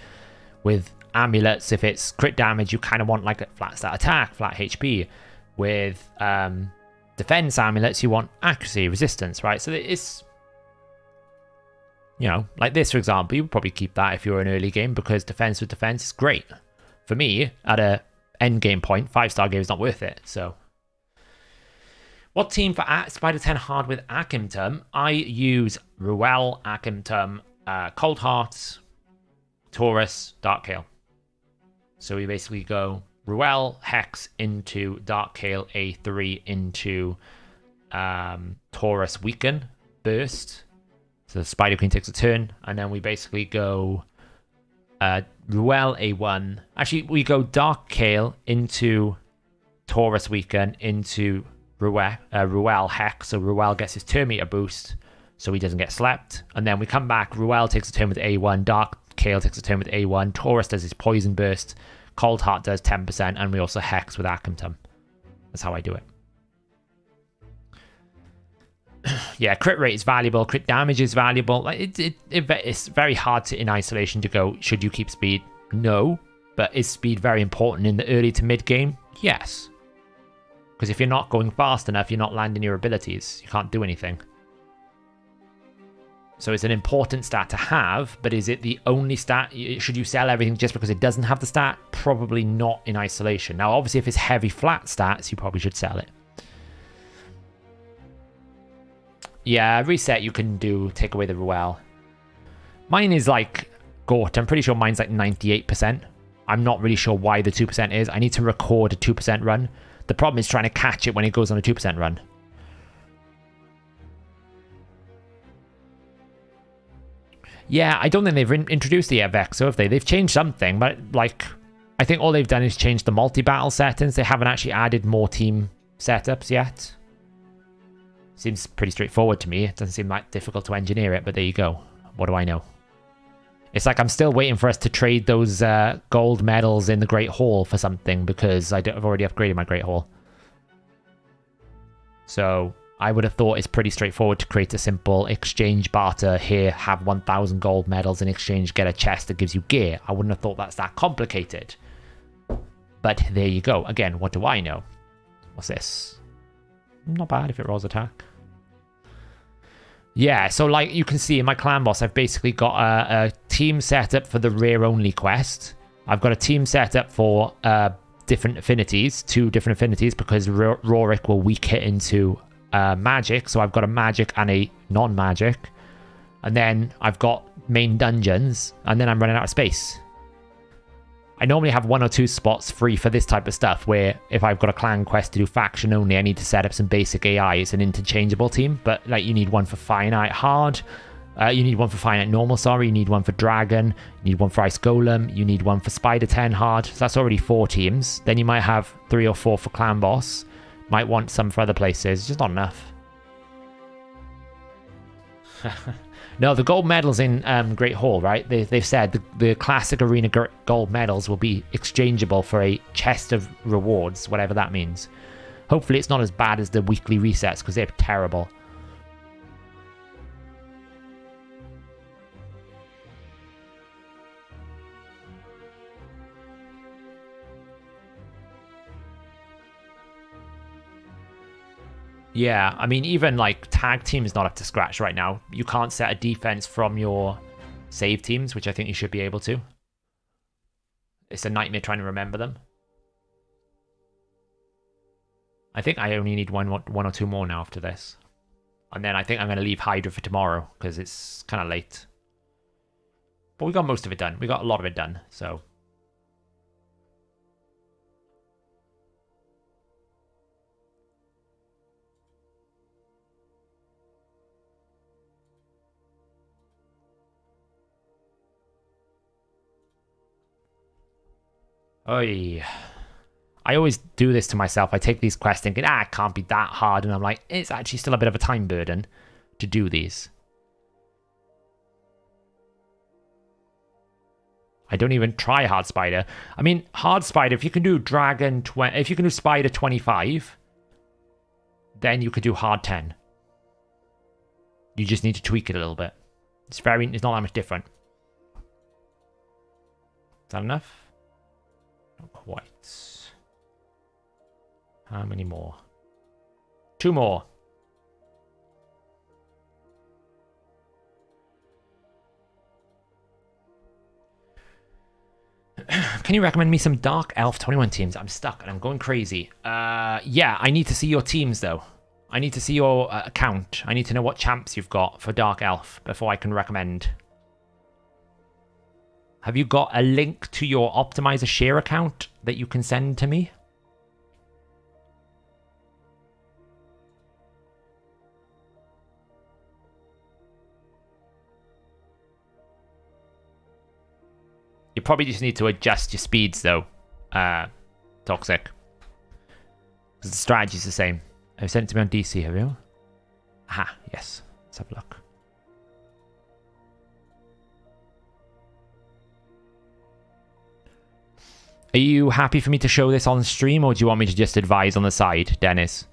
With amulets, if it's crit damage, you kind of want like a flat stat attack, flat HP. With defense amulets, you want accuracy, resistance, right? So it's, you know, like this, for example, you would probably keep that if you're an early game because defense with defense is great. For me, at a end game point, 5-star game is not worth it. So, what team for Spider 10 hard with Akimtum? I use Ruel, Akimtum, Cold Hearts, Taurus, Darkhail. So we basically go Ruel, Hex into Darkhail, A3 into Taurus, Weaken, Burst. So the Spider Queen takes a turn, and then we basically go Ruel A1. Actually, we go Darkhail into Taurus Weaken into Ruel Hex. So Ruel gets his turn meter boost, so he doesn't get slept. And then we come back. Ruel takes a turn with A1. Darkhail takes a turn with A1. Taurus does his poison burst. Cold Heart does 10%, and we also Hex with Akimtum. That's how I do it. Yeah, crit rate is valuable, crit damage is valuable. Like it's very hard to, in isolation, to go, should you keep speed? No. But is speed very important in the early to mid game? Yes. Because if you're not going fast enough, you're not landing your abilities. You can't do anything. So it's an important stat to have, but is it the only stat? Should you sell everything just because it doesn't have the stat? Probably not in isolation. Now, obviously, if it's heavy flat stats, you probably should sell it. Yeah, reset you can do, take away the Ruel. Mine is like Gort. I'm pretty sure mine's like 98%. I'm not really sure why the 2% is. I need to record a 2% run. The problem is trying to catch it when it goes on a 2% run. Yeah, I don't think they've introduced the Vexo, have they? They've changed something, but like, I think all they've done is change the multi-battle settings. They haven't actually added more team setups yet. Seems pretty straightforward to me. It doesn't seem that difficult to engineer it, but there you go. What do I know? It's like I'm still waiting for us to trade those gold medals in the Great Hall for something because I've already upgraded my Great Hall. So I would have thought it's pretty straightforward to create a simple exchange barter here, have 1,000 gold medals in exchange, get a chest that gives you gear. I wouldn't have thought that's that complicated. But there you go. Again, what do I know? What's this? Not bad if it rolls attack. Yeah, so like you can see in my clan boss, I've basically got a team set up for the rare only quest. I've got a team set up for different affinities, 2 different affinities, because Rorik will weak hit into magic. So I've got a magic and a non-magic. And then I've got main dungeons, and then I'm running out of space. I normally have 1 or 2 spots free for this type of stuff, where if I've got a clan quest to do faction only, I need to set up some basic AI. It's an interchangeable team, but like you need one for finite hard, you need one for finite normal, sorry, you need one for dragon, you need one for ice golem, you need one for spider 10 hard, so that's already 4 teams. Then you might have 3 or 4 for clan boss, might want some for other places, it's just not enough. No, the gold medals in Great Hall, right? They've said the classic arena gold medals will be exchangeable for a chest of rewards, whatever that means. Hopefully it's not as bad as the weekly resets, because they're terrible. Yeah, I mean, even like tag team is not up to scratch right now. You can't set a defense from your save teams, which I think you should be able to. It's a nightmare trying to remember them. I think I only need one or 2 more now after this. And then I think I'm going to leave Hydra for tomorrow because it's kind of late. But we got most of it done. We got a lot of it done, so... Oy. I always do this to myself. I take these quests thinking, it can't be that hard. And I'm like, it's actually still a bit of a time burden to do these. I don't even try hard spider. I mean, hard spider, if you can do dragon 20, if you can do spider 25, then you could do hard 10. You just need to tweak it a little bit. It's not that much different. Is that enough? Not quite. How many more? 2 more. Can you recommend me some Dark Elf 21 teams? I'm stuck and I'm going crazy. Yeah, I need to see your teams though. I need to see your account. I need to know what champs you've got for Dark Elf before I can recommend. Have you got a link to your Optimizer share account that you can send to me? You probably just need to adjust your speeds though, Toxic. Because the strategy's the same. Have you sent it to me on DC, have you? Aha, yes. Let's have a look. Are you happy for me to show this on stream, or do you want me to just advise on the side, Dennis?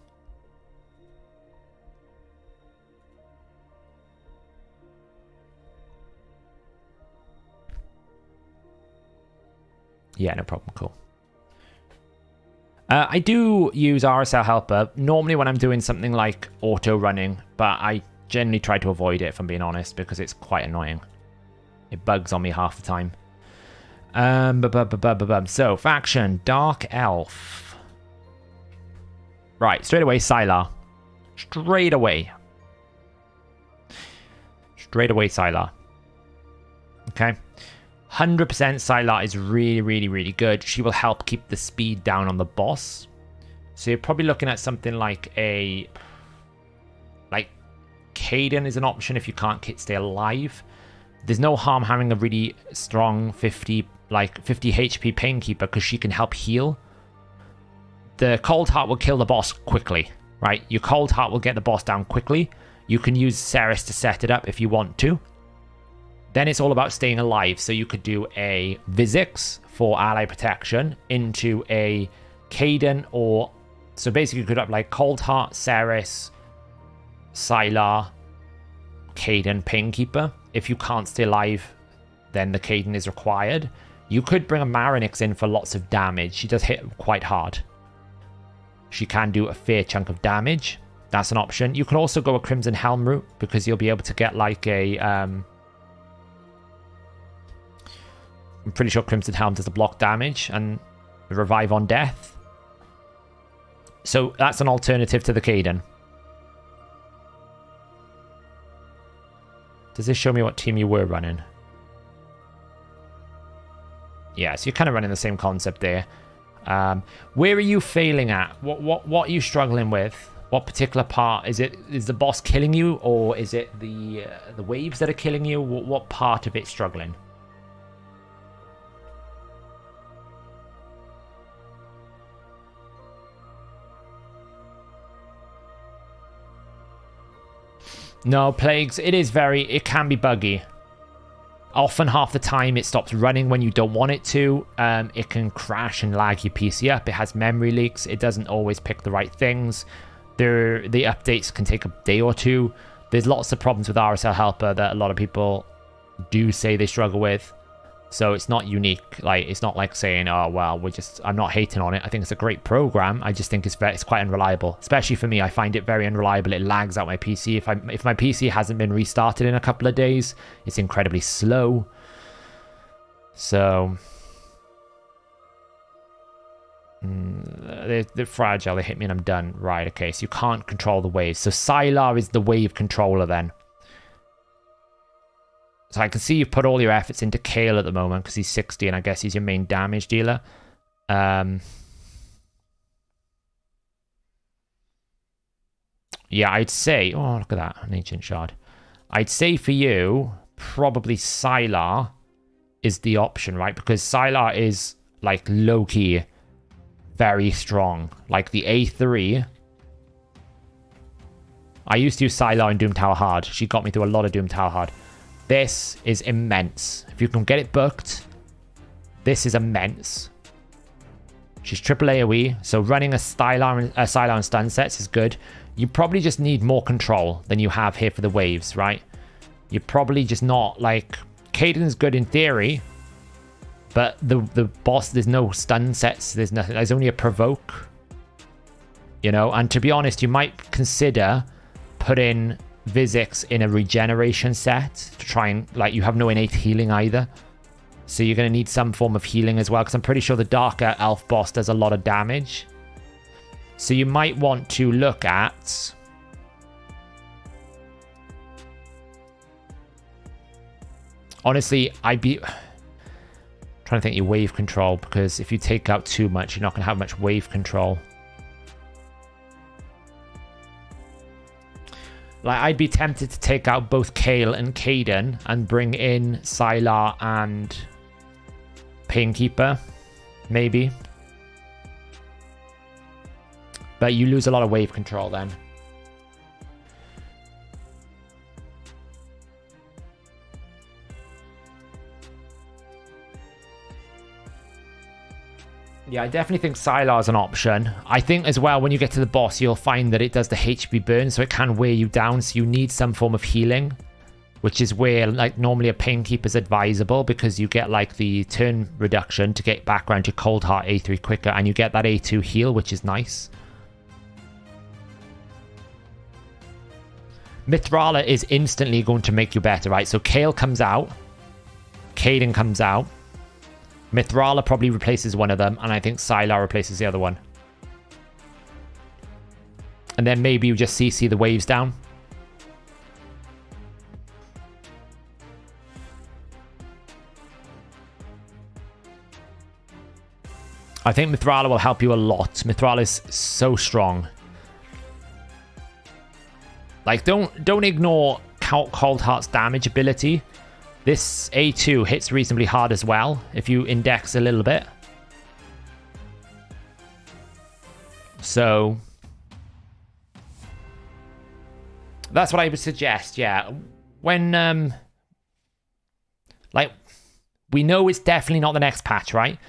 Yeah, no problem. Cool. I do use RSL Helper normally when I'm doing something like auto running, but I generally try to avoid it, if I'm being honest, because it's quite annoying. It bugs on me half the time. So, faction, Dark Elf. Right, straight away, Sylar. Straight away, Sylar. Okay. 100% Sylar is really, really, really good. She will help keep the speed down on the boss. So you're probably looking at something like Caden is an option if you can't stay alive. There's no harm having a really strong 50 HP Painkeeper because she can help heal. The Cold Heart will kill the boss quickly, right? Your Cold Heart will get the boss down quickly. You can use Ceres to set it up if you want to. Then it's all about staying alive. So you could do a Vizix for ally protection into a Caden, or so basically you could have like Cold Heart, Ceres, Sylar, Caden, Painkeeper. If you can't stay alive, then the Caden is required. You could bring a Marinix in for lots of damage. She does hit quite hard. She can do a fair chunk of damage. That's an option. You can also go a Crimson Helm route because you'll be able to get like a I'm pretty sure Crimson Helm does a block damage and revive on death. So that's an alternative to the Caden. Does this show me what team you were running? Yeah, so you're kind of running the same concept there. Where are you failing at? What are you struggling with? What particular part? Is the boss killing you, or is it the waves that are killing you? What part of it's struggling? No, Plagues, it can be buggy. Often half the time it stops running when you don't want it to. It can crash and lag your PC up. It has memory leaks. It doesn't always pick the right things. The updates can take a day or two. There's lots of problems with RSL Helper that a lot of people do say they struggle with. So it's not unique. Like, it's not like saying, oh, well, I'm not hating on it. I think it's a great program. I just think it's quite unreliable. Especially for me, I find it very unreliable. It lags out my PC. If my PC hasn't been restarted in a couple of days, it's incredibly slow. So they're fragile. They hit me and I'm done. Right, okay, so you can't control the waves. So Sylar is the wave controller then. So I can see you've put all your efforts into Kale at the moment because he's 60 and I guess he's your main damage dealer. Yeah, I'd say... Oh, look at that. An Ancient Shard. I'd say for you, probably Sylar is the option, right? Because Sylar is, like, low-key very strong. Like, the A3... I used to use Sylar in Doom Tower Hard. She got me through a lot of Doom Tower Hard. This is immense. If you can get it booked, This is immense. She's triple AoE, so running a Sylar and stun sets is good. You probably just need more control than you have here for the waves, right? You're probably just not, like... Caden's good in theory, but the boss, there's no stun sets, there's nothing. There's only a provoke. You know, and to be honest, you might consider putting Vizix in a regeneration set to try and, like, you have no innate healing either. So you're going to need some form of healing as well, because I'm pretty sure the Darker Elf boss does a lot of damage. So you might want to look at... Honestly, I'd be... trying to think your wave control, because if you take out too much, you're not going to have much wave control. Like, I'd be tempted to take out both Kale and Caden and bring in Sylar and Painkeeper, maybe. But you lose a lot of wave control then. Yeah, I definitely think Sylar is an option. I think as well, when you get to the boss, you'll find that it does the HP burn, so it can wear you down, so you need some form of healing, which is where, like, normally a Painkeeper is advisable, because you get, like, the turn reduction to get back around to Cold Heart A3 quicker, and you get that A2 heal, which is nice. Mithrala is instantly going to make you better, right? So Kale comes out, Caden comes out, Mithrala probably replaces one of them, and I think Sylar replaces the other one. And then maybe you just CC the waves down. I think Mithrala will help you a lot. Mithrala is so strong. Like, don't ignore Cold Heart's damage ability. This A2 hits reasonably hard as well, if you index a little bit. So that's what I would suggest, yeah. When, like, we know it's definitely not the next patch, right?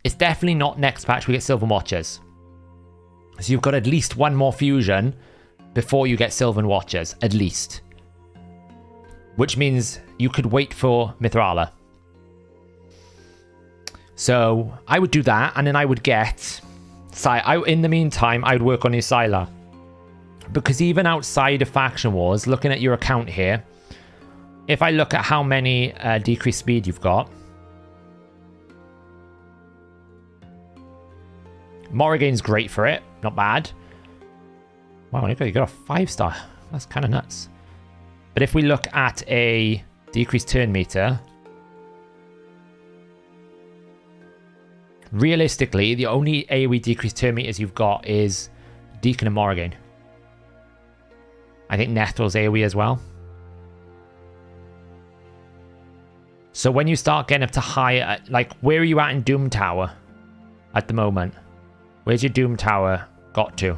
It's definitely not next patch we get Sylvan Watchers. So you've got at least one more fusion before you get Sylvan Watchers, at least. Which means you could wait for Mithrala. So I would do that, and then I would get... in the meantime, I would work on your Sylar. Because even outside of Faction Wars, looking at your account here, if I look at how many decreased speed you've got... Morrigane's great for it, not bad. Wow, you got a 5-star. That's kind of nuts. But if we look at a decreased turn meter, realistically, the only AoE decreased turn meters you've got is Deacon and Morrigan. I think Nethral's AoE as well. So when you start getting up to higher, like, where are you at in Doom Tower at the moment? Where's your Doom Tower got to?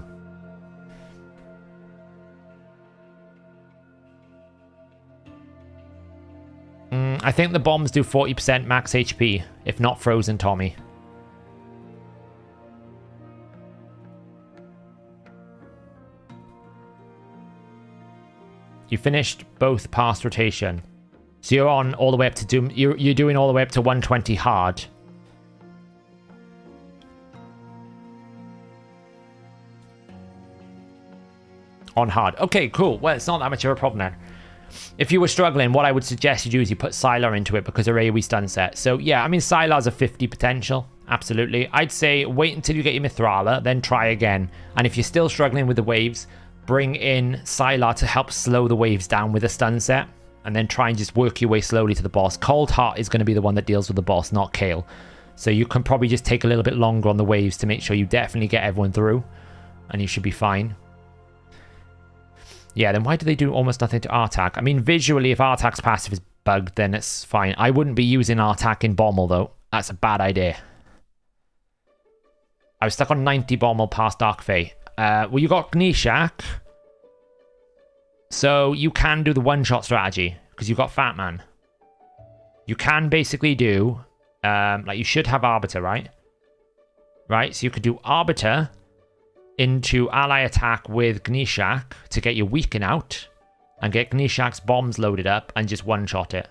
I think the bombs do 40% max HP, if not Frozen Tommy. You finished both past rotation. So you're on all the way up to Doom. You're doing all the way up to 120 hard. On hard. Okay, cool. Well, it's not that much of a problem then. If you were struggling, what I would suggest you do is you put Sylar into it because of AoE stun set. So yeah, I mean, Sylar's a 50 potential. Absolutely. I'd say wait until you get your Mithrala, then try again. And if you're still struggling with the waves, bring in Sylar to help slow the waves down with a stun set. And then try and just work your way slowly to the boss. Cold Heart is going to be the one that deals with the boss, not Kale. So you can probably just take a little bit longer on the waves to make sure you definitely get everyone through. And you should be fine. Yeah, then why do they do almost nothing to Artak? I mean, visually, if Artak's passive is bugged, then it's fine. I wouldn't be using Artak in Bommel, though. That's a bad idea. I was stuck on 90 Bommel past Dark Fae. Well, you got Gnishak. So you can do the one-shot strategy, because you've got Fat Man. You can basically do Like, you should have Arbiter, right? Right, so you could do Arbiter into ally attack with Gnishak to get your weaken out and get Gnishak's bombs loaded up and just one-shot it.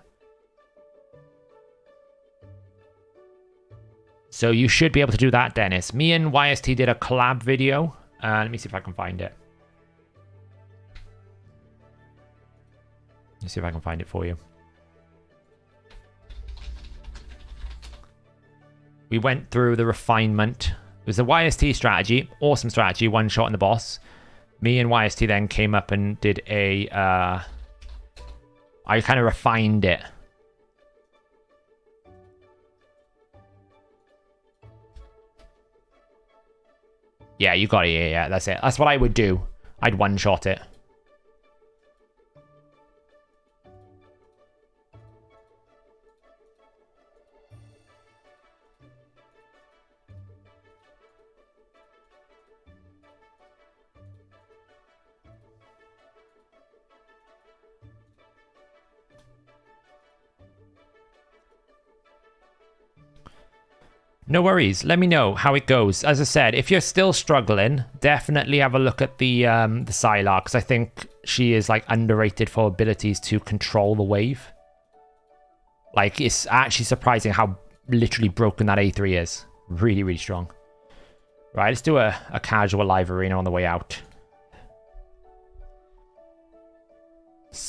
So you should be able to do that, Dennis. Me and YST did a collab video. Let me see if I can find it. Let me see if I can find it for you. We went through the refinement. It was a YST strategy. Awesome strategy. One shot in the boss. Me and YST then came up and did a... I kind of refined it. Yeah, you got it. Yeah, that's it. That's what I would do. I'd one-shot it. No worries. Let me know how it goes. As I said, if you're still struggling, definitely have a look at the Sylar, because I think she is like underrated for abilities to control the wave. Like, it's actually surprising how literally broken that A3 is. Really, really strong. Right, let's do a casual live arena on the way out.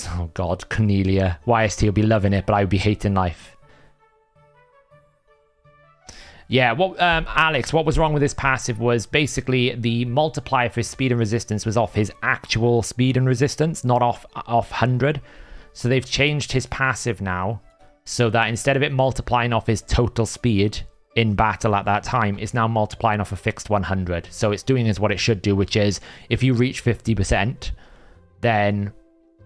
Oh god, Cornelia. YST will be loving it, but I would be hating life. Yeah, Alex, what was wrong with his passive was basically the multiplier for his speed and resistance was off his actual speed and resistance, not off 100. So they've changed his passive now so that instead of it multiplying off his total speed in battle at that time, it's now multiplying off a fixed 100. So it's doing is what it should do, which is if you reach 50%, then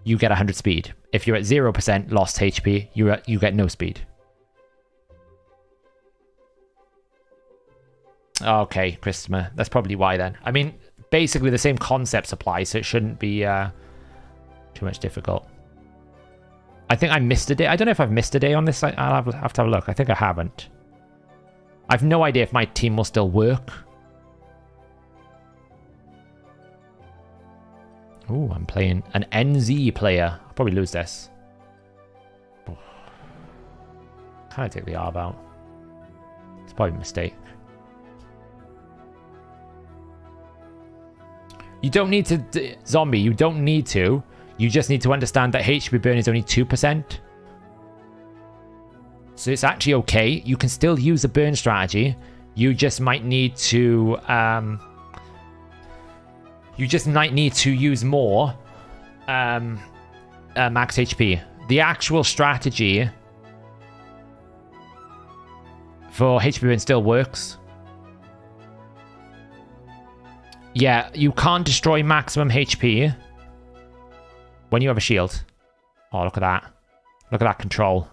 you get 100 speed. If you're at 0% lost HP, you get no speed. Okay, Christopher. That's probably why then. I mean, basically the same concepts apply, so it shouldn't be too much difficult. I think I missed a day. I don't know if I've missed a day on this. I'll have to have a look. I think I haven't. I've no idea if my team will still work. Ooh, I'm playing an NZ player. I'll probably lose this. Can I take the ARB out? It's probably a mistake. You don't need to... Zombie, you don't need to. You just need to understand that HP burn is only 2%. So it's actually okay. You can still use a burn strategy. You just might need to... you just might need to use more max HP. The actual strategy for HP burn still works. Yeah, you can't destroy maximum HP when you have a shield. Oh, look at that. Look at that control.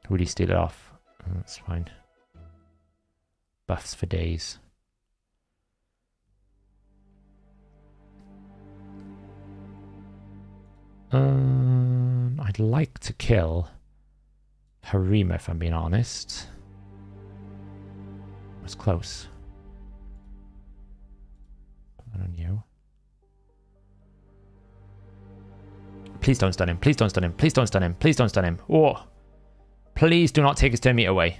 Really steal it off. That's fine. Buffs for days. I'd like to kill Harima, if I'm being honest. Was close. Put that on you. Please don't stun him. Please don't stun him. Please don't stun him. Please don't stun him. Oh. Please do not take his turn meter away.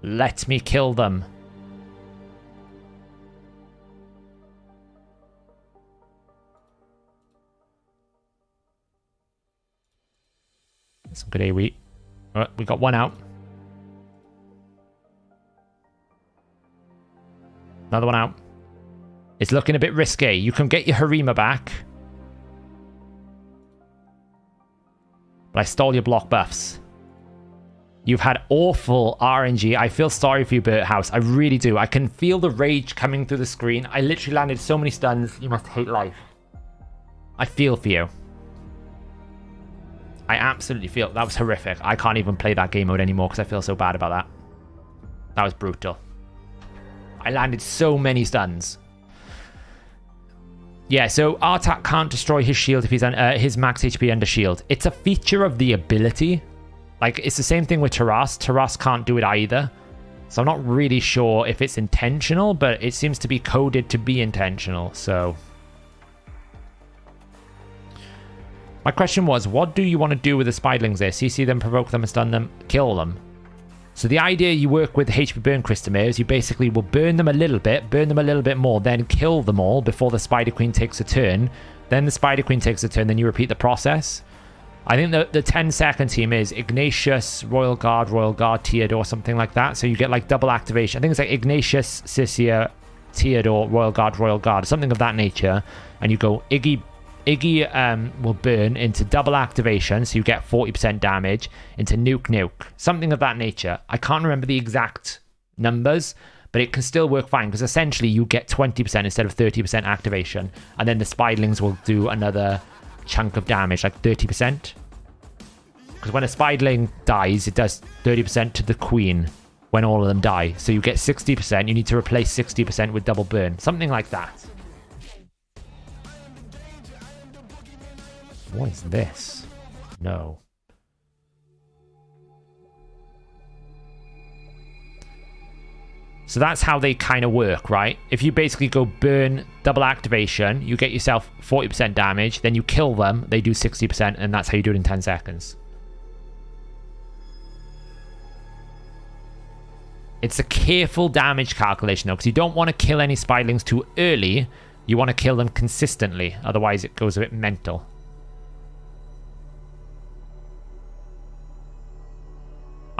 Let me kill them. Some good AoE. Alright, we got one out. Another one out. It's looking a bit risky. You can get your Harima back. But I stole your block buffs. You've had awful RNG. I feel sorry for you, Birdhouse. I really do. I can feel the rage coming through the screen. I literally landed so many stuns. You must hate life. I feel for you. I absolutely feel... That was horrific. I can't even play that game mode anymore because I feel so bad about that. That was brutal. I landed so many stuns. Yeah, so Artak can't destroy his shield if he's his max HP under shield. It's a feature of the ability. Like, it's the same thing with Taras. Taras can't do it either. So I'm not really sure if it's intentional, but it seems to be coded to be intentional, so... My question was, what do you want to do with the Spiderlings there? CC them, provoke them, and stun them, kill them. So the idea you work with HP burn Christomir is you basically will burn them a little bit more, then kill them all before the Spider Queen takes a turn. Then the Spider Queen takes a turn, then you repeat the process. I think the 10-second team is Ignatius, Royal Guard, Theodore, something like that. So you get like double activation. I think it's like Ignatius, Cisia, Theodore, Royal Guard, something of that nature. And you go Iggy will burn into double activation, so you get 40% damage, into nuke, something of that nature. I can't remember the exact numbers, but it can still work fine, because essentially you get 20% instead of 30% activation, and then the Spiderlings will do another chunk of damage, like 30%. Because when a Spiderling dies, it does 30% to the Queen when all of them die. So you get 60%, you need to replace 60% with double burn, something like that. What is this? No. So that's how they kind of work, right? If you basically go burn, double activation, you get yourself 40% damage, then you kill them, they do 60%, and that's how you do it in 10 seconds. It's a careful damage calculation, though, because you don't want to kill any Spiderlings too early. You want to kill them consistently, otherwise it goes a bit mental.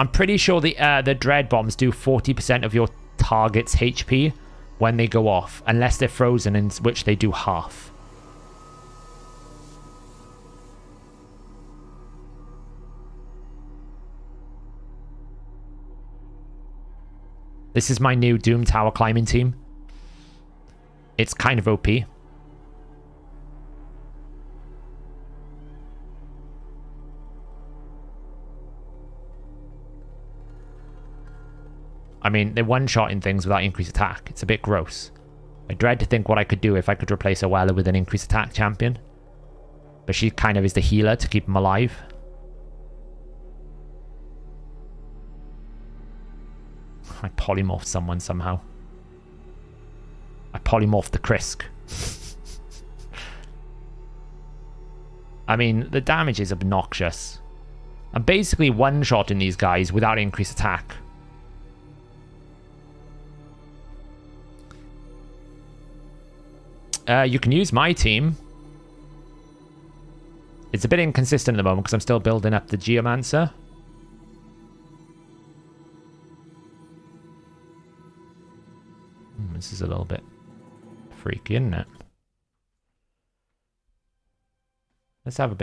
I'm pretty sure the Dread Bombs do 40% of your target's HP when they go off, unless they're frozen, in which they do half. This is my new Doom Tower climbing team. It's kind of OP. I mean, they're one-shotting things without increased attack. It's a bit gross. I dread to think what I could do if I could replace Oella with an increased attack champion. But she kind of is the healer to keep him alive. I polymorphed someone somehow. I polymorphed the Krisk. I mean, the damage is obnoxious. I'm basically one-shotting these guys without increased attack. You can use my team. It's a bit inconsistent at the moment because I'm still building up the Geomancer. This is a little bit freaky, isn't it? Let's have a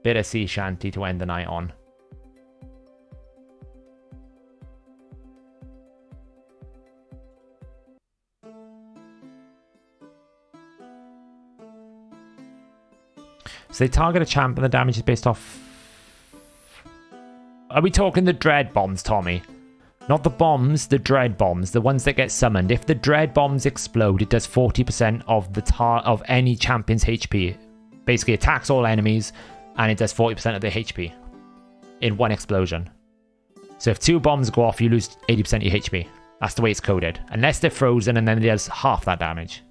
bit of sea shanty to end the night on. So they target a champ and the damage is based off... Are we talking the Dread Bombs, Tommy? Not the bombs, the Dread Bombs, the ones that get summoned. If the Dread Bombs explode, it does 40% of of any champion's HP. Basically attacks all enemies, and it does 40% of their HP in one explosion. So if 2 bombs go off, you lose 80% of your HP. That's the way it's coded. Unless they're frozen, and then it does half that damage.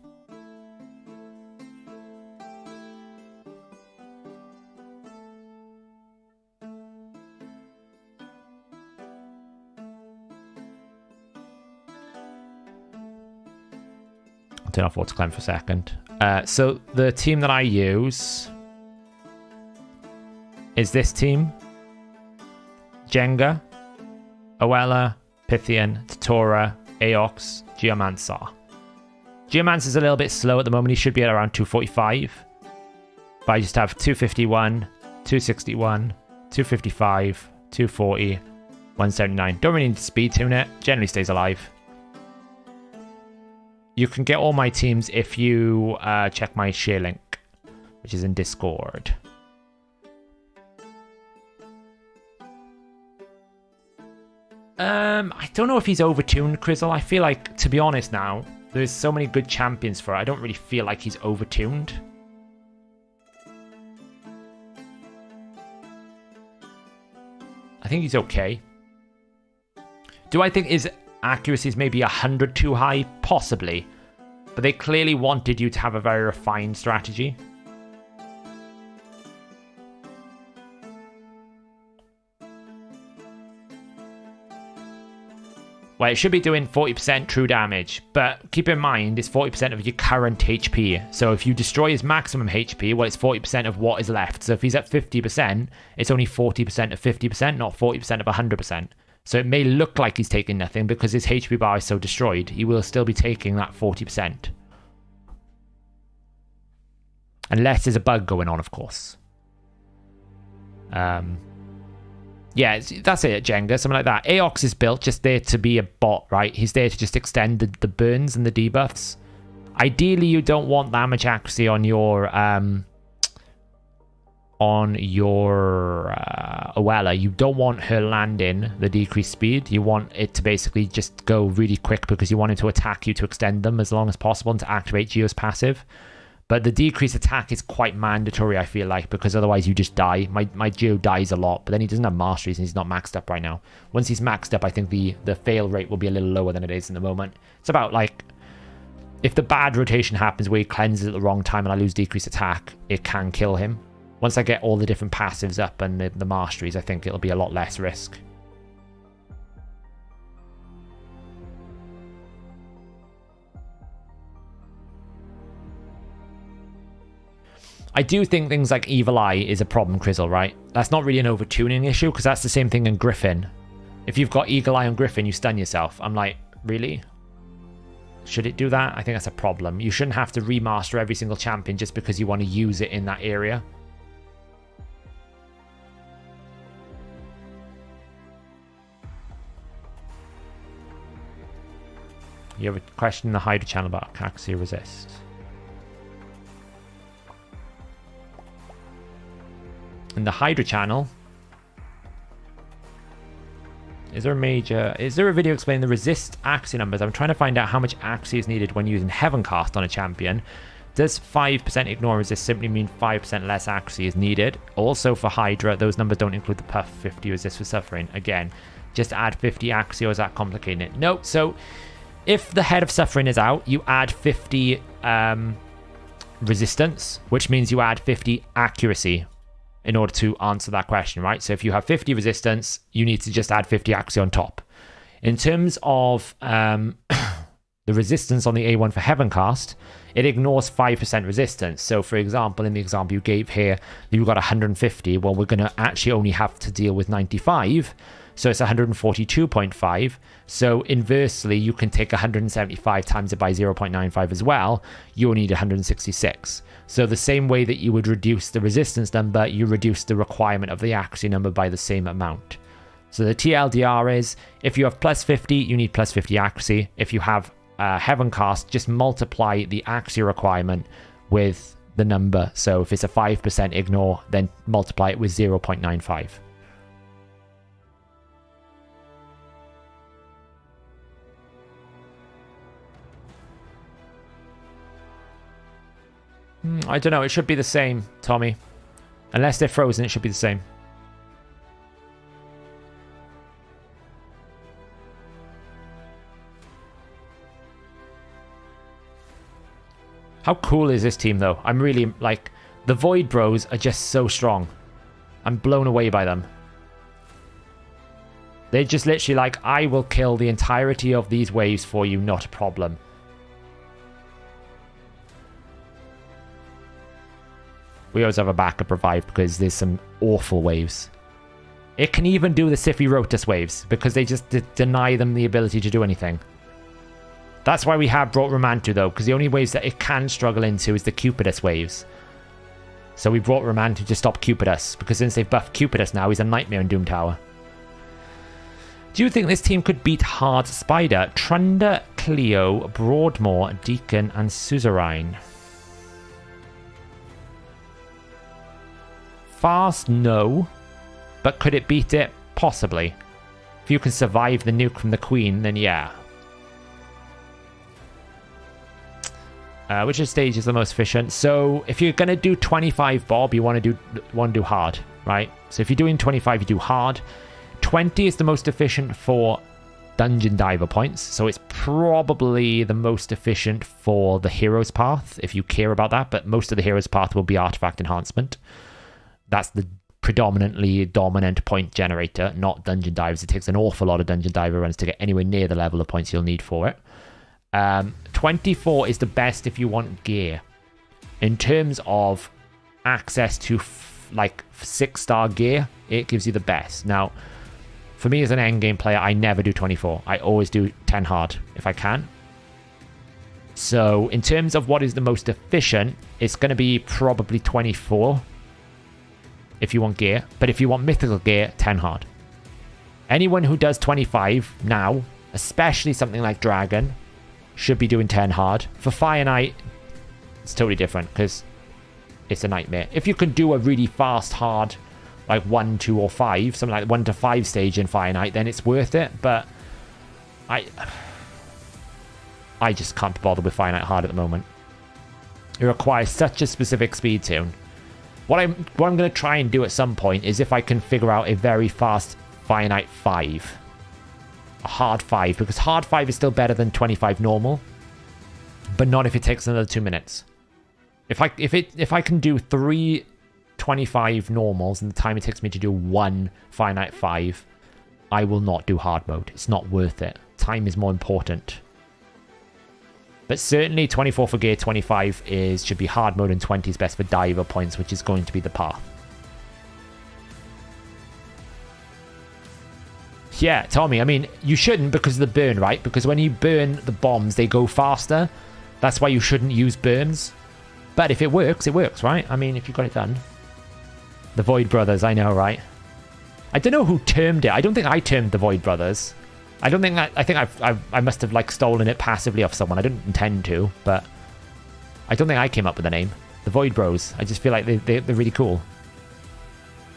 Turn off auto climb for a second. So the team that I use is this team: Jenga, Oella, Pythian, Tatora, Aox, Geomancer. Geomancer's a little bit slow at the moment. He should be at around 245. But I just have 251, 261, 255, 240, 179. Don't really need to speed tune it. Generally stays alive. You can get all my teams if you check my share link, which is in Discord. I don't know if he's overtuned Crizzle. I feel like, to be honest now, There's so many good champions for it. I don't really feel like he's overtuned. I think he's okay. Do I think his accuracy is maybe 100 too high? Possibly. But they clearly wanted you to have a very refined strategy. Well, it should be doing 40% true damage, but keep in mind it's 40% of your current HP. So if you destroy his maximum HP, well, it's 40% of what is left. So if he's at 50%, it's only 40% of 50%, not 40% of 100%. So it may look like he's taking nothing because his HP bar is so destroyed. He will still be taking that 40%. Unless there's a bug going on, of course. Yeah, that's it, Jenga, something like that. Aox is built just there to be a bot, right? He's there to just extend the burns and the debuffs. Ideally, you don't want that much accuracy on your Oella. You don't want her landing the decreased speed. You want it to basically just go really quick because you want it to attack you to extend them as long as possible and to activate Geo's passive. But the decreased attack is quite mandatory, I feel like, because otherwise you just die. My Geo dies a lot, but then he doesn't have masteries and he's not maxed up right now. Once he's maxed up, I think the fail rate will be a little lower than it is in the moment. It's about, like, if the bad rotation happens where he cleanses at the wrong time and I lose decreased attack, it can kill him. Once I get all the different passives up and the masteries, I think it'll be a lot less risk. I do think things like Evil Eye is a problem, Crizzle, right? That's not really an overtuning issue, because that's the same thing in Griffin. If you've got Eagle Eye on Griffin, you stun yourself. I'm like, really? Should it do that? I think that's a problem. You shouldn't have to remaster every single champion just because you want to use it in that area. You have a question in the Hydra channel about accuracy resist. In the Hydra channel, is there a video explaining the resist accuracy numbers? I'm trying to find out how much accuracy is needed when using Heaven Cast on a champion. Does 5% ignore resist simply mean 5% less accuracy is needed? Also for Hydra, those numbers don't include the puff 50 resist for suffering. Again, just add 50 accuracy, or is that complicating it? No. So if the head of suffering is out, you add 50 resistance, which means you add 50 accuracy in order to answer that question, right? So if you have 50 resistance, you need to just add 50 accuracy on top. In terms of the resistance on the A1 for Heaven Cast, it ignores 5% resistance. So for example, in the example you gave here, you got 150. Well, we're going to actually only have to deal with 95. So it's 142.5. So inversely, you can take 175 times it by 0.95 as well. You'll need 166. So the same way that you would reduce the resistance number, you reduce the requirement of the accuracy number by the same amount. So the TLDR is, if you have plus 50, you need plus 50 accuracy. If you have Heaven Cast, just multiply the accuracy requirement with the number. So if it's a 5% ignore, then multiply it with 0.95. I don't know. It should be the same, Tommy. Unless they're frozen, it should be the same. How cool is this team, though? I'm really, like, the Void Bros are just so strong. I'm blown away by them. They're just literally like, I will kill the entirety of these waves for you, not a problem. We always have a backup revive because there's some awful waves. It can even do the Siffy Rotus waves because they just deny them the ability to do anything. That's why we have brought Romantu though, because the only waves that it can struggle into is the Cupidus waves. So we brought Romantu to stop Cupidus, because since they've buffed Cupidus now, he's a nightmare in Doom Tower. Do you think this team could beat Hard Spider, Trunder, Cleo, Broadmoor, Deacon, and Suzerain? Fast, no. But could it beat it? Possibly. If you can survive the nuke from the Queen, then yeah. Which stage is the most efficient? So if you're going to do 25 bob, you want to do hard, right? So if you're doing 25, you do hard. 20 is the most efficient for dungeon diver points, so it's probably the most efficient for the hero's path if you care about that, but most of the hero's path will be artifact enhancement. That's the predominantly dominant point generator, not dungeon divers. It takes an awful lot of dungeon diver runs to get anywhere near the level of points you'll need for it. 24 is the best if you want gear. In terms of access to like 6-star gear, it gives you the best. Now, for me as an endgame player, I never do 24. I always do 10 hard if I can. So in terms of what is the most efficient, it's going to be probably 24 if you want gear. But if you want mythical gear, 10 hard. Anyone who does 25 now, especially something like Dragon, should be doing 10 hard. For Fire Knight, it's totally different because it's a nightmare. If you can do a really fast hard, like 1, 2, or 5, something like 1 to 5 stage in Fire Knight, then it's worth it. But I just can't be bothered with Fire Knight hard at the moment. It requires such a specific speed tune. What I'm going to try and do at some point is if I can figure out a very fast Fire Knight 5. A hard 5, because hard 5 is still better than 25 normal, but not if it takes another 2 minutes. If I can do 3 25 normals and the time it takes me to do 1 Fire Knight 5, I will not do hard mode. It's not worth it. Time is more important. But certainly 24 for gear, 25 should be hard mode, and 20 is best for diver points, which is going to be the path. Yeah, Tommy, I mean, you shouldn't because of the burn, right? Because when you burn the bombs, they go faster. That's why you shouldn't use burns. But if it works, right? I mean, if you got it done. The Void Brothers, I know, right? I don't know who termed it. I don't think I termed the Void Brothers. I don't think that. I think I must have like stolen it passively off someone. I didn't intend to, but I don't think I came up with the name. The Void Bros. I just feel like they're really cool.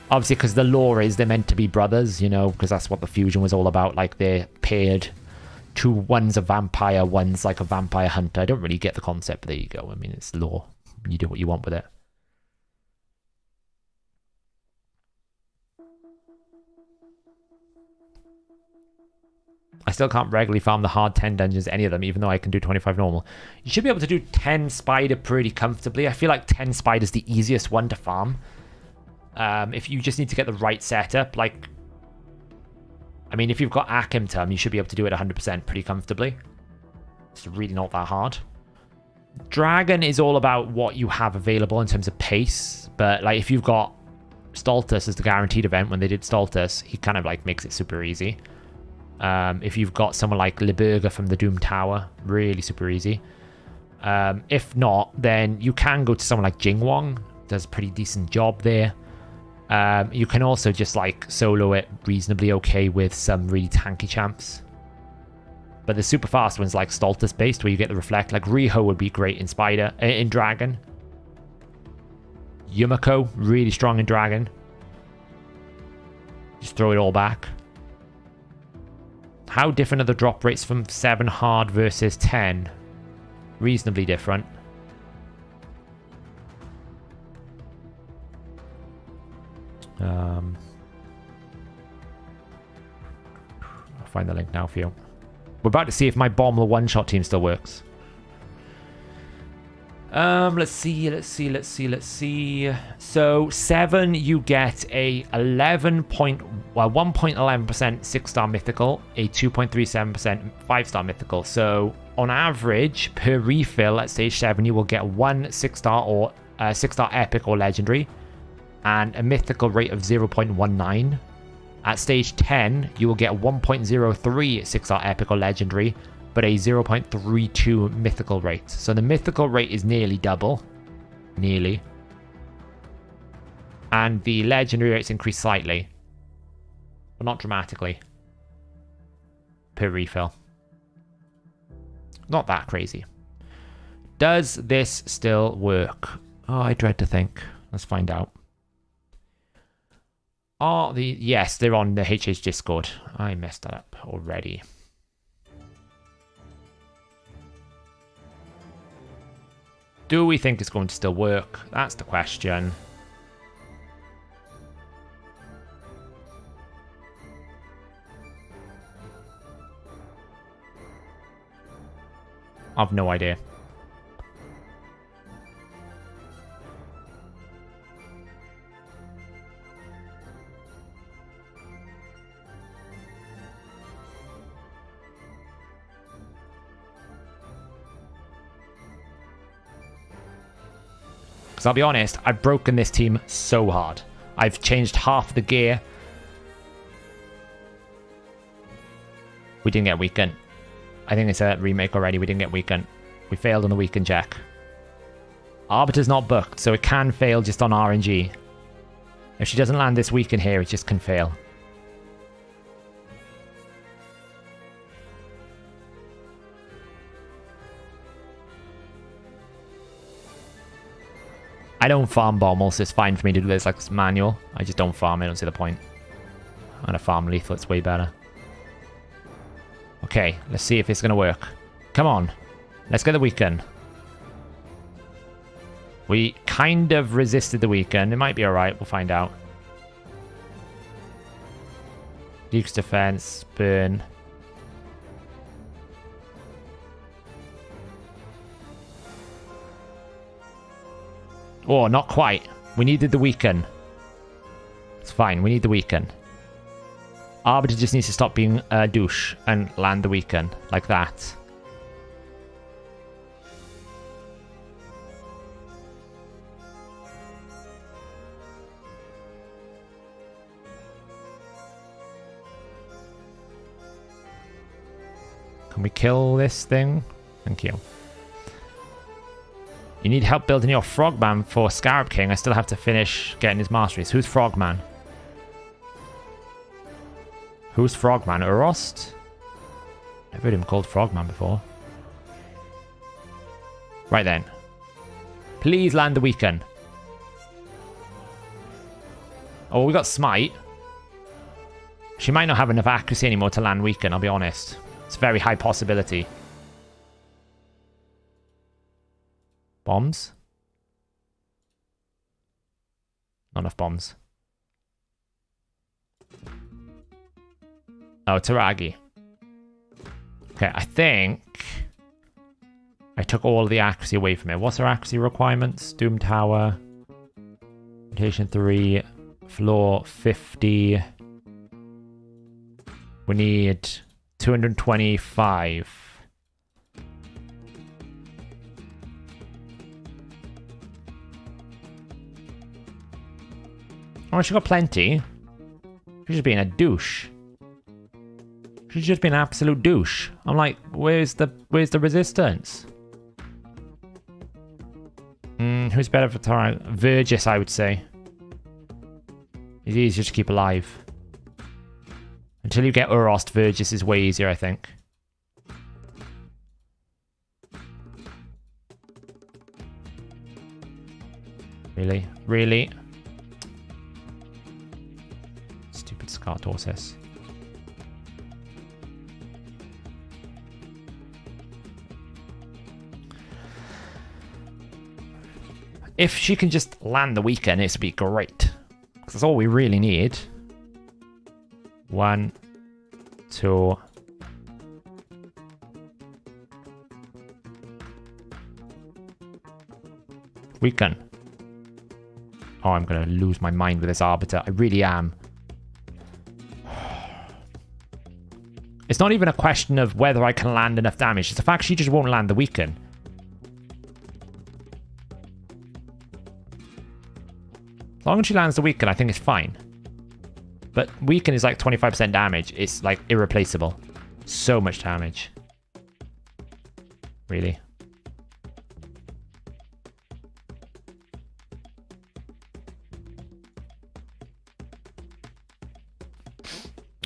Obviously, because the lore is they're meant to be brothers, you know, because that's what the fusion was all about. Like they're paired. One's a vampire, one's like a vampire hunter. I don't really get the concept, but there you go. I mean, it's lore. You do what you want with it. I still can't regularly farm the hard 10 dungeons, any of them, even though I can do 25 normal. You should be able to do 10 spider pretty comfortably. I feel like 10 spider is the easiest one to farm. If you just need to get the right setup, like... I mean, if you've got Akimtum, you should be able to do it 100% pretty comfortably. It's really not that hard. Dragon is all about what you have available in terms of pace, but like if you've got Stultus as the guaranteed event, when they did Stultus, he kind of like makes it super easy. If you've got someone like Liburger from the Doom Tower, really super easy. If not, then you can go to someone like Jingwong, does a pretty decent job there. You can also just like solo it reasonably okay with some really tanky champs. But the super fast ones like Stultus based, where you get the reflect, like Riho would be great in Dragon. Yumiko, really strong in Dragon. Just throw it all back. How different are the drop rates from 7 hard versus 10? Reasonably different. I'll find the link now for you. We're about to see if my bomb or one-shot team still works. Let's see. So 7, you get a 1.11% 6-star mythical, a 2.37% 5-star mythical. So on average, per refill at stage 7, you will get 1 6-star or 6-star epic or legendary, and a mythical rate of 0.19. At stage 10, you will get 1.03 6-star epic or legendary, but a 0.32 mythical rate. So the mythical rate is nearly double. Nearly. And the legendary rates increase slightly. But not dramatically. Per refill. Not that crazy. Does this still work? Oh, I dread to think. Let's find out. Yes, they're on the HH Discord. I messed that up already. Do we think it's going to still work? That's the question. I've no idea. Because I'll be honest, I've broken this team so hard. I've changed half the gear. We didn't get weakened. I think it's a remake already. We didn't get weakened. We failed on the weaken check. Arbiter's not booked, so it can fail just on RNG. If she doesn't land this weaken here, it just can fail. I don't farm bommel, so it's fine for me to do this like it's manual. I just don't farm. I don't see the point. I'm gonna farm lethal. It's way better. Okay, let's see if it's gonna work. Come on. Let's get the weaken. We kind of resisted the weaken. It might be alright. We'll find out. Duke's defense. Burn. Oh, not quite. We needed the weaken. It's fine. We need the weaken. Arbiter just needs to stop being a douche and land the weaken. Like that. Can we kill this thing? Thank you. You need help building your Frogman for Scarab King. I still have to finish getting his masteries. Who's Frogman? Who's Frogman? Urost? I've heard him called Frogman before. Right then. Please land the weaken. Oh, we got Smite. She might not have enough accuracy anymore to land weaken, I'll be honest. It's a very high possibility. Bombs? Not enough bombs. Oh, Taragi. Okay, I think I took all the accuracy away from it. What's our accuracy requirements? Doom Tower. Rotation 3. Floor 50. We need 225. Oh, she got plenty. She's just being a douche. She's just been an absolute douche. I'm like, where's the resistance? Who's better for Tara? Vergis, I would say. It's easier to keep alive. Until you get Urost, Vergis is way easier, I think. Really? Really? Stupid Scar Tortoise. If she can just land the weaken, it would be great. Because that's all we really need. 1, 2. Weaken. Oh, I'm going to lose my mind with this Arbiter. I really am. It's not even a question of whether I can land enough damage. It's the fact she just won't land the weaken. As long as she lands the weaken, I think it's fine. But weaken is like 25% damage. It's like irreplaceable. So much damage. Really?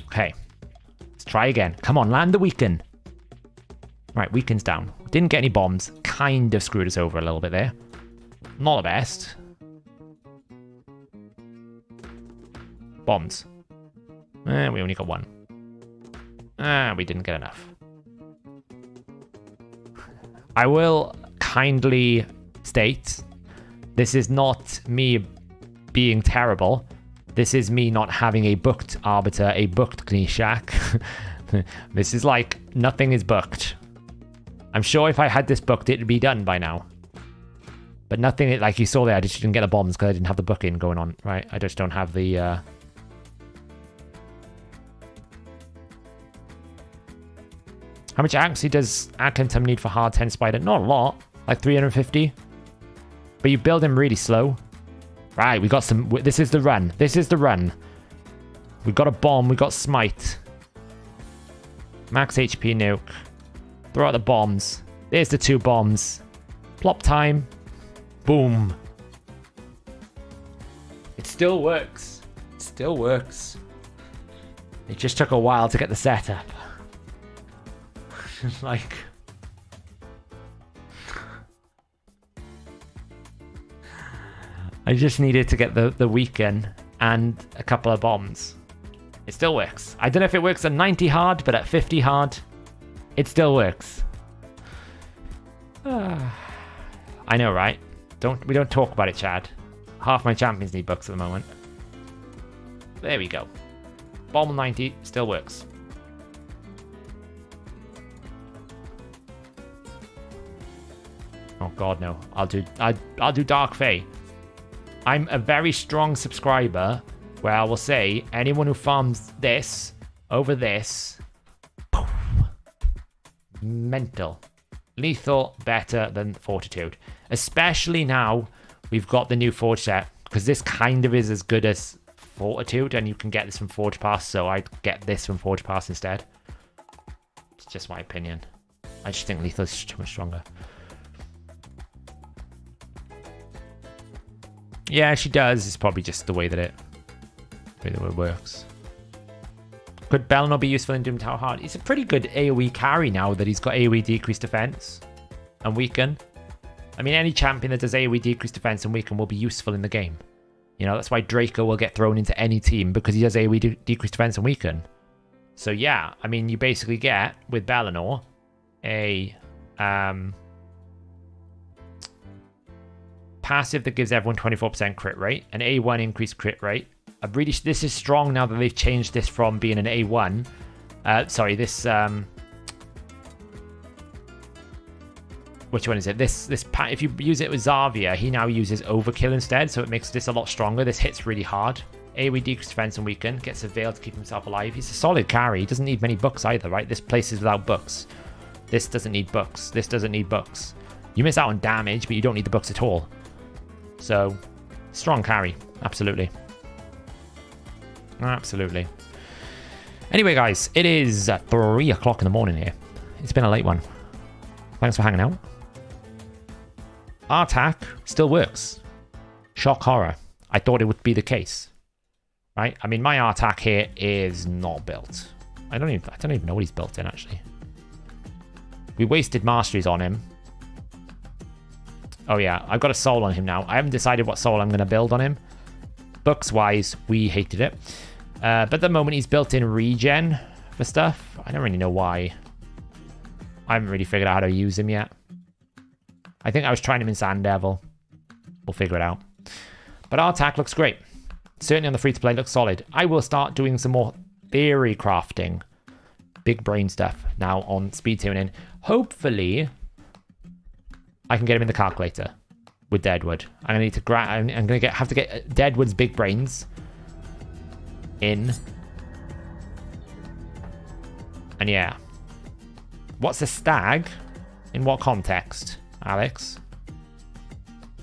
Okay. Let's try again. Come on, land the weaken. Right, weaken's down. Didn't get any bombs. Kind of screwed us over a little bit there. Not the best. Bombs. We only got 1. We didn't get enough. I will kindly state. This is not me being terrible. This is me not having a booked Arbiter, a booked Gnishak. This is like, nothing is booked. I'm sure if I had this booked, it'd be done by now. But nothing, like you saw there, I just didn't get the bombs because I didn't have the booking going on, right? I just don't have the... How much actually does Atkinson need for hard 10 spider? Not a lot, like 350. But you build him really slow. Right, we got some... This is the run. This is the run. We got a bomb. We got smite. Max HP nuke. Throw out the bombs. There's the 2 bombs. Plop time. Boom. It still works. It still works. It just took a while to get the setup. Like... I just needed to get the weaken and a couple of bombs. It still works. I don't know if it works at 90 hard, but at 50 hard, it still works. I know, right? We don't talk about it, Chad. Half my champions need books at the moment. There we go. Bomb 90 still works. Oh god, no. I'll do Dark Fae. I'm a very strong subscriber where I will say anyone who farms this over this, poof, mental. Lethal better than Fortitude. Especially now we've got the new Forge set, because this kind of is as good as Fortitude and you can get this from Forge Pass, so I'd get this from Forge Pass instead. It's just my opinion. I just think Lethal is too much stronger. Yeah, she does. It's probably just the way that it works. Could Belnor be useful in Doom Tower Hard? He's a pretty good AoE carry now that he's got AoE decreased defense and weaken. I mean, any champion that does AoE decreased defense and weaken will be useful in the game. You know, that's why Draco will get thrown into any team, because he does AoE decreased defense and weaken. So yeah, I mean, you basically get, with Belnor, a... passive that gives everyone 24% crit rate, an A1 increased crit rate. This is strong now that they've changed this from being an A1. Which one is it? If you use it with Zarvia, he now uses Overkill instead, so it makes this a lot stronger. This hits really hard. AoE decreased defense and weaken, gets a veil to keep himself alive. He's a solid carry. He doesn't need many books either, right? This place is without books. This doesn't need books. This doesn't need books. You miss out on damage, but you don't need the books at all. So, strong carry. Absolutely. Absolutely. Anyway, guys, it is 3 o'clock in the morning here. It's been a late one. Thanks for hanging out. Artak still works. Shock horror. I thought it would be the case. Right? I mean, my Artak here is not built. I don't even know what he's built in, actually. We wasted masteries on him. Oh yeah, I've got a soul on him now. I haven't decided what soul I'm going to build on him. Books-wise, we hated it. But at the moment, he's built in regen for stuff. I don't really know why. I haven't really figured out how to use him yet. I think I was trying him in Sand Devil. We'll figure it out. But our attack looks great. Certainly on the free-to-play looks solid. I will start doing some more theory crafting. Big brain stuff now on speed tuning. Hopefully... I can get him in the calculator with Deadwood. I'm gonna need to have to get Deadwood's big brains in. And yeah. What's a stag? In what context, Alex?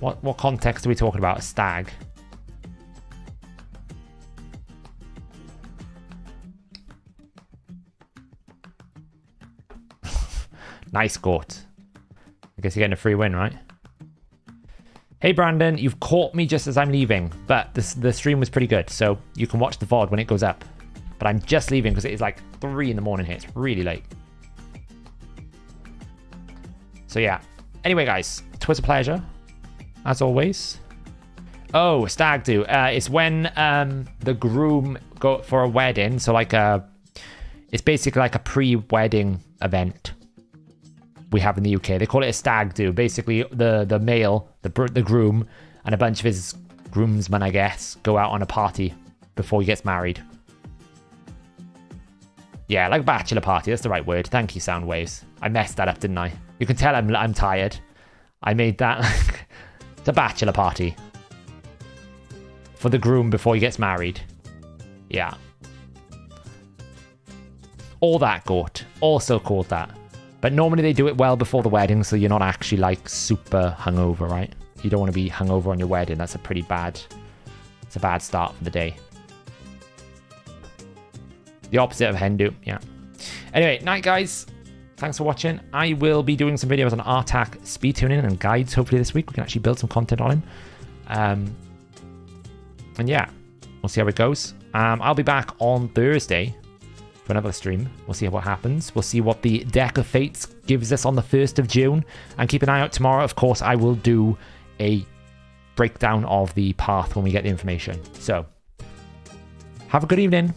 What context are we talking about? A stag? Nice Gort. I guess you're getting a free win, right? Hey Brandon, you've caught me just as I'm leaving, but the stream was pretty good, so you can watch the VOD when it goes up. But I'm just leaving because it is like 3 in the morning here. It's really late. So yeah. Anyway, guys, it was a pleasure, as always. Oh, stag do. It's when the groom go for a wedding, so like it's basically like a pre-wedding event. we have in the UK. They call it a stag do. Basically, the male, the groom, and a bunch of his groomsmen, I guess, go out on a party before he gets married. Yeah, like bachelor party. That's the right word. Thank you, Soundwaves. I messed that up, didn't I? You can tell I'm tired. I made that like it's a bachelor party for the groom before he gets married. Yeah. All that goat. Also called that. But normally they do it well before the wedding, so you're not actually like super hungover, right? You don't want to be hungover on your wedding. That's a pretty bad... It's a bad start for the day. The opposite of hen do, yeah. Anyway, night guys. Thanks for watching. I will be doing some videos on Artak speed tuning and guides hopefully this week. We can actually build some content on him. And yeah, we'll see how it goes. I'll be back on Thursday for another stream. We'll see what happens. We'll see what the Deck of Fates gives us on the 1st of June. And keep an eye out tomorrow. Of course, I will do a breakdown of the path when we get the information. So, have a good evening.